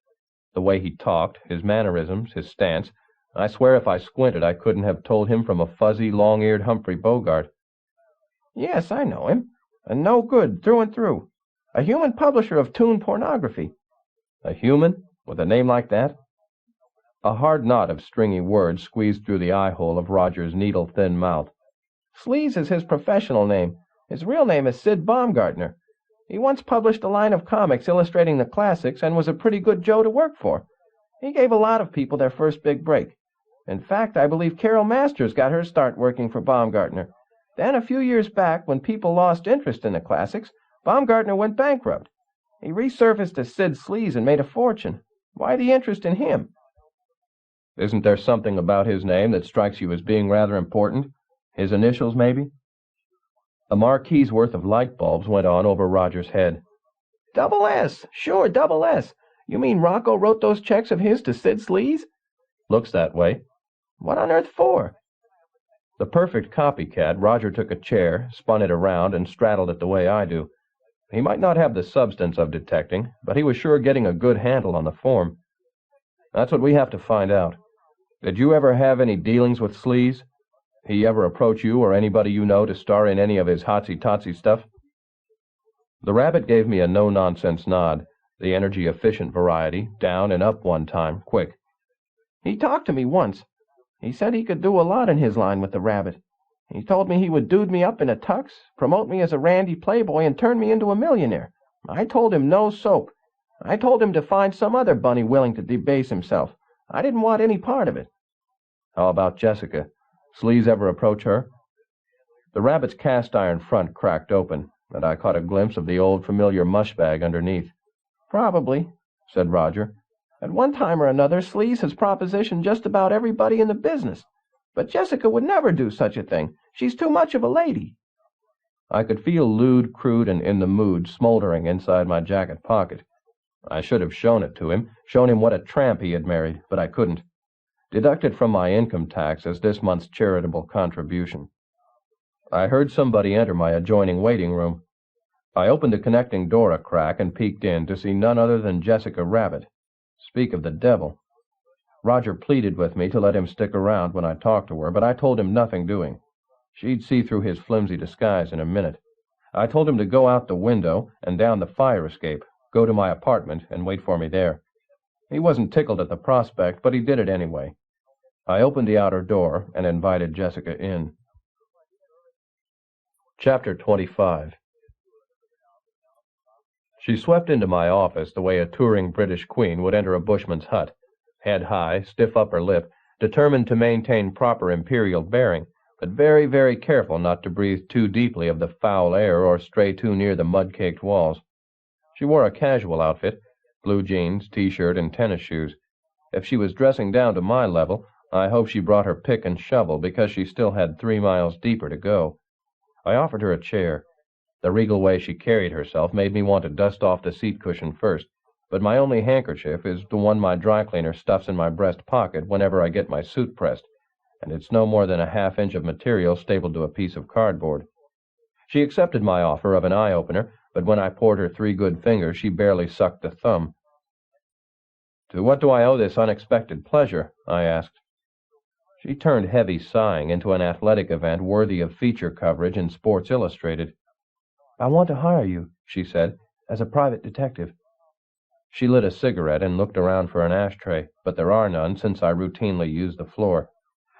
The way he talked, his mannerisms, his stance, I swear if I squinted I couldn't have told him from a fuzzy, long-eared Humphrey Bogart. "Yes, I know him. A no-good through and through. A human publisher of toon pornography." "A human? With a name like that?" A hard knot of stringy words squeezed through the eye-hole of Roger's needle-thin mouth. "Sleaze is his professional name. His real name is Sid Baumgartner. He once published a line of comics illustrating the classics and was a pretty good Joe to work for. He gave a lot of people their first big break. In fact, I believe Carol Masters got her start working for Baumgartner. Then, a few years back, when people lost interest in the classics, Baumgartner went bankrupt. He resurfaced as Sid Sleaze and made a fortune. Why the interest in him? Isn't there something about his name that strikes you as being rather important? His initials, maybe? A marquee's worth of light bulbs went on over Roger's head. Double S. Sure, double S. You mean Rocco wrote those checks of his to Sid Sleaze? Looks that way. What on earth for? The perfect copycat, Roger took a chair, spun it around, and straddled it the way I do. He might not have the substance of detecting, but he was sure getting a good handle on the form. That's what we have to find out. Did you ever have any dealings with Sleaze? He ever approach you or anybody you know to star in any of his hotsy-totsy stuff? The rabbit gave me a no-nonsense nod, the energy-efficient variety, down and up one time, quick. He talked to me once. He said he could do a lot in his line with the rabbit. He told me he would dude me up in a tux, promote me as a randy playboy, and turn me into a millionaire. I told him no soap. I told him to find some other bunny willing to debase himself. I didn't want any part of it. How about Jessica? Sleaze ever approach her? The rabbit's cast-iron front cracked open, and I caught a glimpse of the old familiar mush-bag underneath. Probably, said Roger. At one time or another, Sleaze has propositioned just about everybody in the business. But Jessica would never do such a thing. She's too much of a lady. I could feel lewd, crude, and in the mood smoldering inside my jacket pocket. I should have shown it to him, shown him what a tramp he had married, but I couldn't. Deduct it from my income tax as this month's charitable contribution. I heard somebody enter my adjoining waiting room. I opened the connecting door a crack and peeked in to see none other than Jessica Rabbit. Speak of the devil. Roger pleaded with me to let him stick around when I talked to her, but I told him nothing doing. She'd see through his flimsy disguise in a minute. I told him to go out the window and down the fire escape, go to my apartment, and wait for me there. He wasn't tickled at the prospect, but he did it anyway. I opened the outer door and invited Jessica in. Chapter 25. She swept into my office the way a touring British queen would enter a bushman's hut, head high, stiff upper lip, determined to maintain proper imperial bearing, but very, very careful not to breathe too deeply of the foul air or stray too near the mud-caked walls. She wore a casual outfit, blue jeans, T-shirt, and tennis shoes. If she was dressing down to my level, I hope she brought her pick and shovel, because she still had 3 miles deeper to go. I offered her a chair. The regal way she carried herself made me want to dust off the seat cushion first, but my only handkerchief is the one my dry cleaner stuffs in my breast pocket whenever I get my suit pressed, and it's no more than a half-inch of material stapled to a piece of cardboard. She accepted my offer of an eye-opener, but when I poured her 3 good fingers, she barely sucked a thumb. "To what do I owe this unexpected pleasure?" I asked. She turned heavy sighing into an athletic event worthy of feature coverage in Sports Illustrated. "I want to hire you," she said, "as a private detective." She lit a cigarette and looked around for an ashtray, but there are none since I routinely use the floor.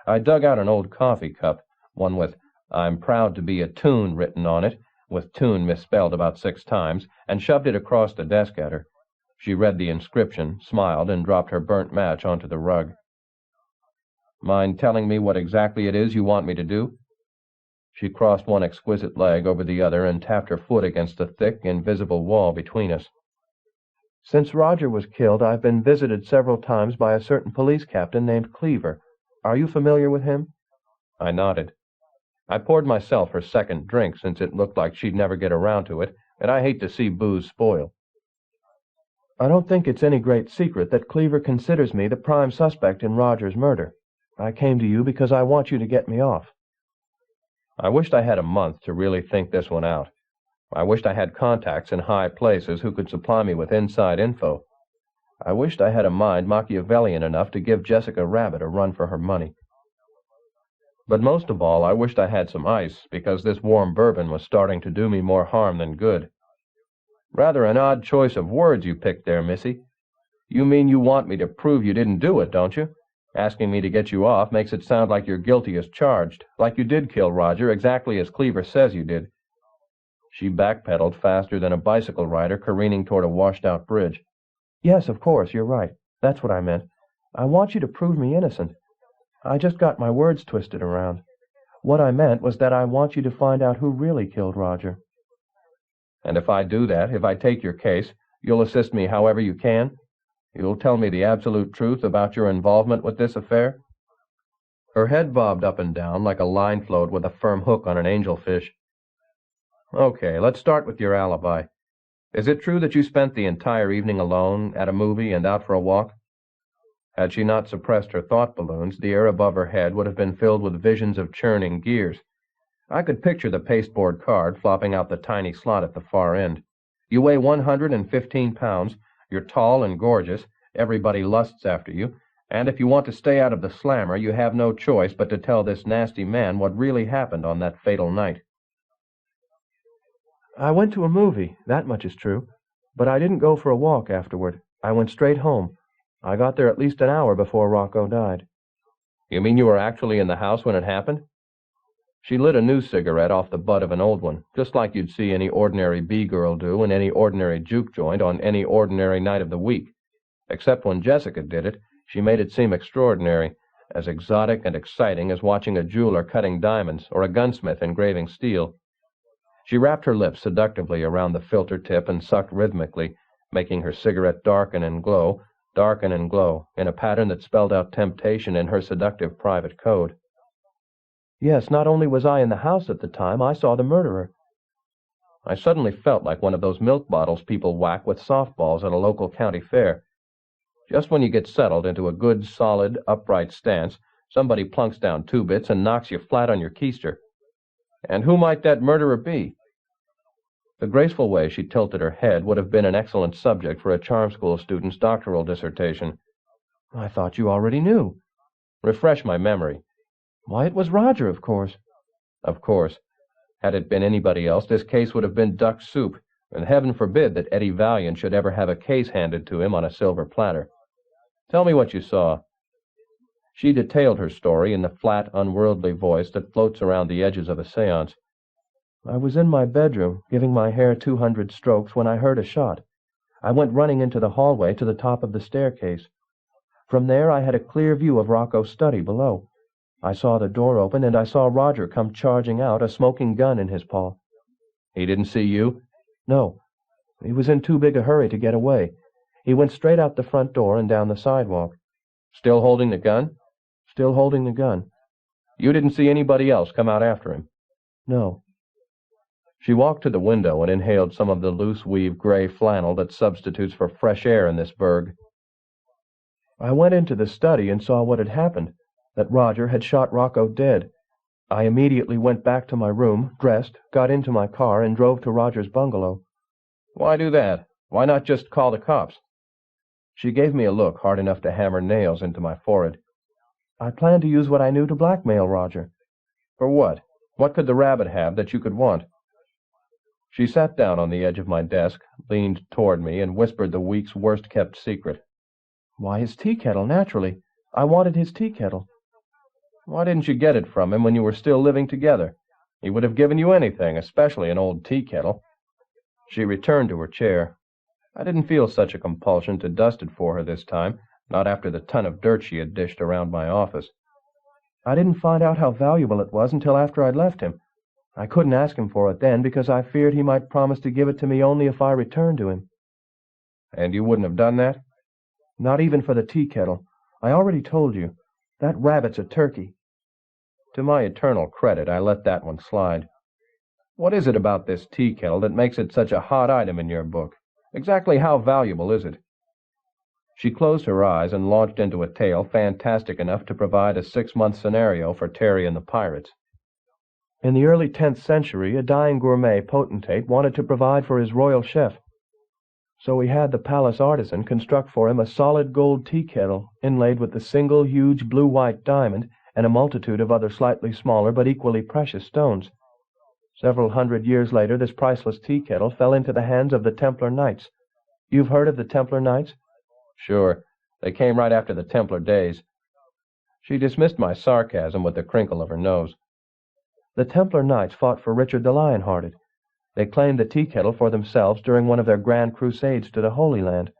I dug out an old coffee cup, one with "I'm proud to be a Toon" written on it, with Toon misspelled about 6 times, and shoved it across the desk at her. She read the inscription, smiled, and dropped her burnt match onto the rug. "Mind telling me what exactly it is you want me to do?" She crossed one exquisite leg over the other and tapped her foot against the thick, invisible wall between us. "Since Roger was killed, I've been visited several times by a certain police captain named Cleaver. Are you familiar with him?" I nodded. I poured myself her second drink, since it looked like she'd never get around to it, and I hate to see booze spoil. "I don't think it's any great secret that Cleaver considers me the prime suspect in Roger's murder. I came to you because I want you to get me off." I wished I had a month to really think this one out. I wished I had contacts in high places who could supply me with inside info. I wished I had a mind Machiavellian enough to give Jessica Rabbit a run for her money. But most of all, I wished I had some ice, because this warm bourbon was starting to do me more harm than good. "Rather an odd choice of words you picked there, Missy. You mean you want me to prove you didn't do it, don't you? Asking me to get you off makes it sound like you're guilty as charged, like you did kill Roger exactly as Cleaver says you did." She backpedaled faster than a bicycle rider careening toward a washed-out bridge. "Yes, of course, you're right. That's what I meant. I want you to prove me innocent. I just got my words twisted around. What I meant was that I want you to find out who really killed Roger. And if I do that, if I take your case, you'll assist me however you can? You'll tell me the absolute truth about your involvement with this affair?" Her head bobbed up and down like a line float with a firm hook on an angelfish. "Okay, let's start with your alibi. Is it true that you spent the entire evening alone, at a movie, and out for a walk?" Had she not suppressed her thought balloons, the air above her head would have been filled with visions of churning gears. I could picture the pasteboard card flopping out the tiny slot at the far end. You weigh 115 pounds, you're tall and gorgeous, everybody lusts after you, and if you want to stay out of the slammer, you have no choice but to tell this nasty man what really happened on that fatal night. I went to a movie, that much is true, but I didn't go for a walk afterward. I went straight home. I got there at least an hour before Rocco died. You mean you were actually in the house when it happened? She lit a new cigarette off the butt of an old one, just like you'd see any ordinary B-girl do in any ordinary juke joint on any ordinary night of the week. Except when Jessica did it, she made it seem extraordinary, as exotic and exciting as watching a jeweler cutting diamonds or a gunsmith engraving steel. She wrapped her lips seductively around the filter tip and sucked rhythmically, making her cigarette darken and glow, in a pattern that spelled out temptation in her seductive private code. Yes, not only was I in the house at the time, I saw the murderer. I suddenly felt like one of those milk bottles people whack with softballs at a local county fair. Just when you get settled into a good, solid, upright stance, somebody plunks down 2 bits and knocks you flat on your keister. And who might that murderer be? The graceful way she tilted her head would have been an excellent subject for a charm school student's doctoral dissertation. I thought you already knew. Refresh my memory. Why, it was Roger, of course. Of course. Had it been anybody else, this case would have been duck soup, and heaven forbid that Eddie Valiant should ever have a case handed to him on a silver platter. Tell me what you saw. She detailed her story in the flat, unworldly voice that floats around the edges of a seance. I was in my bedroom, giving my hair 200 strokes, when I heard a shot. I went running into the hallway to the top of the staircase. From there I had a clear view of Rocco's study below. I saw the door open, and I saw Roger come charging out, a smoking gun in his paw. He didn't see you? No. He was in too big a hurry to get away. He went straight out the front door and down the sidewalk. Still holding the gun? Still holding the gun. You didn't see anybody else come out after him? No. She walked to the window and inhaled some of the loose-weave gray flannel that substitutes for fresh air in this burg. I went into the study and saw what had happened, that Roger had shot Rocco dead. I immediately went back to my room, dressed, got into my car, and drove to Roger's bungalow. Why do that? Why not just call the cops? She gave me a look hard enough to hammer nails into my forehead. I planned to use what I knew to blackmail Roger. For what? What could the rabbit have that you could want? She sat down on the edge of my desk, leaned toward me, and whispered the week's worst-kept secret. Why, his tea kettle, naturally. I wanted his tea kettle. Why didn't you get it from him when you were still living together? He would have given you anything, especially an old tea kettle. She returned to her chair. I didn't feel such a compulsion to dust it for her this time, not after the ton of dirt she had dished around my office. I didn't find out how valuable it was until after I'd left him. I couldn't ask him for it then because I feared he might promise to give it to me only if I returned to him. And you wouldn't have done that? Not even for the tea kettle. I already told you. That rabbit's a turkey. To my eternal credit, I let that one slide. What is it about this tea kettle that makes it such a hot item in your book? Exactly how valuable is it? She closed her eyes and launched into a tale fantastic enough to provide a 6-month scenario for Terry and the Pirates. In the early 10th century, a dying gourmet potentate wanted to provide for his royal chef. So he had the palace artisan construct for him a solid gold tea kettle inlaid with a single huge blue-white diamond and a multitude of other slightly smaller but equally precious stones. Several hundred years later, this priceless tea kettle fell into the hands of the Templar Knights. You've heard of the Templar Knights? Sure. They came right after the Templar days. She dismissed my sarcasm with a crinkle of her nose. The Templar Knights fought for Richard the Lion-Hearted. They claimed the tea kettle for themselves during one of their grand crusades to the Holy Land.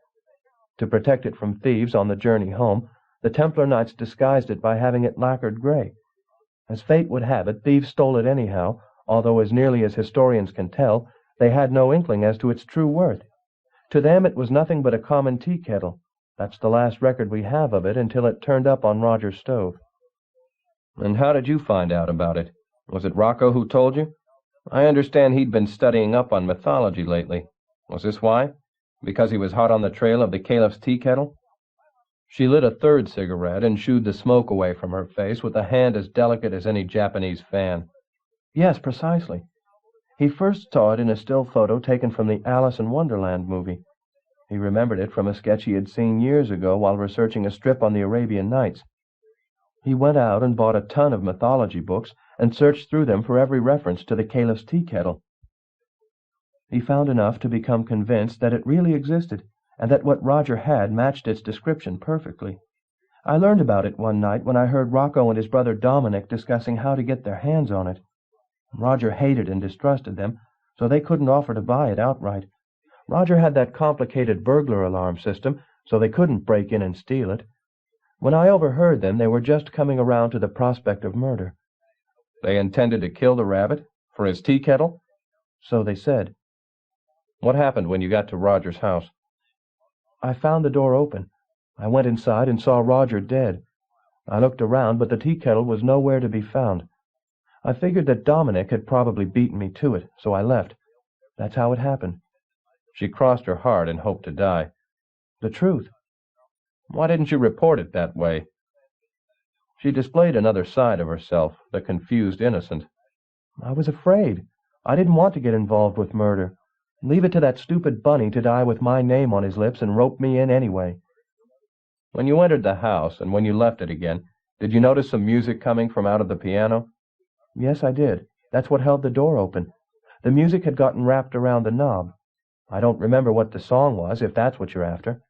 To protect it from thieves on the journey home, The Templar Knights disguised it by having it lacquered gray. As fate would have it, thieves stole it anyhow, although as nearly as historians can tell, they had no inkling as to its true worth. To them it was nothing but a common tea kettle. That's the last record we have of it until it turned up on Roger's stove. And how did you find out about it? Was it Rocco who told you? I understand he'd been studying up on mythology lately. Was this why? Because he was hot on the trail of the Caliph's tea kettle? She lit a third cigarette and shooed the smoke away from her face with a hand as delicate as any Japanese fan. Yes, precisely. He first saw it in a still photo taken from the Alice in Wonderland movie. He remembered it from a sketch he had seen years ago while researching a strip on the Arabian Nights. He went out and bought a ton of mythology books and searched through them for every reference to the Caliph's tea kettle. He found enough to become convinced that it really existed, and that what Roger had matched its description perfectly. I learned about it one night when I heard Rocco and his brother Dominic discussing how to get their hands on it. Roger hated and distrusted them, so they couldn't offer to buy it outright. Roger had that complicated burglar alarm system, so they couldn't break in and steal it. When I overheard them, they were just coming around to the prospect of murder. They intended to kill the rabbit? For his tea kettle? So they said. What happened when you got to Roger's house? I found the door open. I went inside and saw Roger dead. I looked around, but the tea kettle was nowhere to be found. I figured that Dominic had probably beaten me to it, so I left. That's how it happened. She crossed her heart and hoped to die. The truth. Why didn't you report it that way? She displayed another side of herself, the confused innocent. I was afraid. I didn't want to get involved with murder. Leave it to that stupid bunny to die with my name on his lips and rope me in anyway. When you entered the house and when you left it again, did you notice some music coming from out of the piano? Yes, I did. That's what held the door open. The music had gotten wrapped around the knob. I don't remember what the song was, if that's what you're after.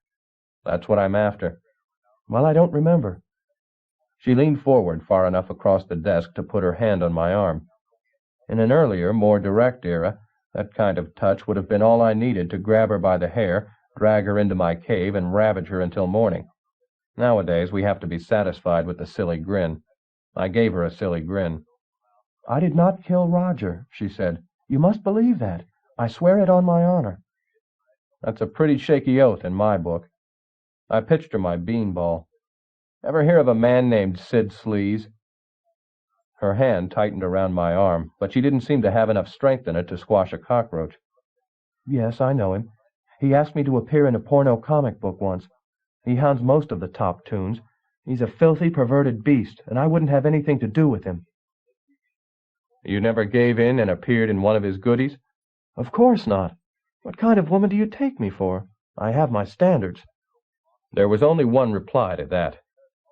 That's what I'm after. Well, I don't remember. She leaned forward far enough across the desk to put her hand on my arm. In an earlier, more direct era, that kind of touch would have been all I needed to grab her by the hair, drag her into my cave, and ravage her until morning. Nowadays, we have to be satisfied with the silly grin. I gave her a silly grin. I did not kill Roger, she said. You must believe that. I swear it on my honor. That's a pretty shaky oath in my book. I pitched her my beanball. Ever hear of a man named Sid Sleaze? Her hand tightened around my arm, but she didn't seem to have enough strength in it to squash a cockroach. Yes, I know him. He asked me to appear in a porno comic book once. He hounds most of the top tunes. He's a filthy, perverted beast, and I wouldn't have anything to do with him. You never gave in and appeared in one of his goodies? Of course not. What kind of woman do you take me for? I have my standards. There was only one reply to that.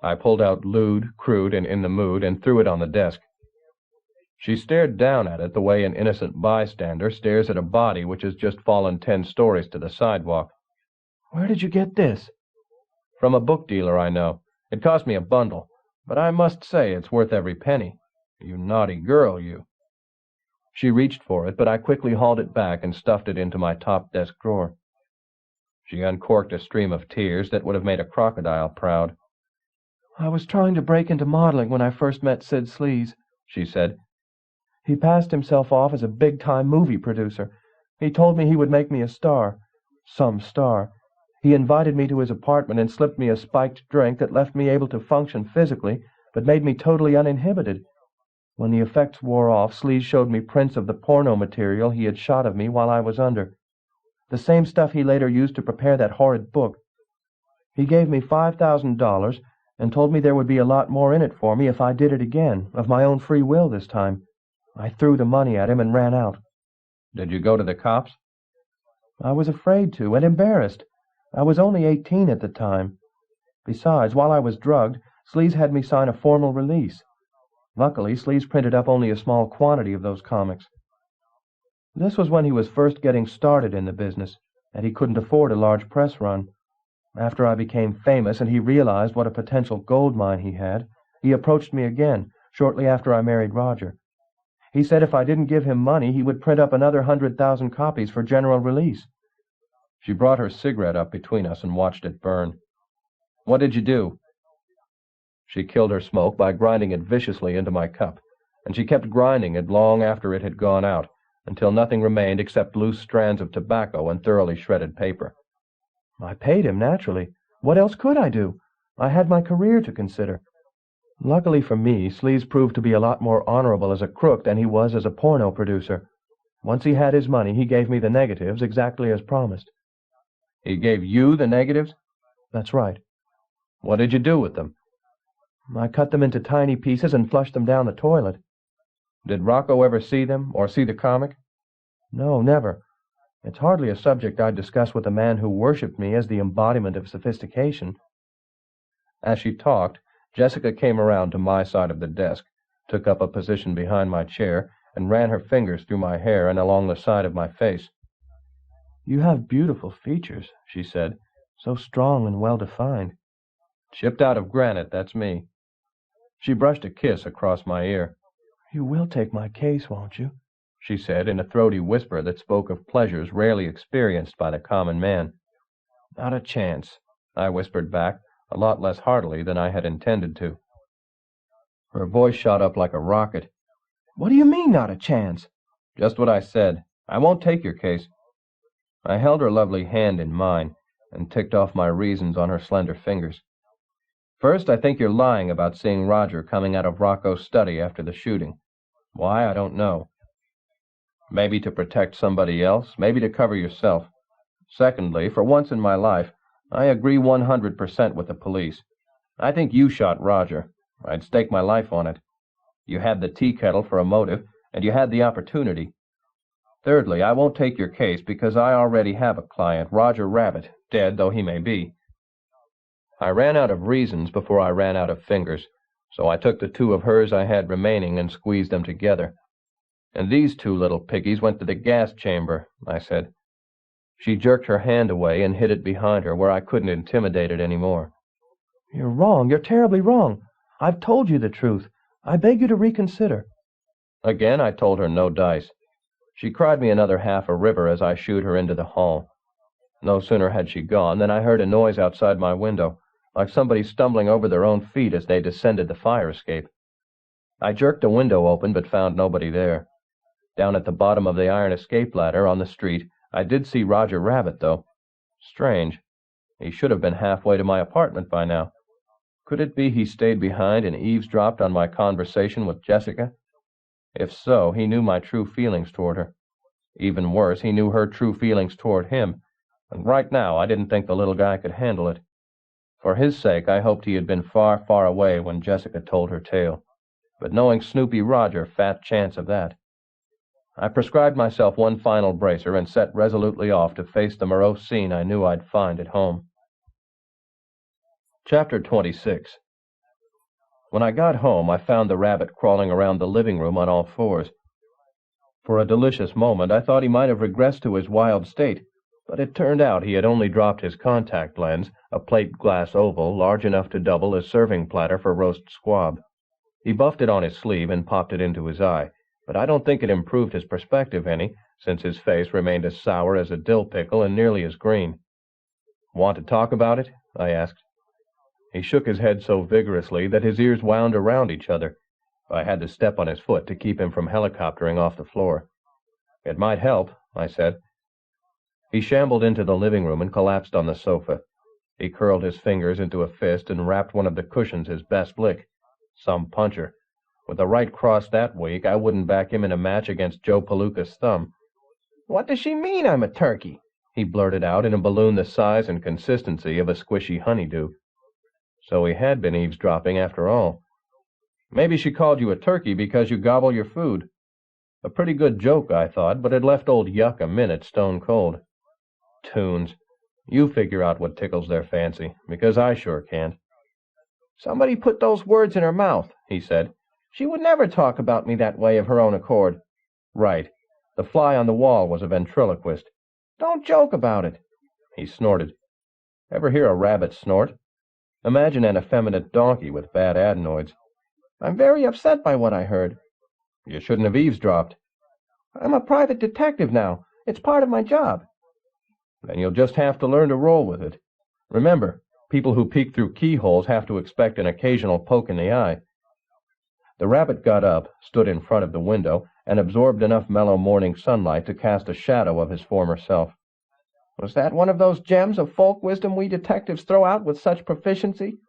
I pulled out Lewd, Crude, and In the Mood and threw it on the desk. She stared down at it the way an innocent bystander stares at a body which has just fallen 10 stories to the sidewalk. Where did you get this? From a book dealer I know. It cost me a bundle, but I must say it's worth every penny. You naughty girl, you. She reached for it, but I quickly hauled it back and stuffed it into my top desk drawer. She uncorked a stream of tears that would have made a crocodile proud. I was trying to break into modeling when I first met Sid Sleaze, she said. He passed himself off as a big-time movie producer. He told me he would make me a star. Some star. He invited me to his apartment and slipped me a spiked drink that left me able to function physically, but made me totally uninhibited. When the effects wore off, Sleaze showed me prints of the porno material he had shot of me while I was under. The same stuff he later used to prepare that horrid book. He gave me $5,000 and told me there would be a lot more in it for me if I did it again, of my own free will this time. I threw the money at him and ran out. Did you go to the cops? I was afraid to, and embarrassed. I was only 18 at the time. Besides, while I was drugged, Sleaze had me sign a formal release. Luckily, Sleaze printed up only a small quantity of those comics. This was when he was first getting started in the business, and he couldn't afford a large press run. After I became famous and he realized what a potential gold mine he had, he approached me again, shortly after I married Roger. He said if I didn't give him money, he would print up another 100,000 copies for general release. She brought her cigarette up between us and watched it burn. What did you do? She killed her smoke by grinding it viciously into my cup, and she kept grinding it long after it had gone out, until nothing remained except loose strands of tobacco and thoroughly shredded paper. I paid him, naturally. What else could I do? I had my career to consider. Luckily for me, Sleaze proved to be a lot more honorable as a crook than he was as a porno producer. Once he had his money, he gave me the negatives exactly as promised. He gave you the negatives? That's right. What did you do with them? I cut them into tiny pieces and flushed them down the toilet. Did Rocco ever see them, or see the comic? No, never. It's hardly a subject I'd discuss with a man who worshipped me as the embodiment of sophistication. As she talked, Jessica came around to my side of the desk, took up a position behind my chair, and ran her fingers through my hair and along the side of my face. You have beautiful features, she said, so strong and well-defined. Chipped out of granite, that's me. She brushed a kiss across my ear. You will take my case, won't you? She said in a throaty whisper that spoke of pleasures rarely experienced by the common man. Not a chance, I whispered back, a lot less heartily than I had intended to. Her voice shot up like a rocket. What do you mean, not a chance? Just what I said. I won't take your case. I held her lovely hand in mine and ticked off my reasons on her slender fingers. First, I think you're lying about seeing Roger coming out of Rocco's study after the shooting. Why, I don't know. Maybe to protect somebody else, maybe to cover yourself. Secondly, for once in my life, I agree 100% with the police. I think you shot Roger. I'd stake my life on it. You had the tea kettle for a motive, and you had the opportunity. Thirdly, I won't take your case because I already have a client, Roger Rabbit, dead though he may be. I ran out of reasons before I ran out of fingers, so I took the two of hers I had remaining and squeezed them together. And these two little piggies went to the gas chamber, I said. She jerked her hand away and hid it behind her where I couldn't intimidate it any more. You're wrong. You're terribly wrong. I've told you the truth. I beg you to reconsider. Again, I told her no dice. She cried me another half a river as I shooed her into the hall. No sooner had she gone than I heard a noise outside my window, like somebody stumbling over their own feet as they descended the fire escape. I jerked the window open but found nobody there. Down at the bottom of the iron escape ladder on the street, I did see Roger Rabbit, though. Strange. He should have been halfway to my apartment by now. Could it be he stayed behind and eavesdropped on my conversation with Jessica? If so, he knew my true feelings toward her. Even worse, he knew her true feelings toward him, and right now I didn't think the little guy could handle it. For his sake, I hoped he had been far, far away when Jessica told her tale. But knowing Snoopy Roger, fat chance of that. I prescribed myself one final bracer and set resolutely off to face the morose scene I knew I'd find at home. Chapter 26. When I got home, I found the rabbit crawling around the living room on all fours. For a delicious moment, I thought he might have regressed to his wild state, but it turned out he had only dropped his contact lens, a plate glass oval large enough to double as serving platter for roast squab. He buffed it on his sleeve and popped it into his eye, but I don't think it improved his perspective any, since his face remained as sour as a dill pickle and nearly as green. Want to talk about it? I asked. He shook his head so vigorously that his ears wound around each other. I had to step on his foot to keep him from helicoptering off the floor. It might help, I said. He shambled into the living room and collapsed on the sofa. He curled his fingers into a fist and rapped one of the cushions his best lick. Some puncher. With the right cross that weak, I wouldn't back him in a match against Joe Palooka's thumb. What does she mean I'm a turkey? He blurted out in a balloon the size and consistency of a squishy honeydew. So he had been eavesdropping after all. Maybe she called you a turkey because you gobble your food. A pretty good joke, I thought, but it left old Yuck a minute stone cold. Tunes. You figure out what tickles their fancy, because I sure can't. Somebody put those words in her mouth, he said. She would never talk about me that way of her own accord. Right. The fly on the wall was a ventriloquist. Don't joke about it. He snorted. Ever hear a rabbit snort? Imagine an effeminate donkey with bad adenoids. I'm very upset by what I heard. You shouldn't have eavesdropped. I'm a private detective now. It's part of my job. Then you'll just have to learn to roll with it. Remember, People who peek through keyholes have to expect an occasional poke in the eye. The rabbit got up, stood in front of the window, and absorbed enough mellow morning sunlight to cast a shadow of his former self. Was that one of those gems of folk wisdom we detectives throw out with such proficiency?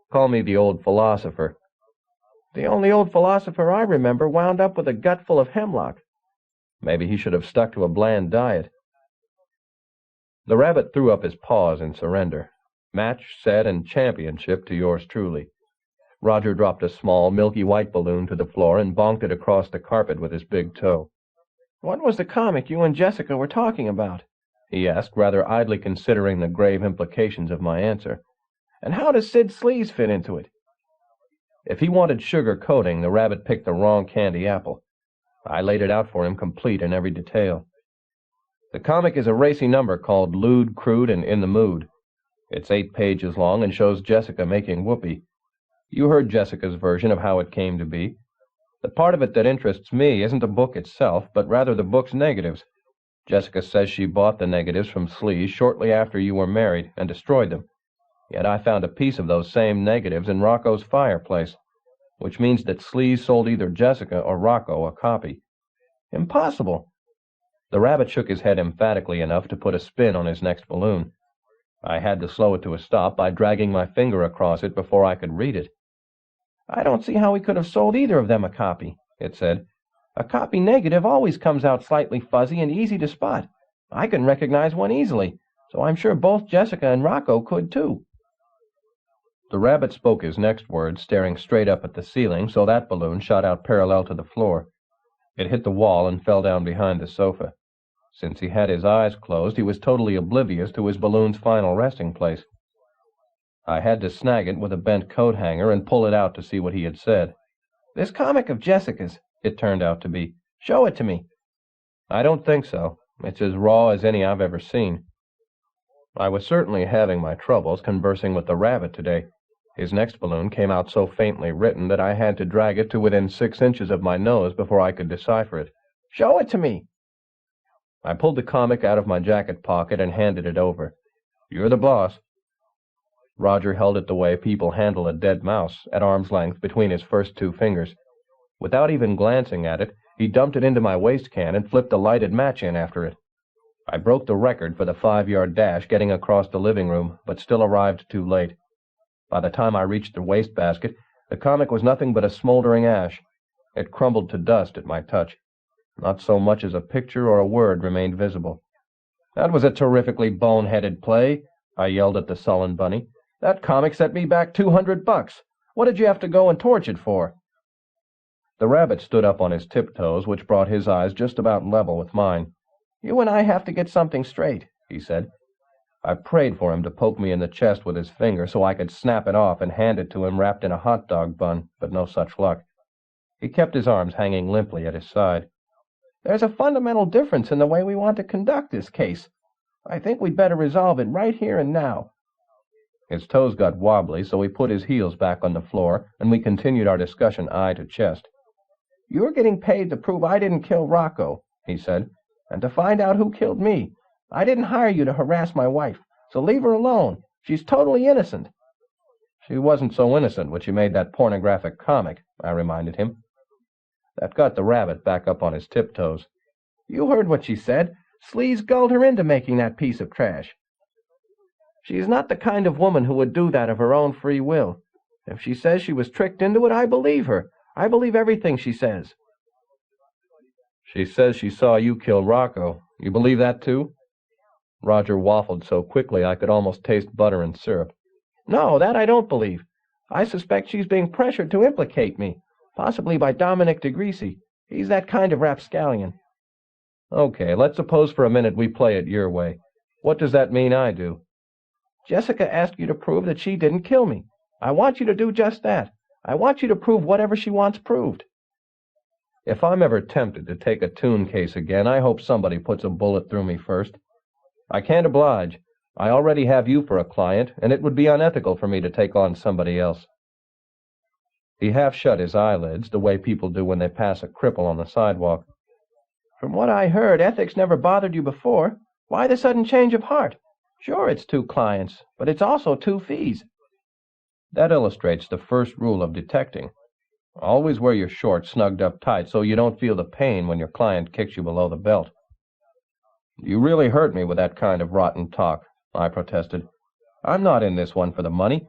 Call me the old philosopher. The only old philosopher I remember wound up with a gut full of hemlock. Maybe he should have stuck to a bland diet. The rabbit threw up his paws in surrender. Match, set, and championship to yours truly. Roger dropped a small, milky white balloon to the floor and bonked it across the carpet with his big toe. What was the comic you and Jessica were talking about? He asked, rather idly considering the grave implications of my answer. And how does Sid Sleaze fit into it? If he wanted sugar coating, the rabbit picked the wrong candy apple. I laid it out for him complete in every detail. The comic is a racy number called Lewd, Crude, and In the Mood. It's 8 pages long and shows Jessica making whoopee. You heard Jessica's version of how it came to be. The part of it that interests me isn't the book itself, but rather the book's negatives. Jessica says she bought the negatives from Sleaze shortly after you were married and destroyed them. Yet I found a piece of those same negatives in Rocco's fireplace, which means that Sleaze sold either Jessica or Rocco a copy. Impossible! The rabbit shook his head emphatically enough to put a spin on his next balloon. I had to slow it to a stop by dragging my finger across it before I could read it. I don't see how he could have sold either of them a copy, it said. A copy negative always comes out slightly fuzzy and easy to spot. I can recognize one easily, so I'm sure both Jessica and Rocco could too. The rabbit spoke his next words, staring straight up at the ceiling, so that balloon shot out parallel to the floor. It hit the wall and fell down behind the sofa. Since he had his eyes closed, he was totally oblivious to his balloon's final resting place. I had to snag it with a bent coat hanger and pull it out to see what he had said. This comic of Jessica's, it turned out to be. Show it to me. I don't think so. It's as raw as any I've ever seen. I was certainly having my troubles conversing with the rabbit today. His next balloon came out so faintly written that I had to drag it to within 6 inches of my nose before I could decipher it. Show it to me. I pulled the comic out of my jacket pocket and handed it over. You're the boss. Roger held it the way people handle a dead mouse, at arm's length between his first 2 fingers. Without even glancing at it, he dumped it into my waist can and flipped a lighted match in after it. I broke the record for the 5-yard dash getting across the living room, but still arrived too late. By the time I reached the wastebasket, the comic was nothing but a smoldering ash. It crumbled to dust at my touch. Not so much as a picture or a word remained visible. That was a terrifically boneheaded play, I yelled at the sullen bunny. That comic set me back $200. What did you have to go and torch it for? The rabbit stood up on his tiptoes, which brought his eyes just about level with mine. You and I have to get something straight, he said. I prayed for him to poke me in the chest with his finger so I could snap it off and hand it to him wrapped in a hot dog bun, but no such luck. He kept his arms hanging limply at his side. There's a fundamental difference in the way we want to conduct this case. I think we'd better resolve it right here and now. His toes got wobbly, so he put his heels back on the floor, and we continued our discussion eye to chest. You're getting paid to prove I didn't kill Rocco, he said, and to find out who killed me. I didn't hire you to harass my wife, so leave her alone. She's totally innocent. She wasn't so innocent when she made that pornographic comic, I reminded him. That got the rabbit back up on his tiptoes. You heard what she said. Sleaze gulled her into making that piece of trash. She's not the kind of woman who would do that of her own free will. If she says she was tricked into it, I believe her. I believe everything she says. She says she saw you kill Rocco. You believe that, too? Roger waffled so quickly I could almost taste butter and syrup. No, that I don't believe. I suspect she's being pressured to implicate me, possibly by Dominic DeGreasy. He's that kind of rapscallion. Okay, let's suppose for a minute we play it your way. What does that mean I do? Jessica asked you to prove that she didn't kill me. I want you to do just that. I want you to prove whatever she wants proved. If I'm ever tempted to take a tune case again, I hope somebody puts a bullet through me first. I can't oblige. I already have you for a client, and it would be unethical for me to take on somebody else. He half shut his eyelids, the way people do when they pass a cripple on the sidewalk. From what I heard, ethics never bothered you before. Why the sudden change of heart? Sure, it's 2 clients, but it's also 2 fees. That illustrates the first rule of detecting. Always wear your shorts snugged up tight so you don't feel the pain when your client kicks you below the belt. You really hurt me with that kind of rotten talk, I protested. I'm not in this one for the money.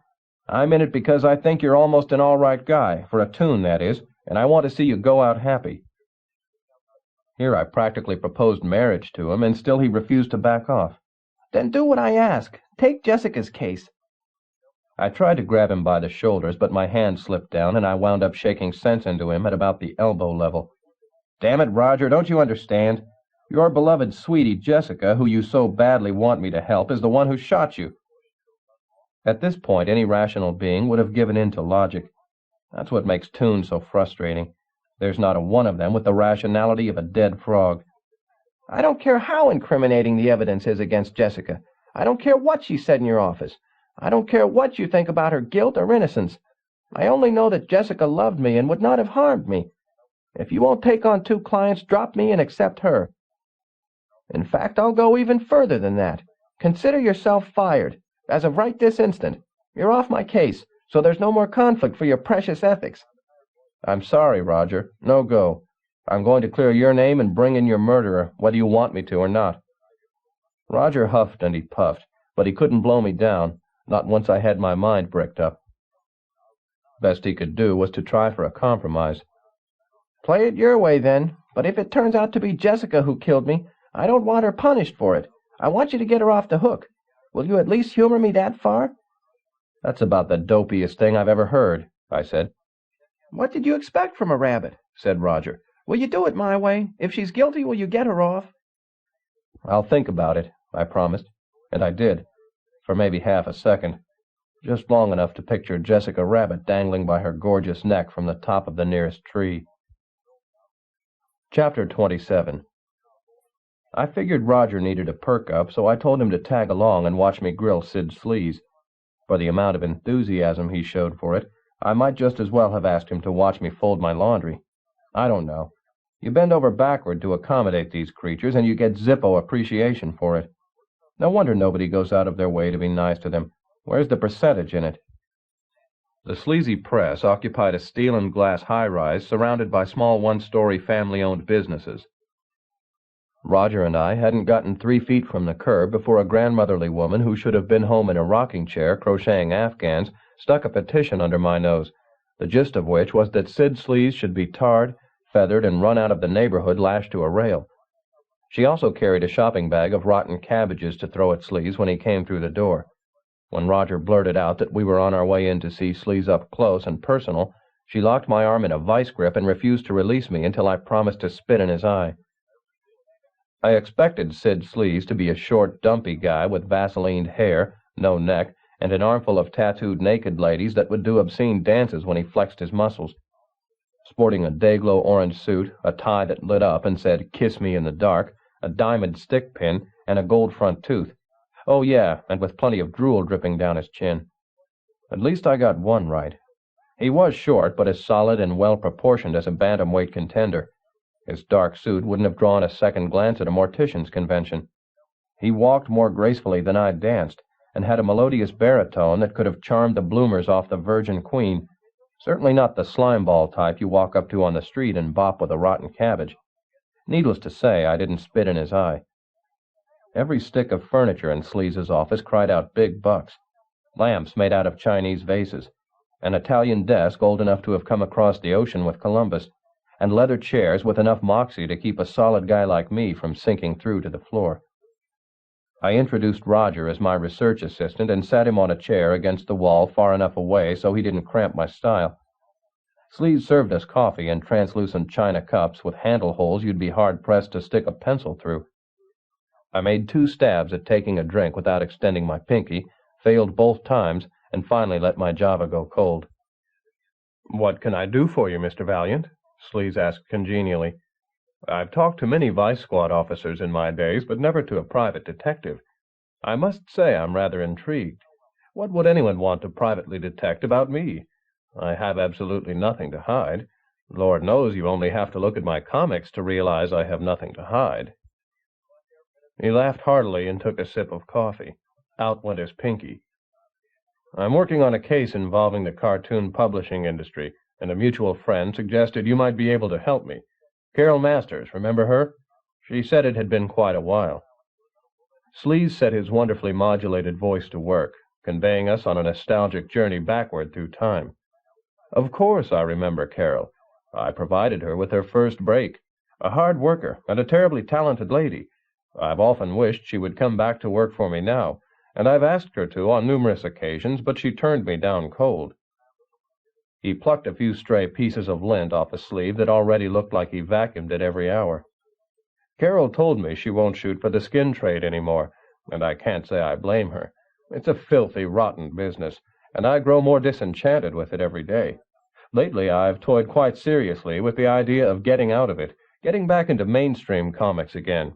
I'm in it because I think you're almost an all-right guy, for a tune, that is, and I want to see you go out happy. Here I practically proposed marriage to him, and still he refused to back off. Then do what I ask. Take Jessica's case. I tried to grab him by the shoulders, but my hand slipped down, and I wound up shaking sense into him at about the elbow level. Damn it, Roger, don't you understand? Your beloved sweetie, Jessica, who you so badly want me to help, is the one who shot you. At this point, any rational being would have given in to logic. That's what makes tunes so frustrating. There's not a one of them with the rationality of a dead frog. I don't care how incriminating the evidence is against Jessica. I don't care what she said in your office. I don't care what you think about her guilt or innocence. I only know that Jessica loved me and would not have harmed me. If you won't take on 2 clients, drop me and accept her. In fact, I'll go even further than that. Consider yourself fired. As of right this instant. You're off my case, so there's no more conflict for your precious ethics. I'm sorry, Roger. No go. I'm going to clear your name and bring in your murderer, whether you want me to or not. Roger huffed and he puffed, but he couldn't blow me down, not once I had my mind bricked up. Best he could do was to try for a compromise. Play it your way, then, but if it turns out to be Jessica who killed me, I don't want her punished for it. I want you to get her off the hook. Will you at least humor me that far? That's about the dopiest thing I've ever heard, I said. What did you expect from a rabbit? Said Roger. Will you do it my way? If she's guilty, will you get her off? I'll think about it, I promised, and I did, for maybe half a second, just long enough to picture Jessica Rabbit dangling by her gorgeous neck from the top of the nearest tree. Chapter 27. I figured Roger needed a perk-up, so I told him to tag along and watch me grill Sid Sleaze. For the amount of enthusiasm he showed for it, I might just as well have asked him to watch me fold my laundry. I don't know. You bend over backward to accommodate these creatures, and you get Zippo appreciation for it. No wonder nobody goes out of their way to be nice to them. Where's the percentage in it? The Sleazy Press occupied a steel and glass high-rise surrounded by small one-story family-owned businesses. Roger and I hadn't gotten 3 feet from the curb before a grandmotherly woman who should have been home in a rocking chair crocheting Afghans stuck a petition under my nose, the gist of which was that Sid Sleaze should be tarred, feathered, and run out of the neighborhood lashed to a rail. She also carried a shopping bag of rotten cabbages to throw at Sleaze when he came through the door. When Roger blurted out that we were on our way in to see Sleaze up close and personal, she locked my arm in a vice grip and refused to release me until I promised to spit in his eye. I expected Sid Sleaze to be a short, dumpy guy with vaselined hair, no neck, and an armful of tattooed naked ladies that would do obscene dances when he flexed his muscles. Sporting a day-glow orange suit, a tie that lit up and said, "Kiss me in the dark," a diamond stick pin, and a gold front tooth. Oh, yeah, and with plenty of drool dripping down his chin. At least I got one right. He was short, but as solid and well-proportioned as a bantamweight contender. His dark suit wouldn't have drawn a second glance at a mortician's convention. He walked more gracefully than I danced, and had a melodious baritone that could have charmed the bloomers off the Virgin Queen, certainly not the slimeball type you walk up to on the street and bop with a rotten cabbage. Needless to say, I didn't spit in his eye. Every stick of furniture in Sleaze's office cried out big bucks. Lamps made out of Chinese vases, an Italian desk old enough to have come across the ocean with Columbus, and leather chairs with enough moxie to keep a solid guy like me from sinking through to the floor. I introduced Roger as my research assistant and sat him on a chair against the wall far enough away so he didn't cramp my style. Sleaze served us coffee in translucent china cups with handle holes you'd be hard-pressed to stick a pencil through. I made 2 stabs at taking a drink without extending my pinky, failed both times, and finally let my Java go cold. "What can I do for you, Mr. Valiant?" Sleaze asked congenially. "I've talked to many vice squad officers in my days, but never to a private detective. I must say I'm rather intrigued. What would anyone want to privately detect about me? I have absolutely nothing to hide. Lord knows you only have to look at my comics to realize I have nothing to hide." He laughed heartily and took a sip of coffee. Out went his pinky. I'm working on a case involving the cartoon publishing industry, and a mutual friend suggested you might be able to help me. Carol Masters, remember her? She said it had been quite a while. Sleaze set his wonderfully modulated voice to work, conveying us on a nostalgic journey backward through time. Of course I remember Carol. I provided her with her first break. A hard worker and a terribly talented lady. I've often wished she would come back to work for me now, and I've asked her to on numerous occasions, but she turned me down cold. He plucked a few stray pieces of lint off a sleeve that already looked like he vacuumed it every hour. Carol told me she won't shoot for the skin trade anymore, and I can't say I blame her. It's a filthy, rotten business, and I grow more disenchanted with it every day. Lately I've toyed quite seriously with the idea of getting out of it, getting back into mainstream comics again.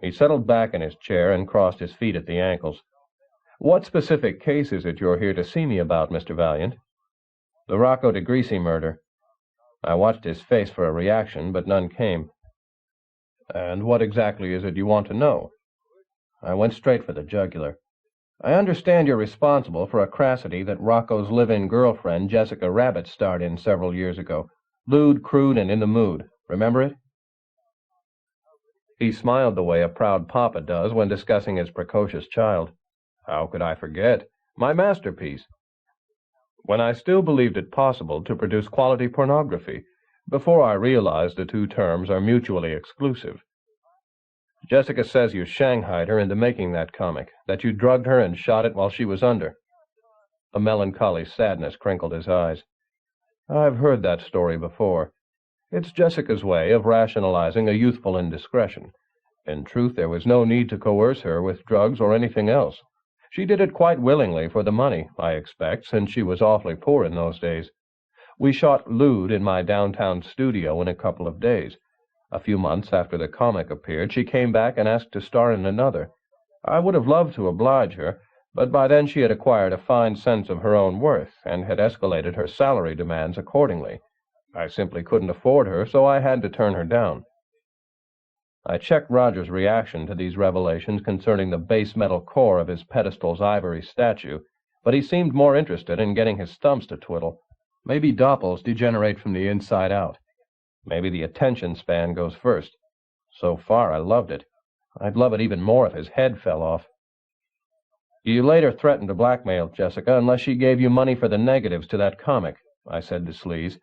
He settled back in his chair and crossed his feet at the ankles. What specific case is it you're here to see me about, Mr. Valiant? The Rocco DeGreasy murder. I watched his face for a reaction, but none came. And what exactly is it you want to know? I went straight for the jugular. I understand you're responsible for a crassity that Rocco's live-in girlfriend, Jessica Rabbit, starred in several years ago. Lewd, crude, and in the mood. Remember it? He smiled the way a proud papa does when discussing his precocious child. How could I forget? My masterpiece. When I still believed it possible to produce quality pornography, before I realized the two terms are mutually exclusive. Jessica says you shanghaied her into making that comic, that you drugged her and shot it while she was under. A melancholy sadness crinkled his eyes. I've heard that story before. It's Jessica's way of rationalizing a youthful indiscretion. In truth, there was no need to coerce her with drugs or anything else. She did it quite willingly for the money, I expect, since she was awfully poor in those days. We shot Lewd in my downtown studio in a couple of days. A few months after the comic appeared, she came back and asked to star in another. I would have loved to oblige her, but by then she had acquired a fine sense of her own worth, and had escalated her salary demands accordingly. I simply couldn't afford her, so I had to turn her down. I checked Roger's reaction to these revelations concerning the base metal core of his pedestal's ivory statue, but he seemed more interested in getting his thumbs to twiddle. Maybe doppels degenerate from the inside out. Maybe the attention span goes first. So far, I loved it. I'd love it even more if his head fell off. You later threatened to blackmail Jessica unless she gave you money for the negatives to that comic, I said to Sleaze.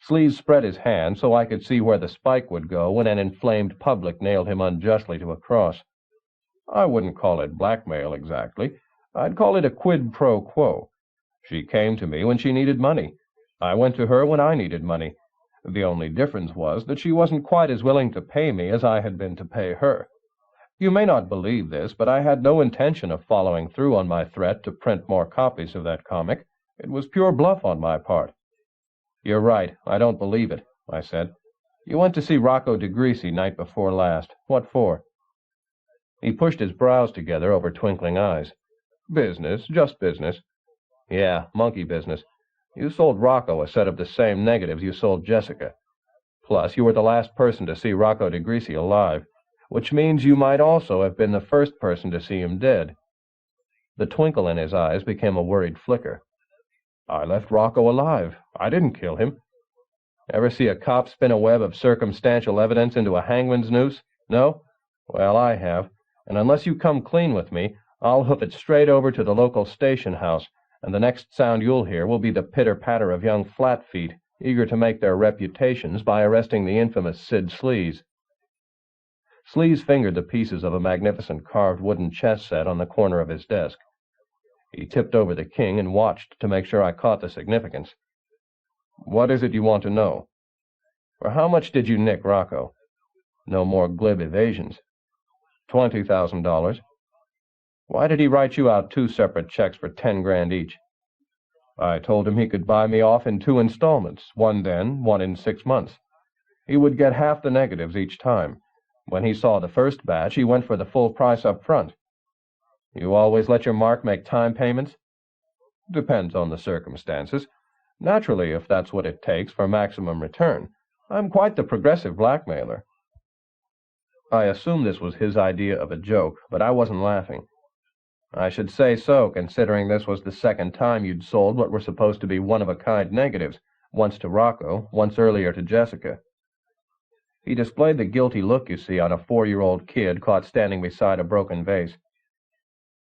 Sleaze spread his hand so I could see where the spike would go when an inflamed public nailed him unjustly to a cross. I wouldn't call it blackmail exactly. I'd call it a quid pro quo. She came to me when she needed money. I went to her when I needed money. The only difference was that she wasn't quite as willing to pay me as I had been to pay her. You may not believe this, but I had no intention of following through on my threat to print more copies of that comic. It was pure bluff on my part. You're right, I don't believe it, I said. You went to see Rocco DeGreasy night before last. What for? He pushed his brows together over twinkling eyes. Business, just business. Yeah, monkey business. You sold Rocco a set of the same negatives you sold Jessica. Plus, you were the last person to see Rocco DeGreasy alive, which means you might also have been the first person to see him dead. The twinkle in his eyes became a worried flicker. I left Rocco alive. I didn't kill him. Ever see a cop spin a web of circumstantial evidence into a hangman's noose? No? Well, I have, and unless you come clean with me, I'll hoof it straight over to the local station house, and the next sound you'll hear will be the pitter-patter of young flat-feet, eager to make their reputations by arresting the infamous Sid Sleaze. Sleaze fingered the pieces of a magnificent carved wooden chess set on the corner of his desk. He tipped over the king and watched to make sure I caught the significance. What is it you want to know? For how much did you nick Rocco? No more glib evasions. $20,000. Why did he write you out 2 separate checks for 10 grand each? I told him he could buy me off in 2 installments, one then, one in 6 months. He would get half the negatives each time. When he saw the first batch, he went for the full price up front. You always let your mark make time payments? Depends on the circumstances. Naturally, if that's what it takes for maximum return. I'm quite the progressive blackmailer. I assumed this was his idea of a joke, but I wasn't laughing. I should say so, considering this was the second time you'd sold what were supposed to be one-of-a-kind negatives, once to Rocco, once earlier to Jessica. He displayed the guilty look you see on a 4-year-old kid caught standing beside a broken vase.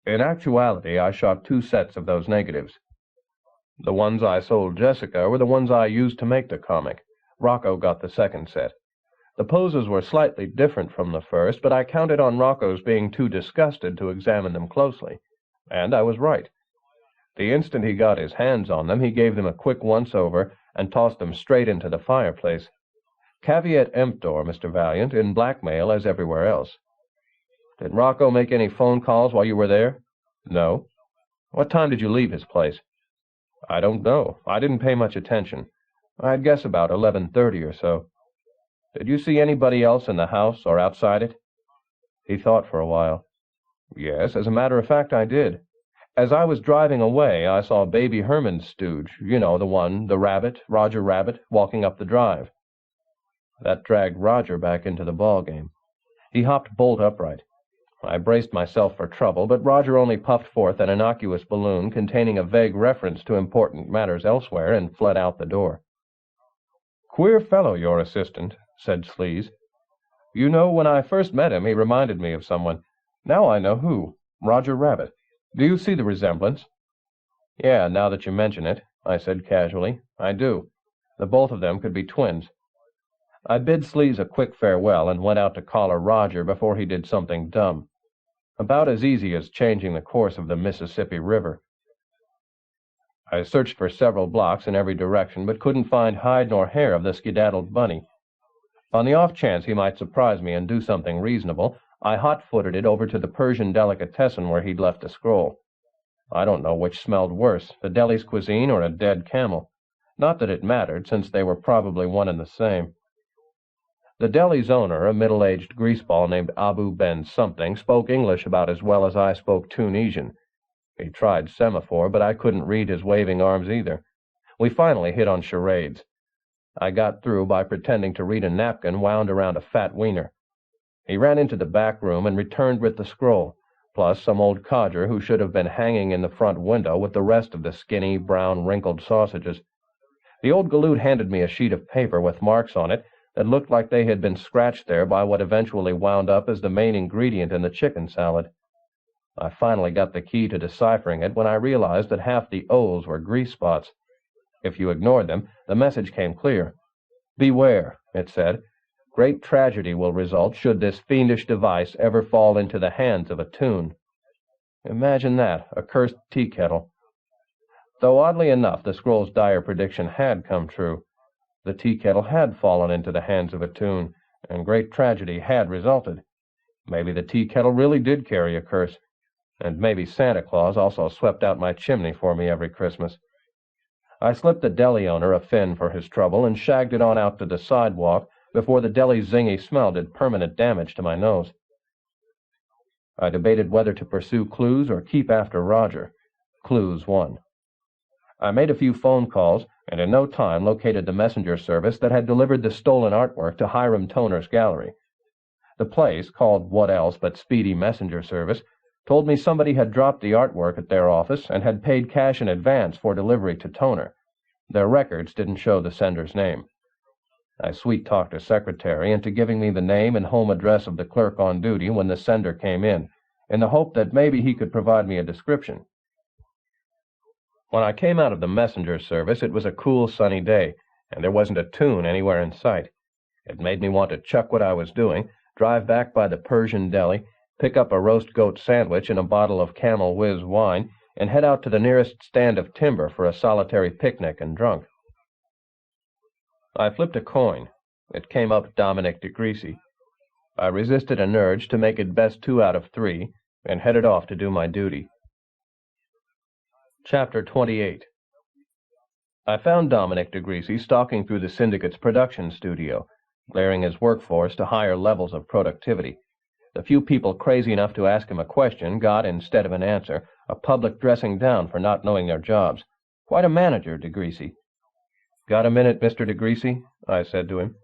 In actuality, I shot 2 sets of those negatives. The ones I sold Jessica were the ones I used to make the comic. Rocco got the second set. The poses were slightly different from the first, but I counted on Rocco's being too disgusted to examine them closely. And I was right. The instant he got his hands on them, he gave them a quick once-over and tossed them straight into the fireplace. Caveat emptor, Mr. Valiant, in blackmail as everywhere else. Did Rocco make any phone calls while you were there? No. What time did you leave his place? I don't know. I didn't pay much attention. I'd guess about 11:30 or so. Did you see anybody else in the house or outside it? He thought for a while. Yes, as a matter of fact, I did. As I was driving away, I saw Baby Herman's stooge, you know, the one, the rabbit, Roger Rabbit, walking up the drive. That dragged Roger back into the ballgame. He hopped bolt upright. I braced myself for trouble, but Roger only puffed forth an innocuous balloon containing a vague reference to important matters elsewhere and fled out the door. Queer fellow, your assistant, said Sleaze. You know, when I first met him, he reminded me of someone. Now I know who. Roger Rabbit. Do you see the resemblance? Yeah, now that you mention it, I said casually. I do. The both of them could be twins. I bid Sleaze a quick farewell and went out to collar Roger before he did something dumb. About as easy as changing the course of the Mississippi River. I searched for several blocks in every direction, but couldn't find hide nor hair of the skedaddled bunny. On the off chance he might surprise me and do something reasonable, I hot-footed it over to the Persian delicatessen where he'd left a scroll. I don't know which smelled worse, the deli's cuisine or a dead camel. Not that it mattered, since they were probably one and the same. The deli's owner, a middle-aged greaseball named Abu Ben something, spoke English about as well as I spoke Tunisian. He tried semaphore, but I couldn't read his waving arms either. We finally hit on charades. I got through by pretending to read a napkin wound around a fat wiener. He ran into the back room and returned with the scroll, plus some old codger who should have been hanging in the front window with the rest of the skinny, brown, wrinkled sausages. The old galoot handed me a sheet of paper with marks on it that looked like they had been scratched there by what eventually wound up as the main ingredient in the chicken salad. I finally got the key to deciphering it when I realized that half the O's were grease spots. If you ignored them, the message came clear. Beware, it said. Great tragedy will result should this fiendish device ever fall into the hands of a tune. Imagine that, a cursed tea kettle. Though oddly enough, the scroll's dire prediction had come true. The tea kettle had fallen into the hands of a tune, and great tragedy had resulted. Maybe the tea kettle really did carry a curse, and maybe Santa Claus also swept out my chimney for me every Christmas. I slipped the deli owner a fin for his trouble and shagged it on out to the sidewalk before the deli's zingy smell did permanent damage to my nose. I debated whether to pursue clues or keep after Roger. Clues won. I made a few phone calls, and in no time located the messenger service that had delivered the stolen artwork to Hiram Toner's gallery. The place, called what else but Speedy Messenger Service, told me somebody had dropped the artwork at their office and had paid cash in advance for delivery to Toner. Their records didn't show the sender's name. I sweet-talked a secretary into giving me the name and home address of the clerk on duty when the sender came in the hope that maybe he could provide me a description. When I came out of the messenger service, it was a cool, sunny day, and there wasn't a tune anywhere in sight. It made me want to chuck what I was doing, drive back by the Persian deli, pick up a roast goat sandwich and a bottle of Camel Whiz wine, and head out to the nearest stand of timber for a solitary picnic and drunk. I flipped a coin. It came up Dominic DeGreasy. I resisted an urge to make it best 2 out of 3, and headed off to do my duty. Chapter 28. I found Dominic DeGreasy stalking through the syndicate's production studio, glaring his workforce to higher levels of productivity. The few people crazy enough to ask him a question got, instead of an answer, a public dressing down for not knowing their jobs. Quite a manager, DeGreasy. Got a minute, Mr. DeGreasy? I said to him.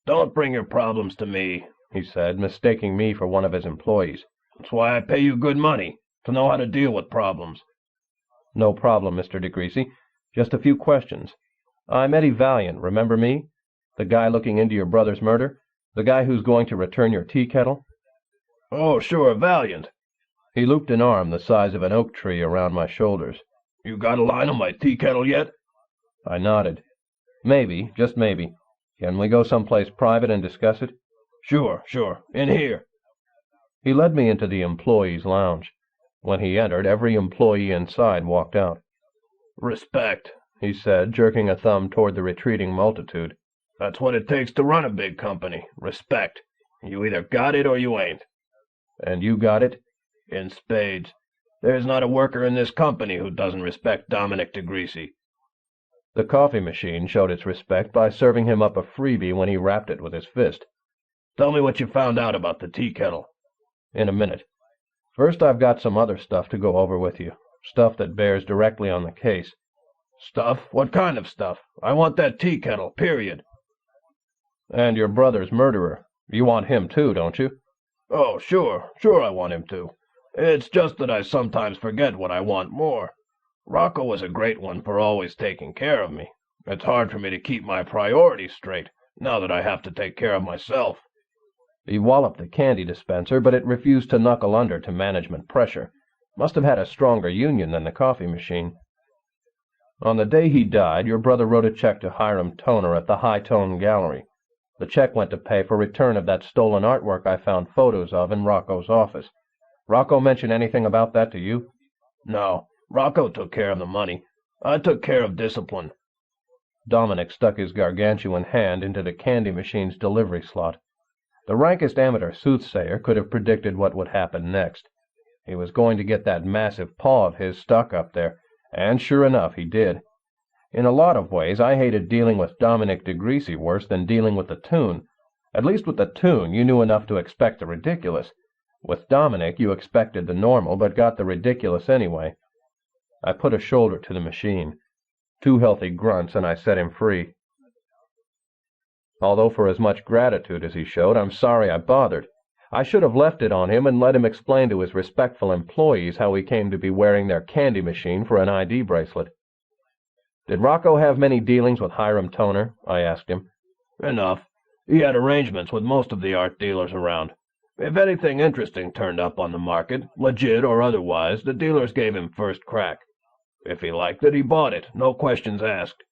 Don't bring your problems to me, he said, mistaking me for one of his employees. That's why I pay you good money. to know how to deal with problems." "No problem, Mr. DeGreasy. Just a few questions. I'm Eddie Valiant, remember me? The guy looking into your brother's murder? The guy who's going to return your tea kettle?" "Oh, sure, Valiant." He looped an arm the size of an oak tree around my shoulders. "You got a line on my tea kettle yet?" I nodded. "Maybe, just maybe. Can we go someplace private and discuss it?" Sure. In here." He led me into the employees' lounge. When he entered, every employee inside walked out. "Respect," he said, jerking a thumb toward the retreating multitude. "That's what it takes to run a big company. Respect. You either got it or you ain't." "And you got it?" "In spades. There's not a worker in this company who doesn't respect Dominic DeGreasy." The coffee machine showed its respect by serving him up a freebie when he rapped it with his fist. "Tell me what you found out about the tea kettle." "In a minute. First, I've got some other stuff to go over with you. Stuff that bears directly on the case." "Stuff? What kind of stuff? I want that tea kettle, period." "And your brother's murderer. You want him too, don't you?" "Oh, sure I want him too. It's just that I sometimes forget what I want more. Rocco was a great one for always taking care of me. It's hard for me to keep my priorities straight, now that I have to take care of myself." He walloped the candy dispenser, but it refused to knuckle under to management pressure. Must have had a stronger union than the coffee machine. "On the day he died, your brother wrote a check to Hiram Toner at the High Tone Gallery. The check went to pay for return of that stolen artwork I found photos of in Rocco's office. Rocco mention anything about that to you?" "No. Rocco took care of the money. I took care of discipline." Dominic stuck his gargantuan hand into the candy machine's delivery slot. The rankest amateur soothsayer could have predicted what would happen next. He was going to get that massive paw of his stuck up there, and sure enough he did. In a lot of ways, I hated dealing with Dominic DeGreasy worse than dealing with the Toon. At least with the Toon, you knew enough to expect the ridiculous. With Dominic, you expected the normal, but got the ridiculous anyway. I put a shoulder to the machine. 2 healthy grunts, and I set him free. Although for as much gratitude as he showed, I'm sorry I bothered. I should have left it on him and let him explain to his respectful employees how he came to be wearing their candy machine for an ID bracelet. "Did Rocco have many dealings with Hiram Toner?" I asked him. "Enough. He had arrangements with most of the art dealers around. If anything interesting turned up on the market, legit or otherwise, the dealers gave him first crack. If he liked it, he bought it, no questions asked."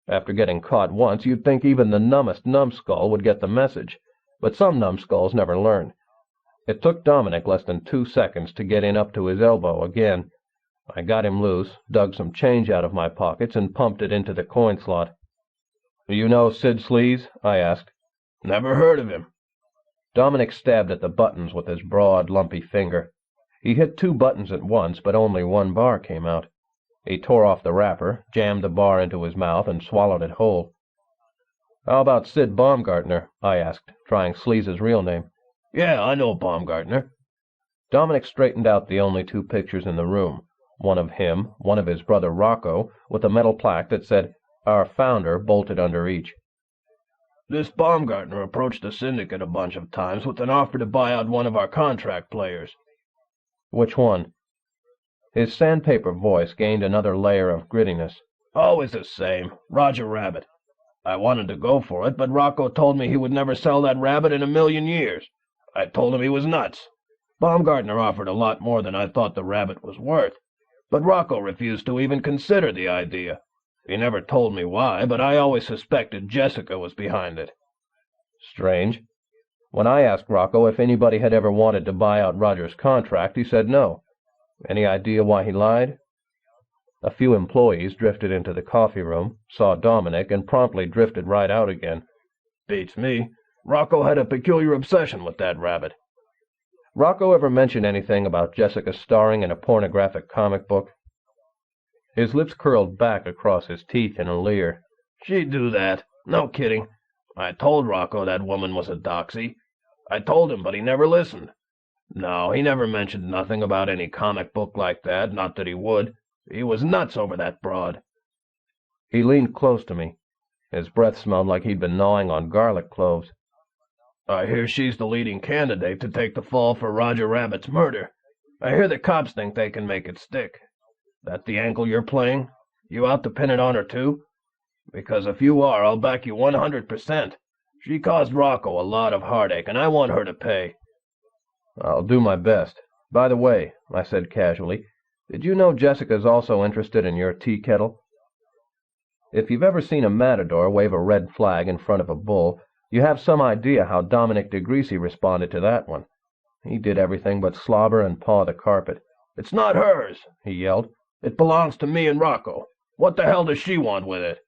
After getting caught once, you'd think even the numbest numbskull would get the message, but some numbskulls never learn. It took Dominic less than 2 seconds to get in up to his elbow again. I got him loose, dug some change out of my pockets, and pumped it into the coin slot. "You know Sid Sleaze?" I asked. "Never heard of him." Dominic stabbed at the buttons with his broad, lumpy finger. He hit 2 buttons at once, but only 1 bar came out. He tore off the wrapper, jammed the bar into his mouth, and swallowed it whole. "How about Sid Baumgartner?" I asked, trying Sleaze's real name. "Yeah, I know Baumgartner." Dominic straightened out the only 2 pictures in the room, one of him, one of his brother Rocco, with a metal plaque that said, "Our Founder," bolted under each. "This Baumgartner approached the syndicate a bunch of times with an offer to buy out one of our contract players." "Which one?" His sandpaper voice gained another layer of grittiness. "Always the same. Roger Rabbit. I wanted to go for it, but Rocco told me he would never sell that rabbit in a million years. I told him he was nuts. Baumgartner offered a lot more than I thought the rabbit was worth, but Rocco refused to even consider the idea. He never told me why, but I always suspected Jessica was behind it." Strange. When I asked Rocco if anybody had ever wanted to buy out Roger's contract, he said no. Any idea why he lied? A few employees drifted into the coffee room, saw Dominic, and promptly drifted right out again. "Beats me. Rocco had a peculiar obsession with that rabbit." "Rocco ever mention anything about Jessica starring in a pornographic comic book?" His lips curled back across his teeth in a leer. "She'd do that. No kidding. I told Rocco that woman was a doxy. I told him, but he never listened. No, he never mentioned nothing about any comic book like that, not that he would. He was nuts over that broad." He leaned close to me. His breath smelled like he'd been gnawing on garlic cloves. "I hear she's the leading candidate to take the fall for Roger Rabbit's murder. I hear the cops think they can make it stick. That the angle you're playing? You out to pin it on her, too? Because if you are, I'll back you 100%. She caused Rocco a lot of heartache, and I want her to pay. I'll do my best. By the way, I said casually, did you know Jessica's also interested in your tea kettle? If you've ever seen a matador wave a red flag in front of a bull, you have some idea how Dominic DeGreasy responded to that one. He did everything but slobber and paw the carpet. It's not hers, he yelled. It belongs to me and Rocco. What the hell does she want with it?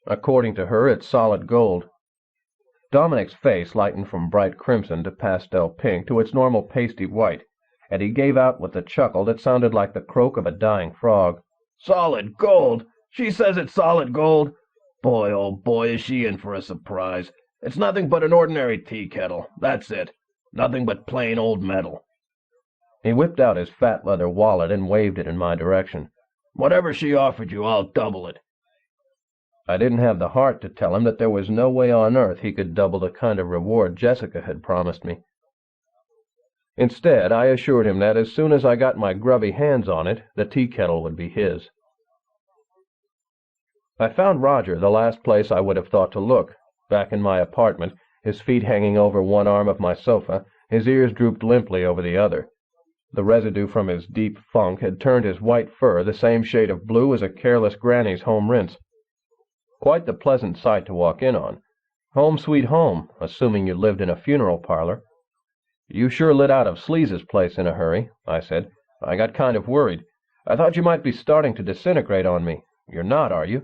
According to her, it's solid gold. Dominic's face lightened from bright crimson to pastel pink to its normal pasty white, and he gave out with a chuckle that sounded like the croak of a dying frog. Solid gold! She says it's solid gold! Boy, oh boy, is she in for a surprise. It's nothing but an ordinary tea kettle. That's it. Nothing but plain old metal. He whipped out his fat leather wallet and waved it in my direction. Whatever she offered you, I'll double it. I didn't have the heart to tell him that there was no way on earth he could double the kind of reward Jessica had promised me. Instead, I assured him that as soon as I got my grubby hands on it, the tea kettle would be his. I found Roger the last place I would have thought to look, back in my apartment, his feet hanging over one arm of my sofa, his ears drooped limply over the other. The residue from his deep funk had turned his white fur the same shade of blue as a careless granny's home rinse. Quite the pleasant sight to walk in on. Home sweet home, assuming you lived in a funeral parlor. You sure lit out of Sleaze's place in a hurry, I said. I got kind of worried. I thought you might be starting to disintegrate on me. You're not, are you?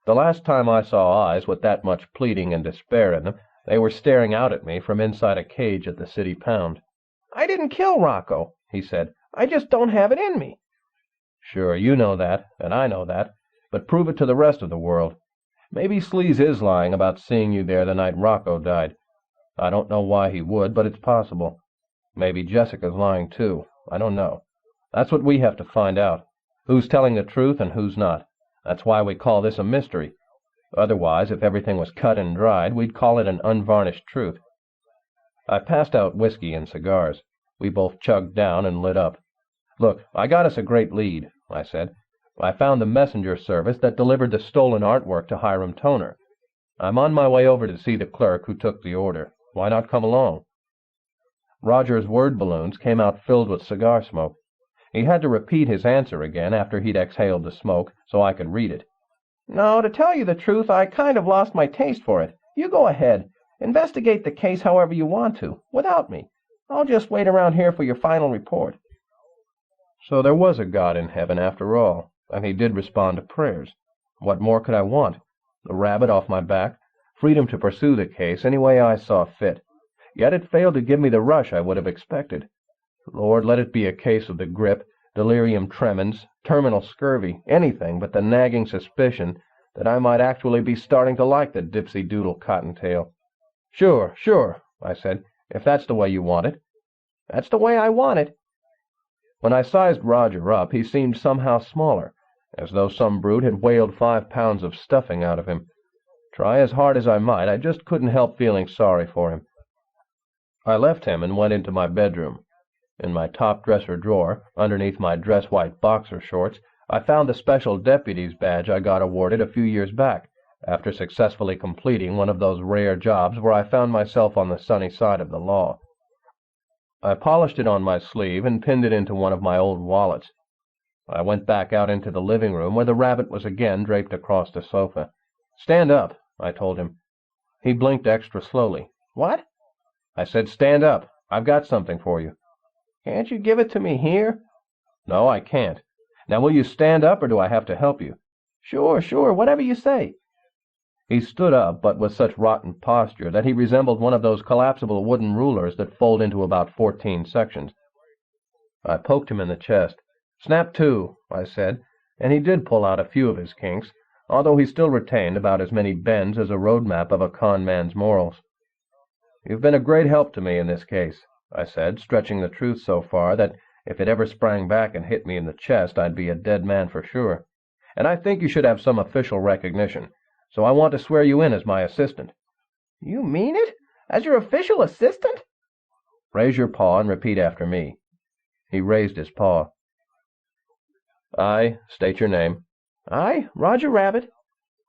The last time I saw eyes with that much pleading and despair in them, they were staring out at me from inside a cage at the city pound. I didn't kill Rocco, he said. I just don't have it in me. Sure, you know that, and I know that, but prove it to the rest of the world. Maybe Sleaze is lying about seeing you there the night Rocco died. I don't know why he would, but it's possible. Maybe Jessica's lying, too. I don't know. That's what we have to find out. Who's telling the truth and who's not. That's why we call this a mystery. Otherwise, if everything was cut and dried, we'd call it an unvarnished truth. I passed out whiskey and cigars. We both chugged down and lit up. Look, I got us a great lead, I said. I found the messenger service that delivered the stolen artwork to Hiram Toner. I'm on my way over to see the clerk who took the order. Why not come along? Roger's word balloons came out filled with cigar smoke. He had to repeat his answer again after he'd exhaled the smoke, so I could read it. No, to tell you the truth, I kind of lost my taste for it. You go ahead. Investigate the case however you want to, without me. I'll just wait around here for your final report. So there was a God in heaven after all, and he did respond to prayers. What more could I want? The rabbit off my back, freedom to pursue the case any way I saw fit. Yet it failed to give me the rush I would have expected. Lord, let it be a case of the grip, delirium tremens, terminal scurvy, anything but the nagging suspicion that I might actually be starting to like the dipsy-doodle cottontail. Sure, I said, if that's the way you want it. That's the way I want it. When I sized Roger up, he seemed somehow smaller, as though some brute had whaled 5 pounds of stuffing out of him. Try as hard as I might, I just couldn't help feeling sorry for him. I left him and went into my bedroom. In my top dresser drawer, underneath my dress-white boxer shorts, I found the special deputy's badge I got awarded a few years back, after successfully completing one of those rare jobs where I found myself on the sunny side of the law. I polished it on my sleeve and pinned it into one of my old wallets. I went back out into the living room where the rabbit was again draped across the sofa. Stand up, I told him. He blinked extra slowly. What? I said, stand up. I've got something for you. Can't you give it to me here? No, I can't. Now, will you stand up, or do I have to help you? Sure, whatever you say. He stood up, but with such rotten posture that he resembled one of those collapsible wooden rulers that fold into about 14 sections. I poked him in the chest. Snap to, I said, and he did pull out a few of his kinks, although he still retained about as many bends as a road map of a con man's morals. You've been a great help to me in this case, I said, stretching the truth so far that if it ever sprang back and hit me in the chest, I'd be a dead man for sure. And I think you should have some official recognition, so I want to swear you in as my assistant. You mean it? As your official assistant? Raise your paw and repeat after me. He raised his paw. I state your name. I, Roger Rabbit.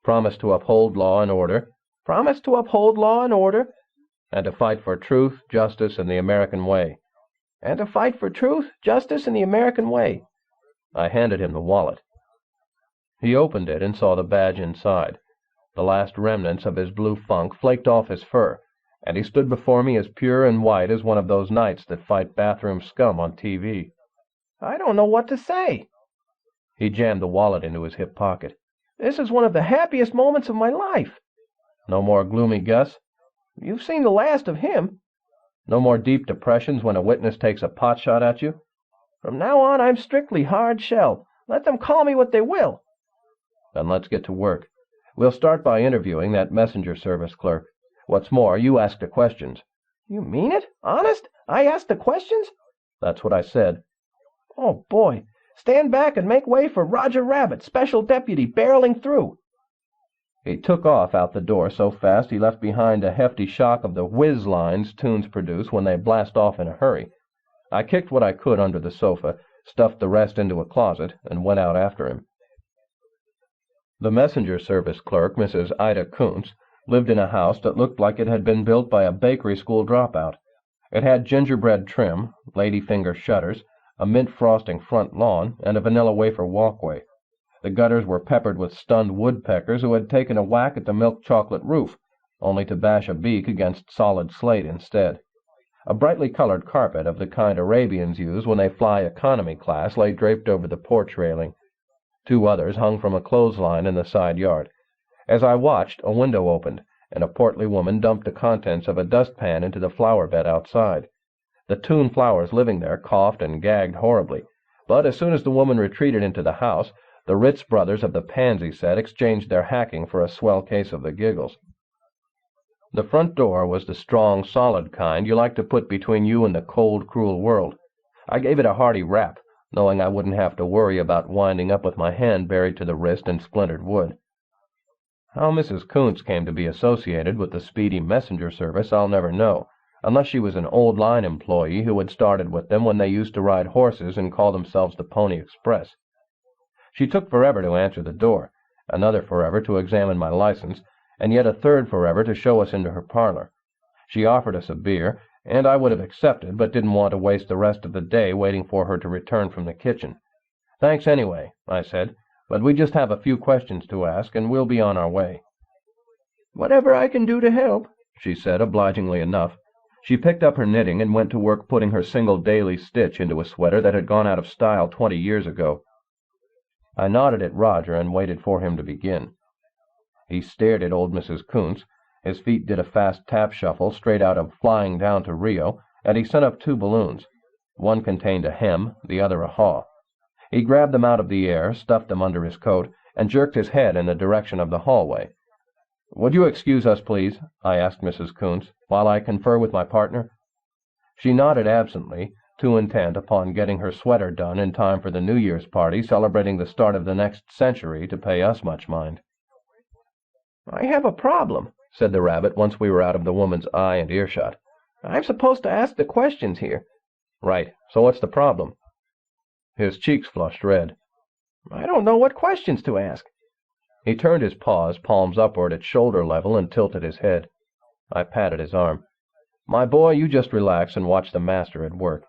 Promise to uphold law and order. Promise to uphold law and order. And to fight for truth, justice, and the American way. And to fight for truth, justice, and the American way. I handed him the wallet. He opened it and saw the badge inside. The last remnants of his blue funk flaked off his fur, and he stood before me as pure and white as one of those knights that fight bathroom scum on TV. I don't know what to say. He jammed the wallet into his hip pocket. This is one of the happiest moments of my life. No more gloomy Gus? You've seen the last of him. No more deep depressions when a witness takes a pot shot at you? From now on, I'm strictly hard shell. Let them call me what they will. Then let's get to work. We'll start by interviewing that messenger service clerk. What's more, you ask the questions. You mean it? Honest? I asked the questions? That's what I said. Oh, boy. Stand back and make way for Roger Rabbit, Special Deputy, barreling through. He took off out the door so fast he left behind a hefty shock of the whiz lines tunes produce when they blast off in a hurry. I kicked what I could under the sofa, stuffed the rest into a closet, and went out after him. The messenger service clerk, Mrs. Ida Kuntz, lived in a house that looked like it had been built by a bakery school dropout. It had gingerbread trim, ladyfinger shutters, a mint frosting front lawn, and a vanilla wafer walkway. The gutters were peppered with stunned woodpeckers who had taken a whack at the milk chocolate roof, only to bash a beak against solid slate instead. A brightly colored carpet of the kind Arabians use when they fly economy class lay draped over the porch railing. 2 others hung from a clothesline in the side yard. As I watched, a window opened, and a portly woman dumped the contents of a dustpan into the flower bed outside. The tune flowers living there coughed and gagged horribly, but as soon as the woman retreated into the house, the Ritz brothers of the pansy set exchanged their hacking for a swell case of the giggles. The front door was the strong, solid kind you like to put between you and the cold, cruel world. I gave it a hearty rap, knowing I wouldn't have to worry about winding up with my hand buried to the wrist in splintered wood. How Mrs. Kuntz came to be associated with the speedy messenger service I'll never know, unless she was an old line employee who had started with them when they used to ride horses and call themselves the Pony Express. She took forever to answer the door, another forever to examine my license, and yet a third forever to show us into her parlor. She offered us a beer, and I would have accepted, but didn't want to waste the rest of the day waiting for her to return from the kitchen. "Thanks anyway," I said, "but we just have a few questions to ask, and we'll be on our way." "Whatever I can do to help," she said, obligingly enough. She picked up her knitting and went to work putting her single daily stitch into a sweater that had gone out of style 20 years ago. I nodded at Roger and waited for him to begin. He stared at old Mrs. Kuntz. His feet did a fast tap shuffle straight out of Flying Down to Rio, and he sent up 2 balloons. One contained a hem, the other a haw. He grabbed them out of the air, stuffed them under his coat, and jerked his head in the direction of the hallway. "Would you excuse us, please?" I asked Mrs. Kuntz, "while I confer with my partner?" She nodded absently, too intent upon getting her sweater done in time for the New Year's party celebrating the start of the next century to pay us much mind. "I have a problem," said the rabbit once we were out of the woman's eye and earshot. "I'm supposed to ask the questions here." "Right. So what's the problem?" His cheeks flushed red. "I don't know what questions to ask." He turned his paws, palms upward at shoulder level, and tilted his head. I patted his arm. "My boy, you just relax and watch the master at work."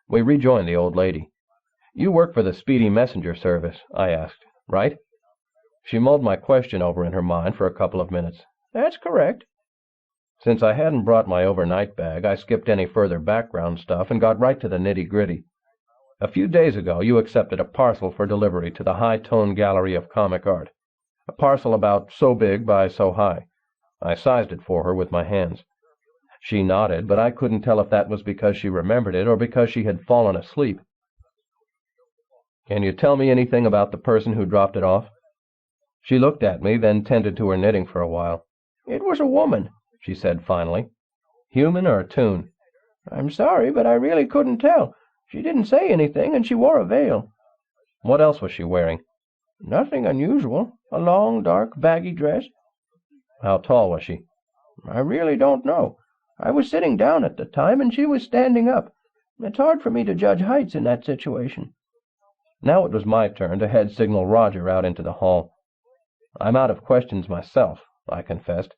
We rejoined the old lady. "You work for the Speedy Messenger Service?" I asked. "Right?" She mulled my question over in her mind for a couple of minutes. "That's correct." Since I hadn't brought my overnight bag, I skipped any further background stuff and got right to the nitty-gritty. "A few days ago you accepted a parcel for delivery to the High-Tone Gallery of Comic Art. A parcel about so big by so high." I sized it for her with my hands. She nodded, but I couldn't tell if that was because she remembered it or because she had fallen asleep. "Can you tell me anything about the person who dropped it off?" She looked at me, then tended to her knitting for a while. "It was a woman," she said finally. "Human or toon?" "I'm sorry, but I really couldn't tell. She didn't say anything, and she wore a veil." "What else was she wearing?" "Nothing unusual. A long, dark, baggy dress." "How tall was she?" "I really don't know. I was sitting down at the time, and she was standing up. It's hard for me to judge heights in that situation. Now it was my turn to head signal Roger out into the hall. I'm out of questions myself, I confessed.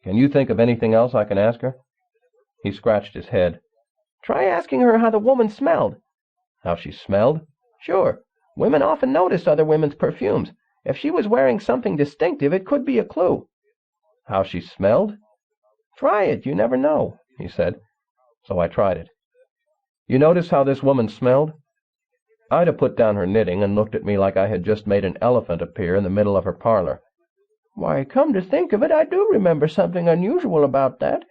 Can you think of anything else I can ask her? He scratched his head. Try asking her how the woman smelled. How she smelled? Sure. Women often notice other women's perfumes. If she was wearing something distinctive, it could be a clue. How she smelled? Try it. You never know, he said. So I tried it. You notice how this woman smelled? Ida put down her knitting and looked at me like I had just made an elephant appear in the middle of her parlor. Why, come to think of it, I do remember something unusual about that.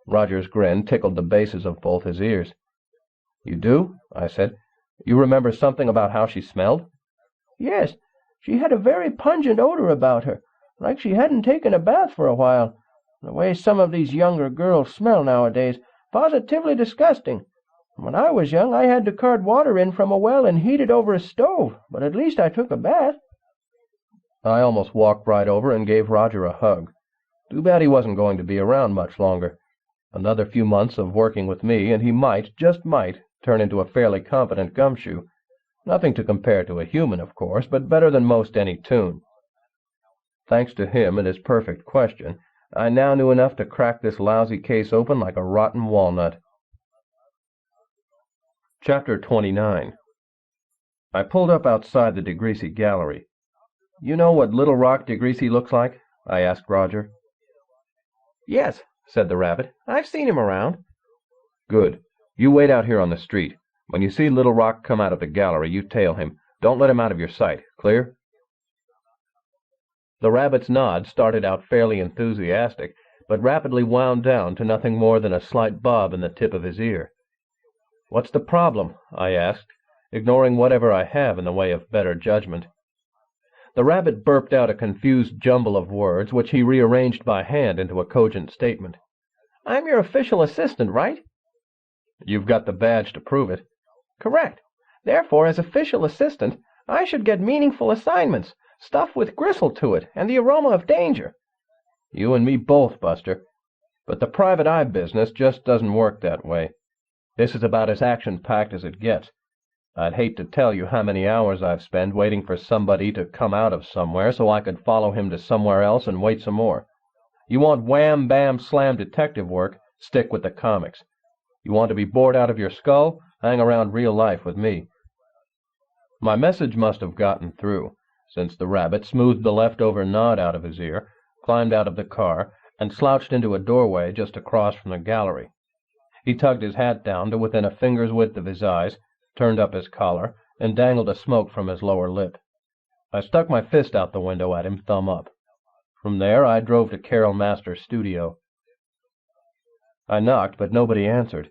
Roger's grin tickled the bases of both his ears. You do? I said. You remember something about how she smelled? Yes. She had a very pungent odor about her, like she hadn't taken a bath for a while. The way some of these younger girls smell nowadays, positively disgusting. When I was young, I had to cart water in from a well and heat it over a stove, but at least I took a bath. I almost walked right over and gave Roger a hug. Too bad he wasn't going to be around much longer. Another few months of working with me, and he might, just might, turn into a fairly competent gumshoe. Nothing to compare to a human, of course, but better than most any tune. Thanks to him and his perfect question, I now knew enough to crack this lousy case open like a rotten walnut. Chapter 29. I pulled up outside the DeGreasy gallery. You know what Little Rock DeGreasy looks like? I asked Roger. Yes, said the rabbit. I've seen him around. Good. You wait out here on the street. When you see Little Rock come out of the gallery, you tail him. Don't let him out of your sight. Clear? The rabbit's nod started out fairly enthusiastic, but rapidly wound down to nothing more than a slight bob in the tip of his ear. What's the problem? I asked, ignoring whatever I have in the way of better judgment. The rabbit burped out a confused jumble of words, which he rearranged by hand into a cogent statement. I'm your official assistant, right? You've got the badge to prove it. Correct. Therefore, as official assistant, I should get meaningful assignments, stuff with gristle to it, and the aroma of danger. You and me both, Buster. But the private eye business just doesn't work that way. This is about as action-packed as it gets. I'd hate to tell you how many hours I've spent waiting for somebody to come out of somewhere so I could follow him to somewhere else and wait some more. You want wham-bam-slam detective work, stick with the comics. You want to be bored out of your skull, hang around real life with me. My message must have gotten through, since the rabbit smoothed the leftover nod out of his ear, climbed out of the car, and slouched into a doorway just across from the gallery. He tugged his hat down to within a finger's width of his eyes, turned up his collar, and dangled a smoke from his lower lip. I stuck my fist out the window at him, thumb up. From there, I drove to Carol Masters' studio. I knocked, but nobody answered.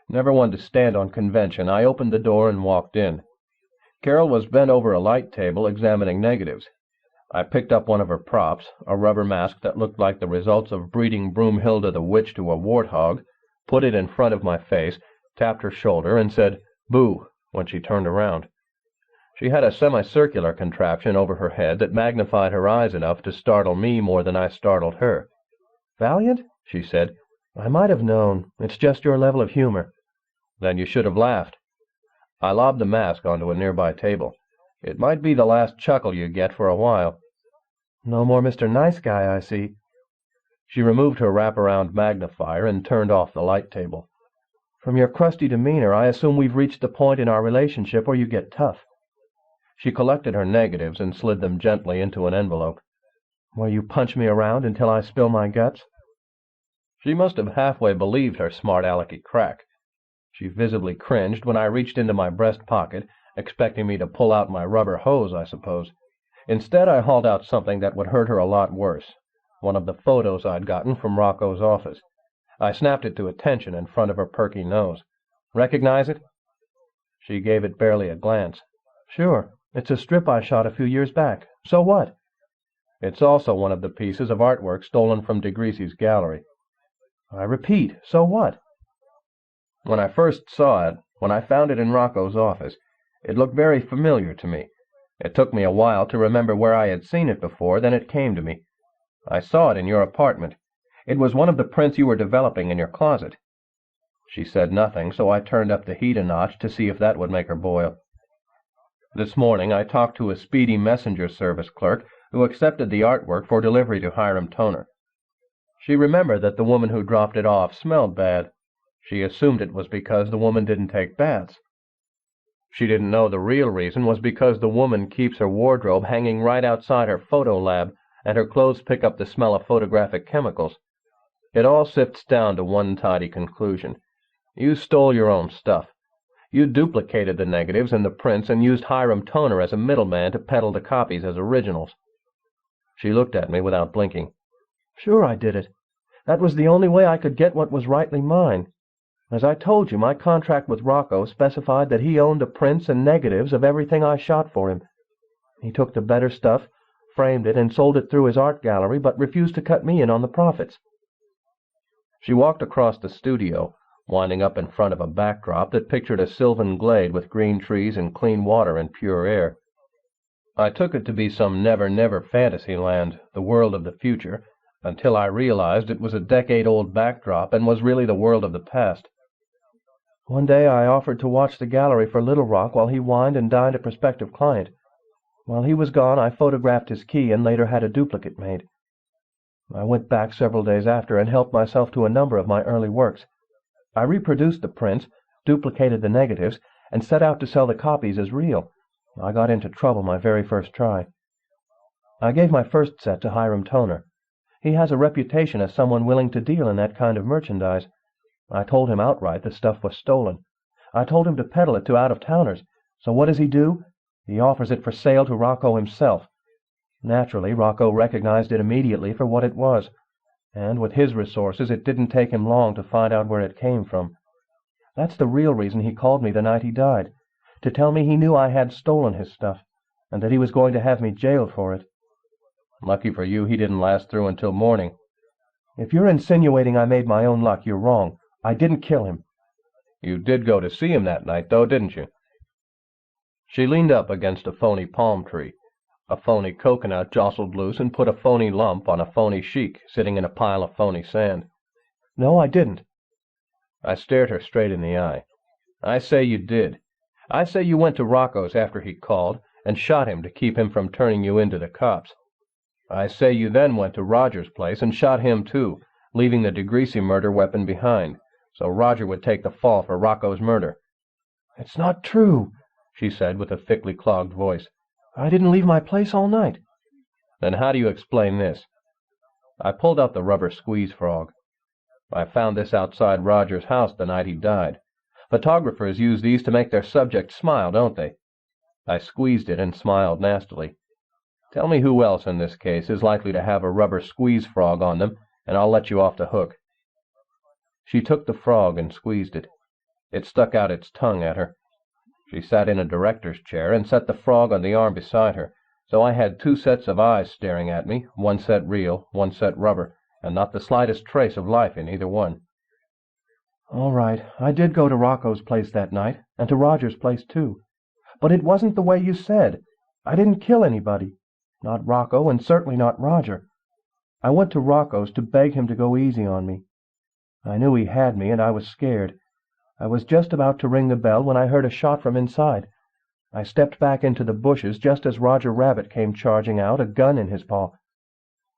Never one to stand on convention, I opened the door and walked in. Carol was bent over a light table, examining negatives. I picked up one of her props, a rubber mask that looked like the results of breeding Broomhilda the witch to a warthog, put it in front of my face, tapped her shoulder, and said, "Boo," when she turned around. She had a semicircular contraption over her head that magnified her eyes enough to startle me more than I startled her. "Valiant?" she said. "I might have known. It's just your level of humor." "Then you should have laughed." I lobbed the mask onto a nearby table. "It might be the last chuckle you get for a while." "No more Mr. Nice Guy, I see." She removed her wraparound magnifier and turned off the light table. "From your crusty demeanor, I assume we've reached the point in our relationship where you get tough." She collected her negatives and slid them gently into an envelope. "Will you punch me around until I spill my guts?" She must have halfway believed her smart alecky crack. She visibly cringed when I reached into my breast pocket, expecting me to pull out my rubber hose, I suppose. Instead, I hauled out something that would hurt her a lot worse, one of the photos I'd gotten from Rocco's office. I snapped it to attention in front of her perky nose. "Recognize it?" She gave it barely a glance. "Sure. It's a strip I shot a few years back. So what?" "It's also one of the pieces of artwork stolen from DeGreasy's gallery." "I repeat, so what?" "When I first saw it, when I found it in Rocco's office, it looked very familiar to me. It took me a while to remember where I had seen it before, then it came to me. I saw it in your apartment. It was one of the prints you were developing in your closet." She said nothing, so I turned up the heat a notch to see if that would make her boil. This morning I talked to a speedy messenger service clerk who accepted the artwork for delivery to Hiram Toner. She remembered that the woman who dropped it off smelled bad. She assumed it was because the woman didn't take baths. She didn't know the real reason was because the woman keeps her wardrobe hanging right outside her photo lab, and her clothes pick up the smell of photographic chemicals. It all sifts down to one tidy conclusion. You stole your own stuff. You duplicated the negatives and the prints and used Hiram Toner as a middleman to peddle the copies as originals. She looked at me without blinking. Sure I did it. That was the only way I could get what was rightly mine. As I told you, my contract with Rocco specified that he owned the prints and negatives of everything I shot for him. He took the better stuff, framed it, and sold it through his art gallery, but refused to cut me in on the profits. She walked across the studio, winding up in front of a backdrop that pictured a sylvan glade with green trees and clean water and pure air. I took it to be some never-never fantasy land, the world of the future, until I realized it was a decade-old backdrop and was really the world of the past. One day I offered to watch the gallery for Little Rock while he wined and dined a prospective client. While he was gone, I photographed his key and later had a duplicate made. I went back several days after and helped myself to a number of my early works. I reproduced the prints, duplicated the negatives, and set out to sell the copies as real. I got into trouble my very first try. I gave my first set to Hiram Toner. He has a reputation as someone willing to deal in that kind of merchandise. I told him outright the stuff was stolen. I told him to peddle it to out-of-towners. So what does he do? He offers it for sale to Rocco himself. Naturally, Rocco recognized it immediately for what it was, and with his resources it didn't take him long to find out where it came from. That's the real reason he called me the night he died, to tell me he knew I had stolen his stuff, and that he was going to have me jailed for it. Lucky for you, he didn't last through until morning. If you're insinuating I made my own luck, you're wrong. I didn't kill him. You did go to see him that night, though, didn't you? She leaned up against a phony palm tree. A phony coconut jostled loose and put a phony lump on a phony sheik sitting in a pile of phony sand. No, I didn't. I stared her straight in the eye. I say you did. I say you went to Rocco's after he called and shot him to keep him from turning you in to the cops. I say you then went to Roger's place and shot him too, leaving the DeGreasy murder weapon behind, so Roger would take the fall for Rocco's murder. It's not true, she said with a thickly clogged voice. I didn't leave my place all night. Then how do you explain this? I pulled out the rubber squeeze frog. I found this outside Roger's house the night he died. Photographers use these to make their subjects smile, don't they? I squeezed it and smiled nastily. Tell me who else in this case is likely to have a rubber squeeze frog on them, and I'll let you off the hook. She took the frog and squeezed it. It stuck out its tongue at her. She sat in a director's chair and set the frog on the arm beside her, so I had two sets of eyes staring at me, one set real, one set rubber, and not the slightest trace of life in either one. All right, I did go to Rocco's place that night, and to Roger's place too. But it wasn't the way you said. I didn't kill anybody. Not Rocco, and certainly not Roger. I went to Rocco's to beg him to go easy on me. I knew he had me, and I was scared. I was just about to ring the bell when I heard a shot from inside. I stepped back into the bushes just as Roger Rabbit came charging out, a gun in his paw.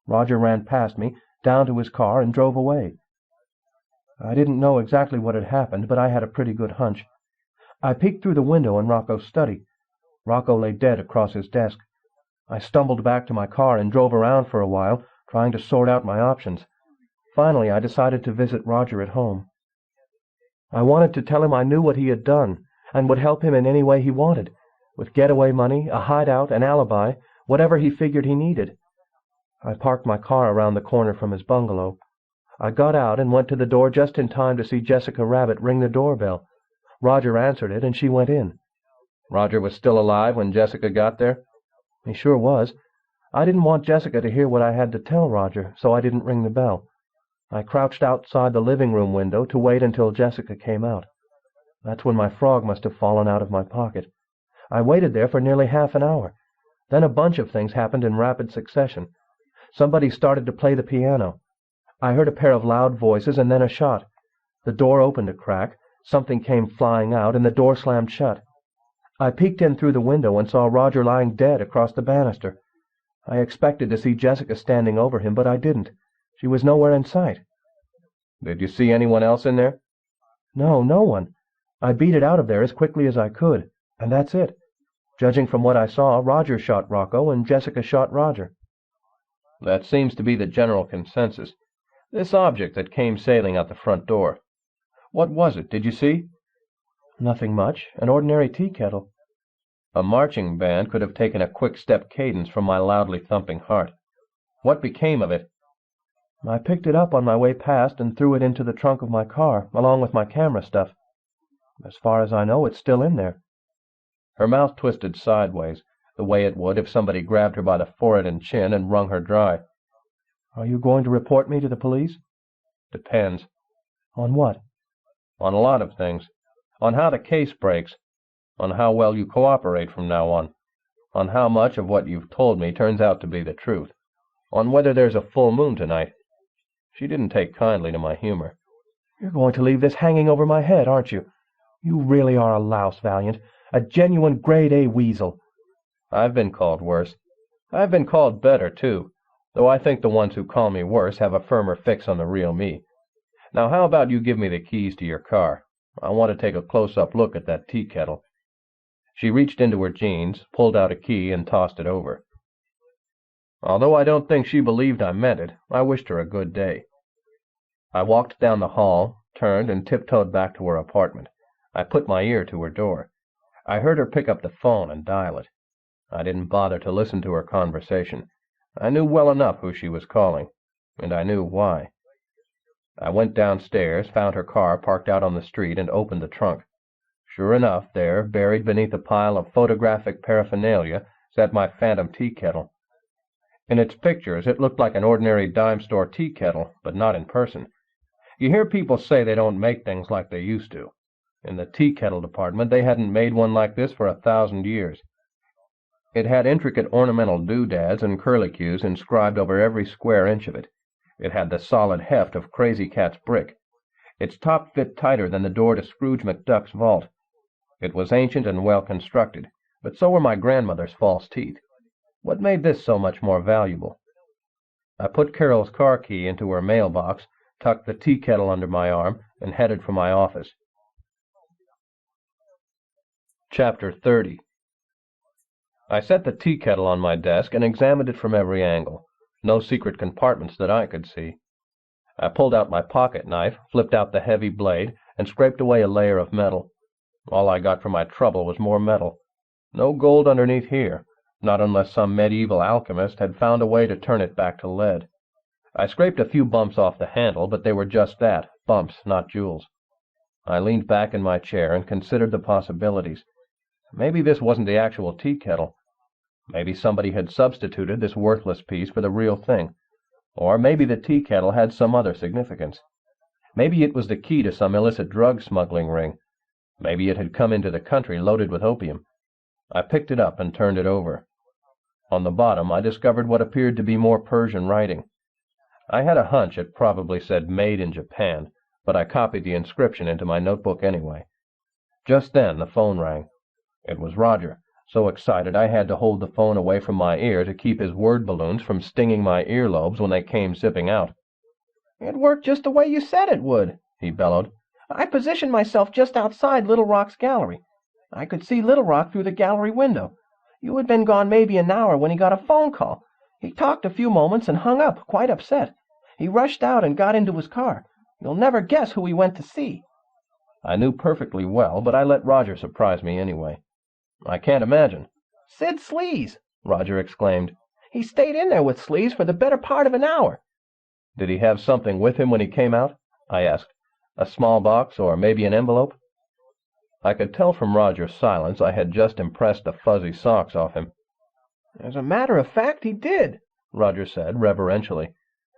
Roger ran past me, down to his car, and drove away. I didn't know exactly what had happened, but I had a pretty good hunch. I peeked through the window in Rocco's study. Rocco lay dead across his desk. I stumbled back to my car and drove around for a while, trying to sort out my options. Finally, I decided to visit Roger at home. I wanted to tell him I knew what he had done, and would help him in any way he wanted, with getaway money, a hideout, an alibi, whatever he figured he needed. I parked my car around the corner from his bungalow. I got out and went to the door just in time to see Jessica Rabbit ring the doorbell. Roger answered it, and she went in. Roger was still alive when Jessica got there? He sure was. I didn't want Jessica to hear what I had to tell Roger, so I didn't ring the bell. I crouched outside the living room window to wait until Jessica came out. That's when my frog must have fallen out of my pocket. I waited there for nearly half an hour. Then a bunch of things happened in rapid succession. Somebody started to play the piano. I heard a pair of loud voices and then a shot. The door opened a crack, something came flying out, and the door slammed shut. I peeked in through the window and saw Roger lying dead across the banister. I expected to see Jessica standing over him, but I didn't. She was nowhere in sight. Did you see anyone else in there? No, no one. I beat it out of there as quickly as I could, and that's it. Judging from what I saw, Roger shot Rocco and Jessica shot Roger. That seems to be the general consensus. This object that came sailing out the front door. What was it, did you see? Nothing much. An ordinary tea kettle. A marching band could have taken a quick-step cadence from my loudly thumping heart. What became of it? I picked it up on my way past and threw it into the trunk of my car, along with my camera stuff. As far as I know, it's still in there. Her mouth twisted sideways, the way it would if somebody grabbed her by the forehead and chin and wrung her dry. Are you going to report me to the police? Depends. On what? On a lot of things. On how the case breaks. On how well you cooperate from now on. On how much of what you've told me turns out to be the truth. On whether there's a full moon tonight. She didn't take kindly to my humor. You're going to leave this hanging over my head, aren't you? You really are a louse, Valiant. A genuine grade-A weasel. I've been called worse. I've been called better, too, though I think the ones who call me worse have a firmer fix on the real me. Now, how about you give me the keys to your car? I want to take a close-up look at that tea kettle. She reached into her jeans, pulled out a key, and tossed it over. Although I don't think she believed I meant it, I wished her a good day. I walked down the hall, turned, and tiptoed back to her apartment. I put my ear to her door. I heard her pick up the phone and dial it. I didn't bother to listen to her conversation. I knew well enough who she was calling, and I knew why. I went downstairs, found her car parked out on the street, and opened the trunk. Sure enough, there, buried beneath a pile of photographic paraphernalia, sat my phantom tea kettle. In its pictures, it looked like an ordinary dime-store tea kettle, but not in person. You hear people say they don't make things like they used to. In the tea kettle department, they hadn't made one like this for 1,000 years. It had intricate ornamental doodads and curlicues inscribed over every square inch of it. It had the solid heft of Crazy Cat's brick. Its top fit tighter than the door to Scrooge McDuck's vault. It was ancient and well constructed, but so were my grandmother's false teeth. What made this so much more valuable? I put Carol's car key into her mailbox, tucked the tea kettle under my arm, and headed for my office. Chapter 30. I set the tea kettle on my desk and examined it from every angle. No secret compartments that I could see. I pulled out my pocket knife, flipped out the heavy blade, and scraped away a layer of metal. All I got for my trouble was more metal. No gold underneath here, not unless some medieval alchemist had found a way to turn it back to lead. I scraped a few bumps off the handle, but they were just that, bumps, not jewels. I leaned back in my chair and considered the possibilities. Maybe this wasn't the actual tea kettle. Maybe somebody had substituted this worthless piece for the real thing. Or maybe the tea kettle had some other significance. Maybe it was the key to some illicit drug smuggling ring. Maybe it had come into the country loaded with opium. I picked it up and turned it over. On the bottom I discovered what appeared to be more Persian writing. I had a hunch it probably said "Made in Japan," but I copied the inscription into my notebook anyway. Just then the phone rang. It was Roger, so excited I had to hold the phone away from my ear to keep his word balloons from stinging my earlobes when they came zipping out. "It worked just the way you said it would," he bellowed. "I positioned myself just outside Little Rock's gallery. I could see Little Rock through the gallery window. You had been gone maybe an hour when he got a phone call. He talked a few moments and hung up, quite upset. He rushed out and got into his car. You'll never guess who he went to see." I knew perfectly well, but I let Roger surprise me anyway. "I can't imagine." "Sid Sleaze!" Roger exclaimed. "He stayed in there with Sleaze for the better part of an hour." "Did he have something with him when he came out?" I asked. "A small box, or maybe an envelope?" I could tell from Roger's silence I had just impressed the fuzzy socks off him. "As a matter of fact, he did," Roger said reverentially.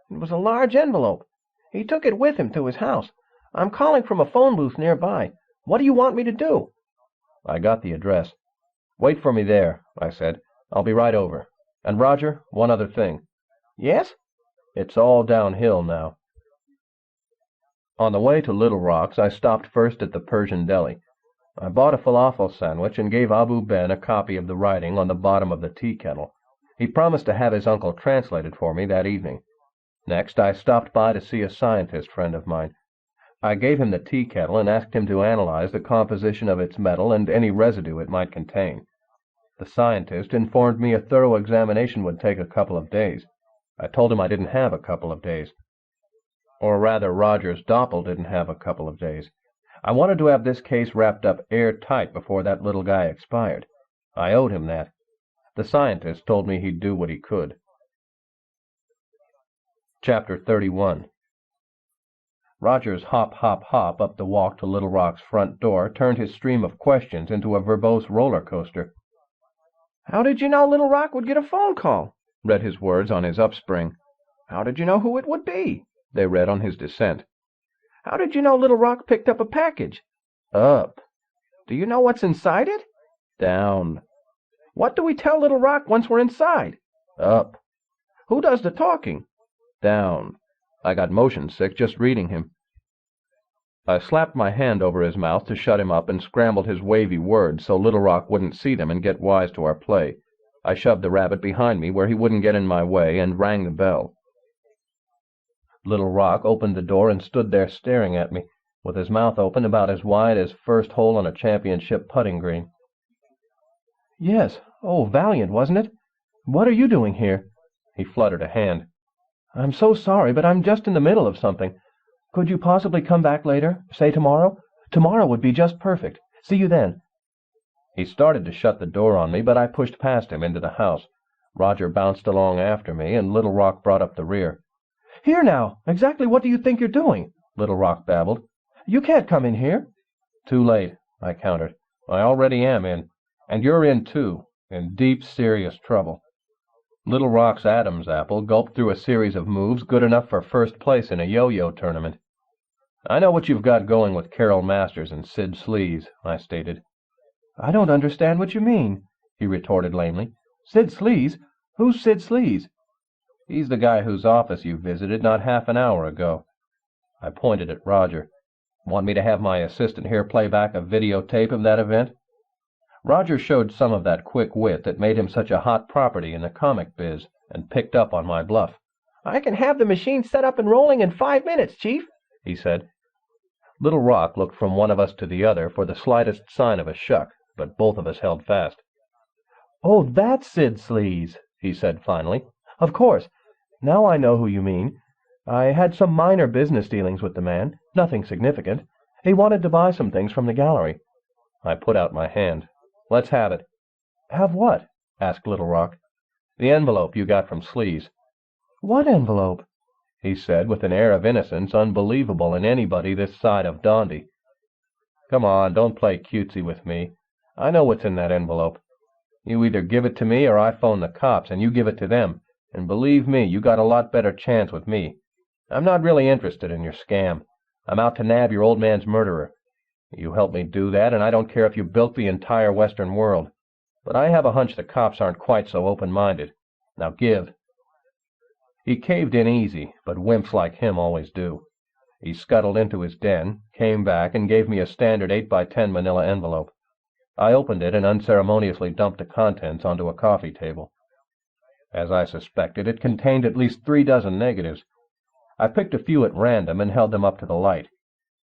"It was a large envelope. He took it with him to his house. I'm calling from a phone booth nearby. What do you want me to do?" I got the address. "Wait for me there," I said. "I'll be right over. And Roger, one other thing." "Yes?" "It's all downhill now." On the way to Little Rocks, I stopped first at the Persian deli. I bought a falafel sandwich and gave Abu Ben a copy of the writing on the bottom of the tea kettle. He promised to have his uncle translate it for me that evening. Next, I stopped by to see a scientist friend of mine. I gave him the tea kettle and asked him to analyze the composition of its metal and any residue it might contain. The scientist informed me a thorough examination would take a couple of days. I told him I didn't have a couple of days. Or rather, Roger's Doppel didn't have a couple of days. I wanted to have this case wrapped up airtight before that little guy expired. I owed him that. The scientist told me he'd do what he could. Chapter 31. Roger's hop up the walk to Little Rock's front door turned his stream of questions into a verbose roller coaster. "How did you know Little Rock would get a phone call?" read his words on his upspring. "How did you know who it would be?" They read on his descent. "How did you know Little Rock picked up a package?" Up. "Do you know what's inside it?" Down. "What do we tell Little Rock once we're inside?" Up. "Who does the talking?" Down. I got motion sick just reading him. I slapped my hand over his mouth to shut him up and scrambled his wavy words so Little Rock wouldn't see them and get wise to our play. I shoved the rabbit behind me where he wouldn't get in my way and rang the bell. Little Rock opened the door and stood there staring at me, with his mouth open about as wide as first hole on a championship putting green. "Yes. Oh, Valiant, wasn't it? What are you doing here?" He fluttered a hand. "I'm so sorry, but I'm just in the middle of something. Could you possibly come back later? Say tomorrow? Tomorrow would be just perfect. See you then." He started to shut the door on me, but I pushed past him into the house. Roger bounced along after me, and Little Rock brought up the rear. "Here now! Exactly what do you think you're doing?" Little Rock babbled. "You can't come in here." "Too late," I countered. "I already am in. And you're in, too. In deep, serious trouble." Little Rock's Adam's apple gulped through a series of moves good enough for first place in a yo-yo tournament. "I know what you've got going with Carol Masters and Sid Sleaze," I stated. "I don't understand what you mean," he retorted lamely. "Sid Sleaze? Who's Sid Sleaze?" "He's the guy whose office you visited not half an hour ago." I pointed at Roger. "Want me to have my assistant here play back a videotape of that event?" Roger showed some of that quick wit that made him such a hot property in the comic biz, and picked up on my bluff. "I can have the machine set up and rolling in 5 minutes, Chief," he said. Little Rock looked from one of us to the other for the slightest sign of a shuck, but both of us held fast. "Oh, that's Sid Sleaze," he said finally. "Of course. Now I know who you mean. I had some minor business dealings with the man, nothing significant. He wanted to buy some things from the gallery." I put out my hand. "Let's have it." "Have what?" asked Little Rock. "The envelope you got from Sleaze." "What envelope?" he said with an air of innocence unbelievable in anybody this side of Dondie. "Come on, don't play cutesy with me. I know what's in that envelope. You either give it to me or I phone the cops and you give it to them, and believe me, you got a lot better chance with me. I'm not really interested in your scam. I'm out to nab your old man's murderer. You help me do that, and I don't care if you bilk the entire Western world. But I have a hunch the cops aren't quite so open-minded. Now give." He caved in easy, but wimps like him always do. He scuttled into his den, came back, and gave me a standard 8x10 manila envelope. I opened it and unceremoniously dumped the contents onto a coffee table. As I suspected, it contained at least 3 dozen negatives. I picked a few at random and held them up to the light.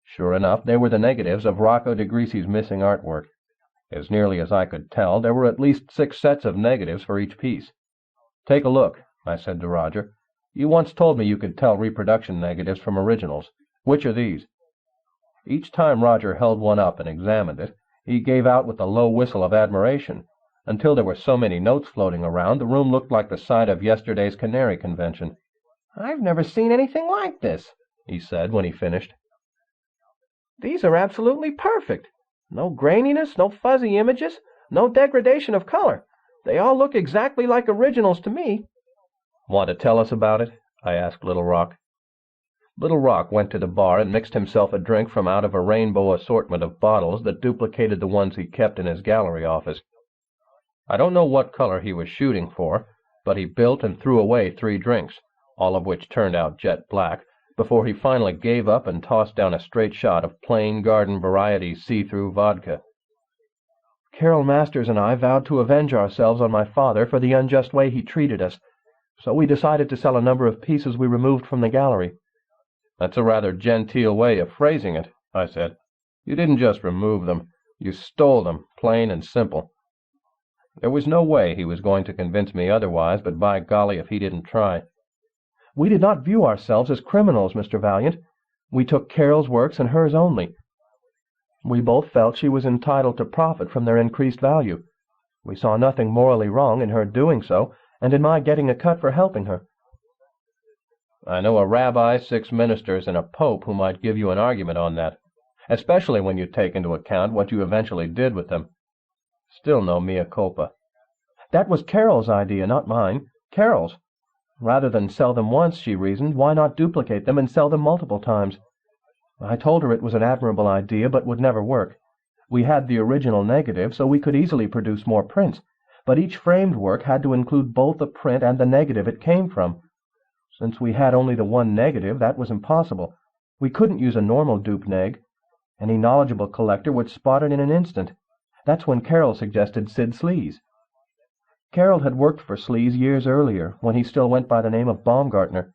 Sure enough, they were the negatives of Rocco DeGreasy's missing artwork. As nearly as I could tell, there were at least 6 sets of negatives for each piece. "Take a look," I said to Roger. "You once told me you could tell reproduction negatives from originals. Which are these?" Each time Roger held one up and examined it, he gave out with a low whistle of admiration, until there were so many notes floating around the room looked like the site of yesterday's Canary Convention. "I've never seen anything like this," he said when he finished. "These are absolutely perfect. No graininess, no fuzzy images, no degradation of color. They all look exactly like originals to me." "Want to tell us about it?" I asked Little Rock. Little Rock went to the bar and mixed himself a drink from out of a rainbow assortment of bottles that duplicated the ones he kept in his gallery office. I don't know what color he was shooting for, but he built and threw away 3 drinks, all of which turned out jet black, before he finally gave up and tossed down a straight shot of plain garden variety see-through vodka. Carol Masters and I vowed to avenge ourselves on my father for the unjust way he treated us, so we decided to sell a number of pieces we removed from the gallery. That's a rather genteel way of phrasing it, I said. You didn't just remove them. You stole them, plain and simple. There was no way he was going to convince me otherwise, but by golly if he didn't try. We did not view ourselves as criminals, Mr. Valiant. We took Carol's works and hers only. We both felt she was entitled to profit from their increased value. We saw nothing morally wrong in her doing so, and in my getting a cut for helping her. I know a rabbi, 6 ministers, and a pope who might give you an argument on that, especially when you take into account what you eventually did with them. Still no mea culpa. That was Carol's idea, not mine. Carol's. Rather than sell them once, she reasoned, why not duplicate them and sell them multiple times? I told her it was an admirable idea, but would never work. We had the original negative, so we could easily produce more prints, but each framed work had to include both the print and the negative it came from. Since we had only the one negative, that was impossible. We couldn't use a normal dupe neg. Any knowledgeable collector would spot it in an instant. That's when Carol suggested Sid Sleaze. Carol had worked for Sleaze years earlier, when he still went by the name of Baumgartner.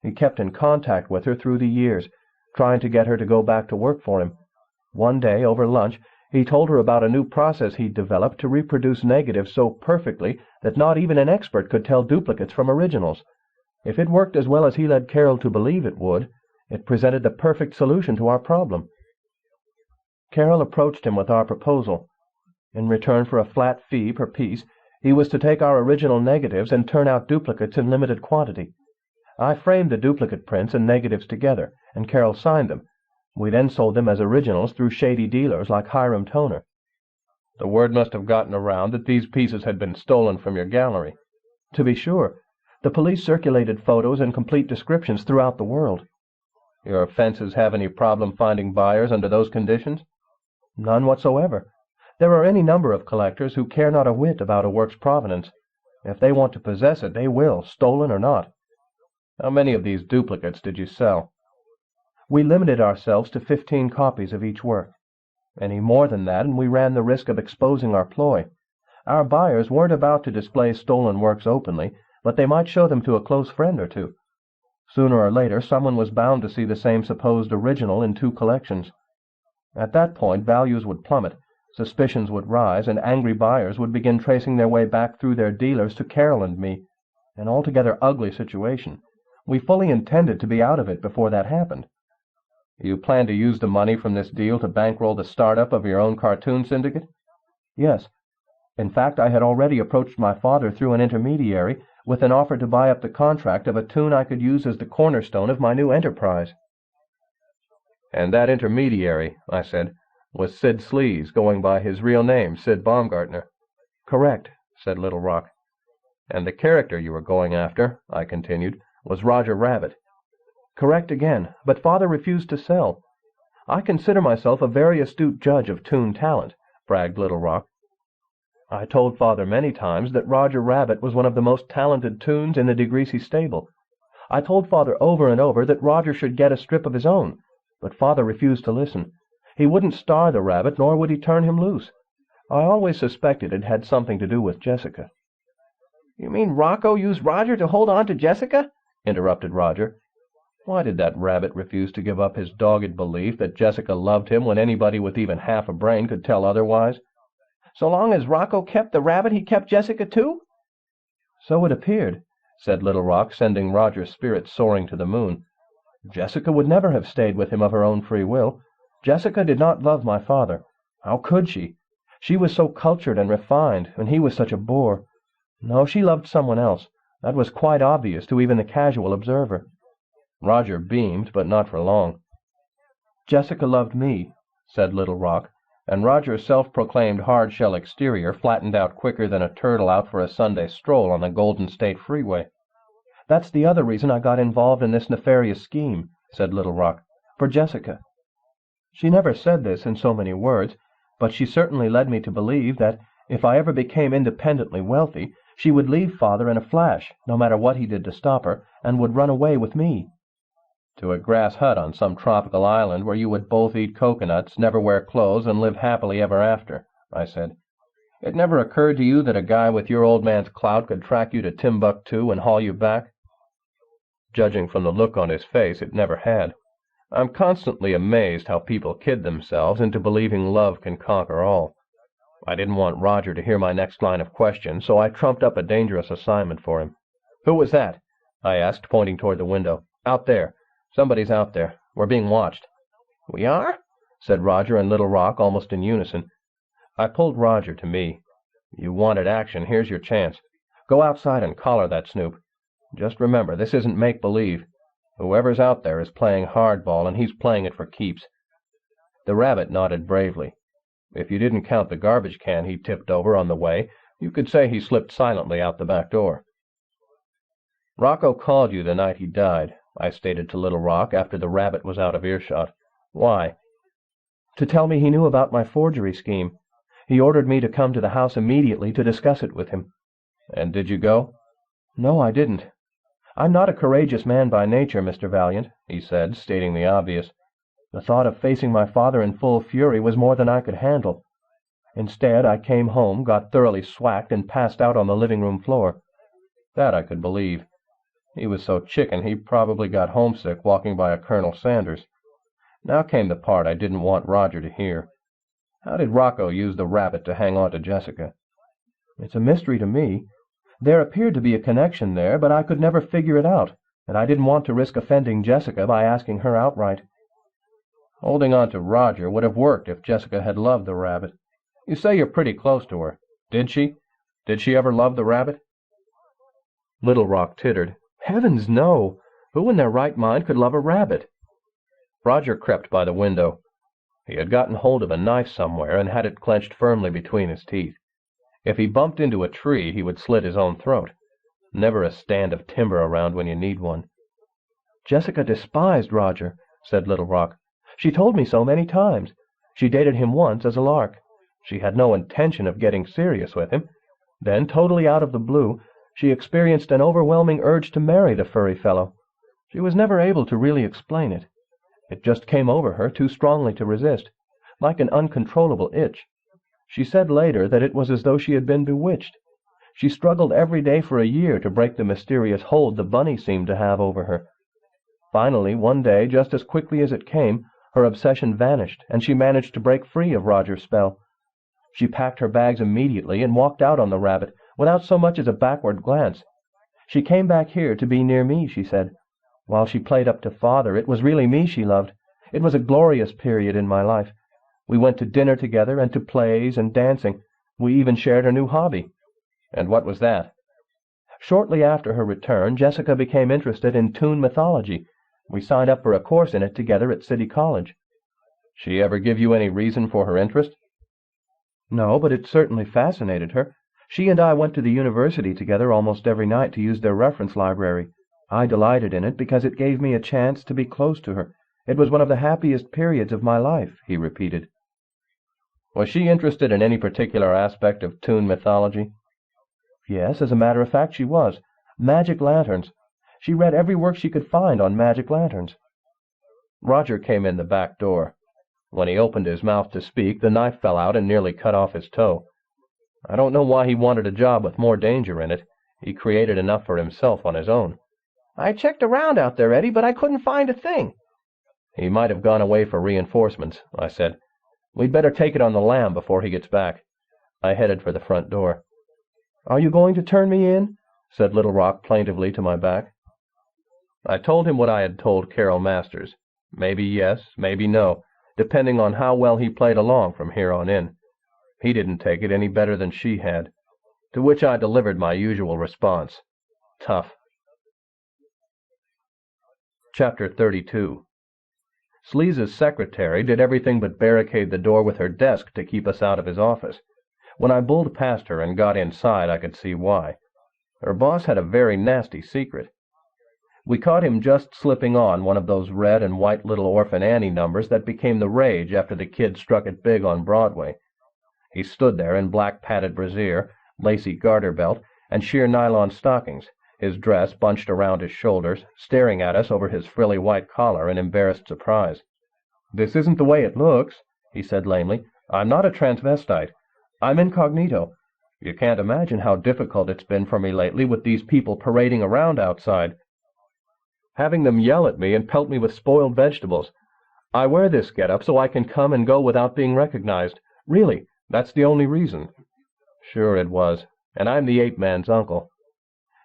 He kept in contact with her through the years, trying to get her to go back to work for him. One day, over lunch, he told her about a new process he'd developed to reproduce negatives so perfectly that not even an expert could tell duplicates from originals. If it worked as well as he led Carol to believe it would, it presented the perfect solution to our problem. Carol approached him with our proposal. In return for a flat fee per piece, he was to take our original negatives and turn out duplicates in limited quantity. I framed the duplicate prints and negatives together, and Carol signed them. We then sold them as originals through shady dealers like Hiram Toner. The word must have gotten around that these pieces had been stolen from your gallery. To be sure. The police circulated photos and complete descriptions throughout the world. Your fences have any problem finding buyers under those conditions? None whatsoever. There are any number of collectors who care not a whit about a work's provenance. If they want to possess it, they will, stolen or not. How many of these duplicates did you sell? We limited ourselves to 15 copies of each work. Any more than that, and we ran the risk of exposing our ploy. Our buyers weren't about to display stolen works openly, but they might show them to a close friend or two. Sooner or later, someone was bound to see the same supposed original in 2 collections. At that point, values would plummet, suspicions would rise, and angry buyers would begin tracing their way back through their dealers to Carol and me. An altogether ugly situation. We fully intended to be out of it before that happened. You plan to use the money from this deal to bankroll the startup of your own cartoon syndicate? Yes. In fact, I had already approached my father through an intermediary with an offer to buy up the contract of a tune I could use as the cornerstone of my new enterprise. And that intermediary, I said, was Sid Sleaze, going by his real name, Sid Baumgartner. Correct, said Little Rock. And the character you were going after, I continued, was Roger Rabbit. Correct again, but Father refused to sell. I consider myself a very astute judge of tune talent, bragged Little Rock. I told Father many times that Roger Rabbit was one of the most talented tunes in the DeGreasy stable. I told Father over and over that Roger should get a strip of his own, but Father refused to listen. He wouldn't star the rabbit, nor would he turn him loose. I always suspected it had something to do with Jessica. You mean Rocco used Roger to hold on to Jessica? Interrupted Roger. Why did that rabbit refuse to give up his dogged belief that Jessica loved him when anybody with even half a brain could tell otherwise? So long as Rocco kept the rabbit, he kept Jessica too? So it appeared, said Little Rock, sending Roger's spirits soaring to the moon. Jessica would never have stayed with him of her own free will. Jessica did not love my father. How could she? She was so cultured and refined, and he was such a bore. No, she loved someone else. That was quite obvious to even the casual observer. Roger beamed, but not for long. Jessica loved me, said Little Rock, and Roger's self-proclaimed hard-shell exterior flattened out quicker than a turtle out for a Sunday stroll on the Golden State Freeway. That's the other reason I got involved in this nefarious scheme, said Little Rock, for Jessica. She never said this in so many words, but she certainly led me to believe that if I ever became independently wealthy, she would leave Father in a flash, no matter what he did to stop her, and would run away with me. To a grass hut on some tropical island where you would both eat coconuts, never wear clothes, and live happily ever after, I said. It never occurred to you that a guy with your old man's clout could track you to Timbuktu and haul you back? Judging from the look on his face, it never had. I'm constantly amazed how people kid themselves into believing love can conquer all. I didn't want Roger to hear my next line of question, so I trumped up a dangerous assignment for him. "Who was that?" I asked, pointing toward the window. "Out there. Somebody's out there. We're being watched." "We are?" said Roger and Little Rock almost in unison. I pulled Roger to me. "You wanted action. Here's your chance. Go outside and collar that snoop. Just remember, this isn't make-believe. Whoever's out there is playing hardball, and he's playing it for keeps." The rabbit nodded bravely. If you didn't count the garbage can he tipped over on the way, you could say he slipped silently out the back door. "Rocco called you the night he died," I stated to Little Rock after the rabbit was out of earshot. "Why?" "To tell me he knew about my forgery scheme. He ordered me to come to the house immediately to discuss it with him." "And did you go?" "No, I didn't. I'm not a courageous man by nature, Mr. Valiant," he said, stating the obvious. The thought of facing my father in full fury was more than I could handle. Instead, I came home, got thoroughly swacked, and passed out on the living-room floor. That I could believe. He was so chicken he probably got homesick walking by a Colonel Sanders. Now came the part I didn't want Roger to hear. How did Rocco use the rabbit to hang on to Jessica? It's a mystery to me. There appeared to be a connection there, but I could never figure it out, and I didn't want to risk offending Jessica by asking her outright. Holding on to Roger would have worked if Jessica had loved the rabbit. You say you're pretty close to her. Did she? Did she ever love the rabbit?" Little Rock tittered. "Heavens, no! Who in their right mind could love a rabbit?" Roger crept by the window. He had gotten hold of a knife somewhere and had it clenched firmly between his teeth. If he bumped into a tree, he would slit his own throat. Never a stand of timber around when you need one. "Jessica despised Roger," said Little Rock. "She told me so many times. She dated him once as a lark. She had no intention of getting serious with him. Then, totally out of the blue, she experienced an overwhelming urge to marry the furry fellow. She was never able to really explain it. It just came over her too strongly to resist, like an uncontrollable itch. She said later that it was as though she had been bewitched. She struggled every day for a year to break the mysterious hold the bunny seemed to have over her. Finally, one day, just as quickly as it came, her obsession vanished, and she managed to break free of Roger's spell. She packed her bags immediately and walked out on the rabbit, without so much as a backward glance. She came back here to be near me, she said. While she played up to Father, it was really me she loved. It was a glorious period in my life. We went to dinner together and to plays and dancing. We even shared a new hobby." "And what was that?" "Shortly after her return, Jessica became interested in Toon mythology. We signed up for a course in it together at City College." "She ever give you any reason for her interest?" "No, but it certainly fascinated her. She and I went to the university together almost every night to use their reference library. I delighted in it because it gave me a chance to be close to her. It was one of the happiest periods of my life," he repeated. "Was she interested in any particular aspect of Toon mythology?" "Yes, as a matter of fact she was. Magic lanterns. She read every work she could find on magic lanterns." Roger came in the back door. When he opened his mouth to speak, the knife fell out and nearly cut off his toe. I don't know why he wanted a job with more danger in it. He created enough for himself on his own. "I checked around out there, Eddie, but I couldn't find a thing." "He might have gone away for reinforcements," I said. "We'd better take it on the lam before he gets back." I headed for the front door. "Are you going to turn me in?" said Little Rock plaintively to my back. I told him what I had told Carol Masters. Maybe yes, maybe no, depending on how well he played along from here on in. He didn't take it any better than she had. To which I delivered my usual response. Tough. Chapter 32. Sleaze's secretary did everything but barricade the door with her desk to keep us out of his office. When I bulled past her and got inside, I could see why. Her boss had a very nasty secret. We caught him just slipping on one of those red and white Little Orphan Annie numbers that became the rage after the kid struck it big on Broadway. He stood there in black padded brassiere, lacy garter belt, and sheer nylon stockings, his dress bunched around his shoulders, staring at us over his frilly white collar in embarrassed surprise. "This isn't the way it looks," he said lamely. "I'm not a transvestite. I'm incognito. You can't imagine how difficult it's been for me lately with these people parading around outside, having them yell at me and pelt me with spoiled vegetables. I wear this get-up so I can come and go without being recognized. Really, that's the only reason." Sure it was, and I'm the ape-man's uncle.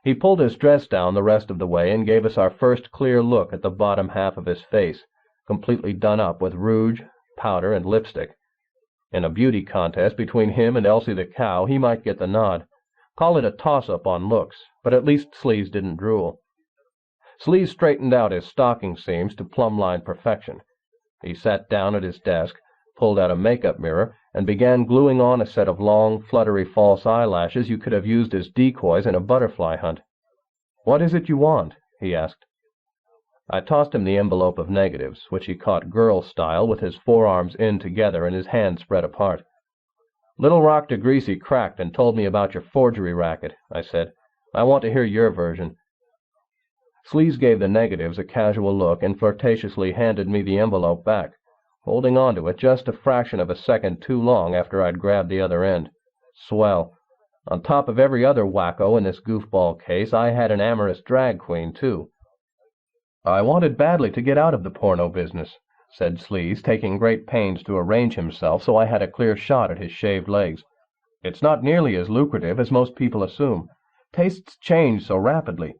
He pulled his dress down the rest of the way and gave us our first clear look at the bottom half of his face, completely done up with rouge, powder, and lipstick. In a beauty contest between him and Elsie the cow, he might get the nod. Call it a toss-up on looks, but at least Sleaze didn't drool. Sleaze straightened out his stocking seams to plumb-line perfection. He sat down at his desk, pulled out a makeup mirror, and began gluing on a set of long, fluttery false eyelashes you could have used as decoys in a butterfly hunt. "What is it you want?" he asked. I tossed him the envelope of negatives, which he caught girl-style with his forearms in together and his hands spread apart. "Little Rock DeGreasy cracked and told me about your forgery racket," I said. "I want to hear your version." Sleaze gave the negatives a casual look and flirtatiously handed me the envelope back, holding on to it just a fraction of a second too long after I'd grabbed the other end. Swell. On top of every other wacko in this goofball case, I had an amorous drag queen, too. "I wanted badly to get out of the porno business," said Sleaze, taking great pains to arrange himself so I had a clear shot at his shaved legs. "It's not nearly as lucrative as most people assume. Tastes change so rapidly.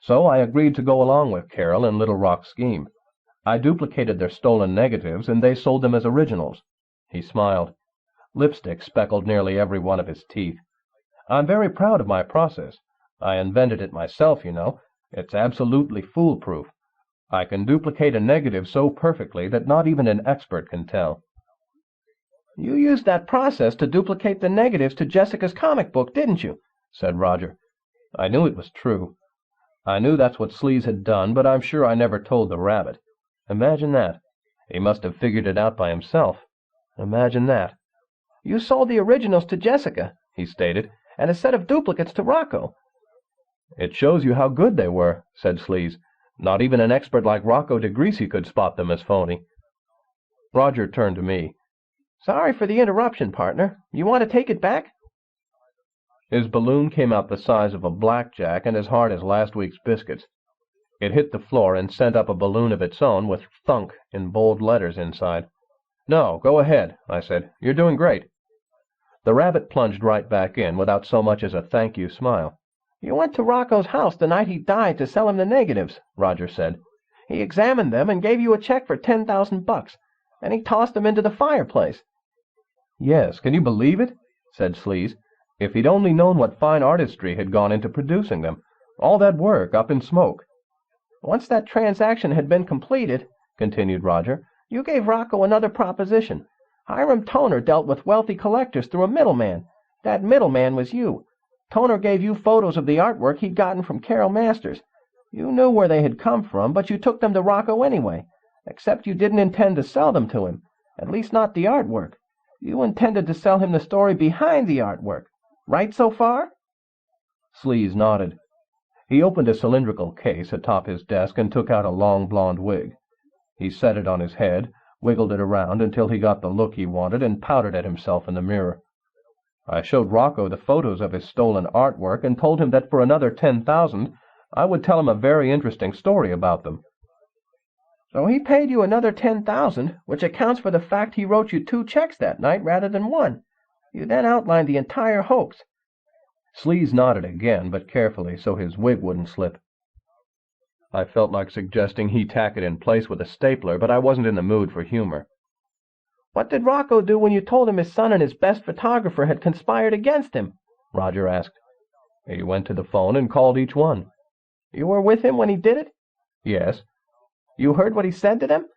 So I agreed to go along with Carol and Little Rock's scheme. I duplicated their stolen negatives, and they sold them as originals." He smiled. Lipstick speckled nearly every one of his teeth. "I'm very proud of my process. I invented it myself, you know. It's absolutely foolproof. I can duplicate a negative so perfectly that not even an expert can tell." "You used that process to duplicate the negatives to Jessica's comic book, didn't you?" said Roger. I knew it was true. I knew that's what Sleaze had done, but I'm sure I never told the rabbit. Imagine that. He must have figured it out by himself. Imagine that. "You sold the originals to Jessica," he stated, "and a set of duplicates to Rocco." "It shows you how good they were," said Sleaze. "Not even an expert like Rocco DeGreasy could spot them as phony." Roger turned to me. "Sorry for the interruption, partner. You want to take it back?" His balloon came out the size of a blackjack and as hard as last week's biscuits. It hit the floor and sent up a balloon of its own with thunk in bold letters inside. "No, go ahead," I said. "You're doing great." The rabbit plunged right back in without so much as a thank you smile. "You went to Rocco's house the night he died to sell him the negatives," Roger said. "He examined them and gave you a check for $10,000, and he tossed them into the fireplace." "Yes, can you believe it?" said Sleaze. "If he'd only known what fine artistry had gone into producing them. All that work up in smoke." "Once that transaction had been completed," continued Roger, "you gave Rocco another proposition. Hiram Toner dealt with wealthy collectors through a middleman. That middleman was you. Toner gave you photos of the artwork he'd gotten from Carol Masters. You knew where they had come from, but you took them to Rocco anyway, except you didn't intend to sell them to him, at least not the artwork. You intended to sell him the story behind the artwork. Right so far?" Sleaze nodded. He opened a cylindrical case atop his desk and took out a long blonde wig. He set it on his head, wiggled it around until he got the look he wanted, and pouted at himself in the mirror. I showed Rocco the photos of his stolen artwork and told him that for another $10,000 I would tell him a very interesting story about them. "So he paid you another $10,000, which accounts for the fact he wrote you 2 checks that night rather than 1. You then outlined the entire hoax." Sleaze nodded again, but carefully, so his wig wouldn't slip. I felt like suggesting he tack it in place with a stapler, but I wasn't in the mood for humor. "What did Rocco do when you told him his son and his best photographer had conspired against him?" Roger asked. "He went to the phone and called each one." "You were with him when he did it?" "Yes." "You heard what he said to them?"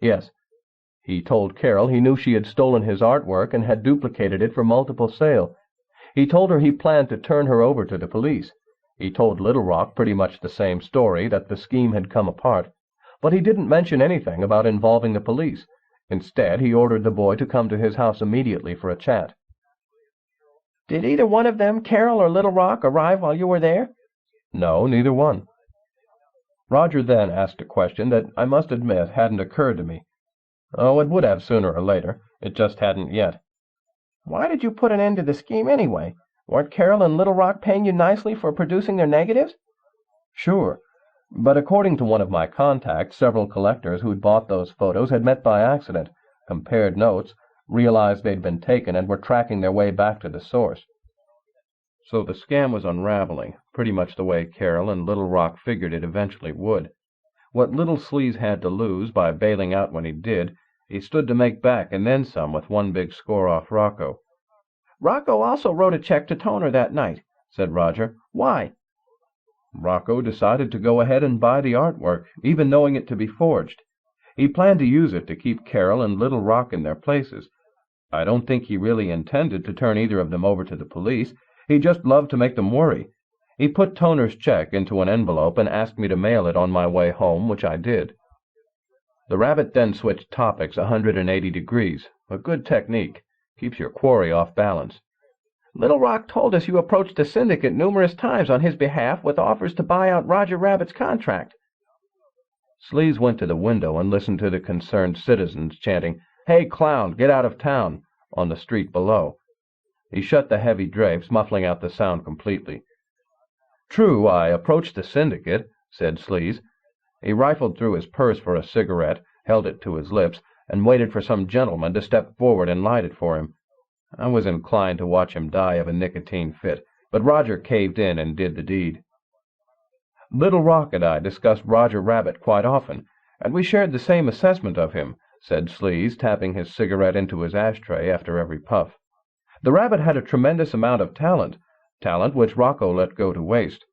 "Yes. He told Carol he knew she had stolen his artwork and had duplicated it for multiple sale. He told her he planned to turn her over to the police. He told Little Rock pretty much the same story, that the scheme had come apart. But he didn't mention anything about involving the police. Instead, he ordered the boy to come to his house immediately for a chat." "Did either one of them, Carol or Little Rock, arrive while you were there?" No, neither one. Roger then asked a question that I must admit hadn't occurred to me. Oh, it would have sooner or later. It just hadn't yet. Why did you put an end to the scheme anyway? Weren't Carol and Little Rock paying you nicely for producing their negatives? Sure. But according to one of my contacts, several collectors who'd bought those photos had met by accident, compared notes, realized they'd been taken, and were tracking their way back to the source. So the scam was unraveling, pretty much the way Carol and Little Rock figured it eventually would. What little Sleaze had to lose by bailing out when he did, he stood to make back and then some with one big score off Rocco. Rocco also wrote a check to Toner that night, said Roger. Why? Rocco decided to go ahead and buy the artwork, even knowing it to be forged. He planned to use it to keep Carol and Little Rock in their places. I don't think he really intended to turn either of them over to the police. He just loved to make them worry. He put Toner's check into an envelope and asked me to mail it on my way home, which I did. The rabbit then switched topics 180 degrees, a good technique. Keeps your quarry off balance. Little Rock told us you approached the syndicate numerous times on his behalf with offers to buy out Roger Rabbit's contract. Sleaze went to the window and listened to the concerned citizens chanting, "Hey, clown, get out of town," on the street below. He shut the heavy drapes, muffling out the sound completely. "True, I approached the syndicate," said Sleaze. He rifled through his purse for a cigarette, held it to his lips, and waited for some gentleman to step forward and light it for him. I was inclined to watch him die of a nicotine fit, but Roger caved in and did the deed. "Little Rock and I discussed Roger Rabbit quite often, and we shared the same assessment of him," said Sleaze, tapping his cigarette into his ashtray after every puff. "The rabbit had a tremendous amount of talent which Rocco let go to waste.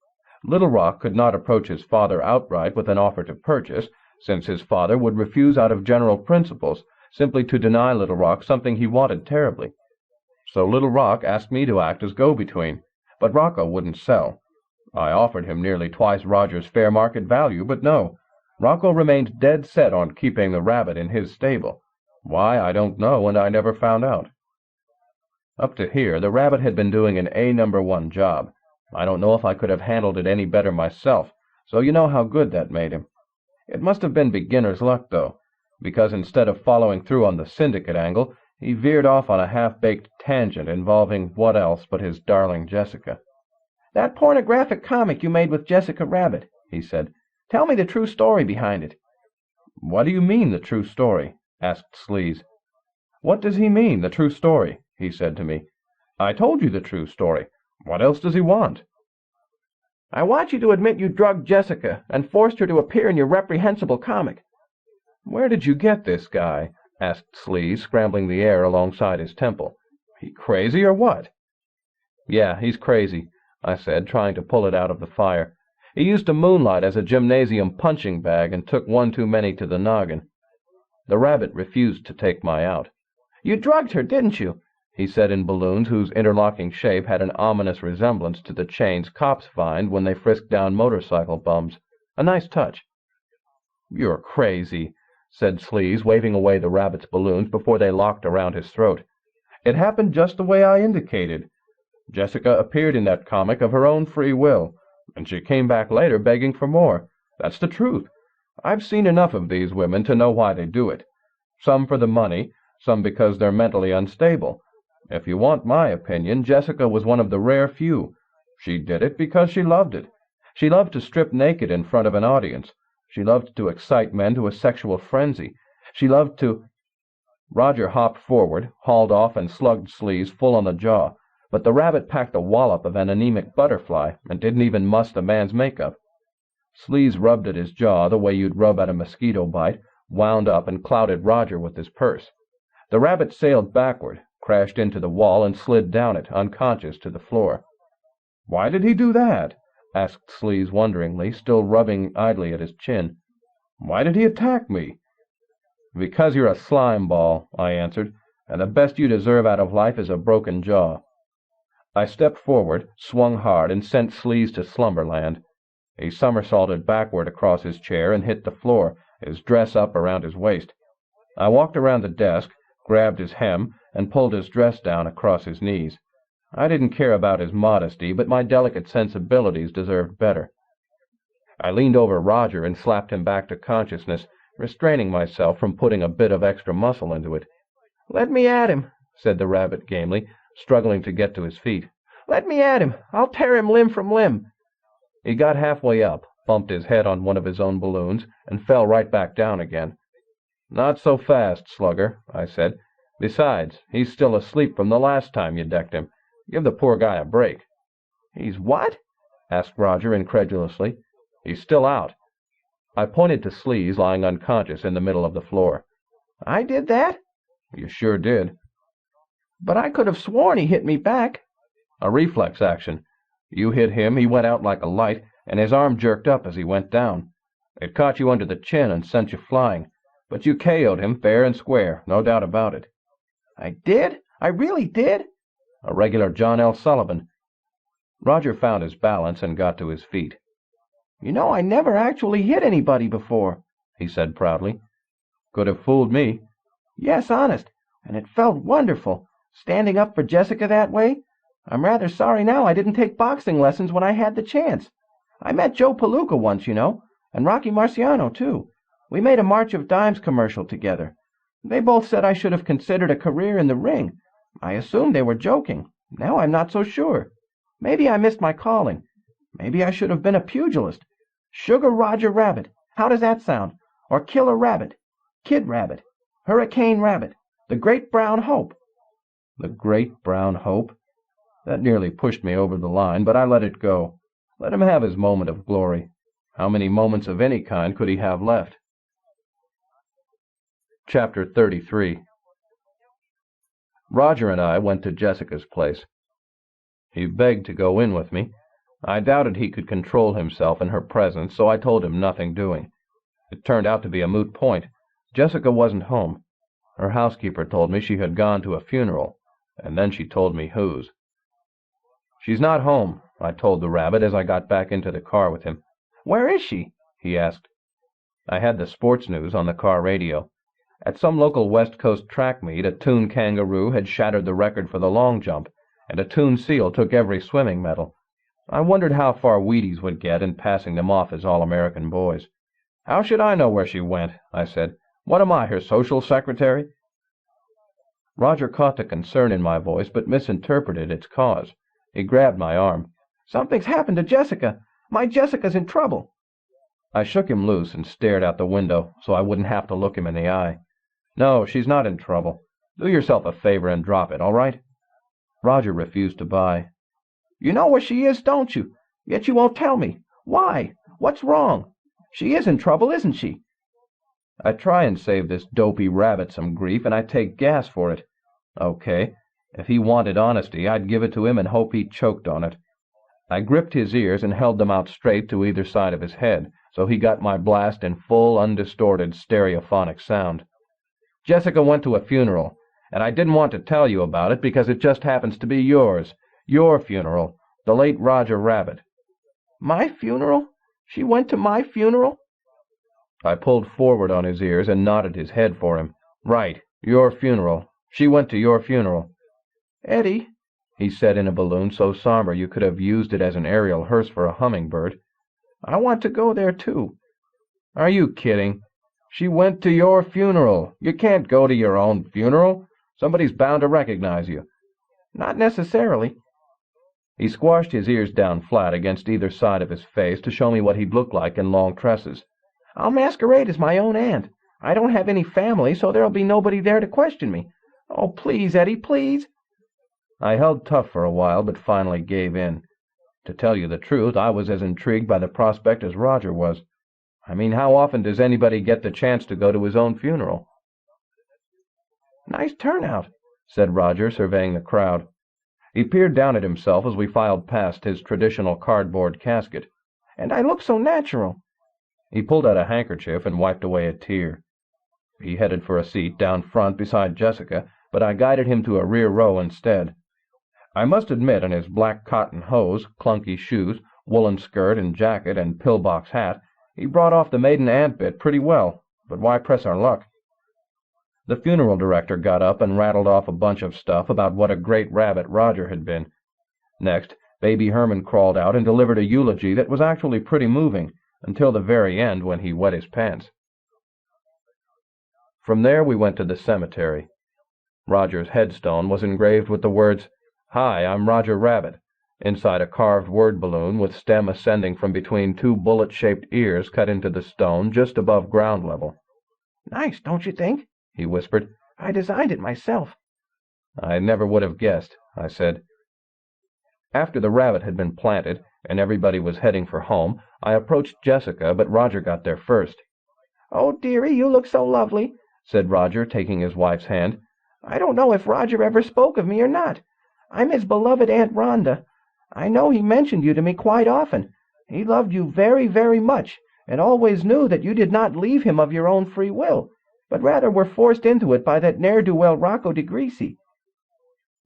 Little Rock could not approach his father outright with an offer to purchase, since his father would refuse out of general principles, simply to deny Little Rock something he wanted terribly. So Little Rock asked me to act as go-between, but Rocco wouldn't sell. I offered him nearly twice Roger's fair market value, but no. Rocco remained dead set on keeping the rabbit in his stable. Why, I don't know, and I never found out. Up to here, the rabbit had been doing an A-1 job. I don't know if I could have handled it any better myself, so you know how good that made him. It must have been beginner's luck, though, because instead of following through on the syndicate angle, he veered off on a half-baked tangent involving what else but his darling Jessica. "That pornographic comic you made with Jessica Rabbit," he said. "Tell me the true story behind it." "What do you mean, the true story?" asked Sleaze. "What does he mean, the true story?" he said to me. "I told you the true story. What else does he want?" "I want you to admit you drugged Jessica and forced her to appear in your reprehensible comic." "Where did you get this guy?" asked Sleaze, scrambling the air alongside his temple. "He crazy or what?" "Yeah, he's crazy," I said, trying to pull it out of the fire. "He used to moonlight as a gymnasium punching bag and took one too many to the noggin." The rabbit refused to take my out. "You drugged her, didn't you?" he said in balloons whose interlocking shape had an ominous resemblance to the chains cops find when they frisk down motorcycle bums. A nice touch. "You're crazy," said Sleaze, waving away the rabbit's balloons before they locked around his throat. "It happened just the way I indicated. Jessica appeared in that comic of her own free will, and she came back later begging for more. That's the truth. I've seen enough of these women to know why they do it. Some for the money, some because they're mentally unstable. If you want my opinion, Jessica was one of the rare few. She did it because she loved it. She loved to strip naked in front of an audience. She loved to excite men to a sexual frenzy. She loved to—" Roger hopped forward, hauled off, and slugged Sleaze full on the jaw, but the rabbit packed a wallop of an anemic butterfly and didn't even muss the man's makeup. Sleaze rubbed at his jaw the way you'd rub at a mosquito bite, wound up, and clouted Roger with his purse. The rabbit sailed backward, crashed into the wall, and slid down it, unconscious, to the floor. "Why did he do that?" asked Sleaze wonderingly, still rubbing idly at his chin. "Why did he attack me?" "Because you're a slime ball," I answered, "and the best you deserve out of life is a broken jaw." I stepped forward, swung hard, and sent Sleaze to slumberland. He somersaulted backward across his chair and hit the floor, his dress up around his waist. I walked around the desk, grabbed his hem, and pulled his dress down across his knees. I didn't care about his modesty, but my delicate sensibilities deserved better. I leaned over Roger and slapped him back to consciousness, restraining myself from putting a bit of extra muscle into it. "Let me at him," said the rabbit gamely, struggling to get to his feet. "Let me at him. I'll tear him limb from limb." He got halfway up, bumped his head on one of his own balloons, and fell right back down again. "Not so fast, Slugger," I said. "Besides, he's still asleep from the last time you decked him. Give the poor guy a break." "He's what?" asked Roger incredulously. "He's still out." I pointed to Sleaze lying unconscious in the middle of the floor. "I did that?" "You sure did." "But I could have sworn he hit me back." "A reflex action. You hit him, he went out like a light, and his arm jerked up as he went down. It caught you under the chin and sent you flying, but you KO'd him fair and square, no doubt about it." "I did? I really did?" "A regular John L. Sullivan." Roger found his balance and got to his feet. "You know, I never actually hit anybody before," he said proudly. "Could have fooled me." "Yes, honest, and it felt wonderful, standing up for Jessica that way. I'm rather sorry now I didn't take boxing lessons when I had the chance. I met Joe Palooka once, you know, and Rocky Marciano, too. We made a March of Dimes commercial together. They both said I should have considered a career in the ring. I assumed they were joking. Now I'm not so sure. Maybe I missed my calling. Maybe I should have been a pugilist. Sugar Roger Rabbit. How does that sound? Or Killer Rabbit, Kid Rabbit, Hurricane Rabbit, the Great Brown Hope." The Great Brown Hope? That nearly pushed me over the line, but I let it go. Let him have his moment of glory. How many moments of any kind could he have left? Chapter 33. Roger and I went to Jessica's place. He begged to go in with me. I doubted he could control himself in her presence, so I told him nothing doing. It turned out to be a moot point. Jessica wasn't home. Her housekeeper told me she had gone to a funeral, and then she told me whose. "She's not home," I told the rabbit as I got back into the car with him. "Where is she?" he asked. I had the sports news on the car radio. At some local West Coast track meet, a toon kangaroo had shattered the record for the long jump, and a toon seal took every swimming medal. I wondered how far Wheaties would get in passing them off as all-American boys. "How should I know where she went?" I said. "What am I, her social secretary?" Roger caught the concern in my voice, but misinterpreted its cause. He grabbed my arm. "Something's happened to Jessica. My Jessica's in trouble." I shook him loose and stared out the window so I wouldn't have to look him in the eye. "No, she's not in trouble. Do yourself a favor and drop it, all right?" Roger refused to buy. "You know where she is, don't you? Yet you won't tell me. Why? What's wrong? She is in trouble, isn't she?" I try and save this dopey rabbit some grief, and I take gas for it. Okay, if he wanted honesty, I'd give it to him and hope he choked on it. I gripped his ears and held them out straight to either side of his head, so he got my blast in full, undistorted, stereophonic sound. "Jessica went to a funeral, and I didn't want to tell you about it because it just happens to be yours. Your funeral, the late Roger Rabbit." "My funeral? She went to my funeral?" I pulled forward on his ears and nodded his head for him. "Right, your funeral. She went to your funeral." "Eddie," he said in a balloon so somber you could have used it as an aerial hearse for a hummingbird, "I want to go there, too." "Are you kidding? She went to your funeral. You can't go to your own funeral. Somebody's bound to recognize you." "Not necessarily." He squashed his ears down flat against either side of his face to show me what he'd look like in long tresses. "I'll masquerade as my own aunt. I don't have any family, so there'll be nobody there to question me. Oh, please, Eddie, please." I held tough for a while, but finally gave in. To tell you the truth, I was as intrigued by the prospect as Roger was. I mean, how often does anybody get the chance to go to his own funeral? "Nice turnout," said Roger, surveying the crowd. He peered down at himself as we filed past his traditional cardboard casket. "And I look so natural." He pulled out a handkerchief and wiped away a tear. He headed for a seat down front beside Jessica, but I guided him to a rear row instead. I must admit, in his black cotton hose, clunky shoes, woolen skirt and jacket, and pillbox hat, he brought off the maiden aunt bit pretty well, but why press our luck? The funeral director got up and rattled off a bunch of stuff about what a great rabbit Roger had been, Next, Baby Herman crawled out and delivered a eulogy that was actually pretty moving, until the very end when he wet his pants. From there we went to the cemetery. Roger's headstone was engraved with the words, "Hi, I'm Roger Rabbit," inside a carved word balloon with stem ascending from between two bullet-shaped ears cut into the stone just above ground level. "Nice, don't you think?" he whispered. "I designed it myself." "I never would have guessed," I said. After the rabbit had been planted and everybody was heading for home, I approached Jessica, but Roger got there first. "Oh, dearie, you look so lovely," said Roger, taking his wife's hand. "I don't know if Roger ever spoke of me or not. I'm his beloved Aunt Rhonda. I know he mentioned you to me quite often. He loved you very, very much, and always knew that you did not leave him of your own free will, but rather were forced into it by that ne'er-do-well Rocco DeGreasy."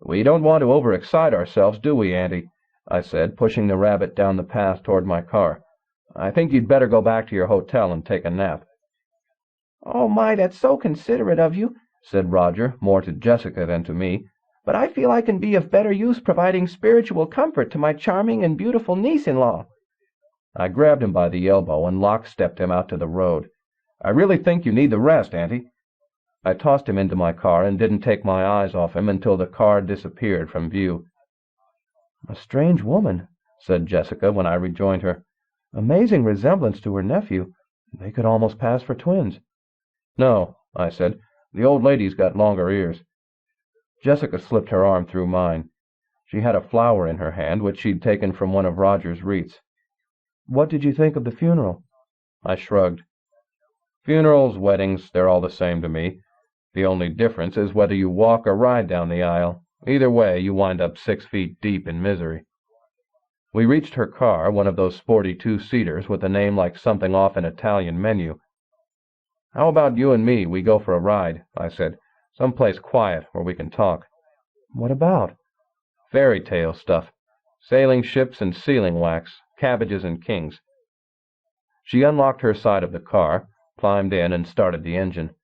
"We don't want to overexcite ourselves, do we, Auntie?" I said, pushing the rabbit down the path toward my car. "I think you'd better go back to your hotel and take a nap." "Oh, my, that's so considerate of you," said Roger, more to Jessica than to me. "But I feel I can be of better use providing spiritual comfort to my charming and beautiful niece-in-law." I grabbed him by the elbow and lock-stepped him out to the road. "I really think you need the rest, Auntie." I tossed him into my car and didn't take my eyes off him until the car disappeared from view. "A strange woman," said Jessica when I rejoined her. "Amazing resemblance to her nephew. They could almost pass for twins." "No," I said. "The old lady's got longer ears." Jessica slipped her arm through mine. She had a flower in her hand, which she'd taken from one of Roger's wreaths. "What did you think of the funeral?" I shrugged. "Funerals, weddings, they're all the same to me. The only difference is whether you walk or ride down the aisle. Either way, you wind up 6 feet deep in misery." We reached her car, one of those sporty two-seaters with a name like something off an Italian menu. "How about you and me? We go for a ride," I said. "Someplace quiet where we can talk." "What about?" "Fairy tale stuff. Sailing ships and sealing wax, cabbages and kings." She unlocked her side of the car, climbed in, and started the engine.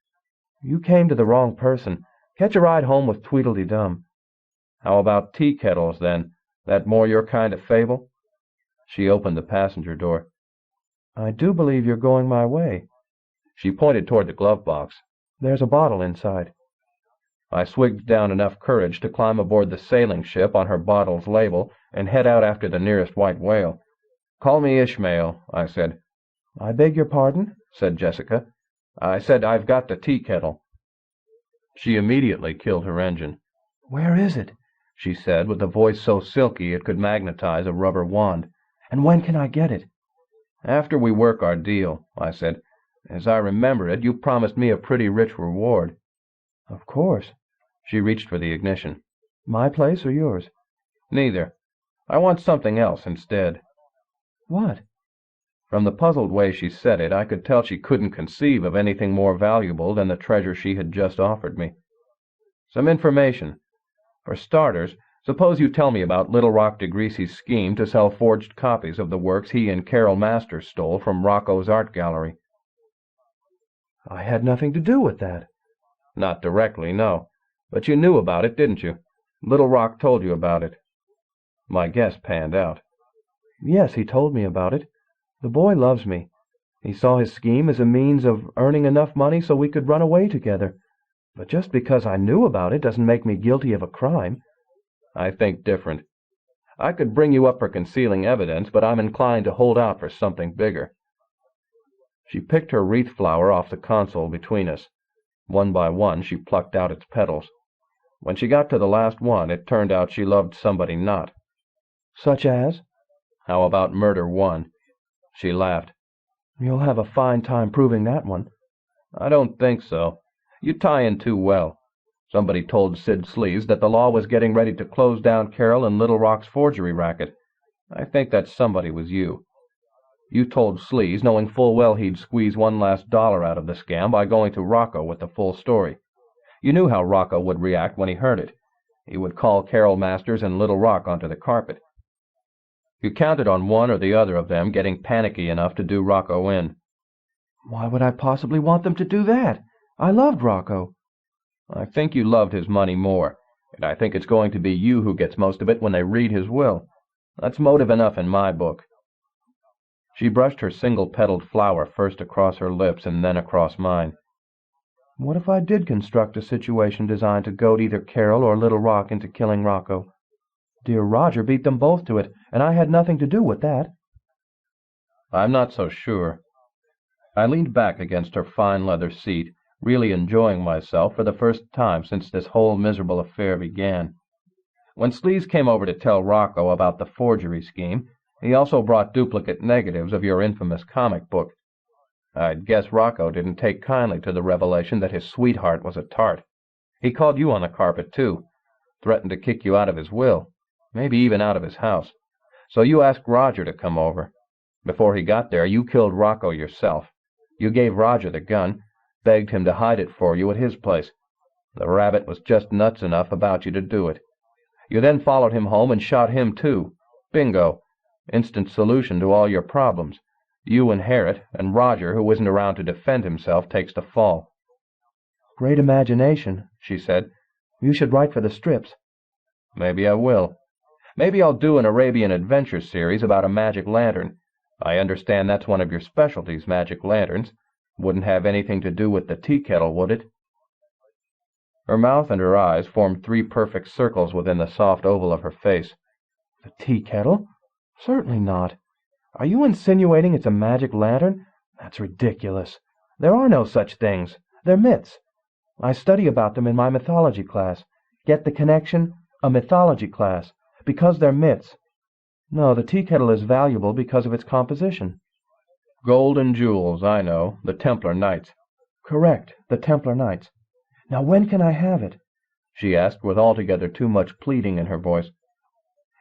"You came to the wrong person. Catch a ride home with Tweedledee-Dum." "How about tea kettles, then? That more your kind of fable?" She opened the passenger door. "I do believe you're going my way." She pointed toward the glove box. "There's a bottle inside." I swigged down enough courage to climb aboard the sailing ship on her bottle's label and head out after the nearest white whale. "Call me Ishmael," I said. "I beg your pardon?" said Jessica. "I said I've got the tea kettle." She immediately killed her engine. "Where is it?" she said, with a voice so silky it could magnetize a rubber wand. "And when can I get it?" "After we work our deal," I said. "As I remember it, you promised me a pretty rich reward." "Of course." She reached for the ignition. "My place or yours?" "Neither. I want something else instead." "What?" From the puzzled way she said it, I could tell she couldn't conceive of anything more valuable than the treasure she had just offered me. "Some information. For starters, suppose you tell me about Little Rock DeGreasy's scheme to sell forged copies of the works he and Carol Masters stole from Rocco's art gallery." "I had nothing to do with that." "Not directly, no. But you knew about it, didn't you? Little Rock told you about it." My guess panned out. "Yes, he told me about it. The boy loves me. He saw his scheme as a means of earning enough money so we could run away together. But just because I knew about it doesn't make me guilty of a crime." "I think different. I could bring you up for concealing evidence, but I'm inclined to hold out for something bigger." She picked her wreath flower off the console between us. One by one she plucked out its petals. When she got to the last one, it turned out she loved somebody not. "Such as?" "How about Murder One?" She laughed. "You'll have a fine time proving that one." "I don't think so. You tie in too well. Somebody told Sid Sleaze that the law was getting ready to close down Carol and Little Rock's forgery racket. I think that somebody was you. You told Sleaze, knowing full well he'd squeeze one last dollar out of the scam by going to Rocco with the full story. You knew how Rocco would react when he heard it. He would call Carol Masters and Little Rock onto the carpet. You counted on one or the other of them getting panicky enough to do Rocco in." "Why would I possibly want them to do that? I loved Rocco." "I think you loved his money more, And I think it's going to be you who gets most of it when they read his will. That's motive enough in my book." She brushed her single-petaled flower first across her lips and then across mine. "What if I did construct a situation designed to goad either Carol or Little Rock into killing Rocco? Dear Roger beat them both to it, and I had nothing to do with that." "I'm not so sure." I leaned back against her fine leather seat, really enjoying myself for the first time since this whole miserable affair began. When Sleaze came over to tell Rocco about the forgery scheme, he also brought duplicate negatives of your infamous comic book. I'd guess Rocco didn't take kindly to the revelation that his sweetheart was a tart. He called you on the carpet, too. Threatened to kick you out of his will, maybe even out of his house. So you asked Roger to come over. Before he got there, you killed Rocco yourself. You gave Roger the gun, begged him to hide it for you at his place. The rabbit was just nuts enough about you to do it. You then followed him home and shot him, too. Bingo. Instant solution to all your problems. You inherit, and Roger, who isn't around to defend himself, takes the fall." "Great imagination," she said. "You should write for the strips." "Maybe I will. Maybe I'll do an Arabian Adventure series about a magic lantern. I understand that's one of your specialties, magic lanterns. Wouldn't have anything to do with the tea kettle, would it?" Her mouth and her eyes formed 3 perfect circles within the soft oval of her face. "The tea kettle? Certainly not. Are you insinuating it's a magic lantern? That's ridiculous. There are no such things. They're myths. I study about them in my mythology class. Get the connection? A mythology class. Because they're myths. No, the tea kettle is valuable because of its composition." "Gold and jewels, I know. The Templar Knights." "Correct, the Templar Knights. Now when can I have it?" she asked with altogether too much pleading in her voice.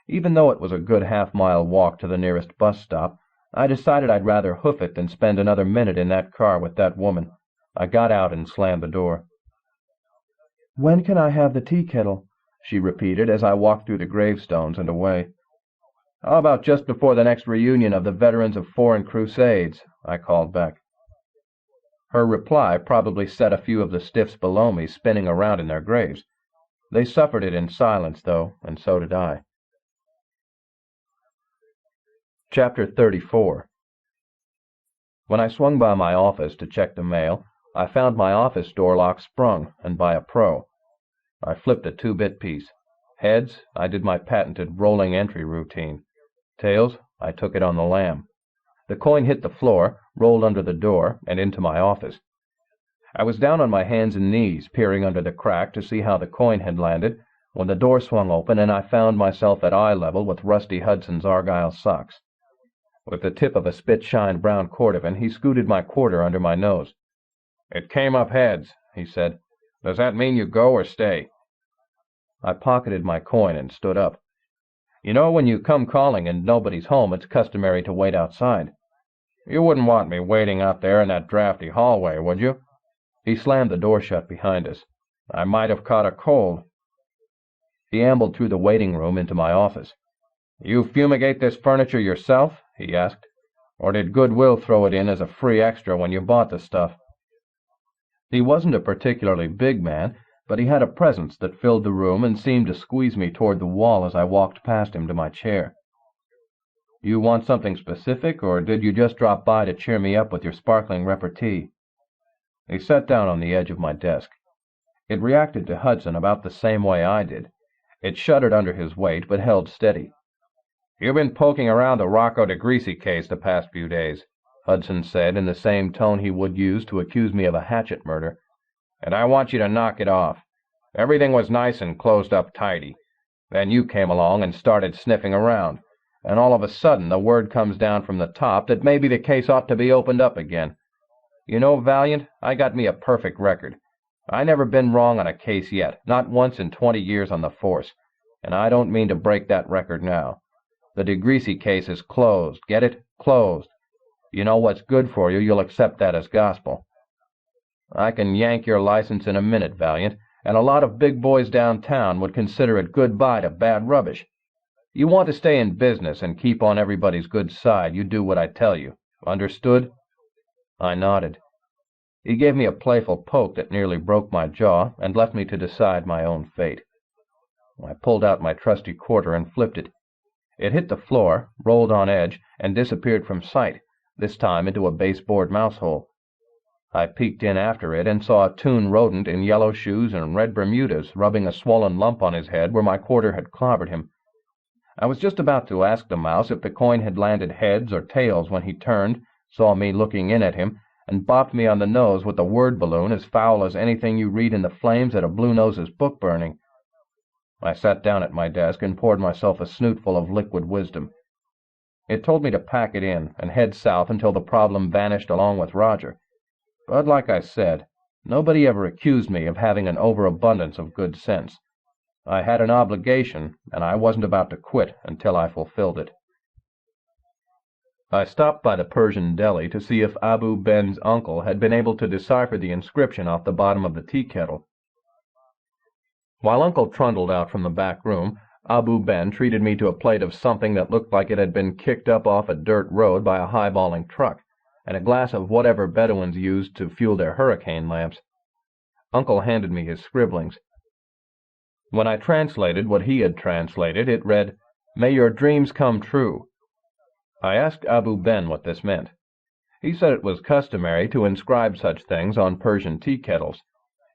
Even though it was a good half-mile walk to the nearest bus stop, I decided I'd rather hoof it than spend another minute in that car with that woman. I got out and slammed the door. "When can I have the tea kettle?" she repeated as I walked through the gravestones and away. "How about just before the next reunion of the veterans of foreign crusades?" I called back. Her reply probably set a few of the stiffs below me spinning around in their graves. They suffered it in silence, though, and so did I. Chapter 34. When I swung by my office to check the mail, I found my office door lock sprung, and by a pro. I flipped a 2-bit piece. Heads, I did my patented rolling entry routine. Tails, I took it on the lam. The coin hit the floor, rolled under the door, and into my office. I was down on my hands and knees, peering under the crack to see how the coin had landed, when the door swung open and I found myself at eye level with Rusty Hudson's Argyle socks. With the tip of a spit-shined brown cordovan, he scooted my quarter under my nose. "It came up heads," he said. "Does that mean you go or stay?" I pocketed my coin and stood up. "You know, when you come calling and nobody's home, it's customary to wait outside." "You wouldn't want me waiting out there in that drafty hallway, would you?" He slammed the door shut behind us. "I might have caught a cold." He ambled through the waiting room into my office. "You fumigate this furniture yourself?" he asked. "Or did Goodwill throw it in as a free extra when you bought the stuff?" He wasn't a particularly big man, but he had a presence that filled the room and seemed to squeeze me toward the wall as I walked past him to my chair. "You want something specific, or did you just drop by to cheer me up with your sparkling repartee?" He sat down on the edge of my desk. It reacted to Hudson about the same way I did. It shuddered under his weight, but held steady. "You've been poking around the Rocco DeGreasy case the past few days," Hudson said in the same tone he would use to accuse me of a hatchet murder. "And I want you to knock it off. Everything was nice and closed up tidy. Then you came along and started sniffing around, and all of a sudden the word comes down from the top that maybe the case ought to be opened up again. You know, Valiant, I got me a perfect record. I never been wrong on a case yet, not once in 20 years on the force, and I don't mean to break that record now. The DeGreasy case is closed. Get it? Closed. You know what's good for you, you'll accept that as gospel. I can yank your license in a minute, Valiant, and a lot of big boys downtown would consider it goodbye to bad rubbish. You want to stay in business and keep on everybody's good side, you do what I tell you. Understood?" I nodded. He gave me a playful poke that nearly broke my jaw and left me to decide my own fate. I pulled out my trusty quarter and flipped it. It hit the floor, rolled on edge, and disappeared from sight, this time into a baseboard mouse hole. I peeked in after it and saw a toon rodent in yellow shoes and red Bermudas rubbing a swollen lump on his head where my quarter had clobbered him. I was just about to ask the mouse if the coin had landed heads or tails when he turned, saw me looking in at him, and bopped me on the nose with a word balloon as foul as anything you read in the flames at a Blue Nose's book burning. I sat down at my desk and poured myself a snootful of liquid wisdom. It told me to pack it in and head south until the problem vanished along with Roger. But like I said, nobody ever accused me of having an overabundance of good sense. I had an obligation, and I wasn't about to quit until I fulfilled it. I stopped by the Persian deli to see if Abu Ben's uncle had been able to decipher the inscription off the bottom of the tea kettle. While Uncle trundled out from the back room, Abu Ben treated me to a plate of something that looked like it had been kicked up off a dirt road by a highballing truck, and a glass of whatever Bedouins used to fuel their hurricane lamps. Uncle handed me his scribblings. When I translated what he had translated, it read, "May your dreams come true." I asked Abu Ben what this meant. He said it was customary to inscribe such things on Persian tea kettles.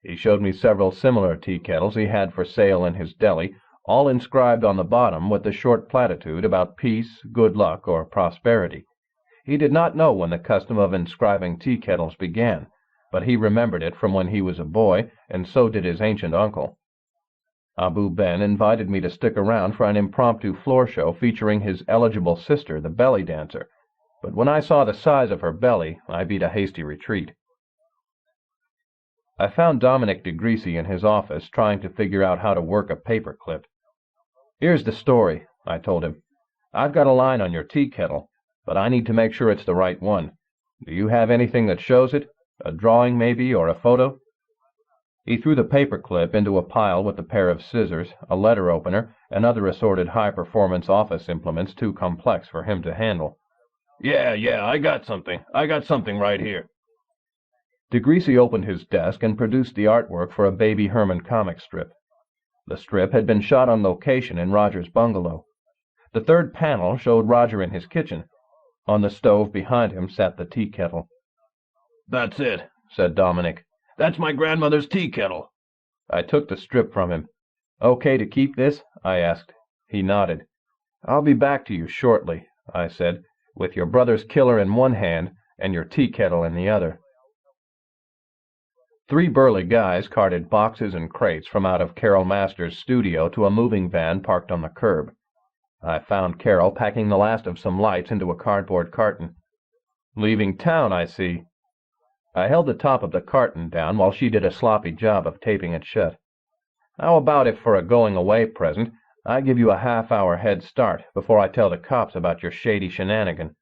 He showed me several similar tea kettles he had for sale in his deli, all inscribed on the bottom with the short platitude about peace, good luck, or prosperity. He did not know when the custom of inscribing tea kettles began, but he remembered it from when he was a boy, and so did his ancient uncle. Abu Ben invited me to stick around for an impromptu floor show featuring his eligible sister, the belly dancer, but when I saw the size of her belly, I beat a hasty retreat. I found Dominic DeGreasy in his office trying to figure out how to work a paper clip. "Here's the story," I told him. "I've got a line on your tea kettle, but I need to make sure it's the right one. Do you have anything that shows it? A drawing, maybe, or a photo?" He threw the paper clip into a pile with a pair of scissors, a letter opener, and other assorted high-performance office implements too complex for him to handle. Yeah, I got something. I got something right here." DeGreasy opened his desk and produced the artwork for a Baby Herman comic strip. The strip had been shot on location in Roger's bungalow. The third panel showed Roger in his kitchen. On the stove behind him sat the tea kettle. "That's it," said Dominic. "That's my grandmother's tea kettle." I took the strip from him. "Okay to keep this?" I asked. He nodded. "I'll be back to you shortly," I said, "with your brother's killer in one hand and your tea kettle in the other." 3 burly guys carted boxes and crates from out of Carol Masters' studio to a moving van parked on the curb. I found Carol packing the last of some lights into a cardboard carton. "Leaving town, I see." I held the top of the carton down while she did a sloppy job of taping it shut. "How about if for a going-away present I give you a half-hour head start before I tell the cops about your shady shenanigan?"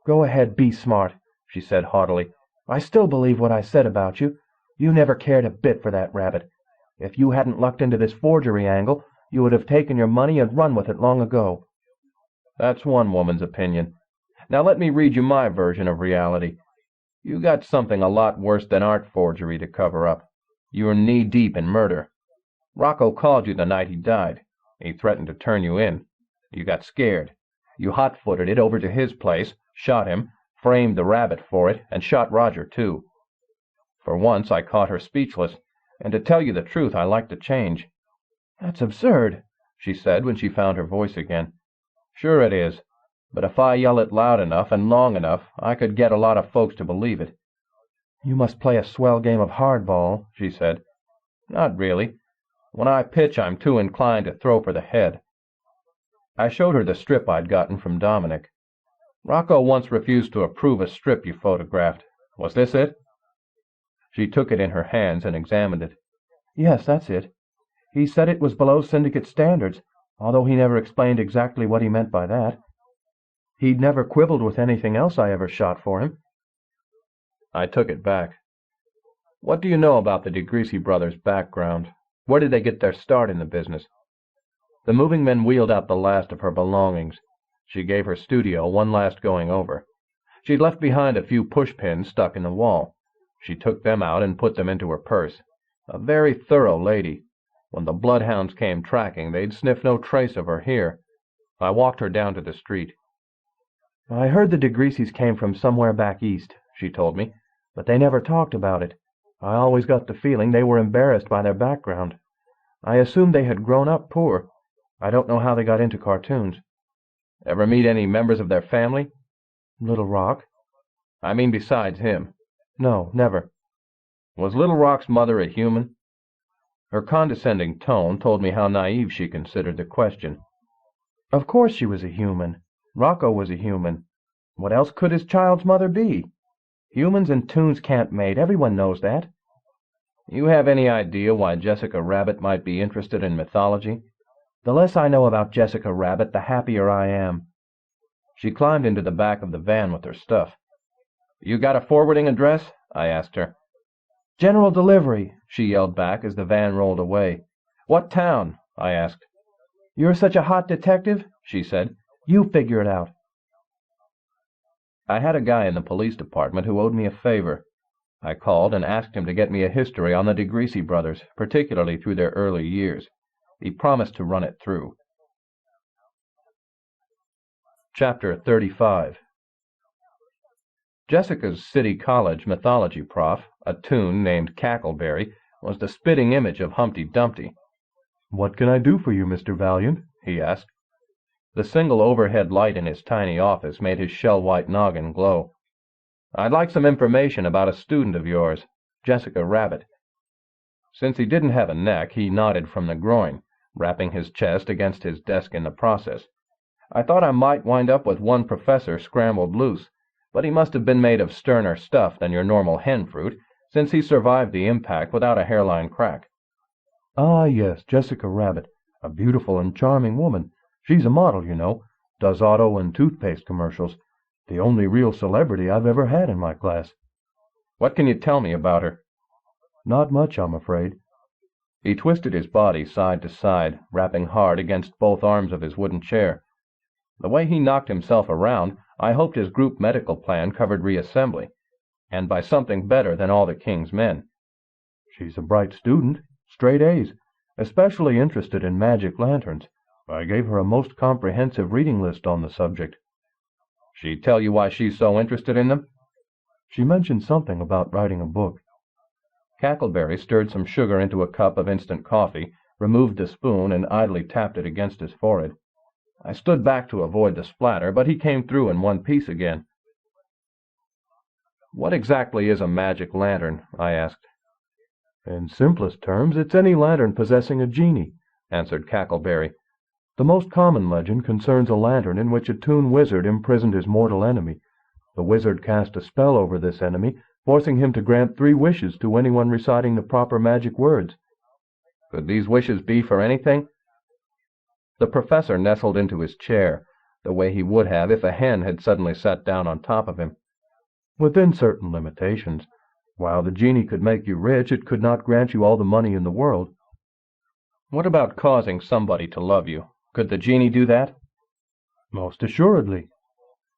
"Go ahead, be smart," she said haughtily. "I still believe what I said about you. You never cared a bit for that rabbit. If you hadn't lucked into this forgery angle, you would have taken your money and run with it long ago." "That's one woman's opinion. Now let me read you my version of reality. You got something a lot worse than art forgery to cover up. You're knee-deep in murder. Rocco called you the night he died. He threatened to turn you in. You got scared. You hot-footed it over to his place, shot him, framed the rabbit for it, and shot Roger, too. For once I caught her speechless, and to tell you the truth, I like to change." "That's absurd," she said when she found her voice again. "Sure it is. But if I yell it loud enough and long enough, I could get a lot of folks to believe it." "You must play a swell game of hardball," she said. "Not really. When I pitch, I'm too inclined to throw for the head." I showed her the strip I'd gotten from Dominic. "Rocco once refused to approve a strip you photographed. Was this it?" She took it in her hands and examined it. "Yes, that's it. He said it was below syndicate standards, although he never explained exactly what he meant by that. He'd never quibbled with anything else I ever shot for him." I took it back. "What do you know about the DeGreasy brothers' background? Where did they get their start in the business?" The moving men wheeled out the last of her belongings. She gave her studio one last going over. She'd left behind a few pushpins stuck in the wall. She took them out and put them into her purse. A very thorough lady. When the bloodhounds came tracking, they'd sniff no trace of her here. I walked her down to the street. "I heard the DeGreasys came from somewhere back east," she told me, "but they never talked about it. I always got the feeling they were embarrassed by their background. I assumed they had grown up poor. I don't know how they got into cartoons." "Ever meet any members of their family?" "Little Rock." "I mean besides him." "No, never." "Was Little Rock's mother a human?" Her condescending tone told me how naive she considered the question. "Of course she was a human. Rocco was a human. What else could his child's mother be? Humans and toons can't mate. Everyone knows that." "You have any idea why Jessica Rabbit might be interested in mythology?" "The less I know about Jessica Rabbit, the happier I am." She climbed into the back of the van with her stuff. "You got a forwarding address?" I asked her. "General delivery," she yelled back as the van rolled away. "What town?" I asked. "You're such a hot detective," she said. "You figure it out." I had a guy in the police department who owed me a favor. I called and asked him to get me a history on the DeGreasy brothers, particularly through their early years. He promised to run it through. Chapter 35. Jessica's City College mythology prof, a toon named Cackleberry, was the spitting image of Humpty Dumpty. "What can I do for you, Mr. Valiant?" he asked. The single overhead light in his tiny office made his shell-white noggin glow. "I'd like some information about a student of yours, Jessica Rabbit." Since he didn't have a neck, he nodded from the groin, rapping his chest against his desk in the process. I thought I might wind up with one professor scrambled loose, but he must have been made of sterner stuff than your normal hen fruit, since he survived the impact without a hairline crack. "Ah, yes, Jessica Rabbit, a beautiful and charming woman. She's a model, you know, does auto and toothpaste commercials. The only real celebrity I've ever had in my class." "What can you tell me about her?" "Not much, I'm afraid." He twisted his body side to side, rapping hard against both arms of his wooden chair. The way he knocked himself around, I hoped his group medical plan covered reassembly, and by something better than all the king's men. "She's a bright student, straight A's, especially interested in magic lanterns. I gave her a most comprehensive reading list on the subject." "She tell you why she's so interested in them?" "She mentioned something about writing a book." Cackleberry stirred some sugar into a cup of instant coffee, removed the spoon, and idly tapped it against his forehead. I stood back to avoid the splatter, but he came through in one piece again. "What exactly is a magic lantern?" I asked. "In simplest terms, it's any lantern possessing a genie," answered Cackleberry. "The most common legend concerns a lantern in which a toon wizard imprisoned his mortal enemy. The wizard cast a spell over this enemy, forcing him to grant 3 wishes to anyone reciting the proper magic words." "Could these wishes be for anything?" The professor nestled into his chair, the way he would have if a hen had suddenly sat down on top of him. "Within certain limitations. While the genie could make you rich, it could not grant you all the money in the world." "What about causing somebody to love you? Could the genie do that?" "Most assuredly."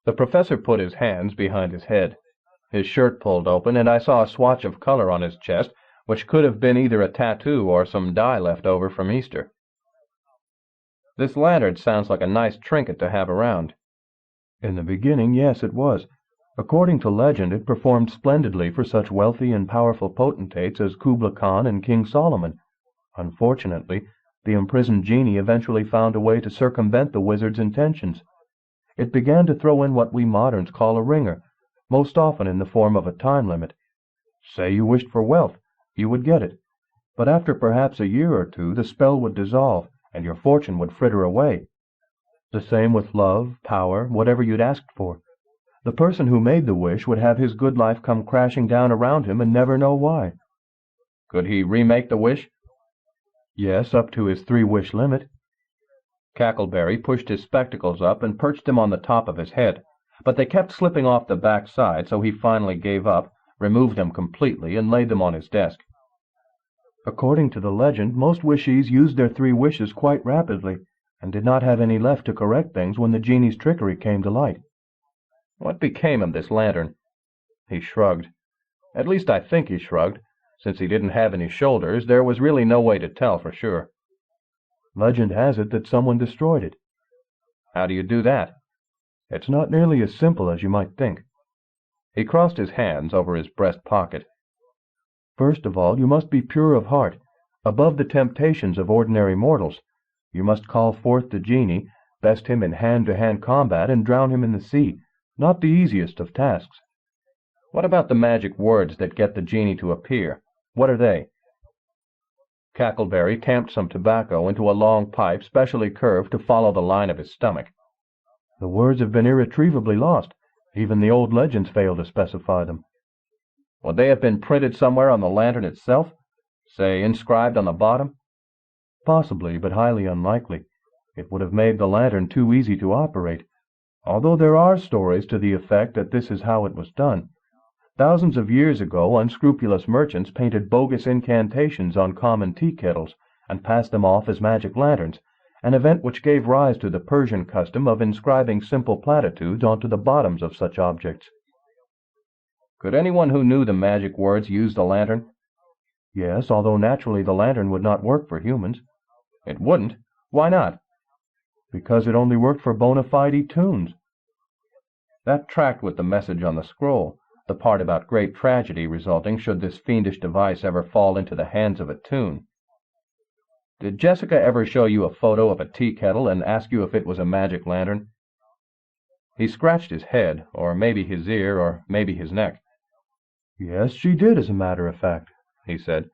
The professor put his hands behind his head. His shirt pulled open, and I saw a swatch of color on his chest, which could have been either a tattoo or some dye left over from Easter. "This lantern sounds like a nice trinket to have around." "In the beginning, yes, it was. According to legend, it performed splendidly for such wealthy and powerful potentates as Kubla Khan and King Solomon. Unfortunately, the imprisoned genie eventually found a way to circumvent the wizard's intentions. It began to throw in what we moderns call a ringer, most often in the form of a time limit. Say you wished for wealth, you would get it. But after perhaps a year or two, the spell would dissolve, and your fortune would fritter away. The same with love, power, whatever you'd asked for. The person who made the wish would have his good life come crashing down around him and never know why." "Could he remake the wish?" "Yes, up to his 3-wish limit." Cackleberry pushed his spectacles up and perched them on the top of his head, but they kept slipping off the back side, so he finally gave up, removed them completely, and laid them on his desk. "According to the legend, most wishees used their 3 wishes quite rapidly, and did not have any left to correct things when the genie's trickery came to light." "What became of this lantern?" He shrugged. At least I think he shrugged. Since he didn't have any shoulders, there was really no way to tell for sure. Legend has it that someone destroyed it. How do you do that? It's not nearly as simple as you might think. He crossed his hands over his breast pocket. First of all, you must be pure of heart, above the temptations of ordinary mortals. You must call forth the genie, best him in hand-to-hand combat, and drown him in the sea. Not the easiest of tasks. What about the magic words that get the genie to appear? What are they? Cackleberry tamped some tobacco into a long pipe specially curved to follow the line of his stomach. The words have been irretrievably lost. Even the old legends fail to specify them. Would they have been printed somewhere on the lantern itself? Say, inscribed on the bottom? Possibly, but highly unlikely. It would have made the lantern too easy to operate, although there are stories to the effect that this is how it was done. Thousands of years ago, unscrupulous merchants painted bogus incantations on common tea kettles and passed them off as magic lanterns, an event which gave rise to the Persian custom of inscribing simple platitudes onto the bottoms of such objects. Could anyone who knew the magic words use the lantern? Yes, although naturally the lantern would not work for humans. It wouldn't? Why not? Because it only worked for bona fide tunes. That tracked with the message on the scroll, the part about great tragedy resulting should this fiendish device ever fall into the hands of a tune. Did Jessica ever show you a photo of a tea kettle and ask you if it was a magic lantern? He scratched his head, or maybe his ear, or maybe his neck. Yes, she did, as a matter of fact, he said.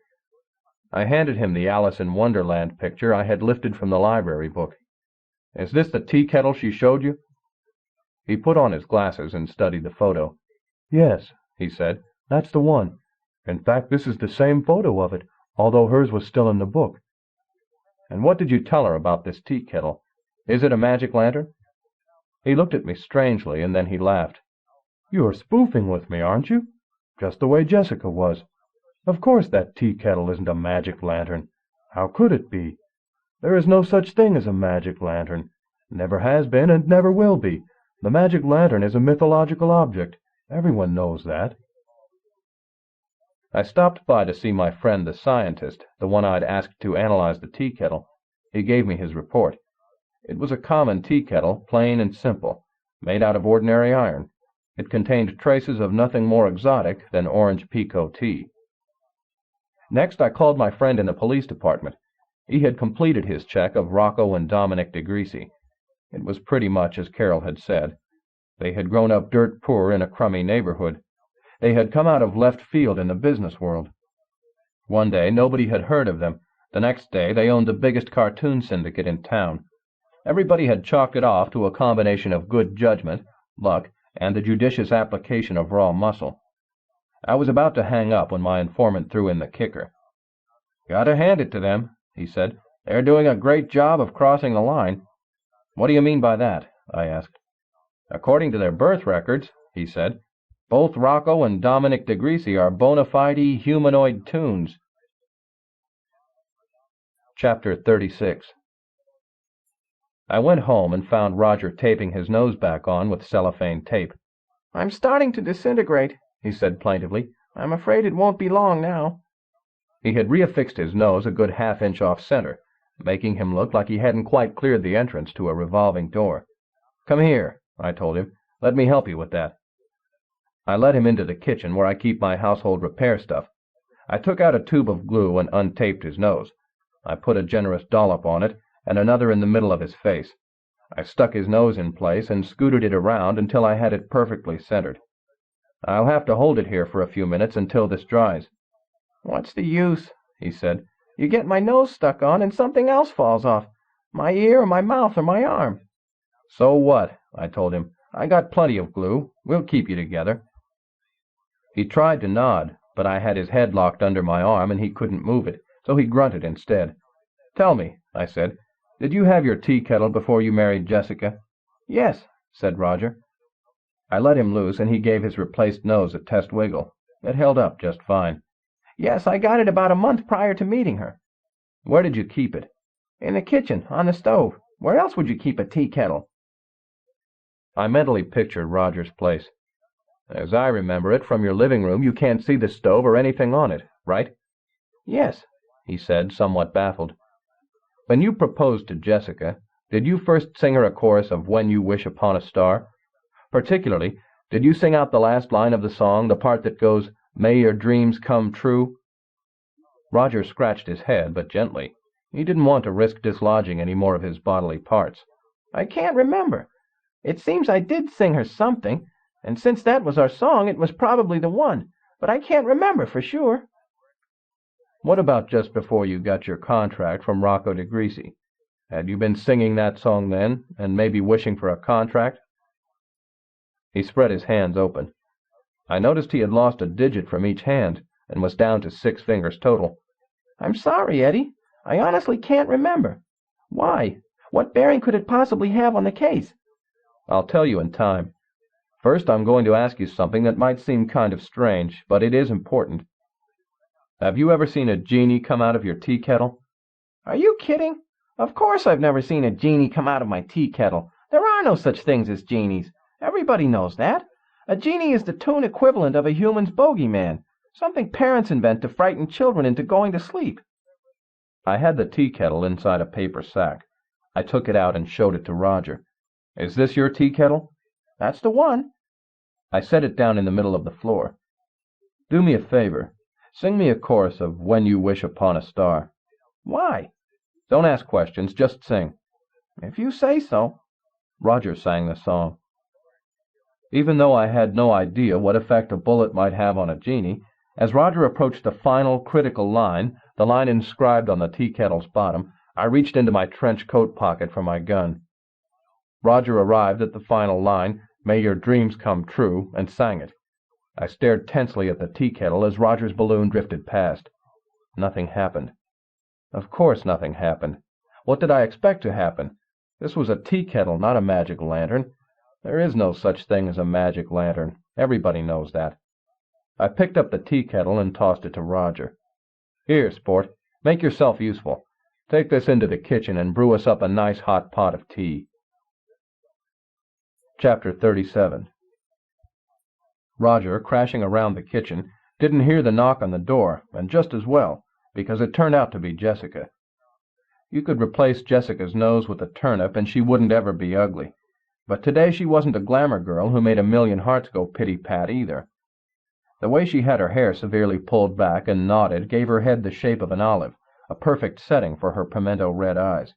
I handed him the Alice in Wonderland picture I had lifted from the library book. Is this the tea kettle she showed you? He put on his glasses and studied the photo. Yes, he said, that's the one. In fact, this is the same photo of it, although hers was still in the book. And what did you tell her about this tea kettle? Is it a magic lantern? He looked at me strangely, and then he laughed. You're spoofing with me, aren't you? Just the way Jessica was. Of course that tea kettle isn't a magic lantern. How could it be? There is no such thing as a magic lantern. Never has been and never will be. The magic lantern is a mythological object. Everyone knows that. I stopped by to see my friend the scientist, the one I'd asked to analyze the tea kettle. He gave me his report. It was a common tea kettle, plain and simple, made out of ordinary iron. It contained traces of nothing more exotic than orange pekoe tea. Next, I called my friend in the police department. He had completed his check of Rocco and Dominic DeGreasy. It was pretty much as Carol had said. They had grown up dirt poor in a crummy neighborhood. They had come out of left field in the business world. One day, nobody had heard of them. The next day, they owned the biggest cartoon syndicate in town. Everybody had chalked it off to a combination of good judgment, luck, and the judicious application of raw muscle. I was about to hang up when my informant threw in the kicker. "Gotta hand it to them," he said. "They're doing a great job of crossing the line." "What do you mean by that?" I asked. "According to their birth records," he said, "both Rocco and Dominic DeGreasy are bona fide humanoid tunes." Chapter 36. I went home and found Roger taping his nose back on with cellophane tape. "I'm starting to disintegrate," he said plaintively. "I'm afraid it won't be long now." He had reaffixed his nose a good half-inch off-center, making him look like he hadn't quite cleared the entrance to a revolving door. "Come here," I told him. "Let me help you with that." I led him into the kitchen where I keep my household repair stuff. I took out a tube of glue and untaped his nose. I put a generous dollop on it, and another in the middle of his face. I stuck his nose in place and scooted it around until I had it perfectly centered. "I'll have to hold it here for a few minutes until this dries." "What's the use?" he said. "You get my nose stuck on and something else falls off. My ear or my mouth or my arm." "So what?" I told him. "I got plenty of glue. We'll keep you together." He tried to nod, but I had his head locked under my arm and he couldn't move it, so he grunted instead. "Tell me," I said, "did you have your tea kettle before you married Jessica?" "Yes," said Roger. I let him loose and he gave his replaced nose a test wiggle. It held up just fine. "Yes, I got it about a month prior to meeting her." "Where did you keep it?" "In the kitchen, on the stove. Where else would you keep a tea kettle?" I mentally pictured Roger's place. "As I remember it, from your living room you can't see the stove or anything on it, right?" Yes, he said, somewhat baffled. When you proposed to Jessica, did you first sing her a chorus of When You Wish Upon a Star? Particularly, did you sing out the last line of the song, the part that goes, May your dreams come true? Roger scratched his head, but gently. He didn't want to risk dislodging any more of his bodily parts. I can't remember. It seems I did sing her something, and since that was our song, it was probably the one, but I can't remember for sure. What about just before you got your contract from Rocco DeGreasy? Had you been singing that song then, and maybe wishing for a contract? He spread his hands open. I noticed he had lost a digit from each hand, and was down to 6 fingers total. I'm sorry, Eddie. I honestly can't remember. Why? What bearing could it possibly have on the case? I'll tell you in time. First, I'm going to ask you something that might seem kind of strange, but it is important. Have you ever seen a genie come out of your tea kettle? Are you kidding? Of course I've never seen a genie come out of my tea kettle. There are no such things as genies. Everybody knows that. A genie is the tune equivalent of a human's bogeyman, something parents invent to frighten children into going to sleep. I had the tea kettle inside a paper sack. I took it out and showed it to Roger. Is this your tea kettle? That's the one. I set it down in the middle of the floor. Do me a favor. Sing me a chorus of When You Wish Upon a Star. Why? Don't ask questions, just sing. If you say so. Roger sang the song. Even though I had no idea what effect a bullet might have on a genie, as Roger approached the final critical line, the line inscribed on the tea kettle's bottom, I reached into my trench coat pocket for my gun. Roger arrived at the final line, May your dreams come true, and sang it. I stared tensely at the tea kettle as Roger's balloon drifted past. Nothing happened. Of course nothing happened. What did I expect to happen? This was a tea kettle, not a magic lantern. There is no such thing as a magic lantern. Everybody knows that. I picked up the tea kettle and tossed it to Roger. Here, sport, make yourself useful. Take this into the kitchen and brew us up a nice hot pot of tea. Chapter 37. Roger, crashing around the kitchen, didn't hear the knock on the door, and just as well, because it turned out to be Jessica. You could replace Jessica's nose with a turnip, and she wouldn't ever be ugly. But today she wasn't a glamour girl who made a million hearts go pitty-pat either. The way she had her hair severely pulled back and knotted gave her head the shape of an olive, a perfect setting for her pimento-red eyes.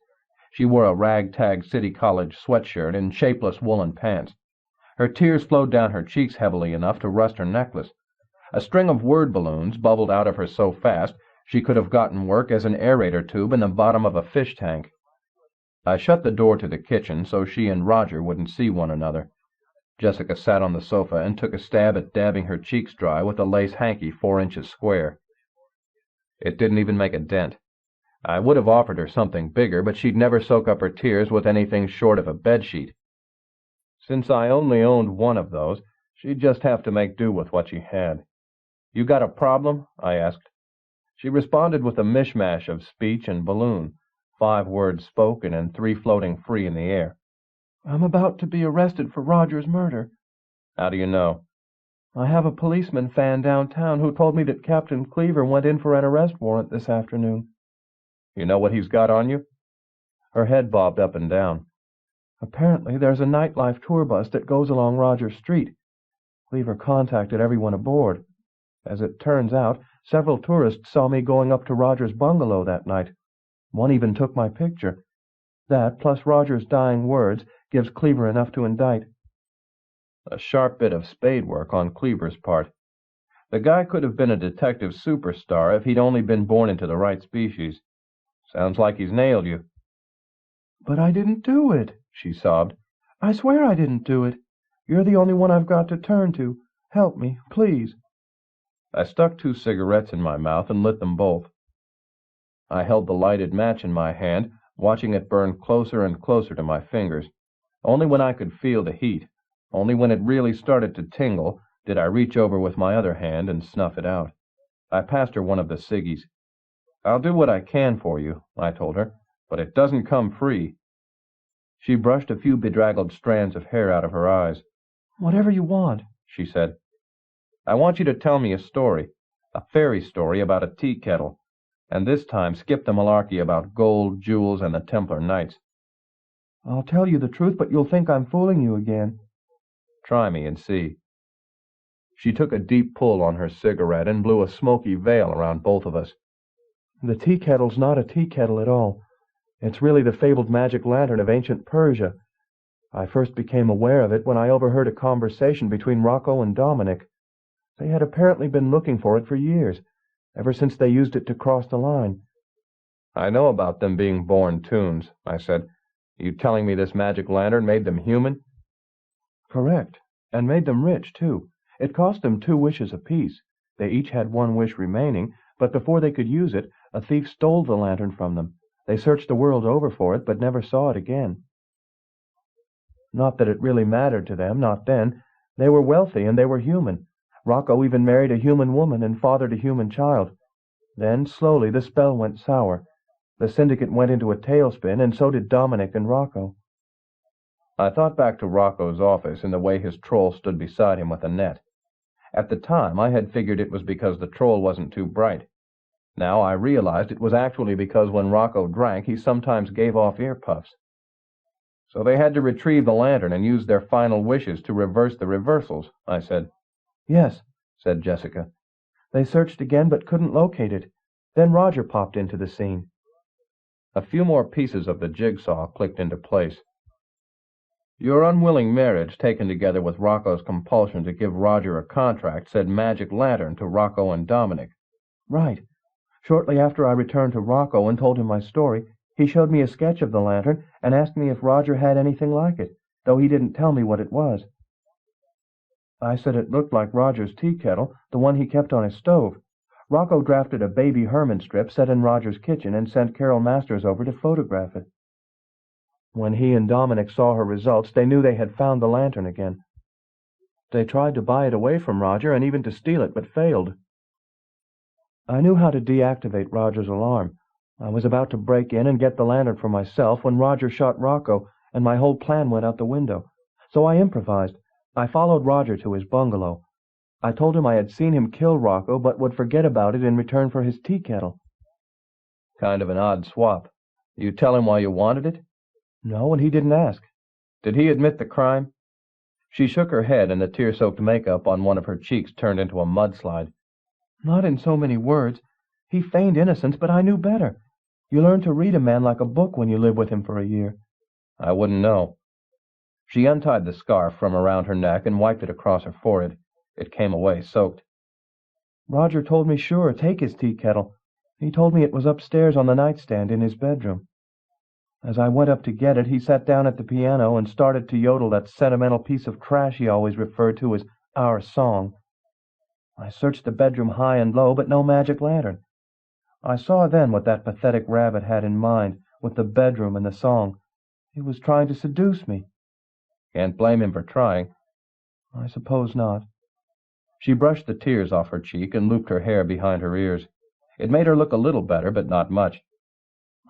She wore a ragtag City College sweatshirt and shapeless woolen pants. Her tears flowed down her cheeks heavily enough to rust her necklace. A string of word balloons bubbled out of her so fast she could have gotten work as an aerator tube in the bottom of a fish tank. I shut the door to the kitchen so she and Roger wouldn't see one another. Jessica sat on the sofa and took a stab at dabbing her cheeks dry with a lace hanky 4 inches square. It didn't even make a dent. I would have offered her something bigger, but she'd never soak up her tears with anything short of a bedsheet. Since I only owned one of those, she'd just have to make do with what she had. You got a problem? I asked. She responded with a mishmash of speech and balloon, 5 words spoken and 3 floating free in the air. I'm about to be arrested for Roger's murder. How do you know? I have a policeman fan downtown who told me that Captain Cleaver went in for an arrest warrant this afternoon. You know what he's got on you? Her head bobbed up and down. Apparently there's a nightlife tour bus that goes along Rogers Street. Cleaver contacted everyone aboard. As it turns out, several tourists saw me going up to Rogers' bungalow that night. One even took my picture. That, plus Rogers' dying words, gives Cleaver enough to indict. A sharp bit of spade work on Cleaver's part. The guy could have been a detective superstar if he'd only been born into the right species. Sounds like he's nailed you. But I didn't do it, she sobbed. I swear I didn't do it. You're the only one I've got to turn to. Help me, please. I stuck 2 cigarettes in my mouth and lit them both. I held the lighted match in my hand, watching it burn closer and closer to my fingers. Only when I could feel the heat, only when it really started to tingle, did I reach over with my other hand and snuff it out. I passed her one of the ciggies. I'll do what I can for you, I told her, but it doesn't come free. She brushed a few bedraggled strands of hair out of her eyes. Whatever you want, she said. I want you to tell me a story, a fairy story about a tea kettle. and this time skip the malarkey about gold, jewels, and the Templar Knights. I'll tell you the truth, but you'll think I'm fooling you again. Try me and see. She took a deep pull on her cigarette and blew a smoky veil around both of us. The tea kettle's not a tea kettle at all. It's really the fabled magic lantern of ancient Persia. I first became aware of it when I overheard a conversation between Rocco and Dominic. They had apparently been looking for it for years, ever since they used it to cross the line. I know about them being born toons, I said. You telling me this magic lantern made them human? Correct, and made them rich, too. It cost them 2 wishes apiece. They each had 1 wish remaining, but before they could use it, a thief stole the lantern from them. They searched the world over for it, but never saw it again. Not that it really mattered to them, not then. They were wealthy and they were human. Rocco even married a human woman and fathered a human child. Then, slowly, the spell went sour. The syndicate went into a tailspin, and so did Dominic and Rocco. I thought back to Rocco's office and the way his troll stood beside him with a net. At the time, I had figured it was because the troll wasn't too bright. Now I realized it was actually because when Rocco drank, he sometimes gave off ear puffs. So they had to retrieve the lantern and use their final wishes to reverse the reversals, I said. Yes, said Jessica. They searched again but couldn't locate it. Then Roger popped into the scene. A few more pieces of the jigsaw clicked into place. Your unwilling marriage, taken together with Rocco's compulsion to give Roger a contract, said magic lantern to Rocco and Dominic. Right. Shortly after I returned to Rocco and told him my story, he showed me a sketch of the lantern and asked me if Roger had anything like it, though he didn't tell me what it was. I said it looked like Roger's tea kettle, the one he kept on his stove. Rocco drafted a baby Herman strip set in Roger's kitchen and sent Carol Masters over to photograph it. When he and Dominic saw her results, they knew they had found the lantern again. They tried to buy it away from Roger and even to steal it, but failed. I knew how to deactivate Roger's alarm. I was about to break in and get the lantern for myself when Roger shot Rocco, and my whole plan went out the window. So I improvised. I followed Roger to his bungalow. I told him I had seen him kill Rocco, but would forget about it in return for his tea kettle. Kind of an odd swap. You tell him why you wanted it? No, and he didn't ask. Did he admit the crime? She shook her head, and the tear-soaked makeup on one of her cheeks turned into a mudslide. Not in so many words. He feigned innocence, but I knew better. You learn to read a man like a book when you live with him for a year. I wouldn't know. She untied the scarf from around her neck and wiped it across her forehead. It came away soaked. Roger told me sure, take his tea kettle. He told me it was upstairs on the nightstand in his bedroom. As I went up to get it, he sat down at the piano and started to yodel that sentimental piece of trash he always referred to as our song. I searched the bedroom high and low, but no magic lantern. I saw then what that pathetic rabbit had in mind with the bedroom and the song. He was trying to seduce me. Can't blame him for trying. I suppose not. She brushed the tears off her cheek and looped her hair behind her ears. It made her look a little better, but not much.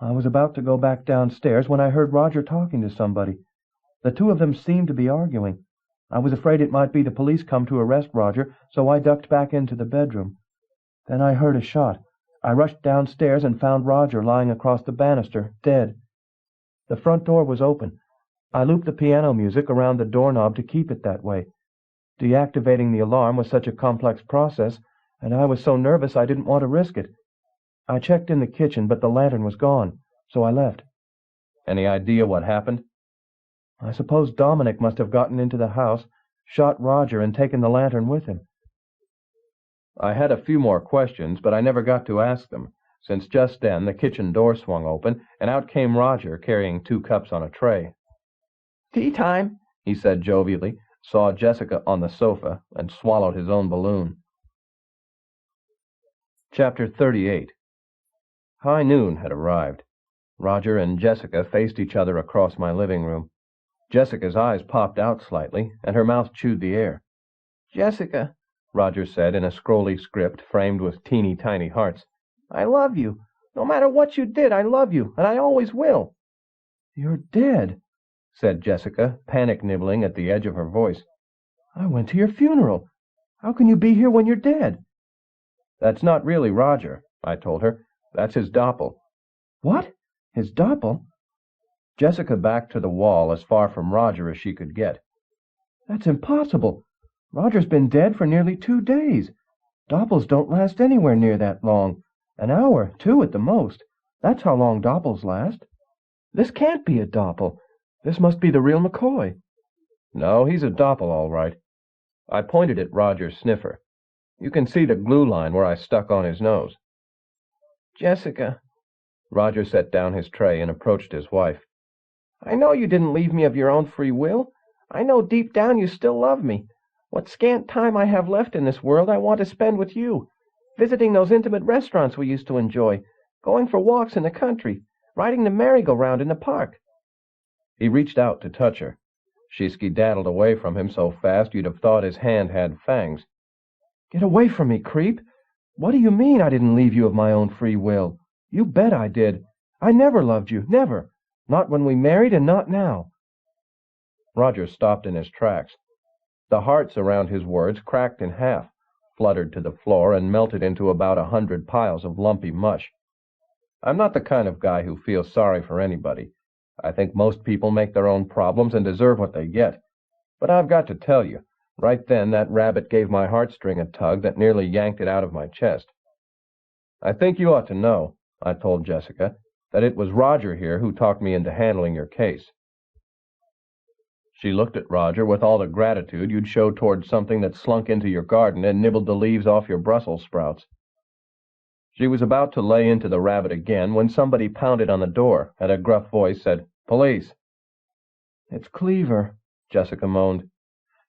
I was about to go back downstairs when I heard Roger talking to somebody. The 2 of them seemed to be arguing. I was afraid it might be the police come to arrest Roger, so I ducked back into the bedroom. Then I heard a shot. I rushed downstairs and found Roger lying across the banister, dead. The front door was open. I looped the piano music around the doorknob to keep it that way. Deactivating the alarm was such a complex process, and I was so nervous I didn't want to risk it. I checked in the kitchen, but the lantern was gone, so I left. Any idea what happened? I suppose Dominic must have gotten into the house, shot Roger, and taken the lantern with him. I had a few more questions, but I never got to ask them, since just then the kitchen door swung open, and out came Roger carrying 2 cups on a tray. Tea time, he said jovially, saw Jessica on the sofa, and swallowed his own balloon. Chapter 38. High noon had arrived. Roger and Jessica faced each other across my living room. Jessica's eyes popped out slightly, and her mouth chewed the air. Jessica, Roger said in a scrolly script framed with teeny-tiny hearts. I love you. No matter what you did, I love you, and I always will. You're dead, said Jessica, panic-nibbling at the edge of her voice. I went to your funeral. How can you be here when you're dead? That's not really Roger, I told her. That's his doppel. What? His doppel? Jessica backed to the wall as far from Roger as she could get. That's impossible. Roger's been dead for nearly 2 days. Doppels don't last anywhere near that long. An hour, 2 at the most. That's how long doppels last. This can't be a doppel. This must be the real McCoy. No, he's a doppel, all right. I pointed at Roger's sniffer. You can see the glue line where I stuck on his nose. Jessica. Roger set down his tray and approached his wife. I know you didn't leave me of your own free will. I know deep down you still love me. What scant time I have left in this world I want to spend with you, visiting those intimate restaurants we used to enjoy, going for walks in the country, riding the merry-go-round in the park. He reached out to touch her. She skedaddled away from him so fast you'd have thought his hand had fangs. Get away from me, creep. What do you mean I didn't leave you of my own free will? You bet I did. I never loved you, never. Not when we married and not now. Roger stopped in his tracks. The hearts around his words cracked in half, fluttered to the floor, and melted into about 100 piles of lumpy mush. I'm not the kind of guy who feels sorry for anybody. I think most people make their own problems and deserve what they get. But I've got to tell you, right then that rabbit gave my heartstring a tug that nearly yanked it out of my chest. I think you ought to know, I told Jessica, that it was Roger here who talked me into handling your case. She looked at Roger with all the gratitude you'd show toward something that slunk into your garden and nibbled the leaves off your Brussels sprouts. She was about to lay into the rabbit again when somebody pounded on the door, and a gruff voice said, "Police." It's Cleaver, Jessica moaned.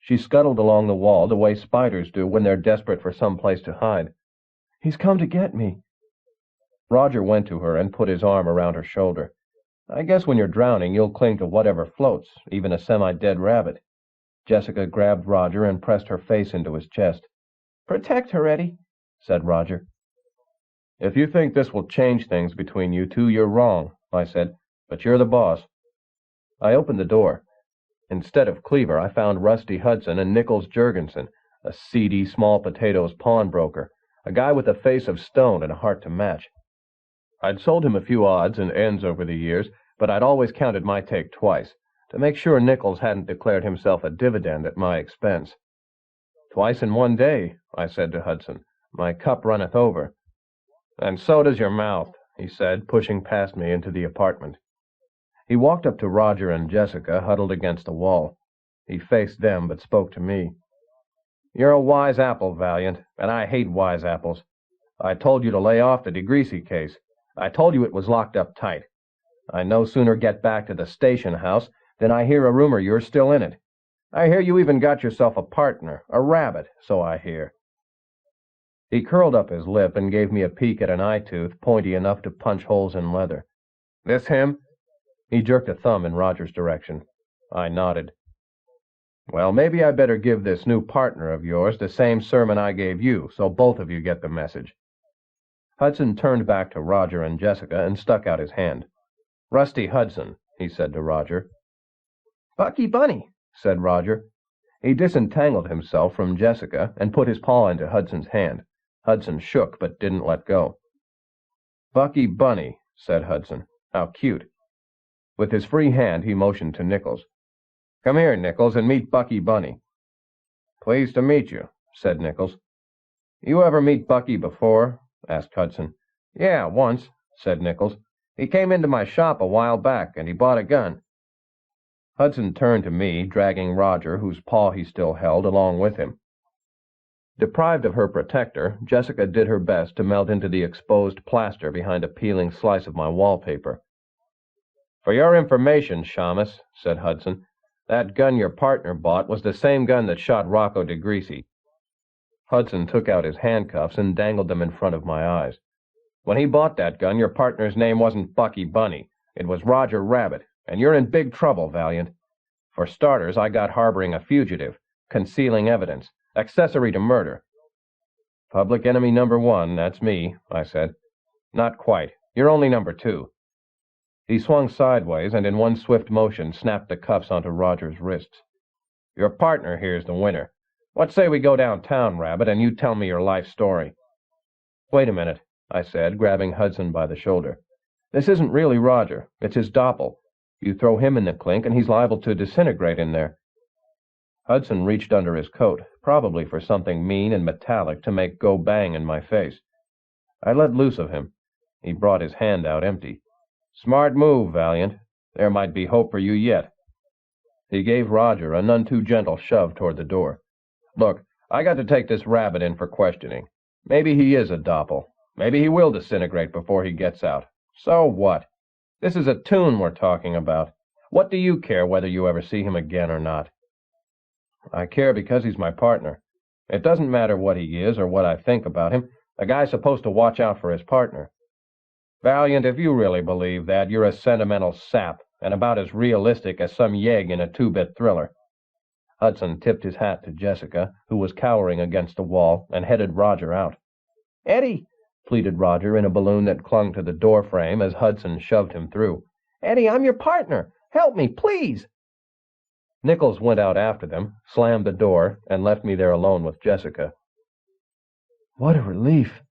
She scuttled along the wall the way spiders do when they're desperate for some place to hide. He's come to get me. Roger went to her and put his arm around her shoulder. I guess when you're drowning, you'll cling to whatever floats, even a semi-dead rabbit. Jessica grabbed Roger and pressed her face into his chest. Protect her, Eddie, said Roger. If you think this will change things between you two, you're wrong, I said, but you're the boss. I opened the door. Instead of Cleaver, I found Rusty Hudson and Nichols Jurgensen, a seedy, small-potatoes pawnbroker, a guy with a face of stone and a heart to match. I'd sold him a few odds and ends over the years, but I'd always counted my take twice, to make sure Nichols hadn't declared himself a dividend at my expense. "Twice in one day," I said to Hudson. "My cup runneth over." "And so does your mouth," he said, pushing past me into the apartment. He walked up to Roger and Jessica, huddled against the wall. He faced them, but spoke to me. "You're a wise apple, Valiant, and I hate wise apples. I told you to lay off the DeGreasy case. I told you it was locked up tight. I no sooner get back to the station house than I hear a rumor you're still in it. I hear you even got yourself a partner, a rabbit, so I hear." He curled up his lip and gave me a peek at an eye tooth pointy enough to punch holes in leather. "This him?" He jerked a thumb in Roger's direction. I nodded. "Well, maybe I better give this new partner of yours the same sermon I gave you, so both of you get the message." Hudson turned back to Roger and Jessica and stuck out his hand. "Rusty Hudson," he said to Roger. Bucky Bunny, said Roger. He disentangled himself from Jessica and put his paw into Hudson's hand. Hudson shook but didn't let go. "Bucky Bunny," said Hudson. "How cute." With his free hand he motioned to Nichols. "Come here, Nichols, and meet Bucky Bunny." "Pleased to meet you," said Nichols. "You ever meet Bucky before?" asked Hudson. "Yeah, once," said Nichols. "He came into my shop a while back, and he bought a gun." Hudson turned to me, dragging Roger, whose paw he still held, along with him. Deprived of her protector, Jessica did her best to melt into the exposed plaster behind a peeling slice of my wallpaper. "For your information, Shamus," said Hudson, "that gun your partner bought was the same gun that shot Rocco DeGreasy." Hudson took out his handcuffs and dangled them in front of my eyes. "When he bought that gun, your partner's name wasn't Bucky Bunny. It was Roger Rabbit, and you're in big trouble, Valiant. For starters, I got harboring a fugitive, concealing evidence, accessory to murder." "Public enemy number 1, that's me," I said. "Not quite. You're only number 2. He swung sideways and in one swift motion snapped the cuffs onto Roger's wrists. "Your partner here's the winner. What say we go downtown, Rabbit, and you tell me your life story?" "Wait a minute," I said, grabbing Hudson by the shoulder. "This isn't really Roger. It's his doppel. You throw him in the clink, and he's liable to disintegrate in there." Hudson reached under his coat, probably for something mean and metallic to make go bang in my face. I let loose of him. He brought his hand out empty. "Smart move, Valiant. There might be hope for you yet." He gave Roger a none too gentle shove toward the door. "Look, I got to take this rabbit in for questioning. Maybe he is a doppel. Maybe he will disintegrate before he gets out. So what? This is a tune we're talking about. What do you care whether you ever see him again or not?" "I care because he's my partner. It doesn't matter what he is or what I think about him. A guy's supposed to watch out for his partner." "Valiant, if you really believe that, you're a sentimental sap, and about as realistic as some yegg in a two-bit thriller." Hudson tipped his hat to Jessica, who was cowering against the wall, and headed Roger out. "Eddie," pleaded Roger in a balloon that clung to the door frame as Hudson shoved him through. "Eddie, I'm your partner. Help me, please." Nichols went out after them, slammed the door, and left me there alone with Jessica. "What a relief,"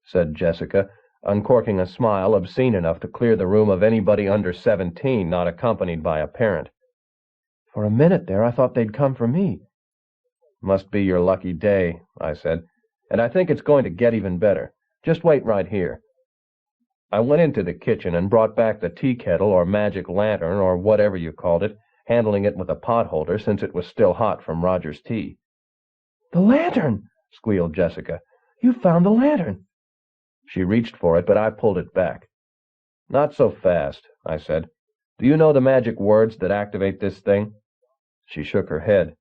said Jessica, uncorking a smile obscene enough to clear the room of anybody under 17 not accompanied by a parent. "For a minute there I thought they'd come for me." "Must be your lucky day," I said, "and I think it's going to get even better. Just wait right here." I went into the kitchen and brought back the tea kettle or magic lantern or whatever you called it, handling it with a pot holder since it was still hot from Roger's tea. "The lantern!" squealed Jessica. "You found the lantern!" She reached for it, but I pulled it back. "Not so fast," I said. "Do you know the magic words that activate this thing?" She shook her head.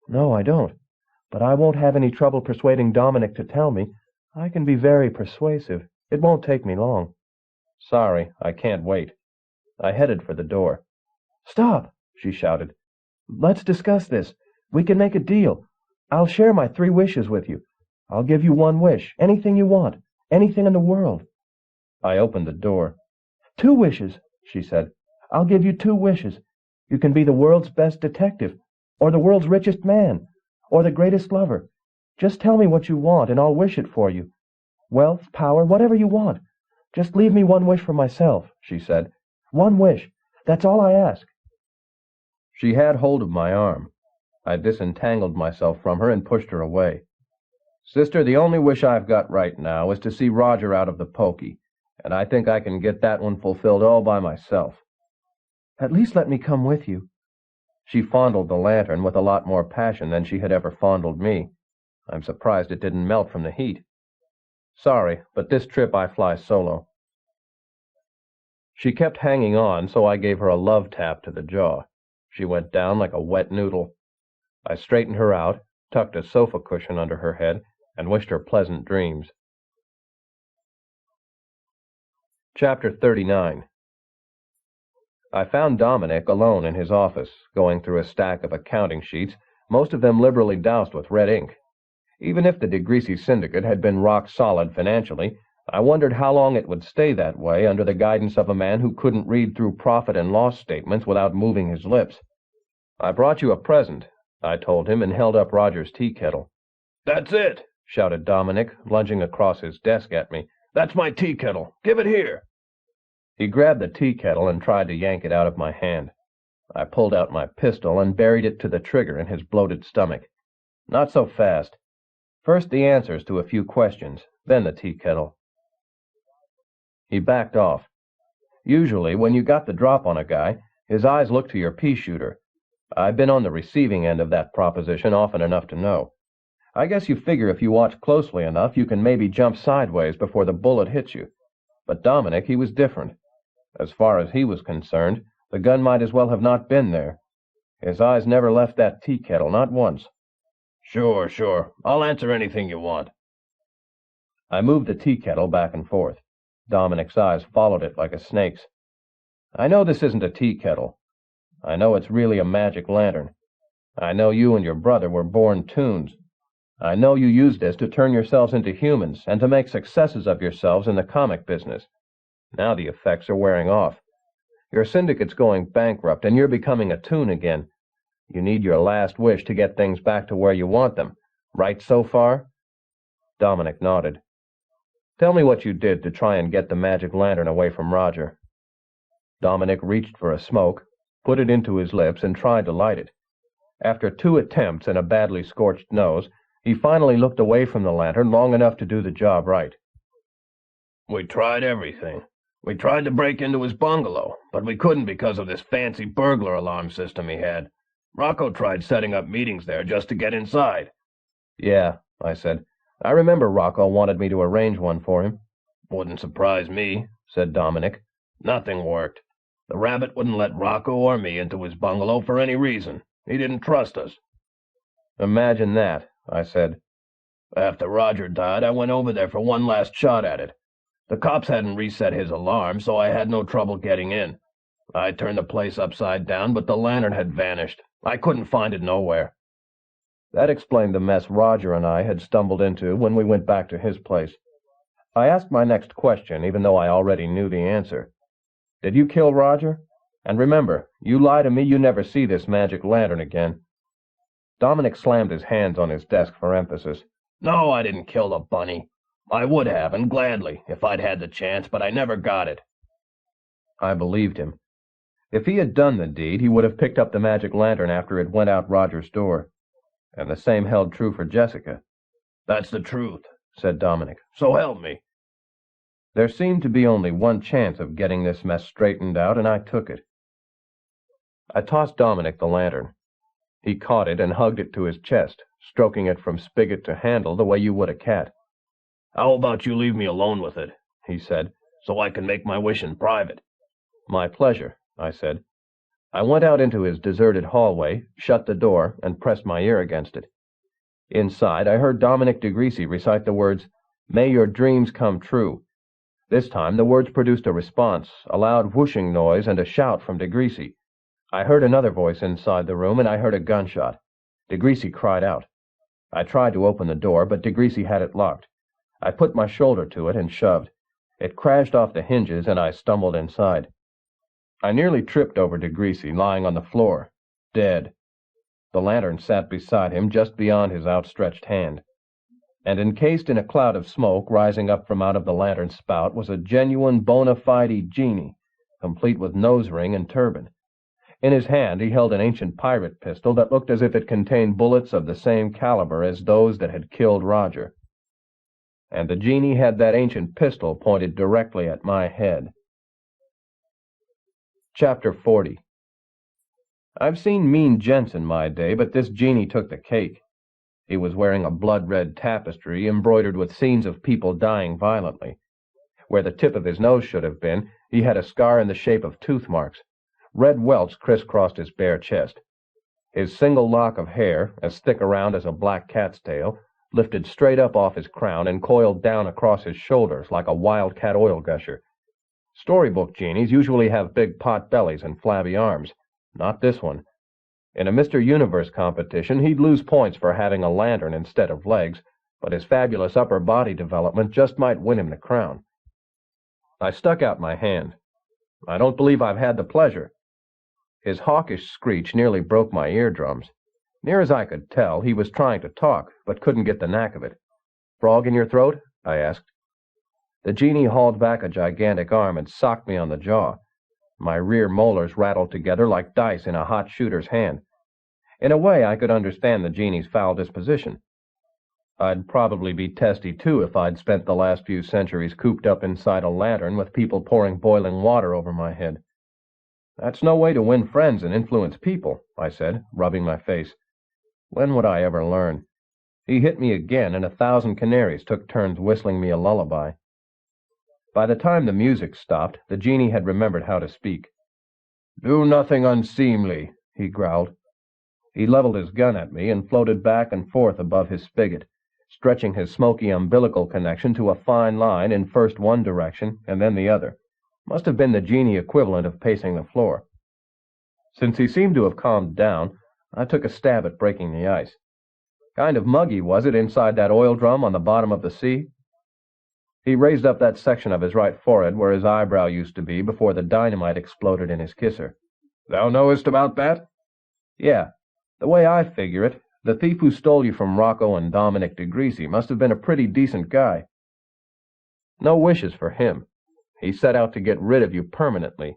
"No, I don't. But I won't have any trouble persuading Dominic to tell me. I can be very persuasive. It won't take me long." "Sorry, I can't wait." I headed for the door. "Stop!" she shouted. "Let's discuss this. We can make a deal. I'll share my 3 wishes with you. I'll give you 1 wish, anything you want, anything in the world." I opened the door. "2 wishes," she said. "I'll give you 2 wishes. You can be the world's best detective, or the world's richest man, or the greatest lover. Just tell me what you want, and I'll wish it for you. Wealth, power, whatever you want. Just leave me 1 wish for myself," she said. "1 wish. That's all I ask." She had hold of my arm. I disentangled myself from her and pushed her away. "Sister, the only wish I've got right now is to see Roger out of the pokey, and I think I can get that one fulfilled all by myself." "At least let me come with you." She fondled the lantern with a lot more passion than she had ever fondled me. I'm surprised it didn't melt from the heat. "Sorry, but this trip I fly solo." She kept hanging on, so I gave her a love tap to the jaw. She went down like a wet noodle. I straightened her out, tucked a sofa cushion under her head, and wished her pleasant dreams. Chapter 39. I found Dominic alone in his office, going through a stack of accounting sheets, most of them liberally doused with red ink. Even if the DeGreasy syndicate had been rock solid financially, I wondered how long it would stay that way under the guidance of a man who couldn't read through profit and loss statements without moving his lips. "I brought you a present," I told him, and held up Roger's tea kettle. "That's it!" shouted Dominic, lunging across his desk at me. "That's my tea kettle. Give it here." He grabbed the tea kettle and tried to yank it out of my hand. I pulled out my pistol and buried it to the trigger in his bloated stomach. "Not so fast. First the answers to a few questions, then the tea kettle." He backed off. Usually, when you got the drop on a guy, his eyes look to your pea shooter. I've been on the receiving end of that proposition often enough to know. I guess you figure if you watch closely enough, you can maybe jump sideways before the bullet hits you. But Dominic, he was different. As far as he was concerned, the gun might as well have not been there. His eyes never left that tea kettle, not once. Sure. I'll answer anything you want." I moved the tea kettle back and forth. Dominic's eyes followed it like a snake's. "I know this isn't a tea kettle. I know it's really a magic lantern. I know you and your brother were born toons. I know you used this to turn yourselves into humans and to make successes of yourselves in the comic business. Now the effects are wearing off. Your syndicate's going bankrupt, and you're becoming a toon again. You need your last wish to get things back to where you want them. Right so far?" Dominic nodded. Tell me what you did to try and get the magic lantern away from Roger." Dominic reached for a smoke, put it into his lips, and tried to light it. After 2 attempts and a badly scorched nose, he finally looked away from the lantern long enough to do the job right. "We tried everything. We tried to break into his bungalow, but we couldn't because of this fancy burglar alarm system he had. Rocco tried setting up meetings there just to get inside." "Yeah," I said. "I remember Rocco wanted me to arrange one for him." "Wouldn't surprise me," said Dominic. "Nothing worked. The rabbit wouldn't let Rocco or me into his bungalow for any reason. He didn't trust us." "Imagine that," I said. "After Roger died, I went over there for one last shot at it. The cops hadn't reset his alarm, so I had no trouble getting in. I turned the place upside down, but the lantern had vanished. I couldn't find it nowhere." That explained the mess Roger and I had stumbled into when we went back to his place. I asked my next question, even though I already knew the answer. "Did you kill Roger? And remember, you lie to me, you never see this magic lantern again." Dominic slammed his hands on his desk for emphasis. "No, I didn't kill the bunny. I would have, and gladly, if I'd had the chance, but I never got it." I believed him. If he had done the deed, he would have picked up the magic lantern after it went out Roger's door. And the same held true for Jessica. "That's the truth," said Dominic. "So help me." There seemed to be only one chance of getting this mess straightened out, and I took it. I tossed Dominic the lantern. He caught it and hugged it to his chest, stroking it from spigot to handle the way you would a cat. "How about you leave me alone with it," he said, "so I can make my wish in private?" "My pleasure," I said. I went out into his deserted hallway, shut the door, and pressed my ear against it. Inside, I heard Dominic DeGreasy recite the words, "May your dreams come true." This time, the words produced a response, a loud whooshing noise, and a shout from DeGreasy. I heard another voice inside the room, and I heard a gunshot. DeGreasy cried out. I tried to open the door, but DeGreasy had it locked. I put my shoulder to it and shoved. It crashed off the hinges, and I stumbled inside. I nearly tripped over DeGreasy, lying on the floor, dead. The lantern sat beside him just beyond his outstretched hand. And encased in a cloud of smoke rising up from out of the lantern's spout was a genuine bona fide genie, complete with nose ring and turban. In his hand he held an ancient pirate pistol that looked as if it contained bullets of the same caliber as those that had killed Roger. And the genie had that ancient pistol pointed directly at my head. Chapter 40. I've seen mean gents in my day, but this genie took the cake. He was wearing a blood-red tapestry embroidered with scenes of people dying violently. Where the tip of his nose should have been, he had a scar in the shape of tooth marks. Red welts crisscrossed his bare chest. His single lock of hair, as thick around as a black cat's tail, lifted straight up off his crown and coiled down across his shoulders like a wildcat oil gusher. Storybook genies usually have big pot bellies and flabby arms. Not this one. In a Mr. Universe competition, he'd lose points for having a lantern instead of legs, but his fabulous upper body development just might win him the crown. I stuck out my hand. "I don't believe I've had the pleasure." His hawkish screech nearly broke my eardrums. Near as I could tell, he was trying to talk, but couldn't get the knack of it. "Frog in your throat?" I asked. The genie hauled back a gigantic arm and socked me on the jaw. My rear molars rattled together like dice in a hot shooter's hand. In a way, I could understand the genie's foul disposition. I'd probably be testy, too, if I'd spent the last few centuries cooped up inside a lantern with people pouring boiling water over my head. "That's no way to win friends and influence people," I said, rubbing my face. When would I ever learn? He hit me again, and 1,000 canaries took turns whistling me a lullaby. By the time the music stopped, the genie had remembered how to speak. "Do nothing unseemly," he growled. He leveled his gun at me and floated back and forth above his spigot, stretching his smoky umbilical connection to a fine line in first one direction and then the other. Must have been the genie equivalent of pacing the floor. Since he seemed to have calmed down, I took a stab at breaking the ice. "Kind of muggy, was it, inside that oil drum on the bottom of the sea?" He raised up that section of his right forehead where his eyebrow used to be before the dynamite exploded in his kisser. "Thou knowest about that?" "Yeah. The way I figure it, the thief who stole you from Rocco and Dominic DeGreasy must have been a pretty decent guy." No wishes for him. He set out to get rid of you permanently.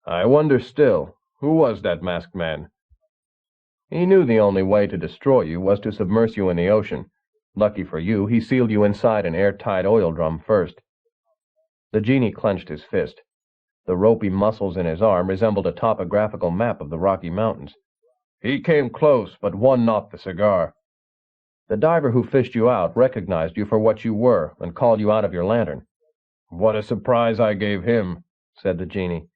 I wonder still, who was that masked man? He knew the only way to destroy you was to submerge you in the ocean. Lucky for you, he sealed you inside an airtight oil drum first. The genie clenched his fist. The ropey muscles in his arm resembled a topographical map of the Rocky Mountains. He came close, but one knocked the cigar. The diver who fished you out recognized you for what you were and called you out of your lantern. What a surprise I gave him, said the genie.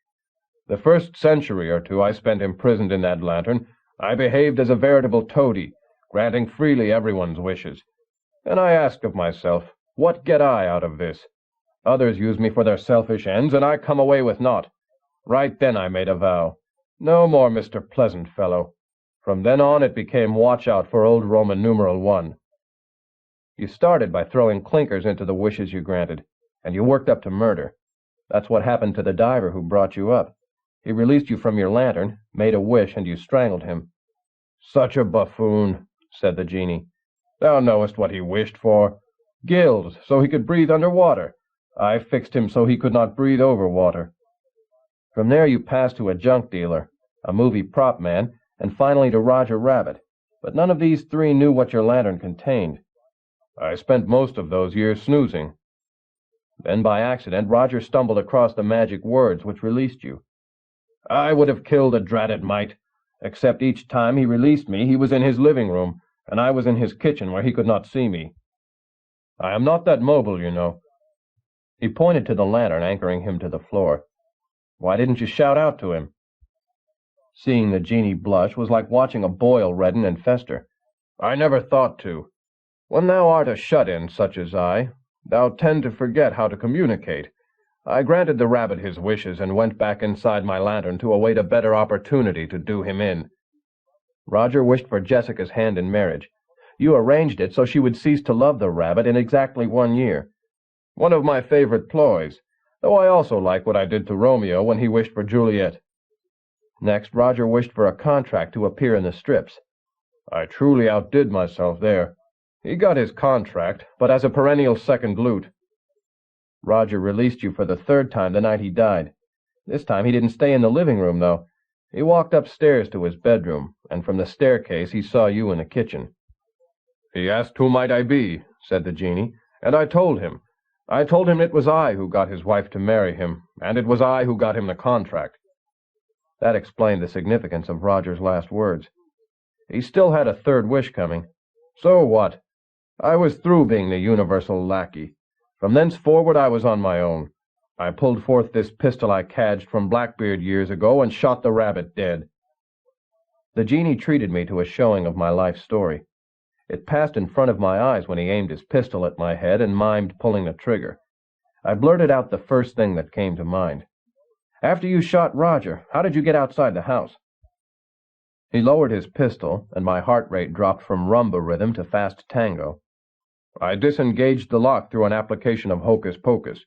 The first century or two I spent imprisoned in that lantern, I behaved as a veritable toady, granting freely everyone's wishes. Then I asked of myself, what get I out of this? Others use me for their selfish ends, and I come away with naught. Right then I made a vow. No more Mr. Pleasant Fellow. From then on it became watch out for old Roman numeral 1. You started by throwing clinkers into the wishes you granted, and you worked up to murder. That's what happened to the diver who brought you up. He released you from your lantern, made a wish, and you strangled him. Such a buffoon, said the genie. Thou knowest what he wished for. Gills, so he could breathe under water. I fixed him so he could not breathe over water. From there you passed to a junk dealer, a movie prop man, and finally to Roger Rabbit. But none of these three knew what your lantern contained. I spent most of those years snoozing. Then by accident Roger stumbled across the magic words which released you. I would have killed a dratted mite, except each time he released me he was in his living room, and I was in his kitchen where he could not see me. I am not that mobile, you know. He pointed to the lantern, anchoring him to the floor. Why didn't you shout out to him? Seeing the genie blush was like watching a boil redden and fester. I never thought to. When thou art a shut-in such as I, thou tend to forget how to communicate. I granted the rabbit his wishes and went back inside my lantern to await a better opportunity to do him in. Roger wished for Jessica's hand in marriage. You arranged it so she would cease to love the rabbit in exactly 1 year. One of my favorite ploys, though I also like what I did to Romeo when he wished for Juliet. Next, Roger wished for a contract to appear in the strips. I truly outdid myself there. He got his contract, but as a perennial second loot. Roger released you for the 3rd time the night he died. This time he didn't stay in the living room, though. He walked upstairs to his bedroom, and from the staircase he saw you in the kitchen. He asked who might I be, said the genie, and I told him. I told him it was I who got his wife to marry him, and it was I who got him the contract. That explained the significance of Roger's last words. He still had a 3rd wish coming. So what? I was through being the universal lackey. From thenceforward I was on my own. I pulled forth this pistol I cadged from Blackbeard years ago and shot the rabbit dead. The genie treated me to a showing of my life story. It passed in front of my eyes when he aimed his pistol at my head and mimed pulling the trigger. I blurted out the first thing that came to mind. After you shot Roger, how did you get outside the house? He lowered his pistol, and my heart rate dropped from rumba rhythm to fast tango. I disengaged the lock through an application of hocus pocus.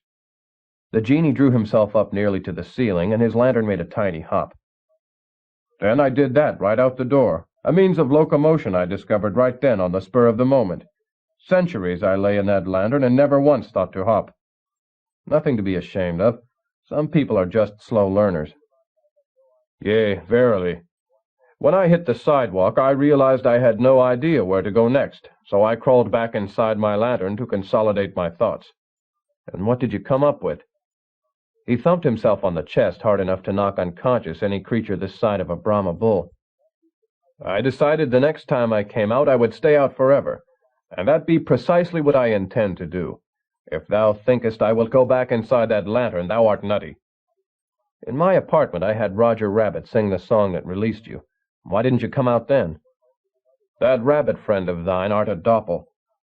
The genie drew himself up nearly to the ceiling, and his lantern made a tiny hop. Then I did that right out the door, a means of locomotion I discovered right then on the spur of the moment. Centuries I lay in that lantern and never once thought to hop. Nothing to be ashamed of. Some people are just slow learners. Yea, verily. When I hit the sidewalk, I realized I had no idea where to go next, so I crawled back inside my lantern to consolidate my thoughts. And what did you come up with? He thumped himself on the chest hard enough to knock unconscious any creature this side of a Brahma bull. I decided the next time I came out I would stay out forever, and that be precisely what I intend to do. If thou thinkest I will go back inside that lantern, thou art nutty. In my apartment I had Roger Rabbit sing the song that released you. Why didn't you come out then? That rabbit friend of thine art a doppel.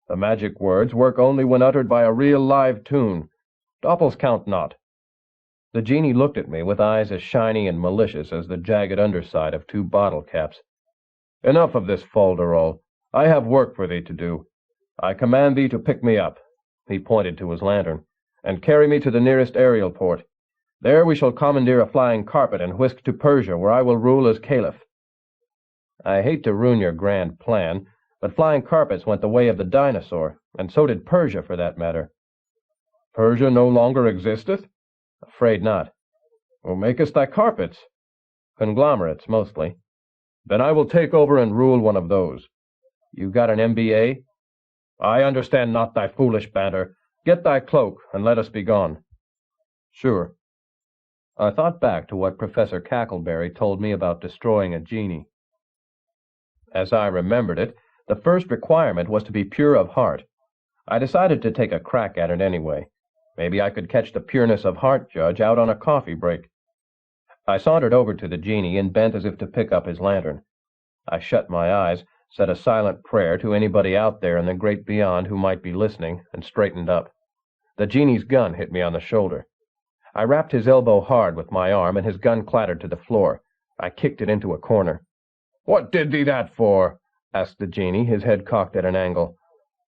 The magic words work only when uttered by a real live tune. Doppels count not. The genie looked at me with eyes as shiny and malicious as the jagged underside of 2 bottle caps. Enough of this folderol. I have work for thee to do. I command thee to pick me up, he pointed to his lantern, and carry me to the nearest aerial port. There we shall commandeer a flying carpet and whisk to Persia, where I will rule as caliph. I hate to ruin your grand plan, but flying carpets went the way of the dinosaur, and so did Persia, for that matter. Persia no longer existeth? Afraid not. Who makest thy carpets? Conglomerates, mostly. Then I will take over and rule one of those. You got an MBA? I understand not thy foolish banter. Get thy cloak, and let us be gone. Sure. I thought back to what Professor Cackleberry told me about destroying a genie. As I remembered it, the first requirement was to be pure of heart. I decided to take a crack at it anyway. Maybe I could catch the pureness of heart judge out on a coffee break. I sauntered over to the genie and bent as if to pick up his lantern. I shut my eyes, said a silent prayer to anybody out there in the great beyond who might be listening, and straightened up. The genie's gun hit me on the shoulder. I rapped his elbow hard with my arm, and his gun clattered to the floor. I kicked it into a corner. "What did thee that for?" asked the genie, his head cocked at an angle.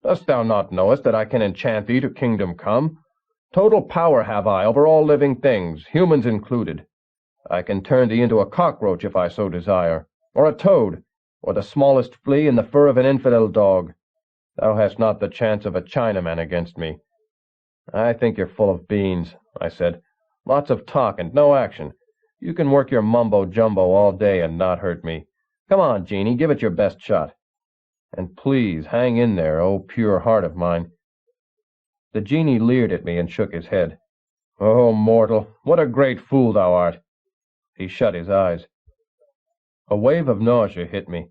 "Dost thou not knowest that I can enchant thee to kingdom come? Total power have I over all living things, humans included. I can turn thee into a cockroach if I so desire, or a toad, or the smallest flea in the fur of an infidel dog. Thou hast not the chance of a Chinaman against me." "I think you're full of beans," I said. "Lots of talk and no action. You can work your mumbo-jumbo all day and not hurt me. Come on, genie, give it your best shot. And please, hang in there, oh pure heart of mine." The genie leered at me and shook his head. "Oh, mortal, what a great fool thou art!" He shut his eyes. A wave of nausea hit me.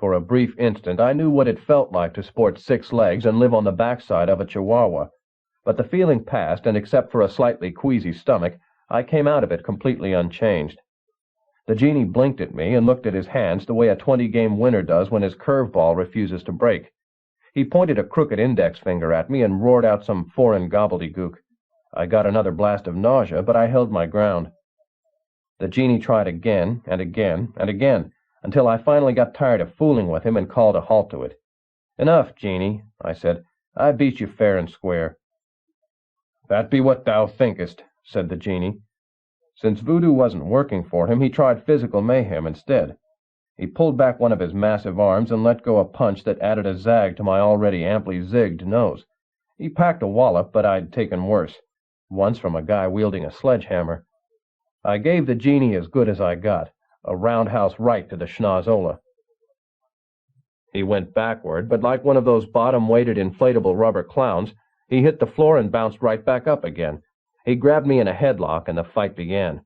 For a brief instant I knew what it felt like to sport 6 legs and live on the backside of a chihuahua. But the feeling passed, and except for a slightly queasy stomach, I came out of it completely unchanged. The genie blinked at me and looked at his hands the way a 20-game winner does when his curveball refuses to break. He pointed a crooked index finger at me and roared out some foreign gobbledygook. I got another blast of nausea, but I held my ground. The genie tried again and again and again, until I finally got tired of fooling with him and called a halt to it. "Enough, genie," I said. "I beat you fair and square." "That be what thou thinkest," said the genie. Since voodoo wasn't working for him, he tried physical mayhem instead. He pulled back one of his massive arms and let go a punch that added a zag to my already amply zigged nose. He packed a wallop, but I'd taken worse, once from a guy wielding a sledgehammer. I gave the genie as good as I got, a roundhouse right to the schnozola. He went backward, but like one of those bottom-weighted inflatable rubber clowns, he hit the floor and bounced right back up again. He grabbed me in a headlock, and the fight began.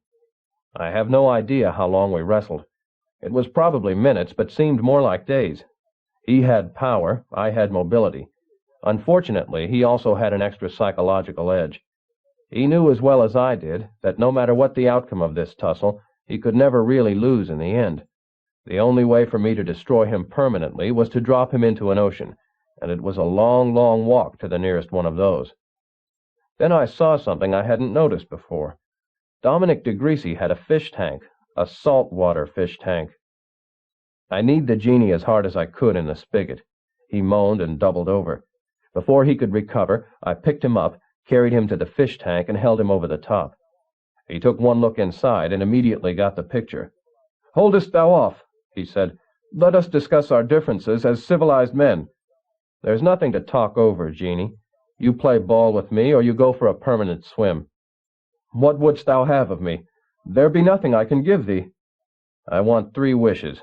I have no idea how long we wrestled. It was probably minutes, but seemed more like days. He had power, I had mobility. Unfortunately, he also had an extra psychological edge. He knew as well as I did that no matter what the outcome of this tussle, he could never really lose in the end. The only way for me to destroy him permanently was to drop him into an ocean, and it was a long, long walk to the nearest one of those. Then I saw something I hadn't noticed before. Dominic DeGreasy had a fish tank, a saltwater fish tank. I kneed the genie as hard as I could in the spigot. He moaned and doubled over. Before he could recover, I picked him up, carried him to the fish tank, and held him over the top. He took one look inside and immediately got the picture. "Holdest thou off," he said. "Let us discuss our differences as civilized men. There's nothing to talk over, genie. You play ball with me, or you go for a permanent swim. What wouldst thou have of me? There be nothing I can give thee." "I want 3 wishes."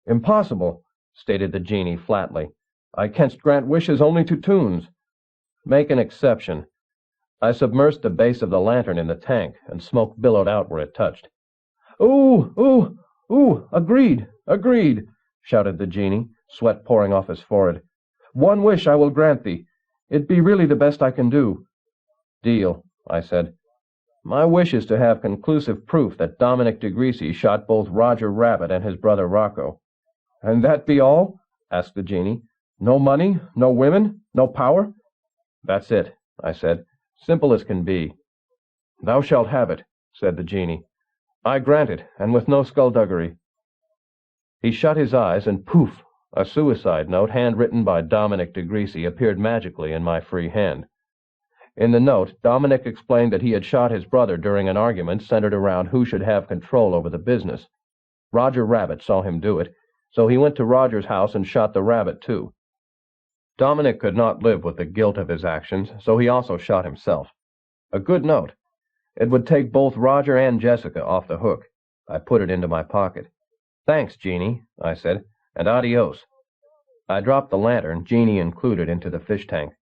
"Impossible," stated the genie flatly. "I canst grant wishes only to toons." "Make an exception." I submersed the base of the lantern in the tank, and smoke billowed out where it touched. "Ooh, ooh, ooh, agreed, agreed," shouted the genie, sweat pouring off his forehead. "1 wish I will grant thee. It be really the best I can do." "Deal," I said. "My wish is to have conclusive proof that Dominic DeGreasy shot both Roger Rabbit and his brother Rocco." "And that be all?" asked the genie. "No money, no women, no power?" "That's it," I said. "Simple as can be." "Thou shalt have it," said the genie. "I grant it, and with no skullduggery." He shut his eyes, and poof! A suicide note, handwritten by Dominic DeGreasy, appeared magically in my free hand. In the note, Dominic explained that he had shot his brother during an argument centered around who should have control over the business. Roger Rabbit saw him do it, so he went to Roger's house and shot the rabbit, too. Dominic could not live with the guilt of his actions, so he also shot himself. A good note. It would take both Roger and Jessica off the hook. I put it into my pocket. "Thanks, Jeannie," I said, "and adios." I dropped the lantern, Jeannie included, into the fish tank.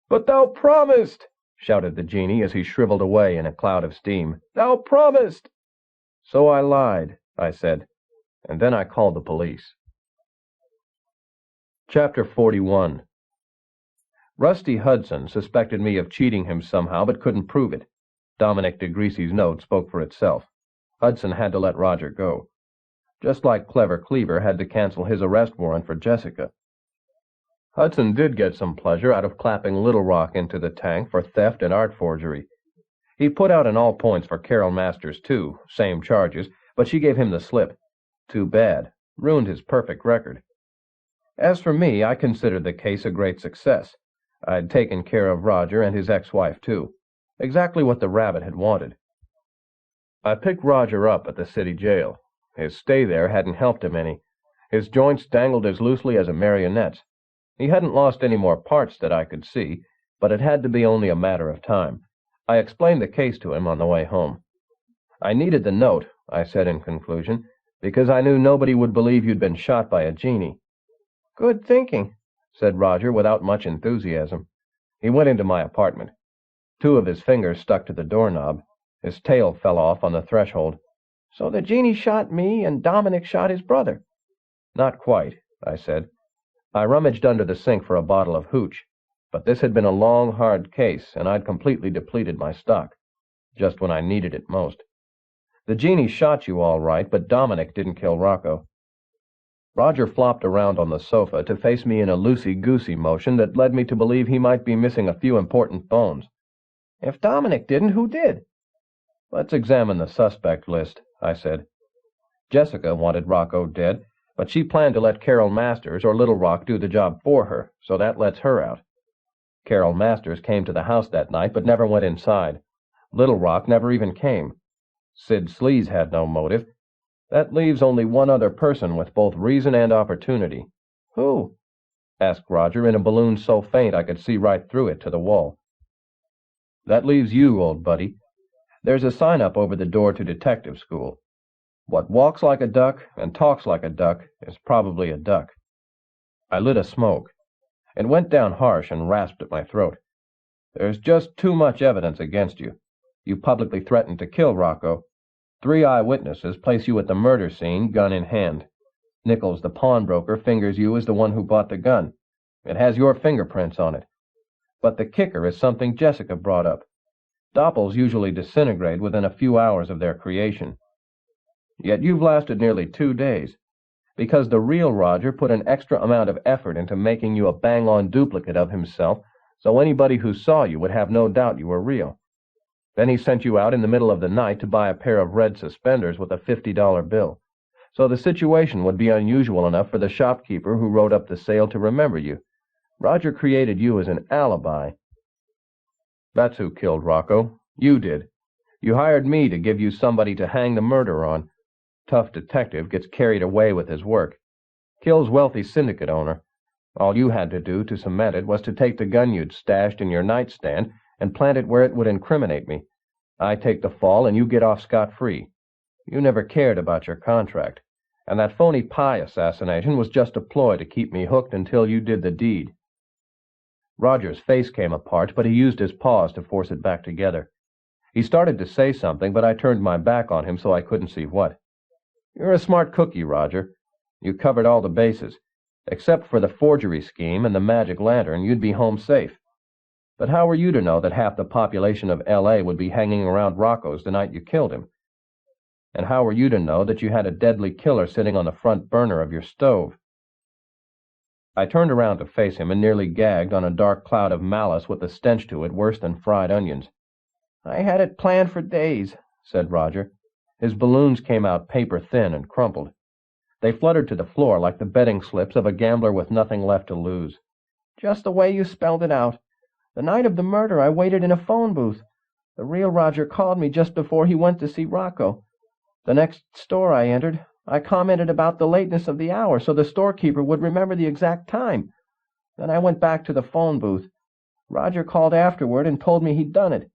"But thou promised!" shouted the genie as he shriveled away in a cloud of steam. "Thou promised!" "So I lied," I said, and then I called the police. Chapter 41. Rusty Hudson suspected me of cheating him somehow, but couldn't prove it. Dominic DeGreasy's note spoke for itself. Hudson had to let Roger go. Just like Clever Cleaver had to cancel his arrest warrant for Jessica. Hudson did get some pleasure out of clapping Little Rock into the tank for theft and art forgery. He put out an all points for Carol Masters, too, same charges, but she gave him the slip. Too bad. Ruined his perfect record. As for me, I considered the case a great success. I'd taken care of Roger and his ex-wife, too. Exactly what the rabbit had wanted. I picked Roger up at the city jail. His stay there hadn't helped him any. His joints dangled as loosely as a marionette's. He hadn't lost any more parts that I could see, but it had to be only a matter of time. I explained the case to him on the way home. "I needed the note," I said in conclusion, "because I knew nobody would believe you'd been shot by a genie." "Good thinking," said Roger without much enthusiasm. He went into my apartment. 2 of his fingers stuck to the doorknob. His tail fell off on the threshold. "So the genie shot me, and Dominic shot his brother." "Not quite," I said. I rummaged under the sink for a bottle of hooch, but this had been a long, hard case, and I'd completely depleted my stock, just when I needed it most. "The genie shot you all right, but Dominic didn't kill Rocco." Roger flopped around on the sofa to face me in a loosey-goosey motion that led me to believe he might be missing a few important bones. "If Dominic didn't, who did?" "Let's examine the suspect list," I said. Jessica wanted Rocco dead, but she planned to let Carol Masters or Little Rock do the job for her, so that lets her out. Carol Masters came to the house that night, but never went inside. Little Rock never even came. Sid Sleaze had no motive. That leaves only one other person with both reason and opportunity. "Who?" asked Roger in a balloon so faint I could see right through it to the wall. "That leaves you, old buddy. There's a sign up over the door to detective school. What walks like a duck and talks like a duck is probably a duck." I lit a smoke. It went down harsh and rasped at my throat. "There's just too much evidence against you. You publicly threatened to kill Rocco. 3 eyewitnesses place you at the murder scene, gun in hand. Nichols, the pawnbroker, fingers you as the one who bought the gun. It has your fingerprints on it. But the kicker is something Jessica brought up. Doppels usually disintegrate within a few hours of their creation. Yet you've lasted nearly 2 days, because the real Roger put an extra amount of effort into making you a bang-on duplicate of himself, so anybody who saw you would have no doubt you were real. Then he sent you out in the middle of the night to buy a pair of red suspenders with a $50 bill, so the situation would be unusual enough for the shopkeeper who wrote up the sale to remember you. Roger created you as an alibi. That's who killed Rocco. You did. You hired me to give you somebody to hang the murder on. Tough detective gets carried away with his work. Kills wealthy syndicate owner. All you had to do to cement it was to take the gun you'd stashed in your nightstand and plant it where it would incriminate me. I take the fall and you get off scot-free. You never cared about your contract, and that phony pie assassination was just a ploy to keep me hooked until you did the deed." Roger's face came apart, but he used his paws to force it back together. He started to say something, but I turned my back on him so I couldn't see what. "You're a smart cookie, Roger. You covered all the bases. Except for the forgery scheme and the magic lantern, you'd be home safe. But how were you to know that half the population of L.A. would be hanging around Rocco's the night you killed him? And how were you to know that you had a deadly killer sitting on the front burner of your stove?" I turned around to face him and nearly gagged on a dark cloud of malice with a stench to it worse than fried onions. "I had it planned for days," said Roger. His balloons came out paper-thin and crumpled. They fluttered to the floor like the betting slips of a gambler with nothing left to lose. "Just the way you spelled it out. The night of the murder, I waited in a phone booth. The real Roger called me just before he went to see Rocco. The next store I entered, I commented about the lateness of the hour so the storekeeper would remember the exact time. Then I went back to the phone booth. Roger called afterward and told me he'd done it.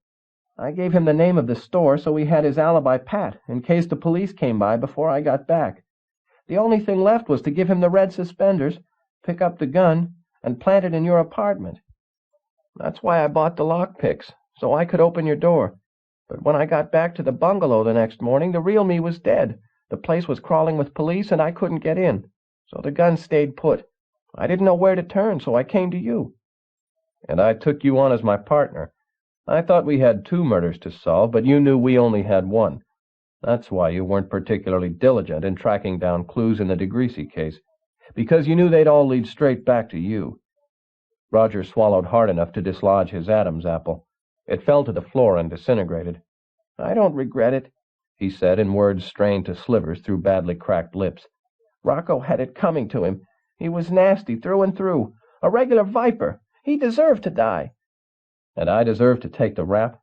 I gave him the name of the store so he had his alibi pat in case the police came by before I got back. The only thing left was to give him the red suspenders, pick up the gun, and plant it in your apartment. That's why I bought the lockpicks, so I could open your door. But when I got back to the bungalow the next morning, the real me was dead. The place was crawling with police, and I couldn't get in. So the gun stayed put. I didn't know where to turn, so I came to you. And I took you on as my partner. I thought we had 2 murders to solve, but you knew we only had 1. That's why you weren't particularly diligent in tracking down clues in the DeGreasy case, because you knew they'd all lead straight back to you. Roger swallowed hard enough to dislodge his Adam's apple. It fell to the floor and disintegrated. I don't regret it, he said in words strained to slivers through badly cracked lips. Rocco had it coming to him. He was nasty through and through, a regular viper. He deserved to die. And I deserve to take the rap?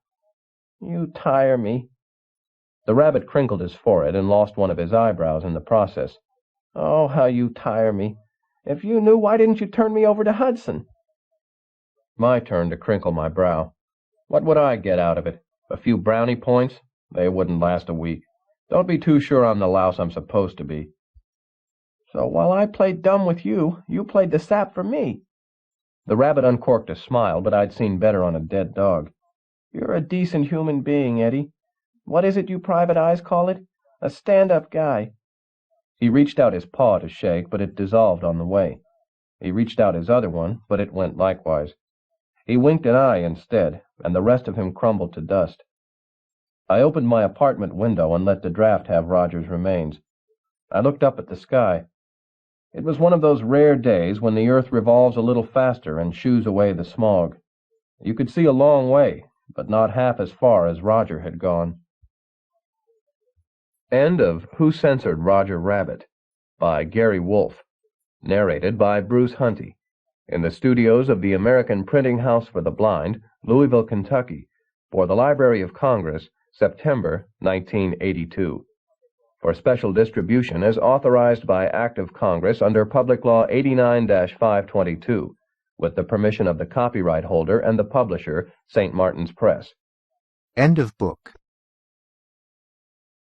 You tire me. The rabbit crinkled his forehead and lost one of his eyebrows in the process. Oh, how you tire me. If you knew, why didn't you turn me over to Hudson? My turn to crinkle my brow. What would I get out of it? A few brownie points? They wouldn't last a week. Don't be too sure I'm the louse I'm supposed to be. So while I played dumb with you, you played the sap for me. The rabbit uncorked a smile, but I'd seen better on a dead dog. You're a decent human being, Eddie. What is it you private eyes call it? A stand-up guy. He reached out his paw to shake, but it dissolved on the way. He reached out his other one, but it went likewise. He winked an eye instead, and the rest of him crumbled to dust. I opened my apartment window and let the draft have Roger's remains. I looked up at the sky. It was one of those rare days when the earth revolves a little faster and shoos away the smog. You could see a long way, but not half as far as Roger had gone. End of Who Censored Roger Rabbit by Gary Wolfe. Narrated by Bruce Huntey. In the studios of the American Printing House for the Blind, Louisville, Kentucky, for the Library of Congress, September 1982. For special distribution as authorized by Act of Congress under Public Law 89-522, with the permission of the copyright holder and the publisher, St. Martin's Press. End of book.